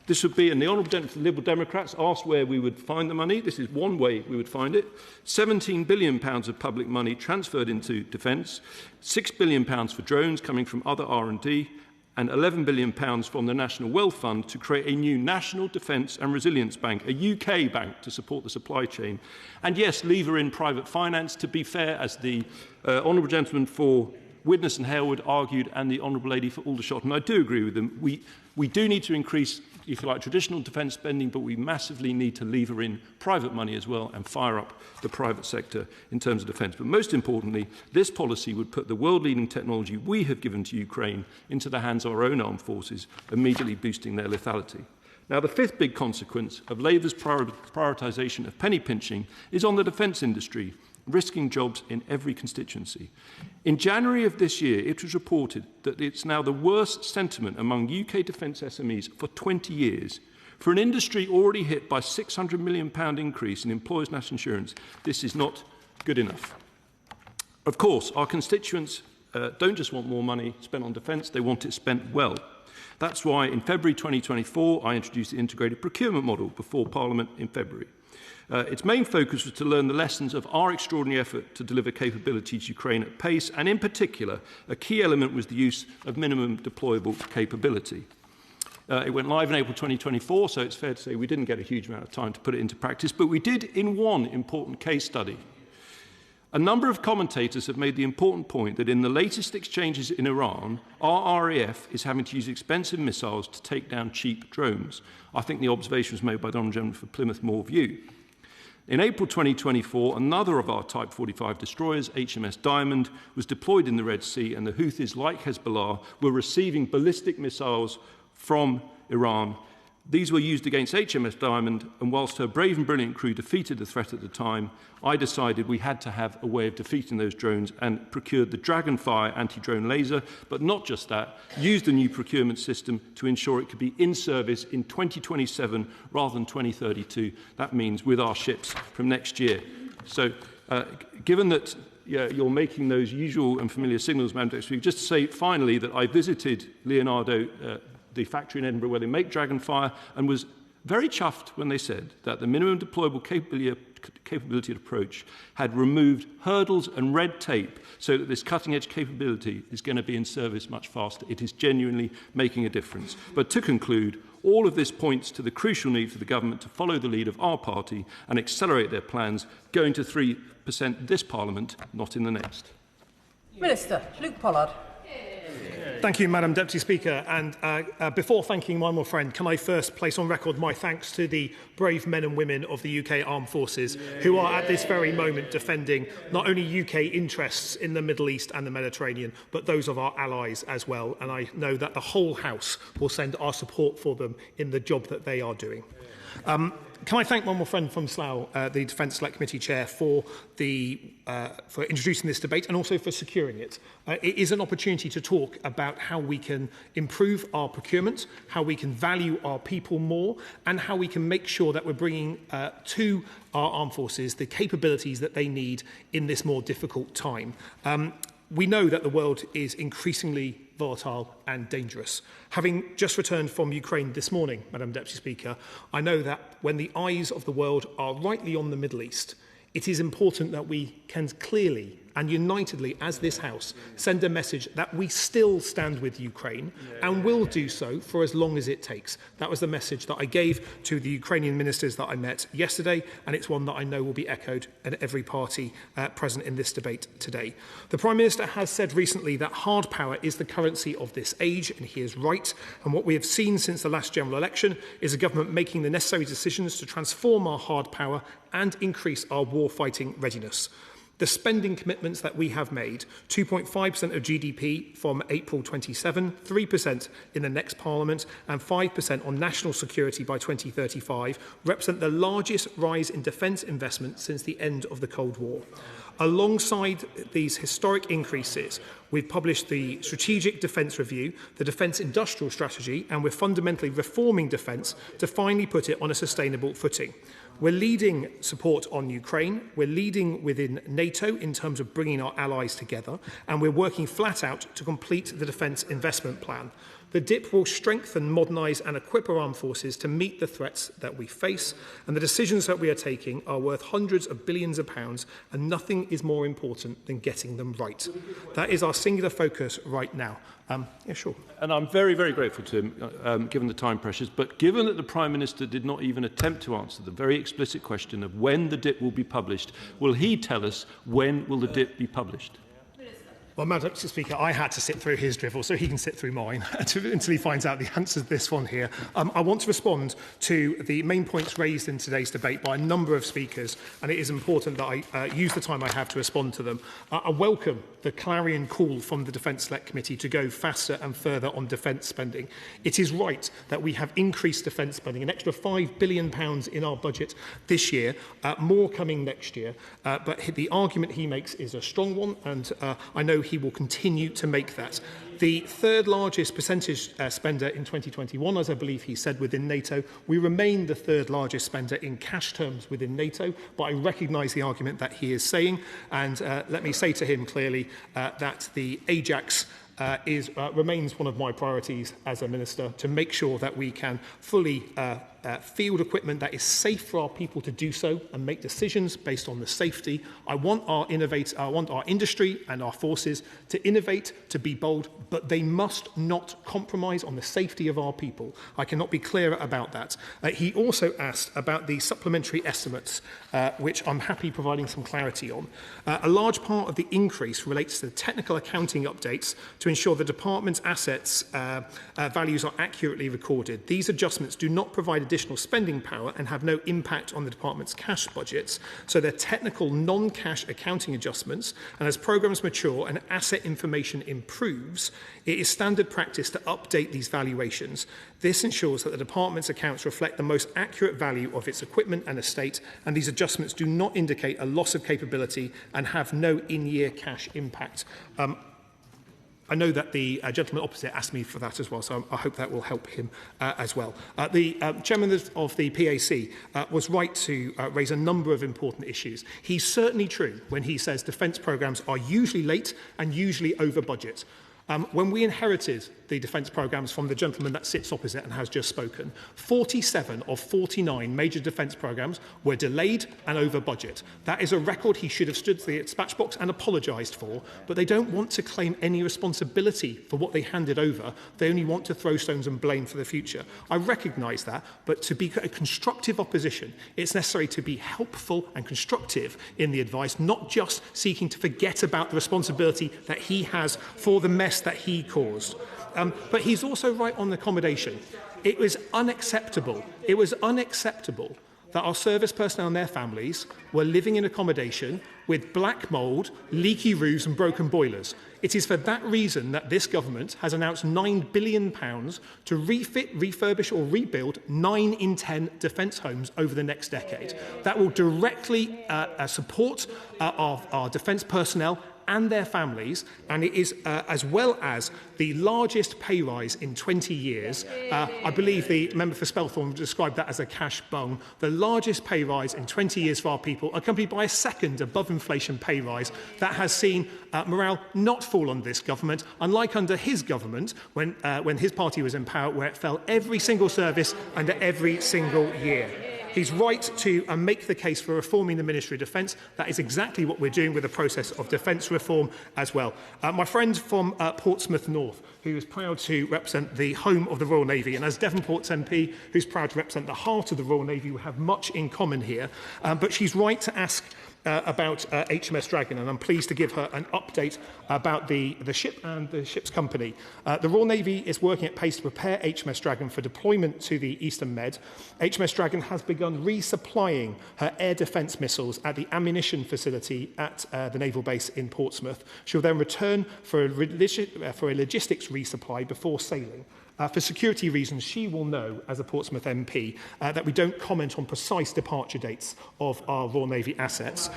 This would be, and the Honourable Liberal Democrats asked where we would find the money. This is one way we would find it. £17 billion of public money transferred into defence, £6 billion for drones coming from other R&D, and £11 billion from the National Wealth Fund to create a new National Defence and Resilience Bank, a UK bank to support the supply chain. And yes, lever in private finance, to be fair, as the Honourable Gentleman for Widnes and Halewood argued, and the Honourable Lady for Aldershot, and I do agree with them, we do need to increase, if you like, traditional defence spending, but we massively need to lever in private money as well and fire up the private sector in terms of defence. But most importantly, this policy would put the world-leading technology we have given to Ukraine into the hands of our own armed forces, immediately boosting their lethality. Now, the fifth big consequence of Labour's prioritisation of penny pinching is on the defence industry, risking jobs in every constituency. In January of this year, it was reported that it's now the worst sentiment among UK defence SMEs for 20 years. For an industry already hit by a £600 million increase in employers' national insurance, this is not good enough. Of course, our constituents don't just want more money spent on defence, they want it spent well. That's why in February 2024, I introduced the integrated procurement model before Parliament in February. Its main focus was to learn the lessons of our extraordinary effort to deliver capability to Ukraine at pace, and in particular, a key element was the use of minimum deployable capability. It went live in April 2024, so it's fair to say we didn't get a huge amount of time to put it into practice, but we did in one important case study. A number of commentators have made the important point that in the latest exchanges in Iran, our RAF is having to use expensive missiles to take down cheap drones. I think the observation was made by the Honourable Gentleman for Plymouth Moor View. In April 2024, another of our Type 45 destroyers, HMS Diamond, was deployed in the Red Sea, and the Houthis, like Hezbollah, were receiving ballistic missiles from Iran. These were used against HMS Diamond, and whilst her brave and brilliant crew defeated the threat at the time, I decided we had to have a way of defeating those drones and procured the Dragonfire anti-drone laser, but not just that, used a new procurement system to ensure it could be in service in 2027 rather than 2032. That means with our ships from next year. So, given that you're making those usual and familiar signals, Madam Deputy Speaker, just to say finally that I visited Leonardo, the factory in Edinburgh where they make Dragonfire, and was very chuffed when they said that the minimum deployable capability approach had removed hurdles and red tape so that this cutting-edge capability is going to be in service much faster. It is genuinely making a difference. But to conclude, all of this points to the crucial need for the government to follow the lead of our party and accelerate their plans, going to 3% this Parliament, not in the next. Minister, Luke Pollard. Thank you, Madam Deputy Speaker. And before thanking my more friend, can I first place on record my thanks to the brave men and women of the UK Armed Forces who are at this very moment defending not only UK interests in the Middle East and the Mediterranean, but those of our allies as well. And I know that the whole House will send our support for them in the job that they are doing. Can I thank one more friend from Slough, the Defence Select Committee Chair, for introducing this debate and also for securing it. It is an opportunity to talk about how we can improve our procurement, how we can value our people more, and how we can make sure that we're bringing to our armed forces the capabilities that they need in this more difficult time. We know that the world is increasingly volatile and dangerous. Having just returned from Ukraine this morning, Madam Deputy Speaker, I know that when the eyes of the world are rightly on the Middle East, it is important that we can clearly and unitedly, as this House, send a message that we still stand with Ukraine and will do so for as long as it takes. That was the message that I gave to the Ukrainian ministers that I met yesterday, and it's one that I know will be echoed at every party present in this debate today. The Prime Minister has said recently that hard power is the currency of this age, and he is right. And what we have seen since the last general election is a government making the necessary decisions to transform our hard power and increase our war-fighting readiness. The spending commitments that we have made, 2.5% of GDP from April 27, 3% in the next Parliament and 5% on national security by 2035, represent the largest rise in defence investment since the end of the Cold War. Alongside these historic increases, we've published the Strategic Defence Review, the Defence Industrial Strategy, and we're fundamentally reforming defence to finally put it on a sustainable footing. We're leading support on Ukraine, we're leading within NATO in terms of bringing our allies together, and we're working flat out to complete the Defence Investment Plan. The DIP will strengthen, modernise and equip our armed forces to meet the threats that we face, and the decisions that we are taking are worth hundreds of billions of pounds, and nothing is more important than getting them right. That is our singular focus right now. Yeah, sure. And I'm very, very grateful to him, given the time pressures, but given that the Prime Minister did not even attempt to answer the very explicit question of when the DIP will be published, will he tell us when will the DIP be published? Well, Madam Speaker, I had to sit through his drivel so he can sit through mine until he finds out the answer to this one here. I want to respond to the main points raised in today's debate by a number of speakers, and it is important that I use the time I have to respond to them. I welcome the clarion call from the Defence Select Committee to go faster and further on defence spending. It is right that we have increased defence spending, an extra £5 billion in our budget this year, more coming next year. But the argument he makes is a strong one, and I know he will continue to make that. The third largest percentage spender in 2021, as I believe he said, within NATO. We remain the third largest spender in cash terms within NATO, but I recognise the argument that he is saying, and let me say to him clearly that the Ajax remains one of my priorities as a minister, to make sure that we can fully field equipment that is safe for our people to do so and make decisions based on the safety. I want our industry and our forces to innovate, to be bold, but they must not compromise on the safety of our people. I cannot be clearer about that. He also asked about the supplementary estimates, which I'm happy providing some clarity on. A large part of the increase relates to the technical accounting updates to ensure the department's assets values are accurately recorded. These adjustments do not provide additional spending power and have no impact on the department's cash budgets, so they're technical non-cash accounting adjustments, and as programmes mature and asset information improves, it is standard practice to update these valuations. This ensures that the department's accounts reflect the most accurate value of its equipment and estate, and these adjustments do not indicate a loss of capability and have no in-year cash impact. I know that the gentleman opposite asked me for that as well, so I hope that will help him as well. The chairman of the PAC was right to raise a number of important issues. He's certainly true when he says defence programmes are usually late and usually over budget. When we inherited the defence programmes from the gentleman that sits opposite and has just spoken, 47 of 49 major defence programmes were delayed and over budget. That is a record he should have stood to the dispatch box and apologised for, but they don't want to claim any responsibility for what they handed over. They only want to throw stones and blame for the future. I recognise that, but to be a constructive opposition, it's necessary to be helpful and constructive in the advice, not just seeking to forget about the responsibility that he has for the mess that he caused. But he's also right on accommodation. It was unacceptable. It was unacceptable that our service personnel and their families were living in accommodation with black mould, leaky roofs and broken boilers. It is for that reason that this government has announced £9 billion to refit, refurbish or rebuild 9 in 10 defence homes over the next decade. That will directly support our defence personnel and their families, and it is as well as the largest pay rise in 20 years. I believe the member for Spelthorne described that as a cash bone. The largest pay rise in 20 years for our people, accompanied by a second above inflation pay rise that has seen morale not fall under this government, unlike under his government when his party was in power, where it fell every single service under every single year. He's right to make the case for reforming the Ministry of Defence. That is exactly what we're doing with the process of defence reform as well. My friend from Portsmouth North, who is proud to represent the home of the Royal Navy, and as Devonport's MP, who's proud to represent the heart of the Royal Navy, we have much in common here. But she's right to ask about HMS Dragon, and I'm pleased to give her an update about the ship and the ship's company. The Royal Navy is working at pace to prepare HMS Dragon for deployment to the Eastern Med. HMS Dragon has begun resupplying her air defence missiles at the ammunition facility at the naval base in Portsmouth. She'll then return for a logistics resupply before sailing. For security reasons, she will know, as a Portsmouth MP, that we don't comment on precise departure dates of our Royal Navy assets.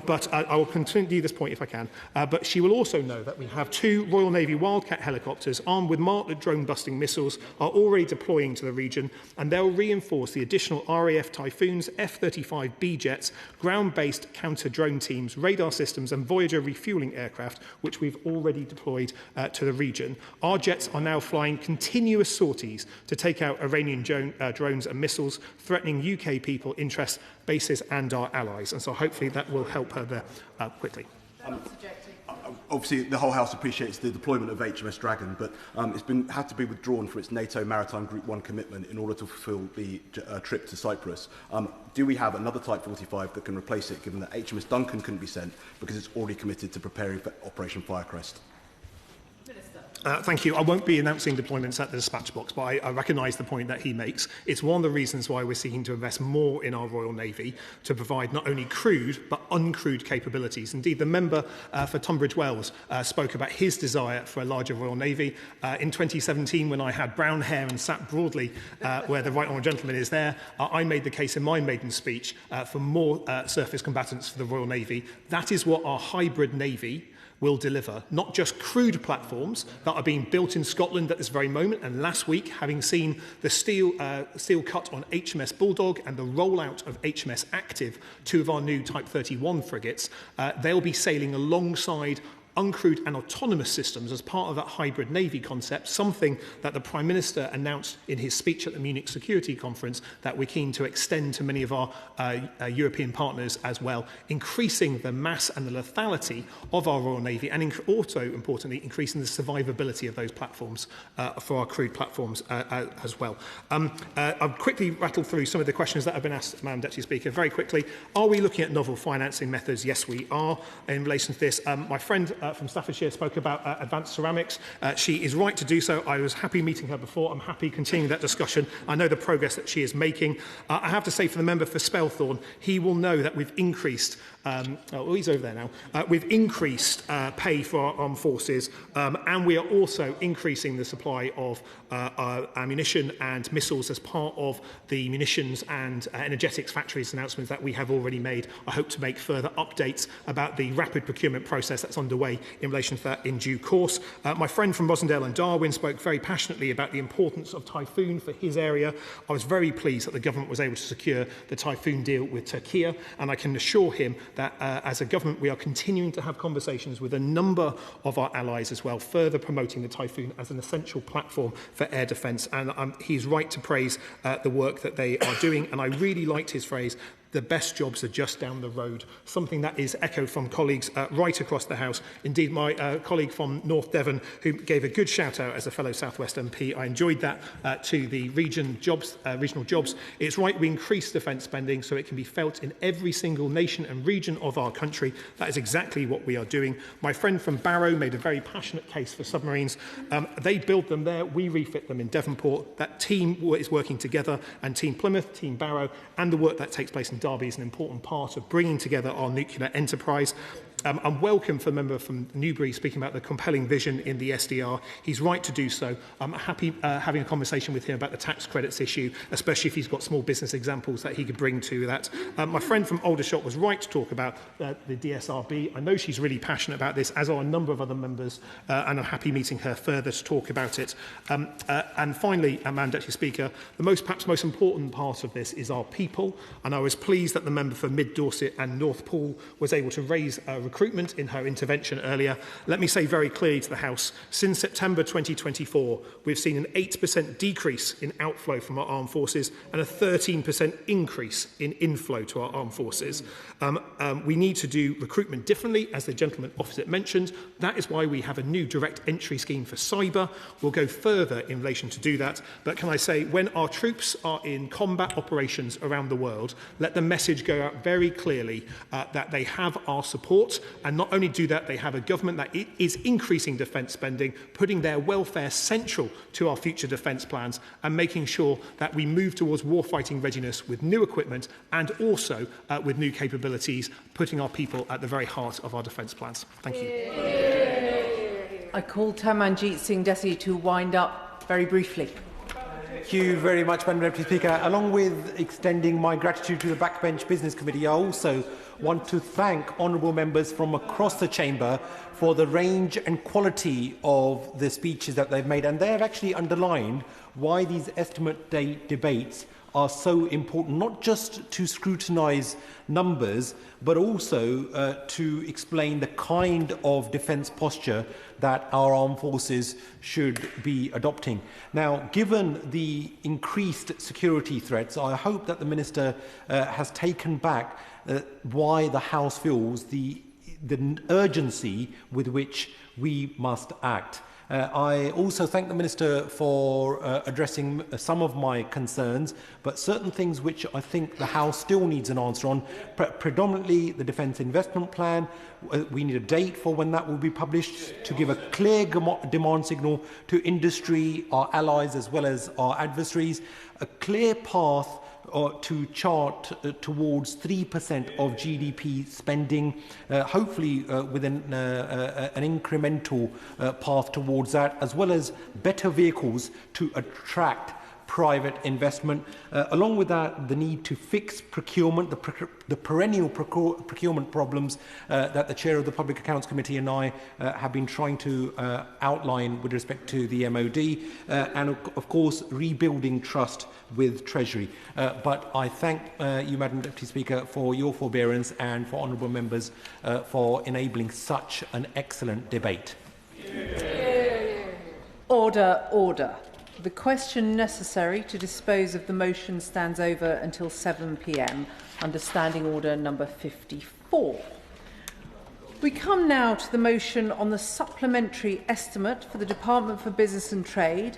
But I will continue this point if I can. But she will also know that we have 2 Royal Navy Wildcat helicopters armed with Martlet drone-busting missiles are already deploying to the region, and they'll reinforce the additional RAF Typhoons, F-35B jets, ground-based counter-drone teams, radar systems and Voyager refuelling aircraft, which we've already deployed to the region. Our jets are now flying continuous sorties to take out Iranian drones and missiles threatening UK people, interests, bases and our allies. And so hopefully that will help her there quickly. Obviously, the whole House appreciates the deployment of HMS Dragon, but it's had to be withdrawn for its NATO Maritime Group 1 commitment in order to fulfil the trip to Cyprus. Do we have another Type 45 that can replace it, given that HMS Duncan couldn't be sent because it's already committed to preparing for Operation Firecrest? Thank you. I won't be announcing deployments at the dispatch box, but I recognise the point that he makes. It's one of the reasons why we're seeking to invest more in our Royal Navy to provide not only crewed but uncrewed capabilities. Indeed, the member for Tunbridge Wells spoke about his desire for a larger Royal Navy. In 2017, when I had brown hair and sat broadly where the Right Honourable Gentleman is there, I made the case in my maiden speech for more surface combatants for the Royal Navy. That is what our hybrid Navy will deliver, not just crewed platforms that are being built in Scotland at this very moment. And last week, having seen the steel cut on HMS Bulldog and the rollout of HMS Active, 2 of our new Type 31 frigates, they'll be sailing alongside uncrewed and autonomous systems as part of that hybrid navy concept, something that the Prime Minister announced in his speech at the Munich Security Conference that we're keen to extend to many of our European partners as well, increasing the mass and the lethality of our Royal Navy and also, importantly, increasing the survivability of those platforms for our crewed platforms as well. I'll quickly rattle through some of the questions that have been asked, Madam Deputy Speaker, very quickly. Are we looking at novel financing methods? Yes, we are in relation to this. My friend from Staffordshire spoke about advanced ceramics. She is right to do so. I was happy meeting her before. I'm happy continuing that discussion. I know the progress that she is making. I have to say, for the member for Spelthorne, he will know that we've increased he's over there now. We've increased pay for our armed forces, and we are also increasing the supply of ammunition and missiles as part of the munitions and energetics factories announcements that we have already made. I hope to make further updates about the rapid procurement process that's underway in relation to that in due course. My friend from Rosendale and Darwin spoke very passionately about the importance of Typhoon for his area. I was very pleased that the government was able to secure the Typhoon deal with Turkey, and I can assure him that as a government we are continuing to have conversations with a number of our allies as well, further promoting the Typhoon as an essential platform for air defence. And he's right to praise the work that they are doing, and I really liked his phrase, the best jobs are just down the road, something that is echoed from colleagues right across the House. Indeed, my colleague from North Devon, who gave a good shout-out as a fellow South West MP, I enjoyed that to the regional jobs. It's right we increase defence spending so it can be felt in every single nation and region of our country. That is exactly what we are doing. My friend from Barrow made a very passionate case for submarines. They build them there, we refit them in Devonport. That team is working together, and Team Plymouth, Team Barrow, and the work that takes place in Derby is an important part of bringing together our nuclear enterprise. I'm welcome for the member from Newbury speaking about the compelling vision in the SDR. He's right to do so. I'm happy having a conversation with him about the tax credits issue, especially if he's got small business examples that he could bring to that. My friend from Aldershot was right to talk about the DSRB. I know she's really passionate about this, as are a number of other members, and I'm happy meeting her further to talk about it. And finally, Madam Deputy Speaker, perhaps most important part of this is our people, and I was pleased that the member for Mid Dorset and North Poole was able to raise a recruitment in her intervention earlier. Let me say very clearly to the House, since September 2024, we've seen an 8% decrease in outflow from our armed forces and a 13% increase in inflow to our armed forces. We need to do recruitment differently, as the gentleman opposite mentioned. That is why we have a new direct entry scheme for cyber. We'll go further in relation to do that. But can I say, when our troops are in combat operations around the world, let the message go out very clearly that they have our support, and not only do that, they have a government that is increasing defence spending, putting their welfare central to our future defence plans, and making sure that we move towards warfighting readiness with new equipment and also with new capabilities, putting our people at the very heart of our defence plans. Thank you. I call Tamanjeet Singh Desi to wind up very briefly. Thank you very much, Madam Deputy Speaker. Along with extending my gratitude to the Backbench Business Committee, I also want to thank honourable members from across the chamber for the range and quality of the speeches that they've made. And they have actually underlined why these estimate day debates are so important, not just to scrutinise numbers, but also to explain the kind of defence posture that our armed forces should be adopting. Now, given the increased security threats, I hope that the Minister has taken back why the House feels the urgency with which we must act. I also thank the Minister for addressing some of my concerns, but certain things which I think the House still needs an answer on, predominantly the Defence Investment Plan. We need a date for when that will be published to give a clear demand signal to industry, our allies as well as our adversaries, a clear path to chart towards 3% of GDP spending, hopefully with an incremental path towards that, as well as better vehicles to attract private investment. Along with that, the need to fix procurement, the perennial procurement problems that the Chair of the Public Accounts Committee and I have been trying to outline with respect to the MOD, and of course rebuilding trust with Treasury. But I thank you, Madam Deputy Speaker, for your forbearance and for honourable members for enabling such an excellent debate. Order, order. The question necessary to dispose of the motion stands over until 7 p.m. under Standing Order number 54. We come now to the motion on the supplementary estimate for the Department for Business and Trade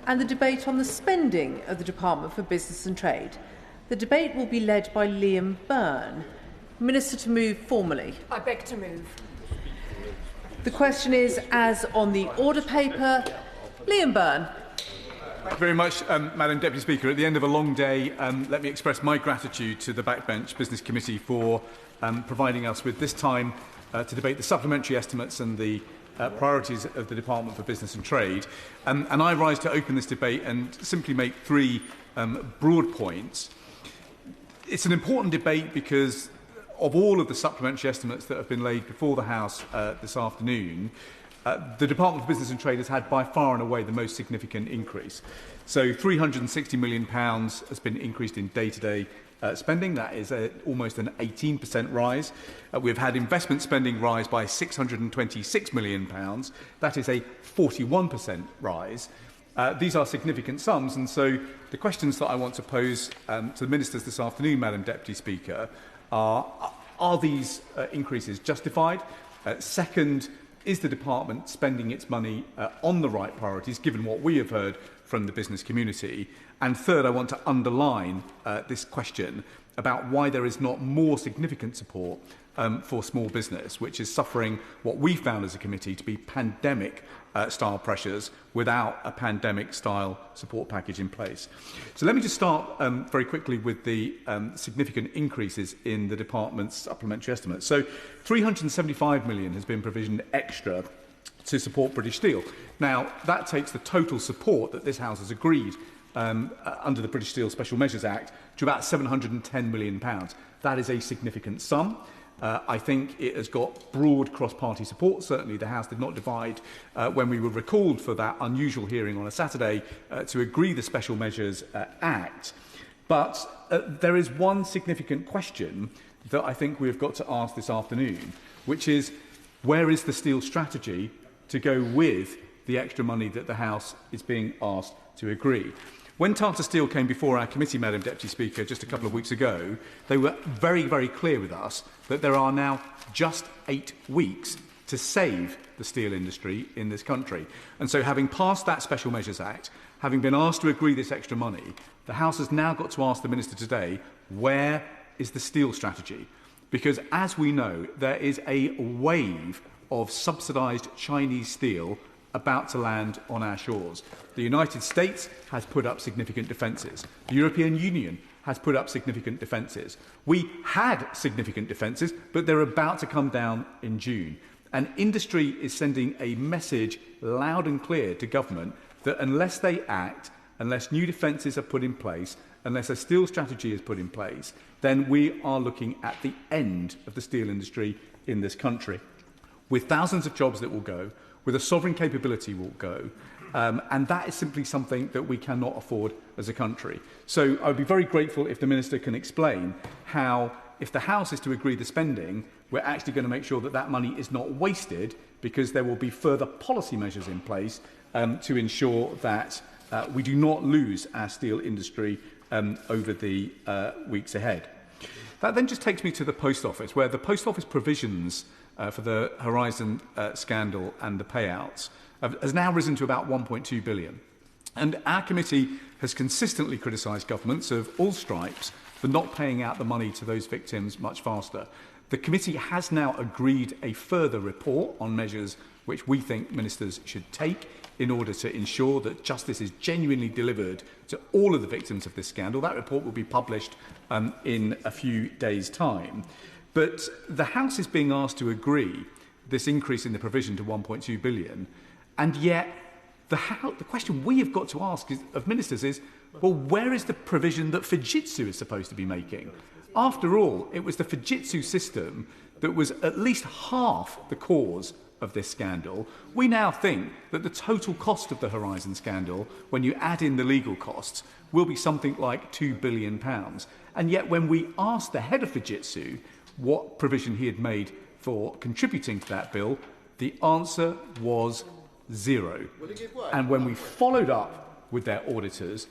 and the debate on the spending of the Department for Business and Trade. The debate will be led by Liam Byrne. Minister to move formally. I beg to move. The question is, as on the order paper, Liam Byrne. Thank you very much, Madam Deputy Speaker. At the end of a long day, let me express my gratitude to the Backbench Business Committee for providing us with this time to debate the supplementary estimates and the priorities of the Department for Business and Trade. And I rise to open this debate and simply make three broad points. It's an important debate because of all of the supplementary estimates that have been laid before the House this afternoon, the Department for Business and Trade has had by far and away the most significant increase. So £360 million has been increased in day-to-day spending. That is almost an 18% rise. We've had investment spending rise by £626 million. That is a 41% rise. These are significant sums, and so the questions that I want to pose to the ministers this afternoon, Madam Deputy Speaker, are these increases justified? Second, is the department spending its money on the right priorities, given what we have heard from the business community? And third, I want to underline this question about why there is not more significant support for small business, which is suffering what we found as a committee to be pandemic-style pressures without a pandemic-style support package in place. So let me just start very quickly with the significant increases in the department's supplementary estimates. So £375 million has been provisioned extra to support British Steel. Now, that takes the total support that this House has agreed under the British Steel Special Measures Act to about £710 million. That is a significant sum. I think it has got broad cross-party support. Certainly the House did not divide when we were recalled for that unusual hearing on a Saturday to agree the Special Measures Act. But there is one significant question that I think we've got to ask this afternoon, which is where is the steel strategy to go with the extra money that the House is being asked to agree. When Tata Steel came before our committee, Madam Deputy Speaker, just a couple of weeks ago, they were very, very clear with us that there are now just 8 weeks to save the steel industry in this country. And so having passed that Special Measures Act, having been asked to agree this extra money, the House has now got to ask the Minister today, where is the steel strategy? Because as we know, there is a wave of subsidised Chinese steel about to land on our shores. The United States has put up significant defences. The European Union has put up significant defences. We had significant defences, but they're about to come down in June. And industry is sending a message loud and clear to government that unless they act, unless new defences are put in place, unless a steel strategy is put in place, then we are looking at the end of the steel industry in this country, with thousands of jobs that will go, with a sovereign capability will go, and that is simply something that we cannot afford as a country. So I would be very grateful if the Minister can explain how, if the House is to agree the spending, we're actually going to make sure that that money is not wasted, because there will be further policy measures in place to ensure that we do not lose our steel industry over the weeks ahead. That then just takes me to the Post Office, where the Post Office provisions for the Horizon scandal and the payouts has now risen to about 1.2 billion. And our committee has consistently criticised governments of all stripes for not paying out the money to those victims much faster. The committee has now agreed a further report on measures which we think ministers should take in order to ensure that justice is genuinely delivered to all of the victims of this scandal. That report will be published in a few days' time. But the House is being asked to agree this increase in the provision to 1.2 billion, and yet the question we have got to ask of ministers is, well, where is the provision that Fujitsu is supposed to be making? After all, it was the Fujitsu system that was at least half the cause of this scandal. We now think that the total cost of the Horizon scandal, when you add in the legal costs, will be something like £2 billion. And yet when we asked the head of Fujitsu what provision he had made for contributing to that bill, the answer was zero. And when we followed up with their auditors,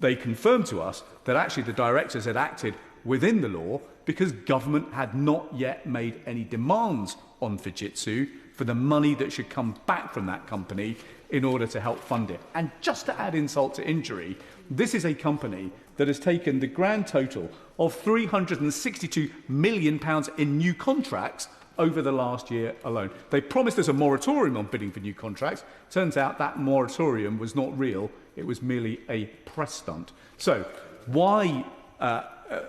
they confirmed to us that actually the directors had acted within the law because government had not yet made any demands on Fujitsu for the money that should come back from that company in order to help fund it. And just to add insult to injury, this is a company that has taken the grand total of £362 million in new contracts over the last year alone. They promised us a moratorium on bidding for new contracts. Turns out that moratorium was not real. It was merely a press stunt. So why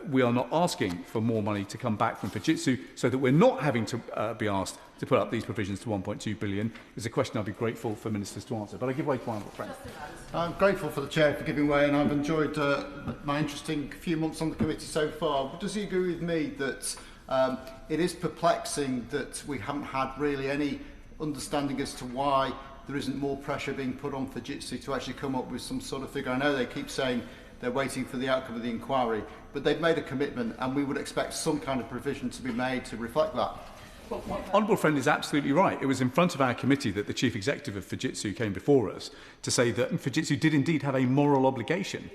we are not asking for more money to come back from Fujitsu so that we're not having to be asked to put up these provisions to 1.2 billion is a question I'll be grateful for ministers to answer. But I give way to my friend. I'm grateful for the Chair for giving way, and I've enjoyed my interesting few months on the committee so far. But does he agree with me that it is perplexing that we haven't had really any understanding as to why there isn't more pressure being put on Fujitsu to actually come up with some sort of figure? I know they keep saying they're waiting for the outcome of the inquiry, but they've made a commitment, and we would expect some kind of provision to be made to reflect that. Honourable friend is absolutely right. It was in front of our committee that the chief executive of Fujitsu came before us to say that Fujitsu did indeed have a moral obligation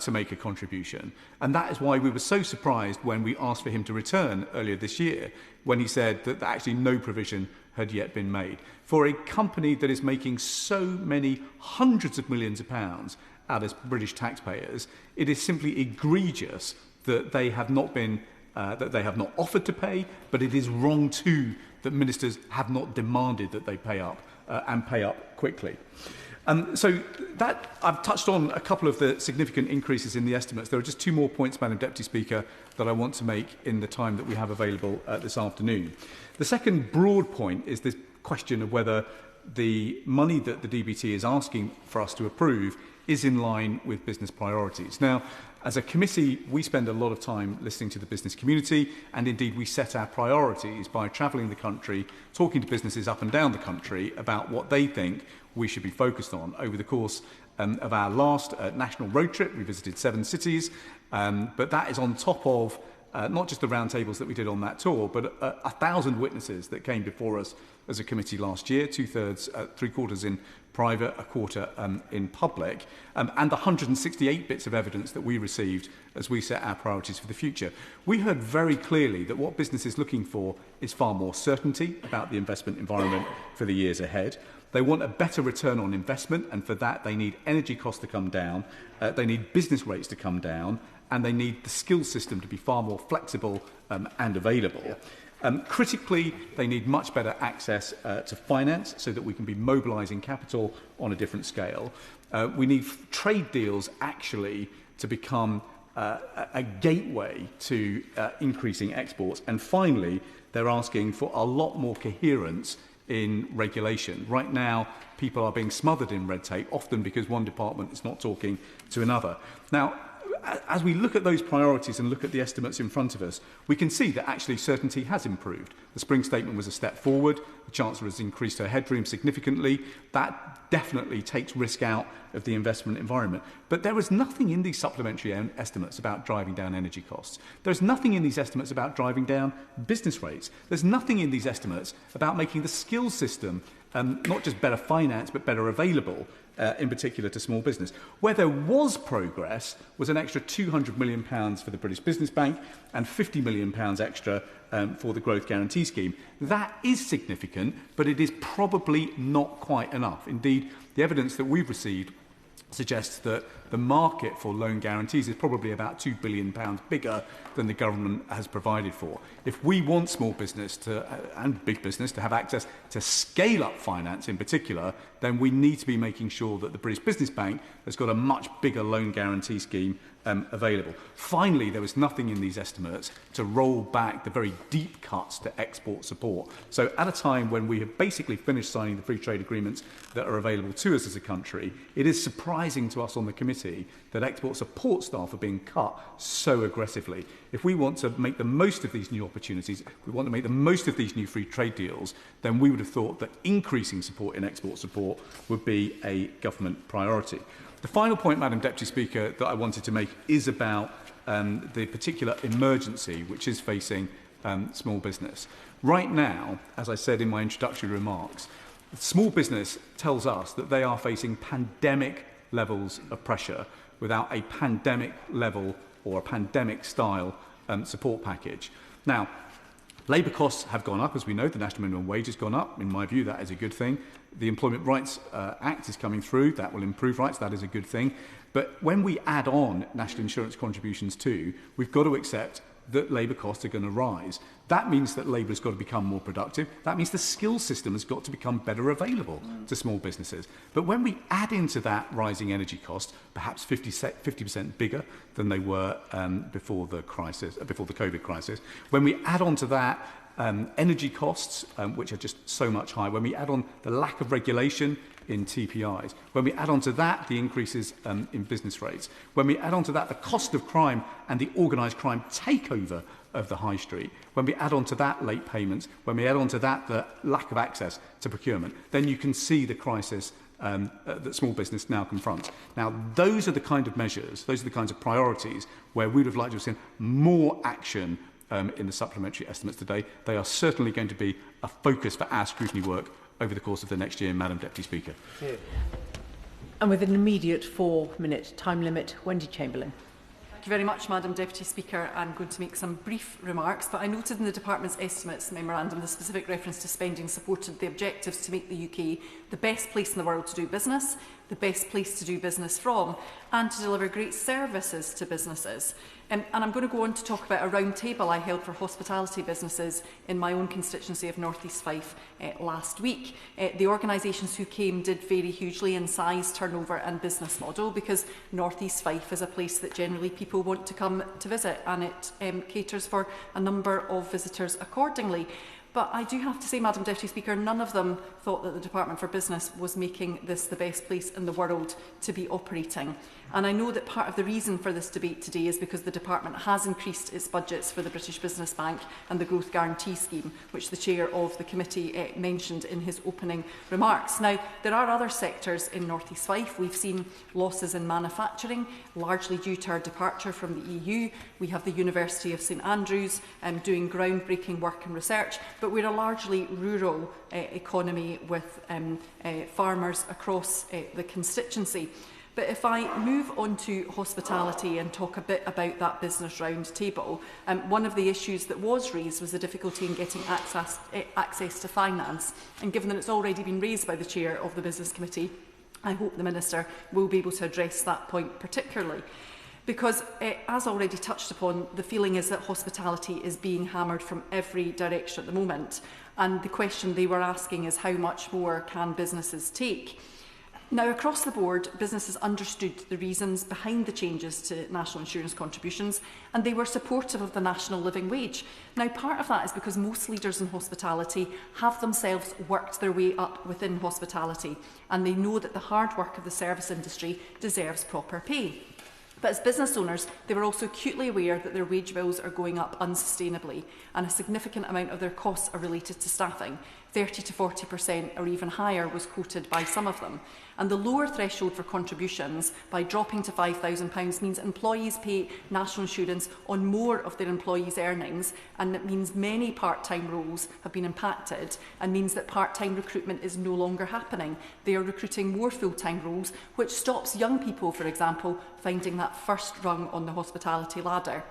to make a contribution. And that is why we were so surprised when we asked for him to return earlier this year, when he said that actually no provision had yet been made. For a company that is making so many hundreds of millions of pounds out of British taxpayers, it is simply egregious that they have not been that they have not offered to pay, but it is wrong too that ministers have not demanded that they pay up and pay up quickly. So that I've touched on a couple of the significant increases in the estimates. There are just two more points, Madam Deputy Speaker, that I want to make in the time that we have available this afternoon. The second broad point is this question of whether the money that the DBT is asking for us to approve is in line with business priorities. Now, as a committee, we spend a lot of time listening to the business community, and indeed we set our priorities by travelling the country, talking to businesses up and down the country about what they think we should be focused on. Over the course of our last national road trip, we visited 7 cities, but that is on top of not just the roundtables that we did on that tour, but 1,000 witnesses that came before us as a committee last year, 2/3, 3/4 in private, a quarter in public, and the 168 bits of evidence that we received as we set our priorities for the future. We heard very clearly that what business is looking for is far more certainty about the investment environment for the years ahead. They want a better return on investment, and for that they need energy costs to come down, they need business rates to come down, and they need the skills system to be far more flexible and available. Critically, they need much better access to finance so that we can be mobilising capital on a different scale. We need trade deals actually to become a gateway to increasing exports. And finally, they're asking for a lot more coherence in regulation. Right now, people are being smothered in red tape, often because one department is not talking to another. Now, as we look at those priorities and look at the estimates in front of us, we can see that actually certainty has improved. The spring statement was a step forward. The Chancellor has increased her headroom significantly. That definitely takes risk out of the investment environment. But there was nothing in these supplementary estimates about driving down energy costs. There's nothing in these estimates about driving down business rates. There's nothing in these estimates about making the skills system not just better financed, but better available, in particular to small business. Where there was progress was an extra £200 million for the British Business Bank and £50 million extra for the Growth Guarantee Scheme. That is significant, but it is probably not quite enough. Indeed, the evidence that we've received suggests that the market for loan guarantees is probably about £2 billion bigger than the government has provided for. If we want small business and big business to have access to scale-up finance in particular, then we need to be making sure that the British Business Bank has got a much bigger loan guarantee scheme available. Finally, there was nothing in these estimates to roll back the very deep cuts to export support. So at a time when we have basically finished signing the free trade agreements that are available to us as a country, it is surprising to us on the committee that export support staff are being cut so aggressively. If we want to make the most of these new opportunities, if we want to make the most of these new free trade deals, then we would have thought that increasing support in export support would be a government priority. The final point, Madam Deputy Speaker, that I wanted to make is about the particular emergency which is facing small business. Right now, as I said in my introductory remarks, small business tells us that they are facing pandemic levels of pressure without a pandemic level or a pandemic style support package. Now, labour costs have gone up, as we know. The national minimum wage has gone up. In my view, that is a good thing. The Employment Rights Act is coming through. That will improve rights. That is a good thing. But when we add on national insurance contributions too, we've got to accept that labour costs are going to rise. That means that labour has got to become more productive. That means the skills system has got to become better available to small businesses. But when we add into that rising energy costs, perhaps 50% bigger than they were before the COVID crisis, when we add on to that energy costs, which are just so much higher, when we add on the lack of regulation in TPIs, when we add on to that the increases in business rates, when we add on to that the cost of crime and the organised crime takeover of the high street, when we add on to that late payments, when we add on to that the lack of access to procurement, then you can see the crisis that small business now confronts. Now, those are the kind of measures, those are the kinds of priorities where we would have liked to have seen more action in the supplementary estimates today. They are certainly going to be a focus for our scrutiny work over the course of the next year, Madam Deputy Speaker. Yeah. And with an immediate 4-minute time limit, Wendy Chamberlain. Thank you very much, Madam Deputy Speaker. I'm going to make some brief remarks, but I noted in the Department's estimates memorandum the specific reference to spending supported the objectives to make the UK the best place in the world to do business, the best place to do business from, and to deliver great services to businesses. And I'm going to go on to talk about a round table I held for hospitality businesses in my own constituency of North East Fife last week. The organisations who came did vary hugely in size, turnover and business model, because North East Fife is a place that generally people want to come to visit, and it caters for a number of visitors accordingly. But I do have to say, Madam Deputy Speaker, none of them thought that the Department for Business was making this the best place in the world to be operating. And I know that part of the reason for this debate today is because the Department has increased its budgets for the British Business Bank and the Growth Guarantee Scheme, which the Chair of the Committee mentioned in his opening remarks. Now, there are other sectors in North East Fife. We've seen losses in manufacturing, largely due to our departure from the EU. We have the University of St Andrews doing groundbreaking work and research, but we're a largely rural economy with farmers across the constituency. But if I move on to hospitality and talk a bit about that business round table, one of the issues that was raised was the difficulty in getting access to finance. And given that it's already been raised by the Chair of the Business Committee, I hope the Minister will be able to address that point particularly. Because, as already touched upon, the feeling is that hospitality is being hammered from every direction at the moment. And the question they were asking is how much more can businesses take? Now, across the board, businesses understood the reasons behind the changes to national insurance contributions, and they were supportive of the national living wage. Now, part of that is because most leaders in hospitality have themselves worked their way up within hospitality, and they know that the hard work of the service industry deserves proper pay. But as business owners, they were also acutely aware that their wage bills are going up unsustainably, and a significant amount of their costs are related to staffing. 30 to 40% or even higher was quoted by some of them. And the lower threshold for contributions, by dropping to £5,000, means employees pay national insurance on more of their employees' earnings, and it means many part-time roles have been impacted, and means that part-time recruitment is no longer happening. They are recruiting more full-time roles, which stops young people, for example, finding that first rung on the hospitality ladder.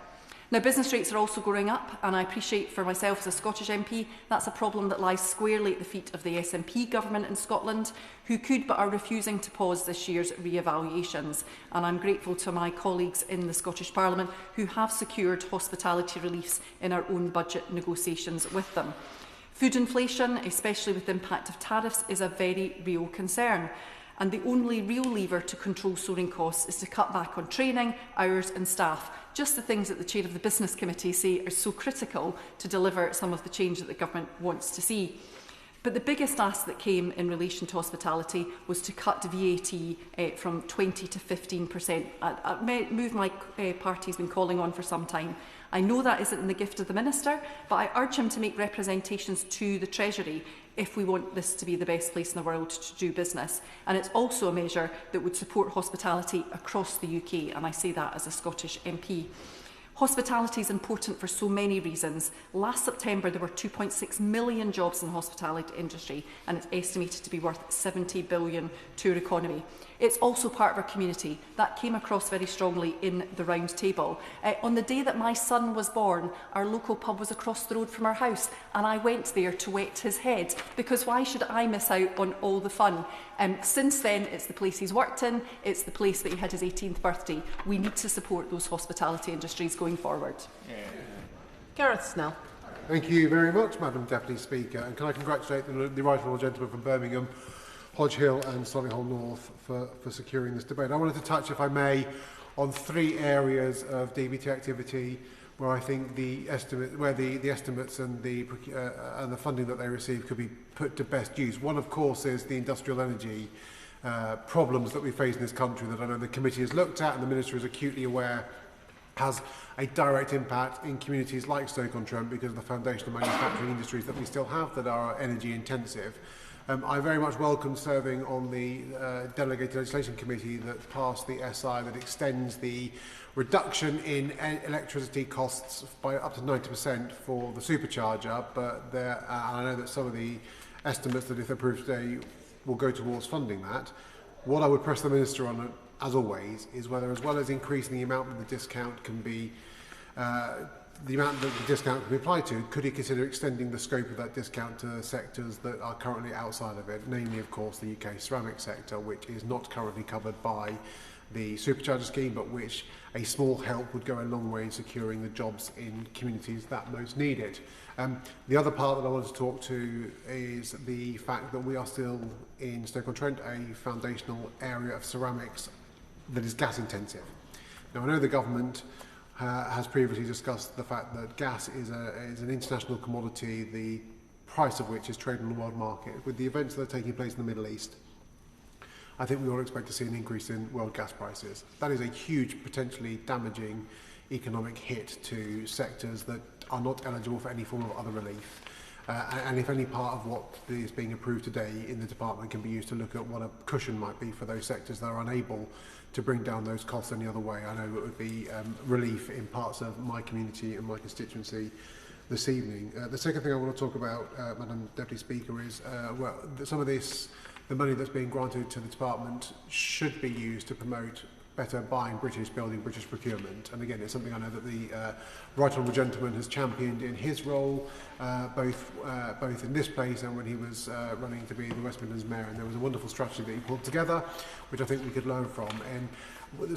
Now, business rates are also going up, and I appreciate for myself as a Scottish MP, that's a problem that lies squarely at the feet of the SNP government in Scotland, who could but are refusing to pause this year's re-evaluations. And I'm grateful to my colleagues in the Scottish Parliament who have secured hospitality reliefs in our own budget negotiations with them. Food inflation, especially with the impact of tariffs, is a very real concern. And the only real lever to control soaring costs is to cut back on training, hours and staff. Just the things that the Chair of the Business Committee say are so critical to deliver some of the change that the Government wants to see. But the biggest ask that came in relation to hospitality was to cut VAT from 20 to 15%. A move my party has been calling on for some time. I know that isn't in the gift of the Minister, but I urge him to make representations to the Treasury if we want this to be the best place in the world to do business. And it's also a measure that would support hospitality across the UK, and I say that as a Scottish MP. Hospitality is important for so many reasons. Last September, there were 2.6 million jobs in the hospitality industry, and it's estimated to be worth 70 billion to our economy. It's also part of our community. That came across very strongly in the round table. On the day that my son was born, our local pub was across the road from our house, and I went there to wet his head, because why should I miss out on all the fun? Since then, it's the place he's worked in, it's the place that he had his 18th birthday. We need to support those hospitality industries going forward. Gareth Snell. Thank you very much, Madam Deputy Speaker, and can I congratulate the right honourable gentleman from Birmingham, Hodge Hill and Solihull North for securing this debate. I wanted to touch, if I may, on three areas of DBT activity where I think the estimates and the funding that they receive could be put to best use. One, of course, is the industrial energy problems that we face in this country that I know the committee has looked at and the Minister is acutely aware has a direct impact in communities like Stoke-on-Trent because of the foundational manufacturing industries that we still have that are energy intensive. I very much welcome serving on the Delegated Legislation Committee that passed the SI that extends the reduction in electricity costs by up to 90% for the supercharger, but and I know that some of the estimates that if approved today will go towards funding that. What I would press the Minister on, as always, is whether, as well as increasing the amount that the discount can be applied to, could he consider extending the scope of that discount to sectors that are currently outside of it, namely, of course, the UK ceramic sector, which is not currently covered by the supercharger scheme, but which a small help would go a long way in securing the jobs in communities that most need it. The other part that I want to talk to is the fact that we are still in Stoke-on-Trent a foundational area of ceramics that is gas intensive. Now, I know the government has previously discussed the fact that gas is an international commodity. The price of which is traded on the world market. With the events that are taking place in the Middle East, I think we all expect to see an increase in world gas prices. That is a huge, potentially damaging economic hit to sectors that are not eligible for any form of other relief. And if any part of what is being approved today in the department can be used to look at what a cushion might be for those sectors that are unable to bring down those costs any other way, I know it would be relief in parts of my community and my constituency this evening. The second thing I want to talk about, Madam Deputy Speaker, is well, some of this, the money that's being granted to the department should be used to promote better buying British, building British procurement. And again, it's something I know that the Right Honourable Gentleman has championed in his role, both in this place and when he was running to be the West Midlands Mayor. And there was a wonderful strategy that he pulled together, which I think we could learn from. And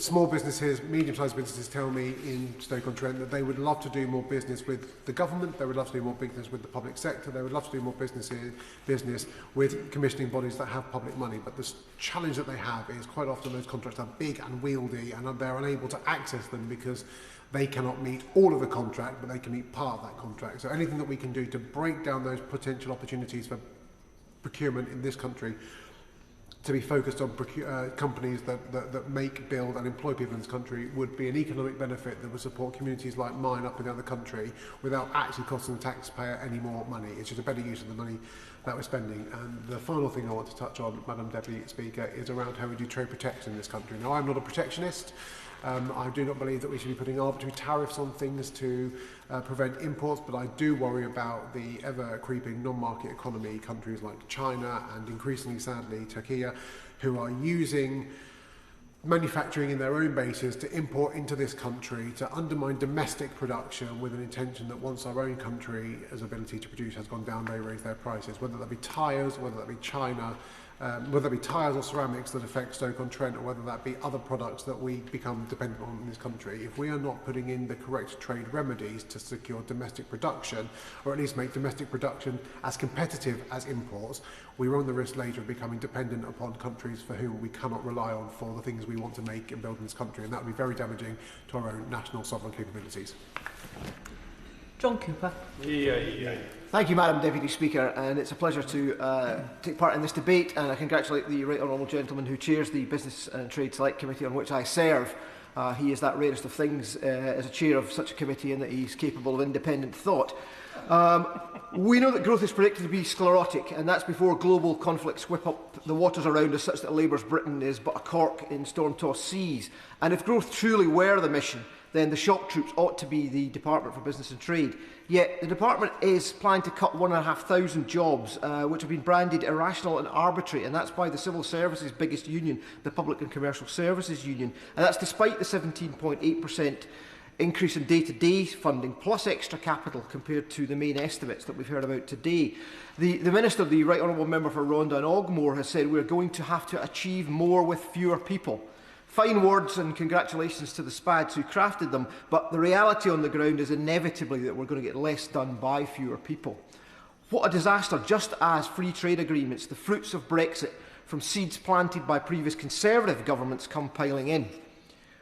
small businesses, medium-sized businesses tell me in Stoke-on-Trent that they would love to do more business with the government, they would love to do more business with the public sector, they would love to do more business with commissioning bodies that have public money. But the challenge that they have is quite often those contracts are big and wieldy and they're unable to access them because they cannot meet all of the contract, but they can meet part of that contract. So anything that we can do to break down those potential opportunities for procurement in this country to be focused on companies that make, build and employ people in this country would be an economic benefit that would support communities like mine up and down the country without actually costing the taxpayer any more money. It's just a better use of the money that we're spending. And the final thing I want to touch on, Madam Deputy Speaker, is around how we do trade protection in this country. Now, I'm not a protectionist. I do not believe that we should be putting arbitrary tariffs on things to prevent imports, but I do worry about the ever-creeping non-market economy countries like China and increasingly, sadly, Turkey, who are using manufacturing in their own bases to import into this country to undermine domestic production with an intention that once our own country's ability to produce has gone down, they raise their prices, whether that be tyres, whether that be China, whether that be tyres or ceramics that affect Stoke-on-Trent, or whether that be other products that we become dependent on in this country. If we are not putting in the correct trade remedies to secure domestic production, or at least make domestic production as competitive as imports, we run the risk later of becoming dependent upon countries for whom we cannot rely on for the things we want to make and build in this country, and that would be very damaging to our own national sovereign capabilities. John Cooper. Thank you, Madam Deputy Speaker, and it's a pleasure to take part in this debate, and I congratulate the Right Honourable Gentleman who chairs the Business and Trade Select Committee on which I serve. He is that rarest of things as a chair of such a committee, in that he's capable of independent thought. We know that growth is predicted to be sclerotic, and that's before global conflicts whip up the waters around us such that Labour's Britain is but a cork in storm-tossed seas. And if growth truly were the mission, then the shock troops ought to be the Department for Business and Trade. Yet the department is planning to cut 1,500 jobs, which have been branded irrational and arbitrary, and that's by the civil services biggest union, the Public and Commercial Services Union. And that's despite the 17.8% increase in day-to-day funding, plus extra capital compared to the main estimates that we've heard about today. The Minister, the Right Honourable Member for Rhondda and Ogmore, has said we're going to have to achieve more with fewer people. Fine words and congratulations to the SPADs who crafted them, but the reality on the ground is inevitably that we're going to get less done by fewer people. What a disaster, just as free trade agreements, the fruits of Brexit, from seeds planted by previous Conservative governments, come piling in.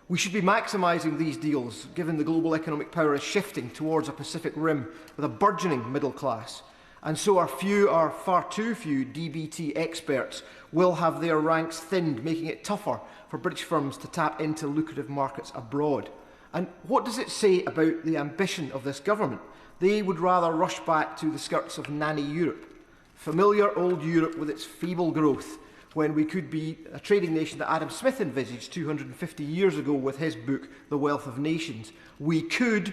We should be maximising these deals, given the global economic power is shifting towards a Pacific Rim with a burgeoning middle class. And so our far too few DBT experts will have their ranks thinned, making it tougher for British firms to tap into lucrative markets abroad. And what does it say about the ambition of this government? They would rather rush back to the skirts of nanny Europe, familiar old Europe with its feeble growth, when we could be a trading nation that Adam Smith envisaged 250 years ago with his book, The Wealth of Nations. We should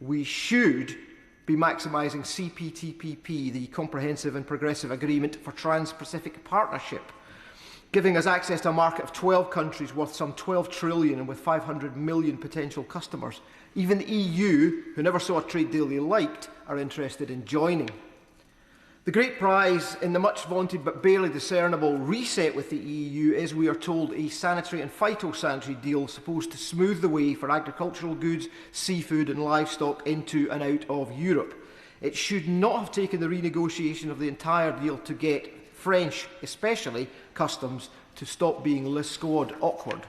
be maximising CPTPP, the Comprehensive and Progressive Agreement for Trans-Pacific Partnership, giving us access to a market of 12 countries worth some 12 trillion and with 500 million potential customers. Even the EU, who never saw a trade deal they liked, are interested in joining. The great prize in the much vaunted but barely discernible reset with the EU is, we are told, a sanitary and phytosanitary deal supposed to smooth the way for agricultural goods, seafood and livestock into and out of Europe. It should not have taken the renegotiation of the entire deal to get French, especially, customs to stop being le squad awkward.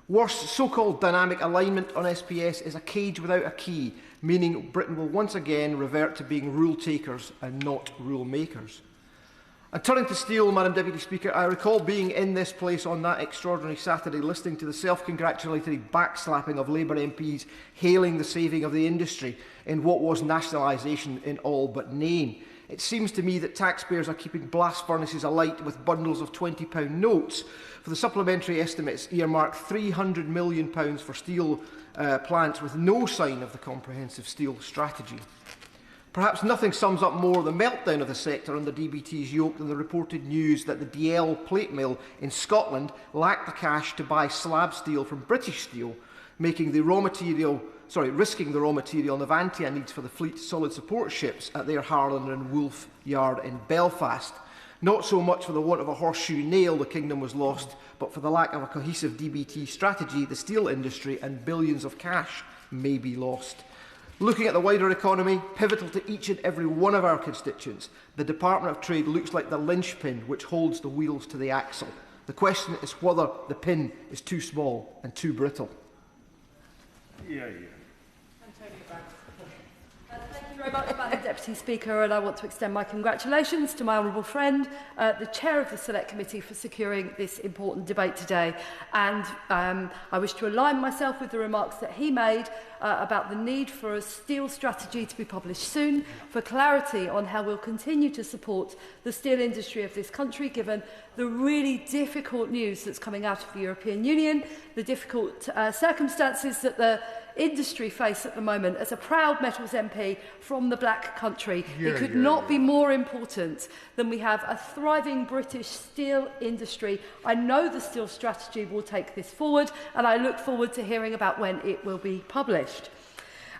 Worse, so-called dynamic alignment on SPS is a cage without a key, meaning Britain will once again revert to being rule takers and not rule makers. And turning to steel, Madam Deputy Speaker, I recall being in this place on that extraordinary Saturday listening to the self-congratulatory backslapping of Labour MPs hailing the saving of the industry in what was nationalisation in all but name. It seems to me that taxpayers are keeping blast furnaces alight with bundles of £20 notes for the supplementary estimates earmarked £300 million for steel plants with no sign of the comprehensive steel strategy. Perhaps nothing sums up more the meltdown of the sector under DBT's yoke than the reported news that the DL plate mill in Scotland lacked the cash to buy slab steel from British Steel, risking the raw material Navantia needs for the fleet solid support ships at their Harland and Wolff yard in Belfast. Not so much for the want of a horseshoe nail the kingdom was lost, but for the lack of a cohesive DBT strategy, the steel industry and billions of cash may be lost. Looking at the wider economy, pivotal to each and every one of our constituents, the Department of Trade looks like the linchpin which holds the wheels to the axle. The question is whether the pin is too small and too brittle. Thank you very much, Madam Deputy Speaker, and I want to extend my congratulations to my honourable friend, the Chair of the Select Committee, for securing this important debate today. And I wish to align myself with the remarks that he made about the need for a steel strategy to be published soon, for clarity on how we'll continue to support the steel industry of this country, given the really difficult news that's coming out of the European Union, the difficult circumstances that the industry face at the moment. As a proud Metals MP from the Black Country, it could not be more important than we have a thriving British steel industry. I know the steel strategy will take this forward, and I look forward to hearing about when it will be published.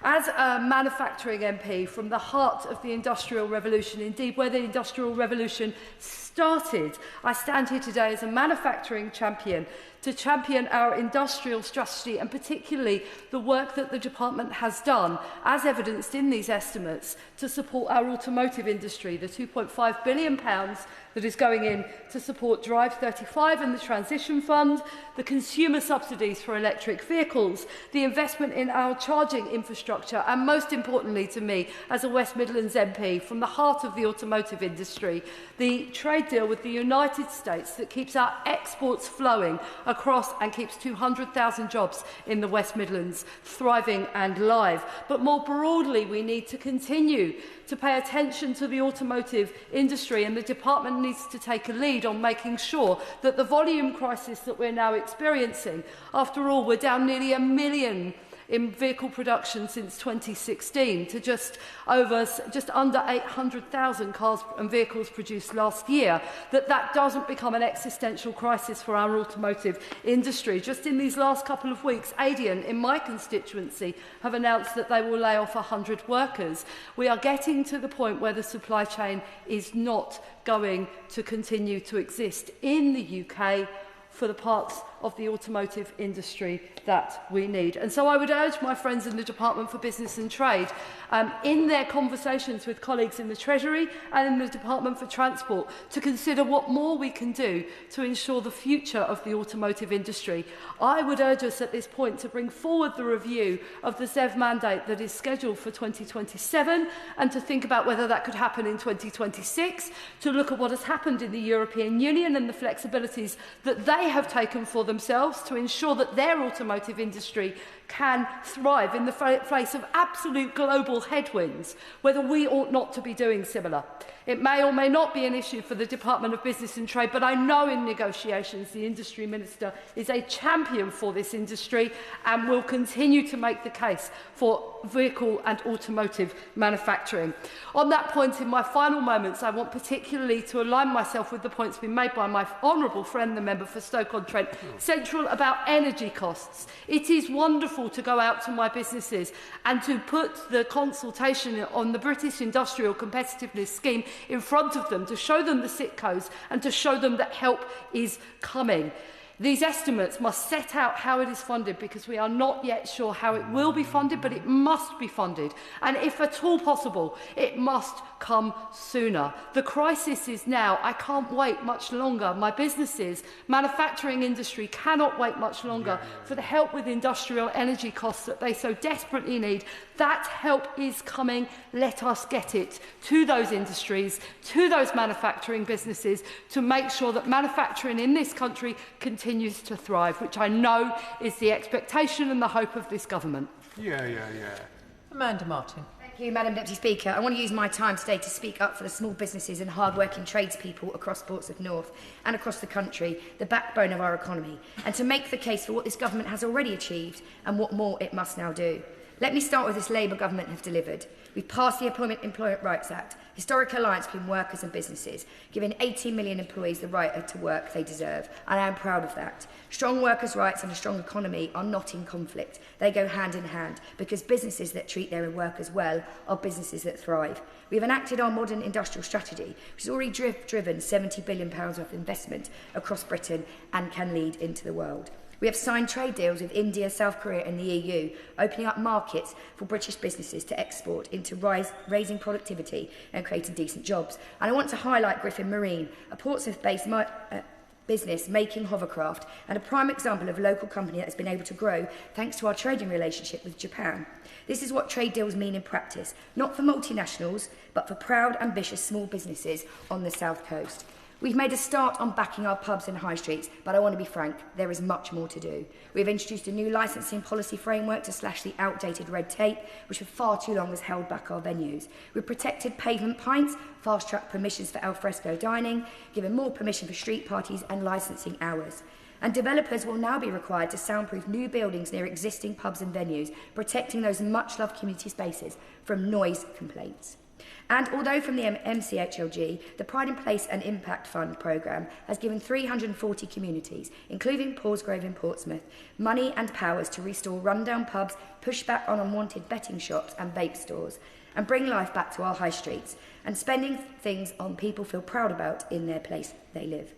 As a manufacturing MP from the heart of the Industrial Revolution, indeed where the Industrial Revolution started, I stand here today as a manufacturing champion to champion our industrial strategy and particularly the work that the department has done, as evidenced in these estimates, to support our automotive industry, the £2.5 billion that is going in to support Drive 35 and the Transition Fund, the consumer subsidies for electric vehicles, the investment in our charging infrastructure, and most importantly to me, as a West Midlands MP from the heart of the automotive industry, the trade deal with the United States that keeps our exports flowing across and keeps 200,000 jobs in the West Midlands thriving and live. But more broadly, we need to continue to pay attention to the automotive industry, and the department needs to take a lead on making sure that the volume crisis that we're now experiencing, after all, we're down nearly 1 million in vehicle production since 2016 to just under 800,000 cars and vehicles produced last year, that doesn't become an existential crisis for our automotive industry. Just in these last couple of weeks, Adient in my constituency have announced that they will lay off 100 workers. We are getting to the point where the supply chain is not going to continue to exist in the UK for the parts of the automotive industry that we need. And so I would urge my friends in the Department for Business and Trade, in their conversations with colleagues in the Treasury and in the Department for Transport, to consider what more we can do to ensure the future of the automotive industry. I would urge us at this point to bring forward the review of the ZEV mandate that is scheduled for 2027 and to think about whether that could happen in 2026, to look at what has happened in the European Union and the flexibilities that they have taken for themselves to ensure that their automotive industry can thrive in the face of absolute global headwinds, whether we ought not to be doing similar. It may or may not be an issue for the Department of Business and Trade, but I know in negotiations the Industry Minister is a champion for this industry and will continue to make the case for vehicle and automotive manufacturing. On that point, in my final moments, I want particularly to align myself with the points being made by my honourable friend, the member for Stoke-on-Trent Central, about energy costs. It is wonderful to go out to my businesses and to put the consultation on the British Industrial Competitiveness Scheme in front of them, to show them the SITCOs and to show them that help is coming. These estimates must set out how it is funded, because we are not yet sure how it will be funded, but it must be funded. And if at all possible, it must come sooner. The crisis is now. I can't wait much longer. My businesses, manufacturing industry cannot wait much longer for the help with industrial energy costs that they so desperately need. That help is coming. Let us get it to those industries, to those manufacturing businesses, to make sure that manufacturing in this country continues to thrive, which I know is the expectation and the hope of this government. Amanda Martin. Thank you, Madam Deputy Speaker. I want to use my time today to speak up for the small businesses and hard-working tradespeople across Portsmouth North and across the country, the backbone of our economy, and to make the case for what this government has already achieved and what more it must now do. Let me start with this Labour government have delivered. We've passed the Employment Rights Act, historic alliance between workers and businesses, giving 18 million employees the right to work they deserve, and I am proud of that. Strong workers' rights and a strong economy are not in conflict. They go hand in hand, because businesses that treat their workers well are businesses that thrive. We've enacted our modern industrial strategy, which has already driven £70 billion worth of investment across Britain and can lead into the world. We have signed trade deals with India, South Korea and the EU, opening up markets for British businesses to export into raising productivity and creating decent jobs. And I want to highlight Griffin Marine, a Portsmouth-based business making hovercraft and a prime example of a local company that has been able to grow thanks to our trading relationship with Japan. This is what trade deals mean in practice, not for multinationals, but for proud, ambitious small businesses on the South Coast. We've made a start on backing our pubs and high streets, but I want to be frank, there is much more to do. We've introduced a new licensing policy framework to slash the outdated red tape, which for far too long has held back our venues. We've protected pavement pints, fast-track permissions for alfresco dining, given more permission for street parties and licensing hours. And developers will now be required to soundproof new buildings near existing pubs and venues, protecting those much-loved community spaces from noise complaints. And although from the MCHLG, the Pride in Place and Impact Fund programme has given 340 communities, including Paulsgrove in Portsmouth, money and powers to restore rundown pubs, push back on unwanted betting shops and vape stores, and bring life back to our high streets, and spending things on people feel proud about in their place they live.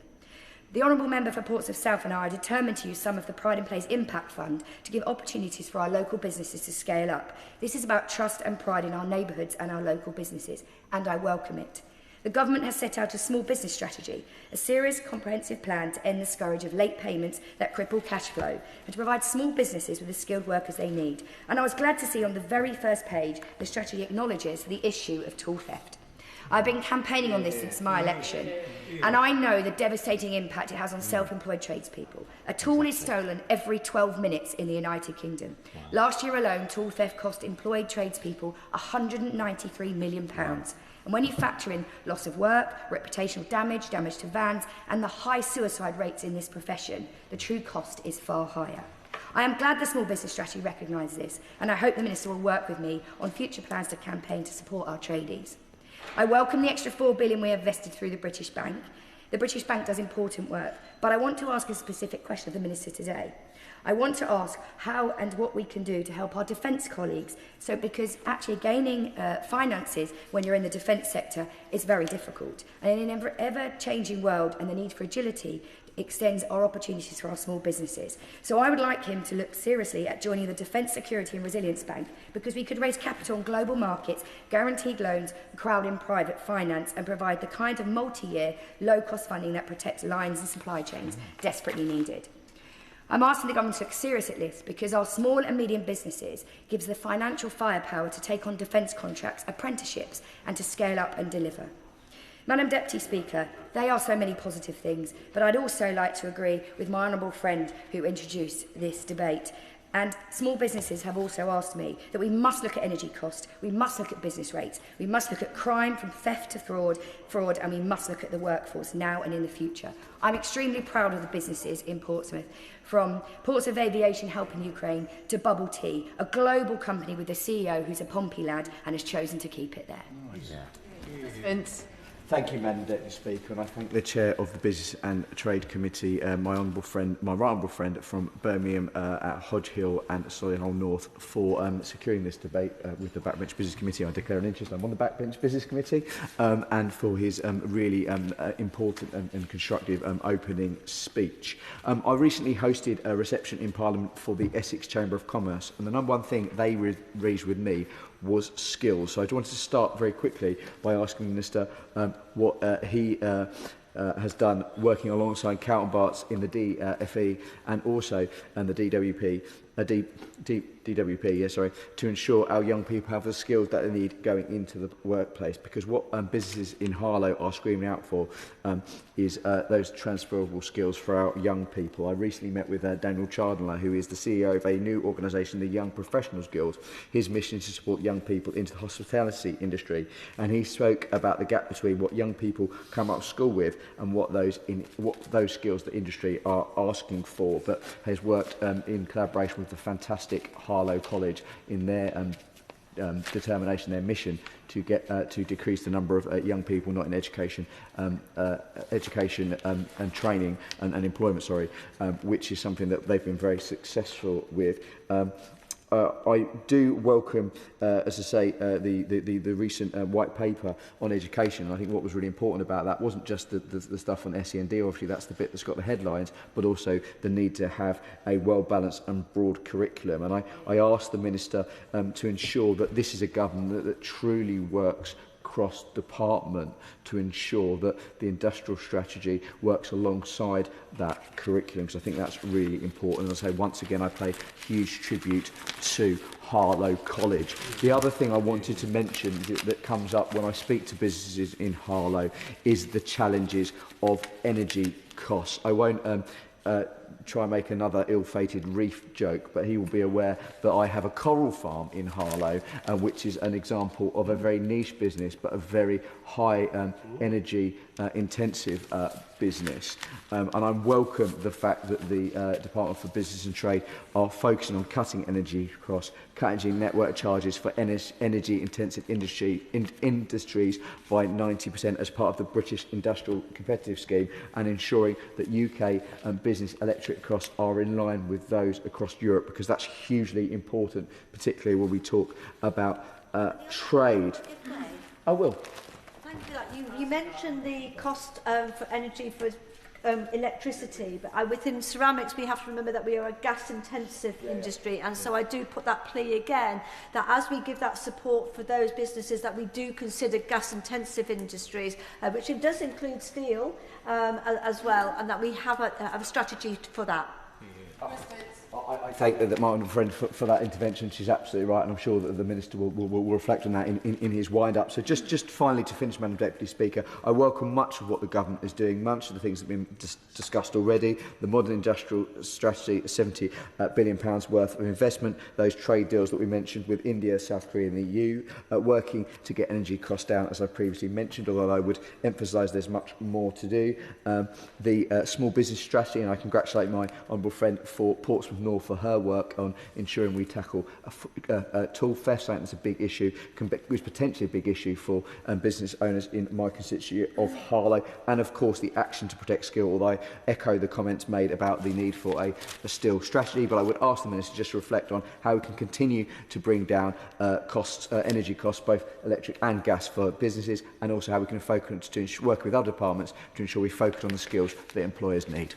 The Honourable Member for Portsmouth South and I are determined to use some of the Pride in Place Impact Fund to give opportunities for our local businesses to scale up. This is about trust and pride in our neighbourhoods and our local businesses, and I welcome it. The Government has set out a small business strategy, a serious comprehensive plan to end the scourge of late payments that cripple cash flow and to provide small businesses with the skilled workers they need. And I was glad to see on the very first page the strategy acknowledges the issue of tool theft. I've been campaigning on this since my election, and I know the devastating impact it has on self-employed tradespeople. A tool is stolen every 12 minutes in the United Kingdom. Last year alone, tool theft cost employed tradespeople £193 million. And when you factor in loss of work, reputational damage, damage to vans, and the high suicide rates in this profession, the true cost is far higher. I am glad the small business strategy recognises this, and I hope the Minister will work with me on future plans to campaign to support our tradies. I welcome the extra £4 billion we have invested through the British Bank. The British Bank does important work, but I want to ask a specific question of the Minister today. I want to ask how and what we can do to help our defence colleagues, because actually gaining finances when you're in the defence sector is very difficult. And in an ever-changing world and the need for agility extends our opportunities for our small businesses. So I would like him to look seriously at joining the Defence Security and Resilience Bank, because we could raise capital on global markets, guaranteed loans, crowd in private finance, and provide the kind of multi-year, low-cost funding that protects lines and supply chains desperately needed. I'm asking the government to look serious at this, because our small and medium businesses gives the financial firepower to take on defence contracts, apprenticeships, and to scale up and deliver. Madam Deputy Speaker, they are so many positive things, but I'd also like to agree with my honourable friend who introduced this debate. And small businesses have also asked me that we must look at energy cost, we must look at business rates, we must look at crime from theft to fraud, and we must look at the workforce now and in the future. I'm extremely proud of the businesses in Portsmouth, from Portsmouth Aviation helping Ukraine to Bubble Tea, a global company with a CEO who's a Pompey lad and has chosen to keep it there. Vince. Thank you, Madam Deputy Speaker, and I thank the Chair of the Business and Trade Committee, my right honourable friend from Birmingham at Hodge Hill and Solihull North for securing this debate with the Backbench Business Committee. I declare an interest. I'm on the Backbench Business Committee, and for his really important and constructive opening speech. I recently hosted a reception in Parliament for the Essex Chamber of Commerce, and the number one thing they raised with me was skills. So I wanted to start very quickly by asking the Minister what he has done working alongside counterparts in the DFE and also the DWP, to ensure our young people have the skills that they need going into the workplace. Because what businesses in Harlow are screaming out for is those transferable skills for our young people. I recently met with Daniel Chandler, who is the CEO of a new organisation, the Young Professionals Guild. His mission is to support young people into the hospitality industry, and he spoke about the gap between what young people come out of school with and what those skills the industry are asking for, but has worked in collaboration with the fantastic Harlow College in their determination, their mission to get to decrease the number of young people not in education, and training and employment, which is something that they've been very successful with. I do welcome, as I say, the recent white paper on education. I think what was really important about that wasn't just the stuff on SEND, obviously that's the bit that's got the headlines, but also the need to have a well-balanced and broad curriculum. And I asked the Minister to ensure that this is a government that truly works cross-department to ensure that the industrial strategy works alongside that curriculum, because I think that's really important. And as I say, once again, I pay huge tribute to Harlow College. The other thing I wanted to mention that comes up when I speak to businesses in Harlow is the challenges of energy costs. I won't try and make another ill-fated reef joke, but he will be aware that I have a coral farm in Harlow, which is an example of a very niche business, but a very high energy intensive business. And I welcome the fact that the Department for Business and Trade are focusing on cutting energy costs, cutting network charges for energy intensive industries by 90% as part of the British Industrial Competitive Scheme, and ensuring that UK business electric costs are in line with those across Europe, because that's hugely important, particularly when we talk about trade. I will. Thank you for that. You mentioned the cost for energy for electricity, but within ceramics we have to remember that we are a gas-intensive industry, and so I do put that plea again, that as we give that support for those businesses that we do consider gas-intensive industries, which it does include steel as well, and that we have a strategy for that. I thank my friend for that intervention. She's absolutely right, and I'm sure that the Minister will reflect on that in his wind-up. So just finally to finish, Madam Deputy Speaker, I welcome much of what the Government is doing. Much of the things that have been discussed already. The modern industrial strategy, £70 billion worth of investment, those trade deals that we mentioned with India, South Korea and the EU, working to get energy costs down, as I previously mentioned, although I would emphasise there's much more to do. The small business strategy, and I congratulate my honourable friend for Portsmouth North for her work on ensuring we tackle tool theft. I think that's a big issue, is potentially a big issue for business owners in my constituency of Harlow, and of course the action to protect skill, although I echo the comments made about the need for a steel strategy, but I would ask the Minister just to reflect on how we can continue to bring down energy costs, both electric and gas for businesses, and also how we can focus to work with other departments to ensure we focus on the skills that employers need.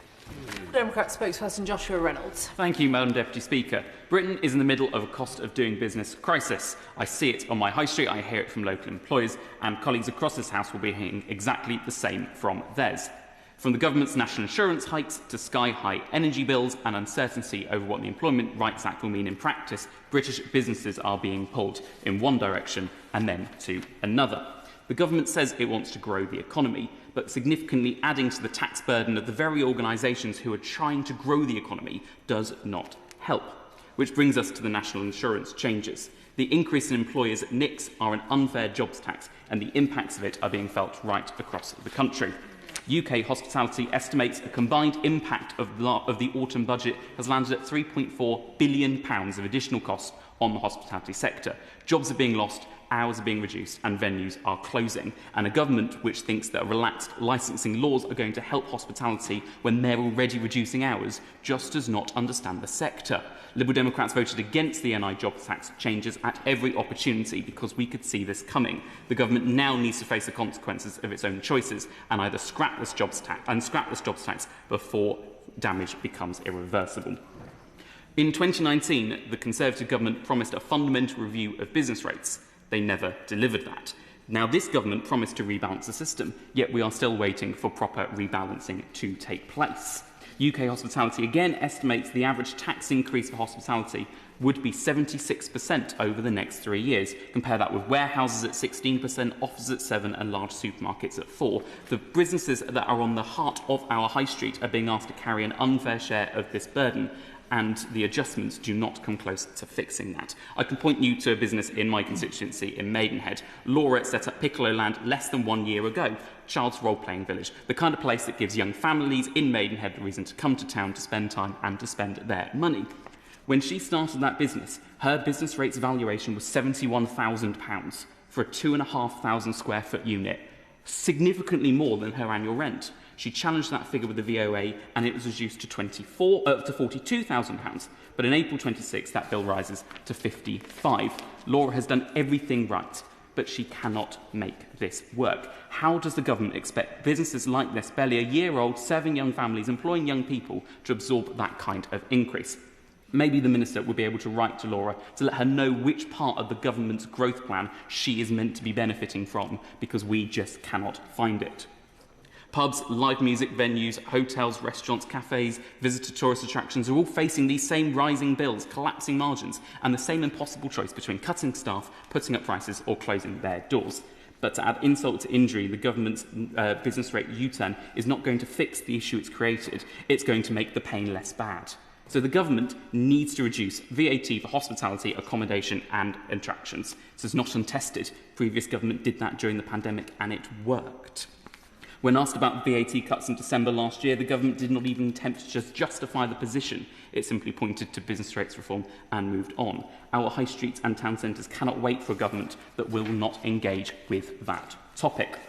Democrat spokesperson Joshua Reynolds. Thank you, Madam Deputy Speaker. Britain is in the middle of a cost of doing business crisis. I see it on my high street, I hear it from local employers, and colleagues across this House will be hearing exactly the same from theirs. From the government's national insurance hikes to sky-high energy bills and uncertainty over what the Employment Rights Act will mean in practice, British businesses are being pulled in one direction and then to another. The government says it wants to grow the economy, but significantly adding to the tax burden of the very organisations who are trying to grow the economy does not help. Which brings us to the national insurance changes. The increase in employers' NICs are an unfair jobs tax, and the impacts of it are being felt right across the country. UK Hospitality estimates a combined impact of the autumn budget has landed at £3.4 billion of additional costs on the hospitality sector. Jobs are being lost, hours are being reduced and venues are closing. And a government which thinks that relaxed licensing laws are going to help hospitality when they're already reducing hours just does not understand the sector. Liberal Democrats voted against the NI jobs tax changes at every opportunity because we could see this coming. The government now needs to face the consequences of its own choices and either scrap this jobs tax before damage becomes irreversible. In 2019, the Conservative government promised a fundamental review of business rates. They never delivered that. Now, this government promised to rebalance the system, yet we are still waiting for proper rebalancing to take place. UK Hospitality again estimates the average tax increase for hospitality would be 76% over the next 3 years. Compare that with warehouses at 16%, offices at 7% and large supermarkets at 4%. The businesses that are on the heart of our high street are being asked to carry an unfair share of this burden, and the adjustments do not come close to fixing that. I can point you to a business in my constituency in Maidenhead. Laura set up Piccolo Land less than 1 year ago. Child's role-playing village, the kind of place that gives young families in Maidenhead a reason to come to town to spend time and to spend their money. When she started that business, her business rates valuation was £71,000 for a 2,500 square foot unit, significantly more than her annual rent. She challenged that figure with the VOA and it was reduced to £42,000. But in April 26, that bill rises to £55,000. Laura has done everything right, but she cannot make this work. How does the government expect businesses like this, barely a year old, serving young families, employing young people, to absorb that kind of increase? Maybe the Minister would be able to write to Laura to let her know which part of the government's growth plan she is meant to be benefiting from, because we just cannot find it. Pubs, live music venues, hotels, restaurants, cafes, visitor tourist attractions are all facing these same rising bills, collapsing margins, and the same impossible choice between cutting staff, putting up prices, or closing their doors. But to add insult to injury, the government's business rate U-turn is not going to fix the issue it's created. It's going to make the pain less bad. So the government needs to reduce VAT for hospitality, accommodation and attractions. This is not untested. Previous government did that during the pandemic and it worked. When asked about VAT cuts in December last year, the government did not even attempt to just justify the position. It simply pointed to business rates reform and moved on. Our high streets and town centres cannot wait for a government that will not engage with that topic.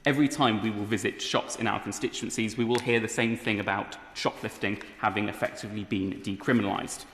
Every time we will visit shops in our constituencies, we will hear the same thing about shoplifting having effectively been decriminalised.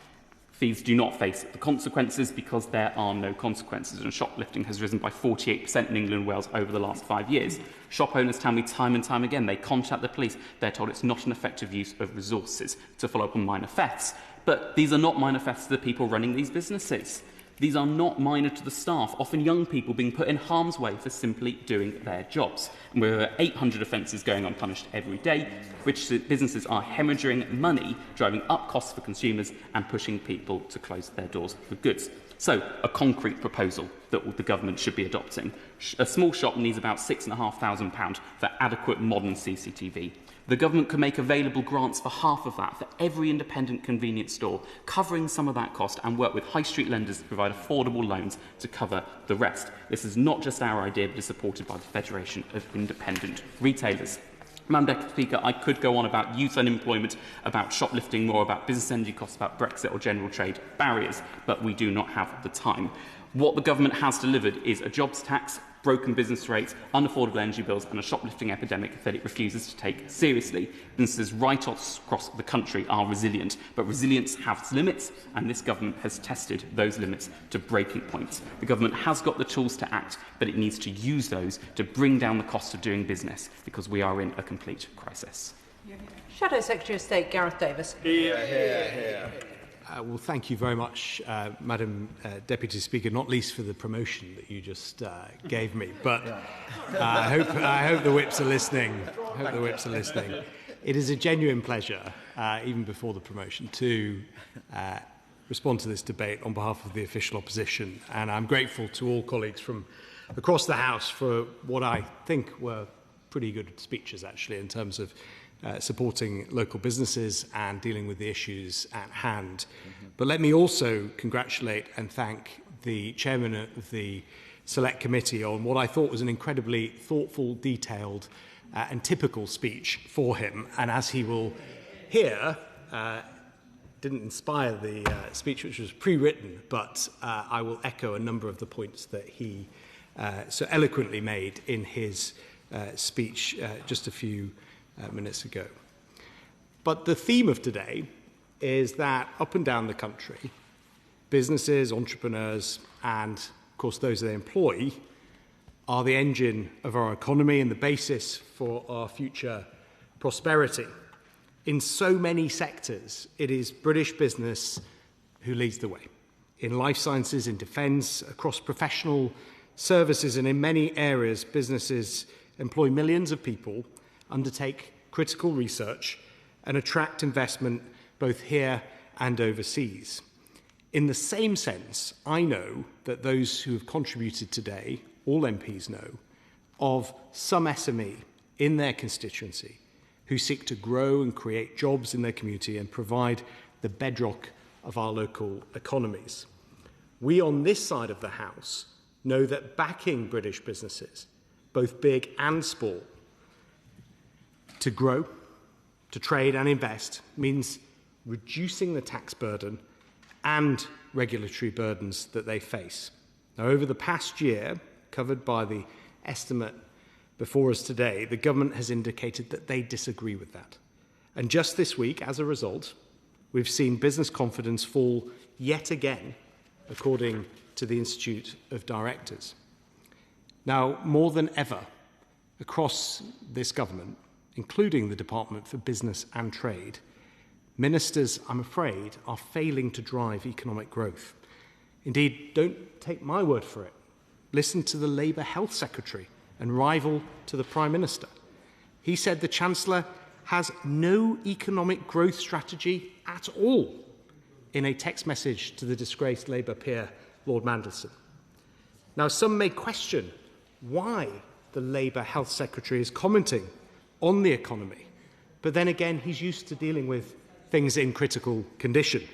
Thieves do not face the consequences because there are no consequences, and shoplifting has risen by 48% in England and Wales over the last 5 years. Shop owners tell me time and time again they contact the police. They're told it's not an effective use of resources to follow up on minor thefts. But these are not minor thefts to the people running these businesses. These are not minor to the staff, often young people being put in harm's way for simply doing their jobs. And with over 800 offences going unpunished every day, which businesses are hemorrhaging money, driving up costs for consumers and pushing people to close their doors for goods. So, a concrete proposal that the government should be adopting. A small shop needs about £6,500 for adequate modern CCTV. The government can make available grants for half of that for every independent convenience store, covering some of that cost, and work with high street lenders to provide affordable loans to cover the rest. This is not just our idea, but is supported by the Federation of Independent Retailers. Madam Deputy Speaker, I could go on about youth unemployment, about shoplifting, more about business energy costs, about Brexit or general trade barriers, but we do not have the time. What the government has delivered is a jobs tax, broken business rates, unaffordable energy bills and a shoplifting epidemic that it refuses to take seriously. Businesses right across the country are resilient, but resilience has limits, and this government has tested those limits to breaking points. The government has got the tools to act, but it needs to use those to bring down the cost of doing business, because we are in a complete crisis. Shadow Secretary of State Gareth Davis. Well, thank you very much, Madam Deputy Speaker, not least for the promotion that you just gave me. But I hope the whips are listening. It is a genuine pleasure, even before the promotion, to respond to this debate on behalf of the official opposition. And I'm grateful to all colleagues from across the House for what I think were pretty good speeches, actually, in terms of supporting local businesses and dealing with the issues at hand. But let me also congratulate and thank the chairman of the Select Committee on what I thought was an incredibly thoughtful, detailed and typical speech for him. And as he will hear, didn't inspire the speech, which was pre-written, but I will echo a number of the points that he so eloquently made in his speech just a few minutes ago. But the theme of today is that up and down the country, businesses, entrepreneurs, and of course those they employ are the engine of our economy and the basis for our future prosperity. In so many sectors, it is British business who leads the way. In life sciences, in defence, across professional services, and in many areas, businesses employ millions of people, undertake critical research, and attract investment both here and overseas. In the same sense, I know that those who have contributed today, all MPs know, of some SME in their constituency who seek to grow and create jobs in their community and provide the bedrock of our local economies. We on this side of the House know that backing British businesses, both big and small, to grow, to trade and invest means reducing the tax burden and regulatory burdens that they face. Now, over the past year, covered by the estimate before us today, the government has indicated that they disagree with that. And just this week, as a result, we've seen business confidence fall yet again, according to the Institute of Directors. Now, more than ever, across this government, including the Department for Business and Trade, ministers, I'm afraid, are failing to drive economic growth. Indeed, don't take my word for it. Listen to the Labour Health Secretary and rival to the Prime Minister. He said the Chancellor has no economic growth strategy at all in a text message to the disgraced Labour peer, Lord Mandelson. Now, some may question why the Labour Health Secretary is commenting on the economy, but then again, he's used to dealing with things in critical condition.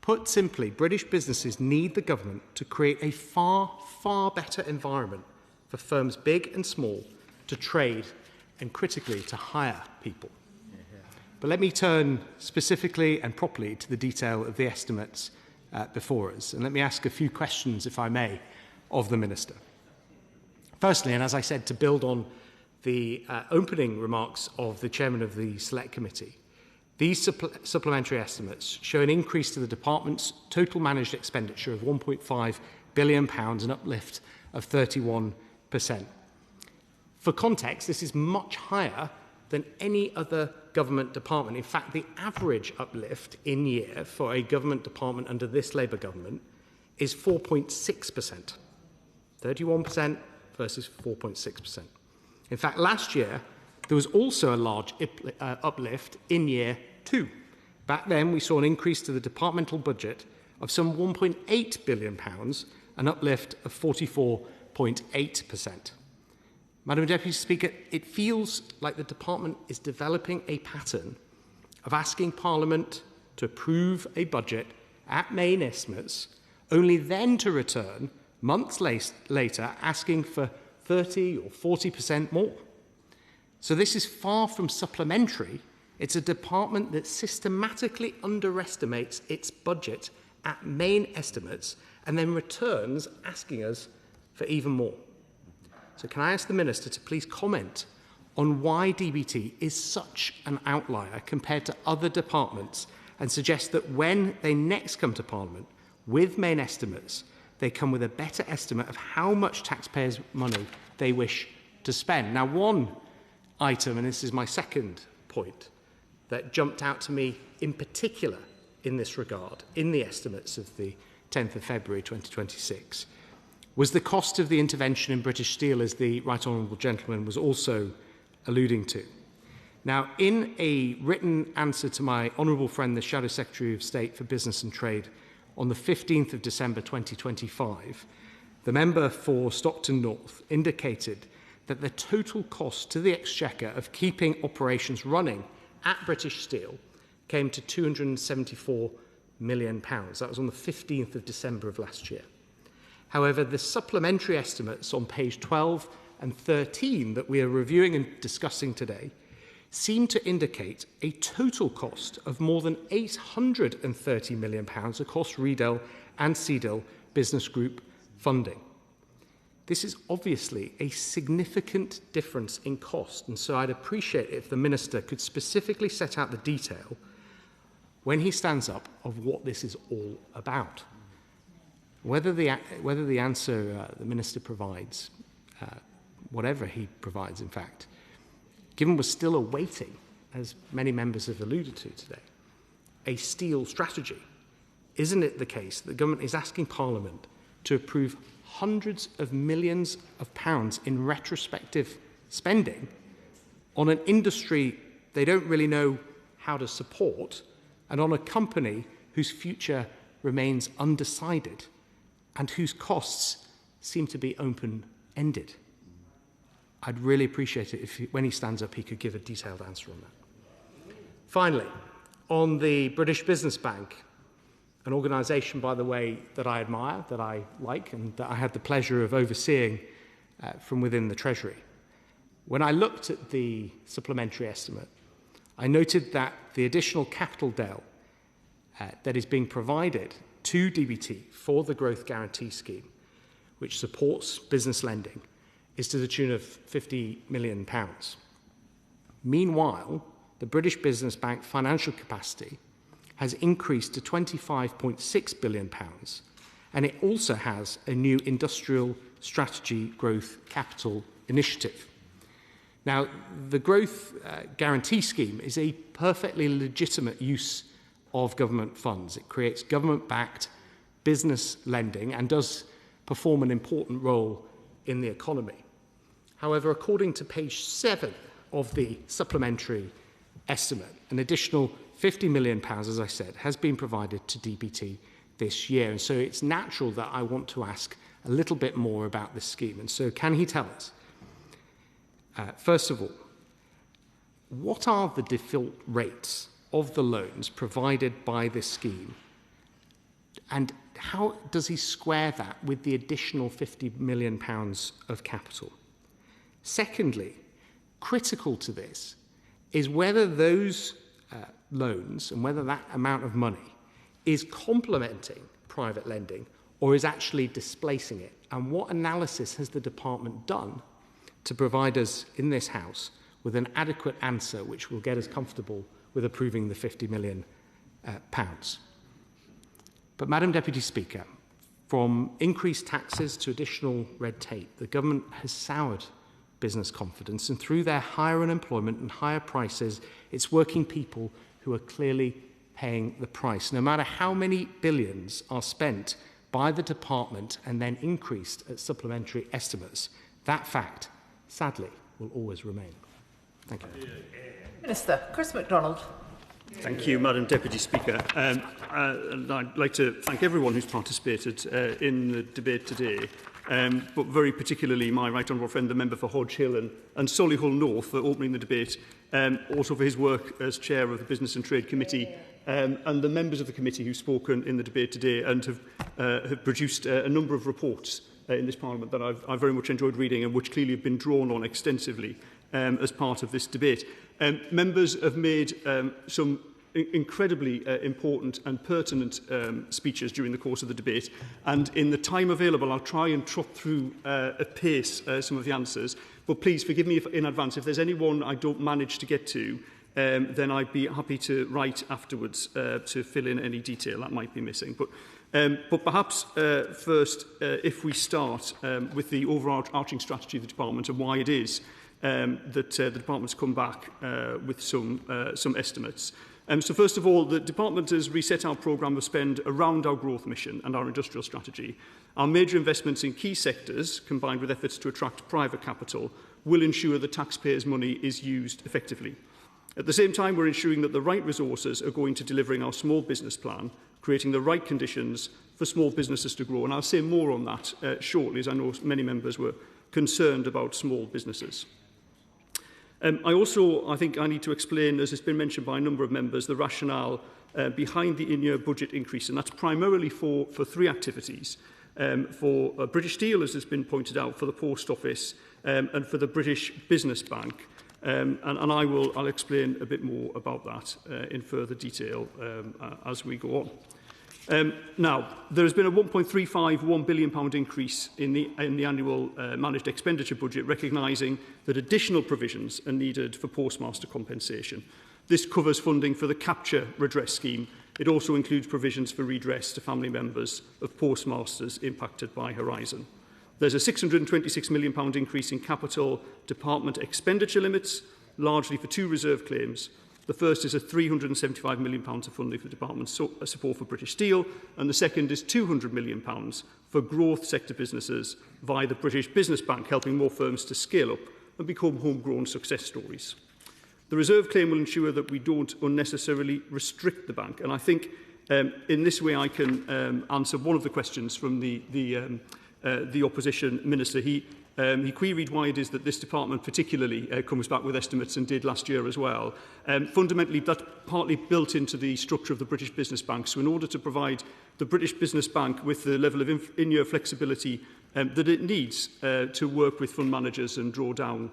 Put simply, British businesses need the government to create a far, far better environment for firms big and small to trade and, critically, to hire people. But let me turn specifically and properly to the detail of the estimates before us, and let me ask a few questions, if I may, of the Minister. Firstly, and as I said, to build on the opening remarks of the Chairman of the Select Committee, these supplementary estimates show an increase to the Department's total managed expenditure of £1.5 billion, an uplift of 31%. For context, this is much higher than any other government department. In fact, the average uplift in year for a government department under this Labour government is 4.6%. 31% versus 4.6%. In fact, last year, there was also a large uplift in year 2. Back then, we saw an increase to the departmental budget of some £1.8 billion, an uplift of 44.8%. Madam Deputy Speaker, it feels like the department is developing a pattern of asking Parliament to approve a budget at main estimates, only then to return months later asking for 30 or 40% more. So this is far from supplementary. It's a department that systematically underestimates its budget at main estimates and then returns asking us for even more. So can I ask the Minister to please comment on why DBT is such an outlier compared to other departments and suggest that when they next come to Parliament with main estimates, they come with a better estimate of how much taxpayers' money they wish to spend. Now, one item, and this is my second point, that jumped out to me in particular in this regard, in the estimates of the 10th of February 2026, was the cost of the intervention in British Steel, as the Right Honourable Gentleman was also alluding to. Now, in a written answer to my honourable friend, the Shadow Secretary of State for Business and Trade, on the 15th of December 2025, the member for Stockton North indicated that the total cost to the Exchequer of keeping operations running at British Steel came to £274 million. That was on the 15th of December of last year. However, the supplementary estimates on page 12 and 13 that we are reviewing and discussing today seem to indicate a total cost of more than £830 million across Redale and Seedale Business Group funding. This is obviously a significant difference in cost, and so I'd appreciate it if the Minister could specifically set out the detail when he stands up of what this is all about. Whether the answer the Minister provides, whatever he provides in fact, given we're still awaiting, as many members have alluded to today, a steel strategy, isn't it the case that the government is asking Parliament to approve hundreds of millions of pounds in retrospective spending on an industry they don't really know how to support, and on a company whose future remains undecided and whose costs seem to be open-ended? I'd really appreciate it if, when he stands up, he could give a detailed answer on that. Finally, on the British Business Bank, an organisation, by the way, that I admire, that I like, and that I had the pleasure of overseeing from within the Treasury. When I looked at the supplementary estimate, I noted that the additional capital that is being provided to DBT for the Growth Guarantee Scheme, which supports business lending, is to the tune of £50 million. Meanwhile, the British Business Bank financial capacity has increased to £25.6 billion, and it also has a new industrial strategy growth capital initiative. Now, the Growth Guarantee Scheme is a perfectly legitimate use of government funds. It creates government-backed business lending and does perform an important role in the economy. However, according to page 7 of the supplementary estimate, an additional £50 million, as I said, has been provided to DBT this year. And so it's natural that I want to ask a little bit more about this scheme. And so can he tell us, first of all, what are the default rates of the loans provided by this scheme? And how does he square that with the additional £50 million of capital? Secondly, critical to this is whether those loans and whether that amount of money is complementing private lending or is actually displacing it. And what analysis has the department done to provide us in this House with an adequate answer which will get us comfortable with approving the £50 million? But, Madam Deputy Speaker, from increased taxes to additional red tape, the government has soured business confidence, and through their higher unemployment and higher prices, it's working people who are clearly paying the price. No matter how many billions are spent by the department and then increased at supplementary estimates, that fact, sadly, will always remain. Thank you. Minister, Chris MacDonald. Thank you, Madam Deputy Speaker. And I'd like to thank everyone who's participated in the debate today, but very particularly my right honourable friend, the member for Hodge Hill and Solihull North, for opening the debate, also for his work as Chair of the Business and Trade Committee, and the members of the committee who've spoken in the debate today and have produced a number of reports in this Parliament that I've very much enjoyed reading and which clearly have been drawn on extensively as part of this debate. Members have made some incredibly important and pertinent speeches during the course of the debate, and in the time available I'll try and trot through at pace some of the answers, but please forgive me in advance if there's anyone I don't manage to get to, then I'd be happy to write afterwards to fill in any detail that might be missing. But perhaps first, if we start with the overarching strategy of the department and why it is that the department's come back with some estimates. So first of all, the department has reset our programme of spend around our growth mission and our industrial strategy. Our major investments in key sectors, combined with efforts to attract private capital, will ensure that taxpayers' money is used effectively. At the same time, we're ensuring that the right resources are going to delivering our small business plan, creating the right conditions for small businesses to grow. And I'll say more on that shortly, as I know many members were concerned about small businesses. I think I need to explain, as has been mentioned by a number of members, the rationale behind the in-year budget increase, and that's primarily for three activities. For British Steel, as has been pointed out, for the Post Office and for the British Business Bank. And I'll explain a bit more about that in further detail as we go on. Now, there has been a £1.351 billion increase in the annual managed expenditure budget, recognising that additional provisions are needed for postmaster compensation. This covers funding for the capture redress scheme. It also includes provisions for redress to family members of postmasters impacted by Horizon. There's a £626 million increase in capital department expenditure limits, largely for two reserve claims. The first is a £375 million of funding for department support for British Steel, and the second is £200 million for growth sector businesses via the British Business Bank, helping more firms to scale up and become homegrown success stories. The reserve claim will ensure that we don't unnecessarily restrict the bank, and I think in this way I can answer one of the questions from the opposition minister. He queried why it is that this department particularly comes back with estimates, and did last year as well. Fundamentally, that's partly built into the structure of the British Business Bank. So in order to provide the British Business Bank with the level of in-year flexibility that it needs to work with fund managers and draw down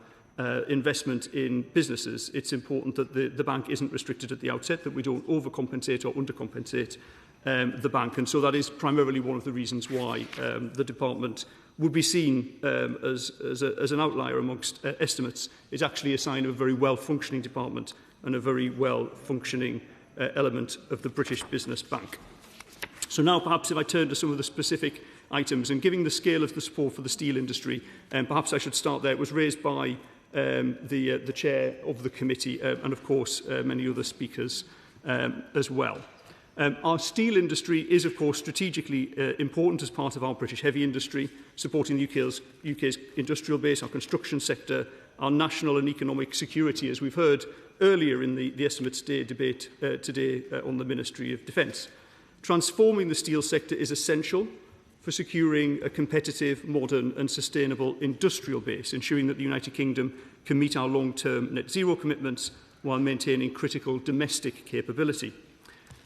investment in businesses, it's important that the bank isn't restricted at the outset, that we don't overcompensate or undercompensate the bank. And so that is primarily one of the reasons why the department would be seen as an outlier amongst estimates. It's actually a sign of a very well-functioning department and a very well-functioning element of the British Business Bank. So now perhaps if I turn to some of the specific items, and giving the scale of the support for the steel industry, perhaps I should start there. It was raised by the chair of the committee and of course many other speakers as well. Our steel industry is of course strategically important as part of our British heavy industry, supporting the UK's industrial base, our construction sector, our national and economic security, as we've heard earlier in the Estimates Day debate today on the Ministry of Defence. Transforming the steel sector is essential for securing a competitive, modern and sustainable industrial base, ensuring that the United Kingdom can meet our long-term net zero commitments while maintaining critical domestic capability.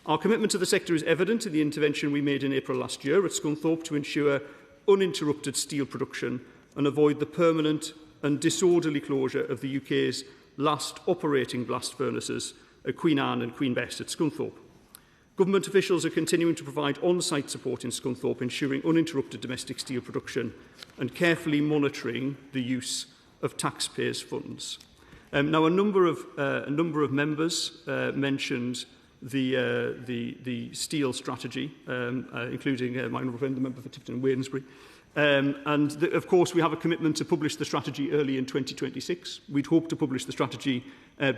Our commitment to the sector is evident in the intervention we made in April last year at Scunthorpe to ensure uninterrupted steel production and avoid the permanent and disorderly closure of the UK's last operating blast furnaces at Queen Anne and Queen Bess at Scunthorpe. Government officials are continuing to provide on-site support in Scunthorpe, ensuring uninterrupted domestic steel production and carefully monitoring the use of taxpayers' funds. Now, a number of members mentioned the steel strategy, including my honourable friend, the member for Tifton and Wednesbury. Of course, we have a commitment to publish the strategy early in 2026. We'd hoped to publish the strategy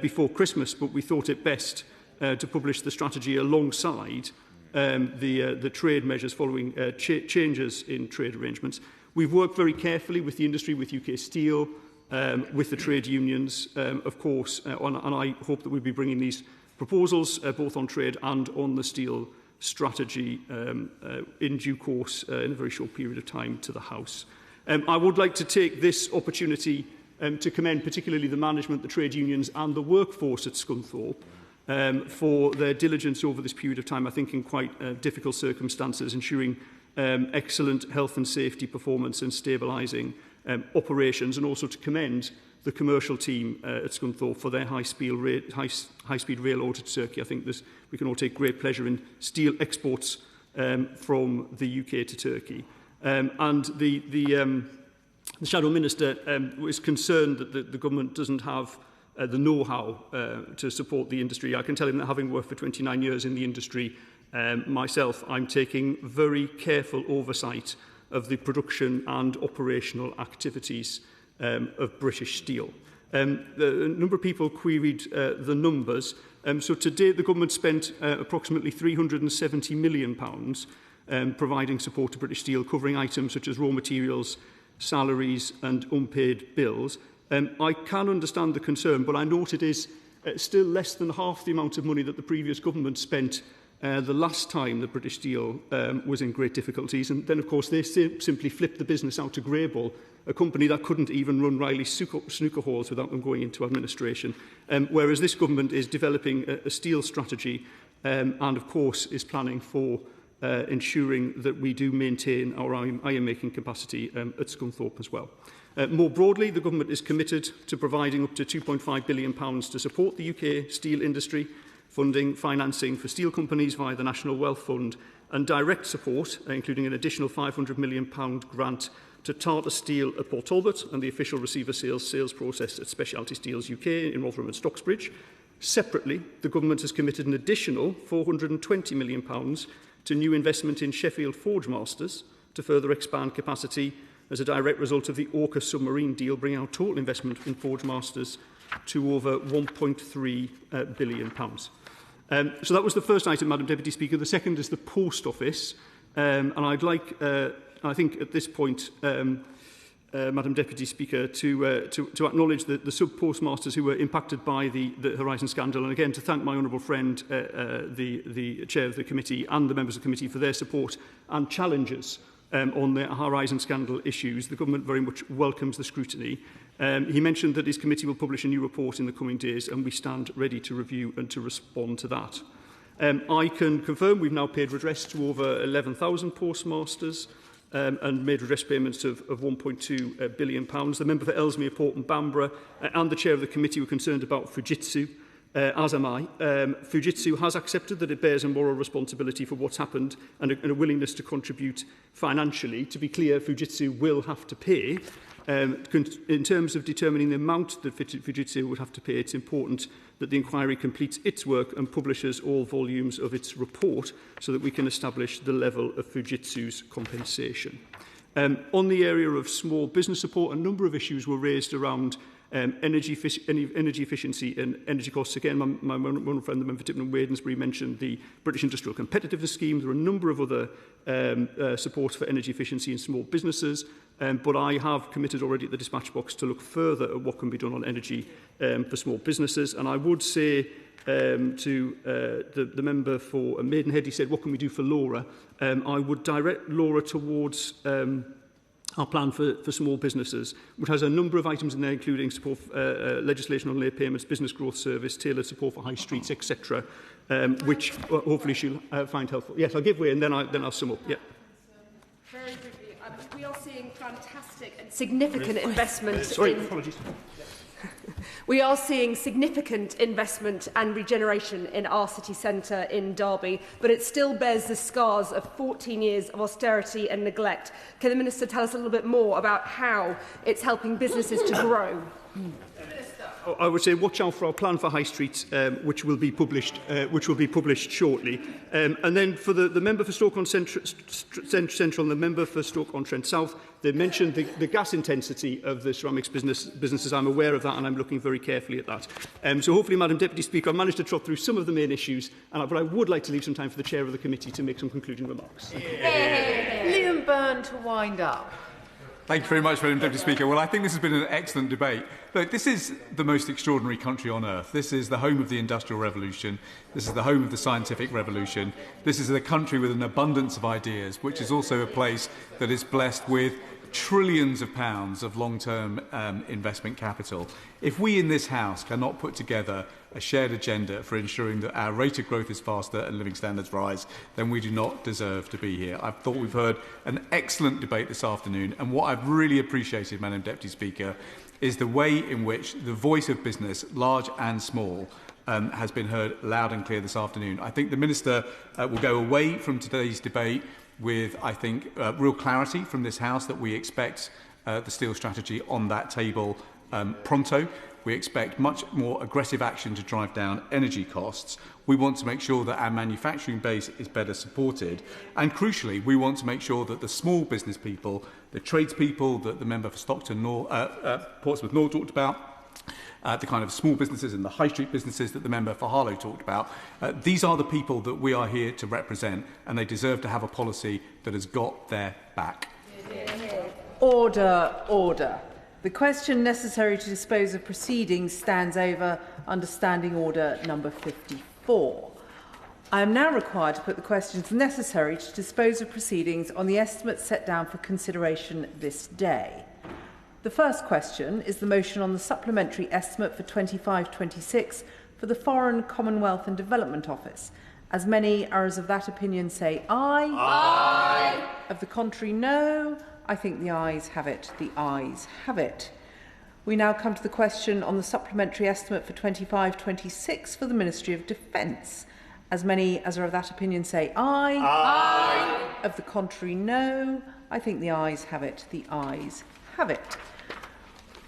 before Christmas, but we thought it best to publish the strategy alongside the trade measures following changes in trade arrangements. We've worked very carefully with the industry, with UK Steel, with the trade unions, of course, and I hope that we'll be bringing these proposals, both on trade and on the steel strategy, in due course, in a very short period of time, to the House. I would like to take this opportunity to commend particularly the management, the trade unions and the workforce at Scunthorpe for their diligence over this period of time, I think in quite difficult circumstances, ensuring excellent health and safety performance and stabilising operations, and also to commend the commercial team at Scunthorpe for their high-speed rail audit circuit. I think we can all take great pleasure in steel exports from the UK to Turkey. And the Shadow Minister was concerned that the government doesn't have the know-how to support the industry. I can tell him that, having worked for 29 years in the industry myself, I'm taking very careful oversight of the production and operational activities of British Steel. A number of people queried the numbers. So to date, the government spent approximately £370 million providing support to British Steel, covering items such as raw materials, salaries and unpaid bills. I can understand the concern, but I note it is still less than half the amount of money that the previous government spent the last time that British Steel was in great difficulties. And then, of course, they simply flipped the business out to Greybull, a company that couldn't even run Riley's snooker halls without them going into administration. Whereas this government is developing a steel strategy and, of course, is planning for ensuring that we do maintain our iron-making capacity at Scunthorpe as well. More broadly, the Government is committed to providing up to £2.5 billion to support the UK steel industry, funding financing for steel companies via the National Wealth Fund, and direct support, including an additional £500 million grant to Tata Steel at Port Talbot and the official receiver sales process at Specialty Steels UK in Rotherham and Stocksbridge. Separately, the Government has committed an additional £420 million to new investment in Sheffield Forge Masters to further expand capacity as a direct result of the AUKUS submarine deal, bringing our total investment in Forge Masters to over £1.3 billion. So that was the first item, Madam Deputy Speaker. The second is the Post Office. And I'd like, I think at this point, Madam Deputy Speaker, to acknowledge the sub-postmasters who were impacted by the Horizon scandal, and again to thank my honourable friend, the Chair of the Committee and the members of the Committee for their support and challenges on the Horizon scandal issues. The Government very much welcomes the scrutiny. He mentioned that his committee will publish a new report in the coming days, and we stand ready to review and to respond to that. I can confirm we've now paid redress to over 11,000 postmasters and made redress payments of £1.2 billion. The member for Ellesmere, Port and Bamborough and the chair of the committee were concerned about Fujitsu, as am I. Fujitsu has accepted that it bears a moral responsibility for what's happened and a willingness to contribute financially. To be clear, Fujitsu will have to pay. In terms of determining the amount that Fujitsu would have to pay, it's important that the inquiry completes its work and publishes all volumes of its report so that we can establish the level of Fujitsu's compensation. On the area of small business support, a number of issues were raised around energy efficiency and energy costs. Again, my one friend, the member for Tipton and Wadensbury, mentioned the British Industrial Competitiveness Scheme. There are a number of other supports for energy efficiency in small businesses, but I have committed already at the dispatch box to look further at what can be done on energy for small businesses. And I would say to the member for Maidenhead, he said, what can we do for Laura? I would direct Laura towards our plan for small businesses, which has a number of items in there, including support legislation on late payments, business growth service, tailored support for high streets, etc., which hopefully she'll find helpful. Yes, I'll give way and then I'll sum up. Yeah. Very briefly, we are seeing fantastic and significant investment. Apologies. We are seeing significant investment and regeneration in our city centre in Derby, but it still bears the scars of 14 years of austerity and neglect. Can the Minister tell us a little bit more about how it's helping businesses to grow? I would say watch out for our plan for High Street, which will be published shortly. And then for the member for Stoke-on-Central and the member for Stoke-on-Trent South, they mentioned the gas intensity of the ceramics businesses. I'm aware of that, and I'm looking very carefully at that. So hopefully, Madam Deputy Speaker, I've managed to trot through some of the main issues, but I would like to leave some time for the chair of the committee to make some concluding remarks. Liam Byrne to wind up. Thank you very much, Madam Deputy Speaker. Well, I think this has been an excellent debate. Look, this is the most extraordinary country on earth. This is the home of the Industrial Revolution. This is the home of the Scientific Revolution. This is a country with an abundance of ideas, which is also a place that is blessed with trillions of pounds of long-term investment capital. If we in this House cannot put together a shared agenda for ensuring that our rate of growth is faster and living standards rise, then we do not deserve to be here. I thought we've heard an excellent debate this afternoon, and what I've really appreciated, Madam Deputy Speaker, is the way in which the voice of business, large and small, has been heard loud and clear this afternoon. I think the Minister will go away from today's debate with, I think, real clarity from this House that we expect the steel strategy on that table pronto. We expect much more aggressive action to drive down energy costs. We want to make sure that our manufacturing base is better supported. And crucially, we want to make sure that the small business people, the tradespeople that the member for Portsmouth North talked about, the kind of small businesses and the high street businesses that the member for Harlow talked about, these are the people that we are here to represent, and they deserve to have a policy that has got their back. Order, order. The question necessary to dispose of proceedings stands over under Standing Order number 54. I am now required to put the questions necessary to dispose of proceedings on the estimates set down for consideration this day. The first question is the motion on the supplementary estimate for 25-26 for the Foreign, Commonwealth and Development Office. As many are as of that opinion say aye. Aye. Of the contrary, no. I think the ayes have it. The ayes have it. We now come to the question on the supplementary estimate for 25-26 for the Ministry of Defence. As many as are of that opinion say aye. Aye. Of the contrary, no. I think the ayes have it. The ayes have it.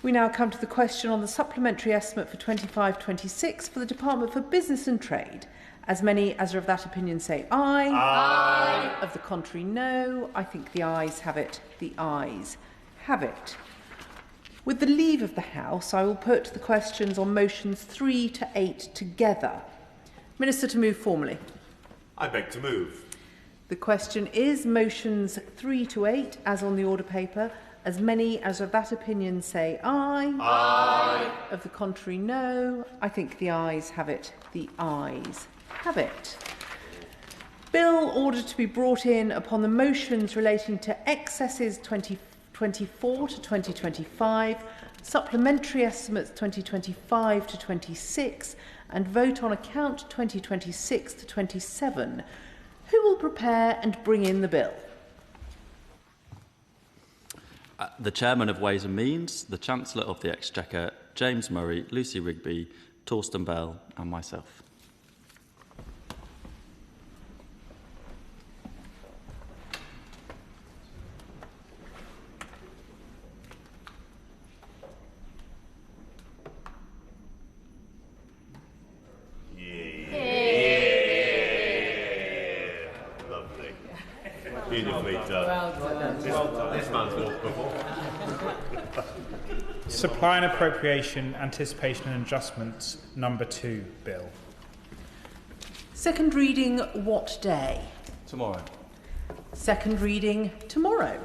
We now come to the question on the supplementary estimate for 25-26 for the Department for Business and Trade. As many as are of that opinion say aye. Aye. Of the contrary, no. I think the ayes have it. The ayes have it. With the leave of the House, I will put the questions on motions 3 to 8 together. Minister, to move formally. I beg to move. The question is motions 3 to 8 as on the order paper. As many as of that opinion say aye. Aye. Of the contrary, no. I think the ayes have it. The ayes have it. Bill ordered to be brought in upon the motions relating to excesses 2024 to 2025, supplementary estimates 2025 to 26, and vote on account 2026 to 27. Who will prepare and bring in the bill? The Chairman of Ways and Means, the Chancellor of the Exchequer, James Murray, Lucy Rigby, Torsten Bell and myself. Beautifully done. This man's walked before. Supply and Appropriation, Anticipation and Adjustments, number 2 bill. Second reading, what day? Tomorrow. Second reading, tomorrow.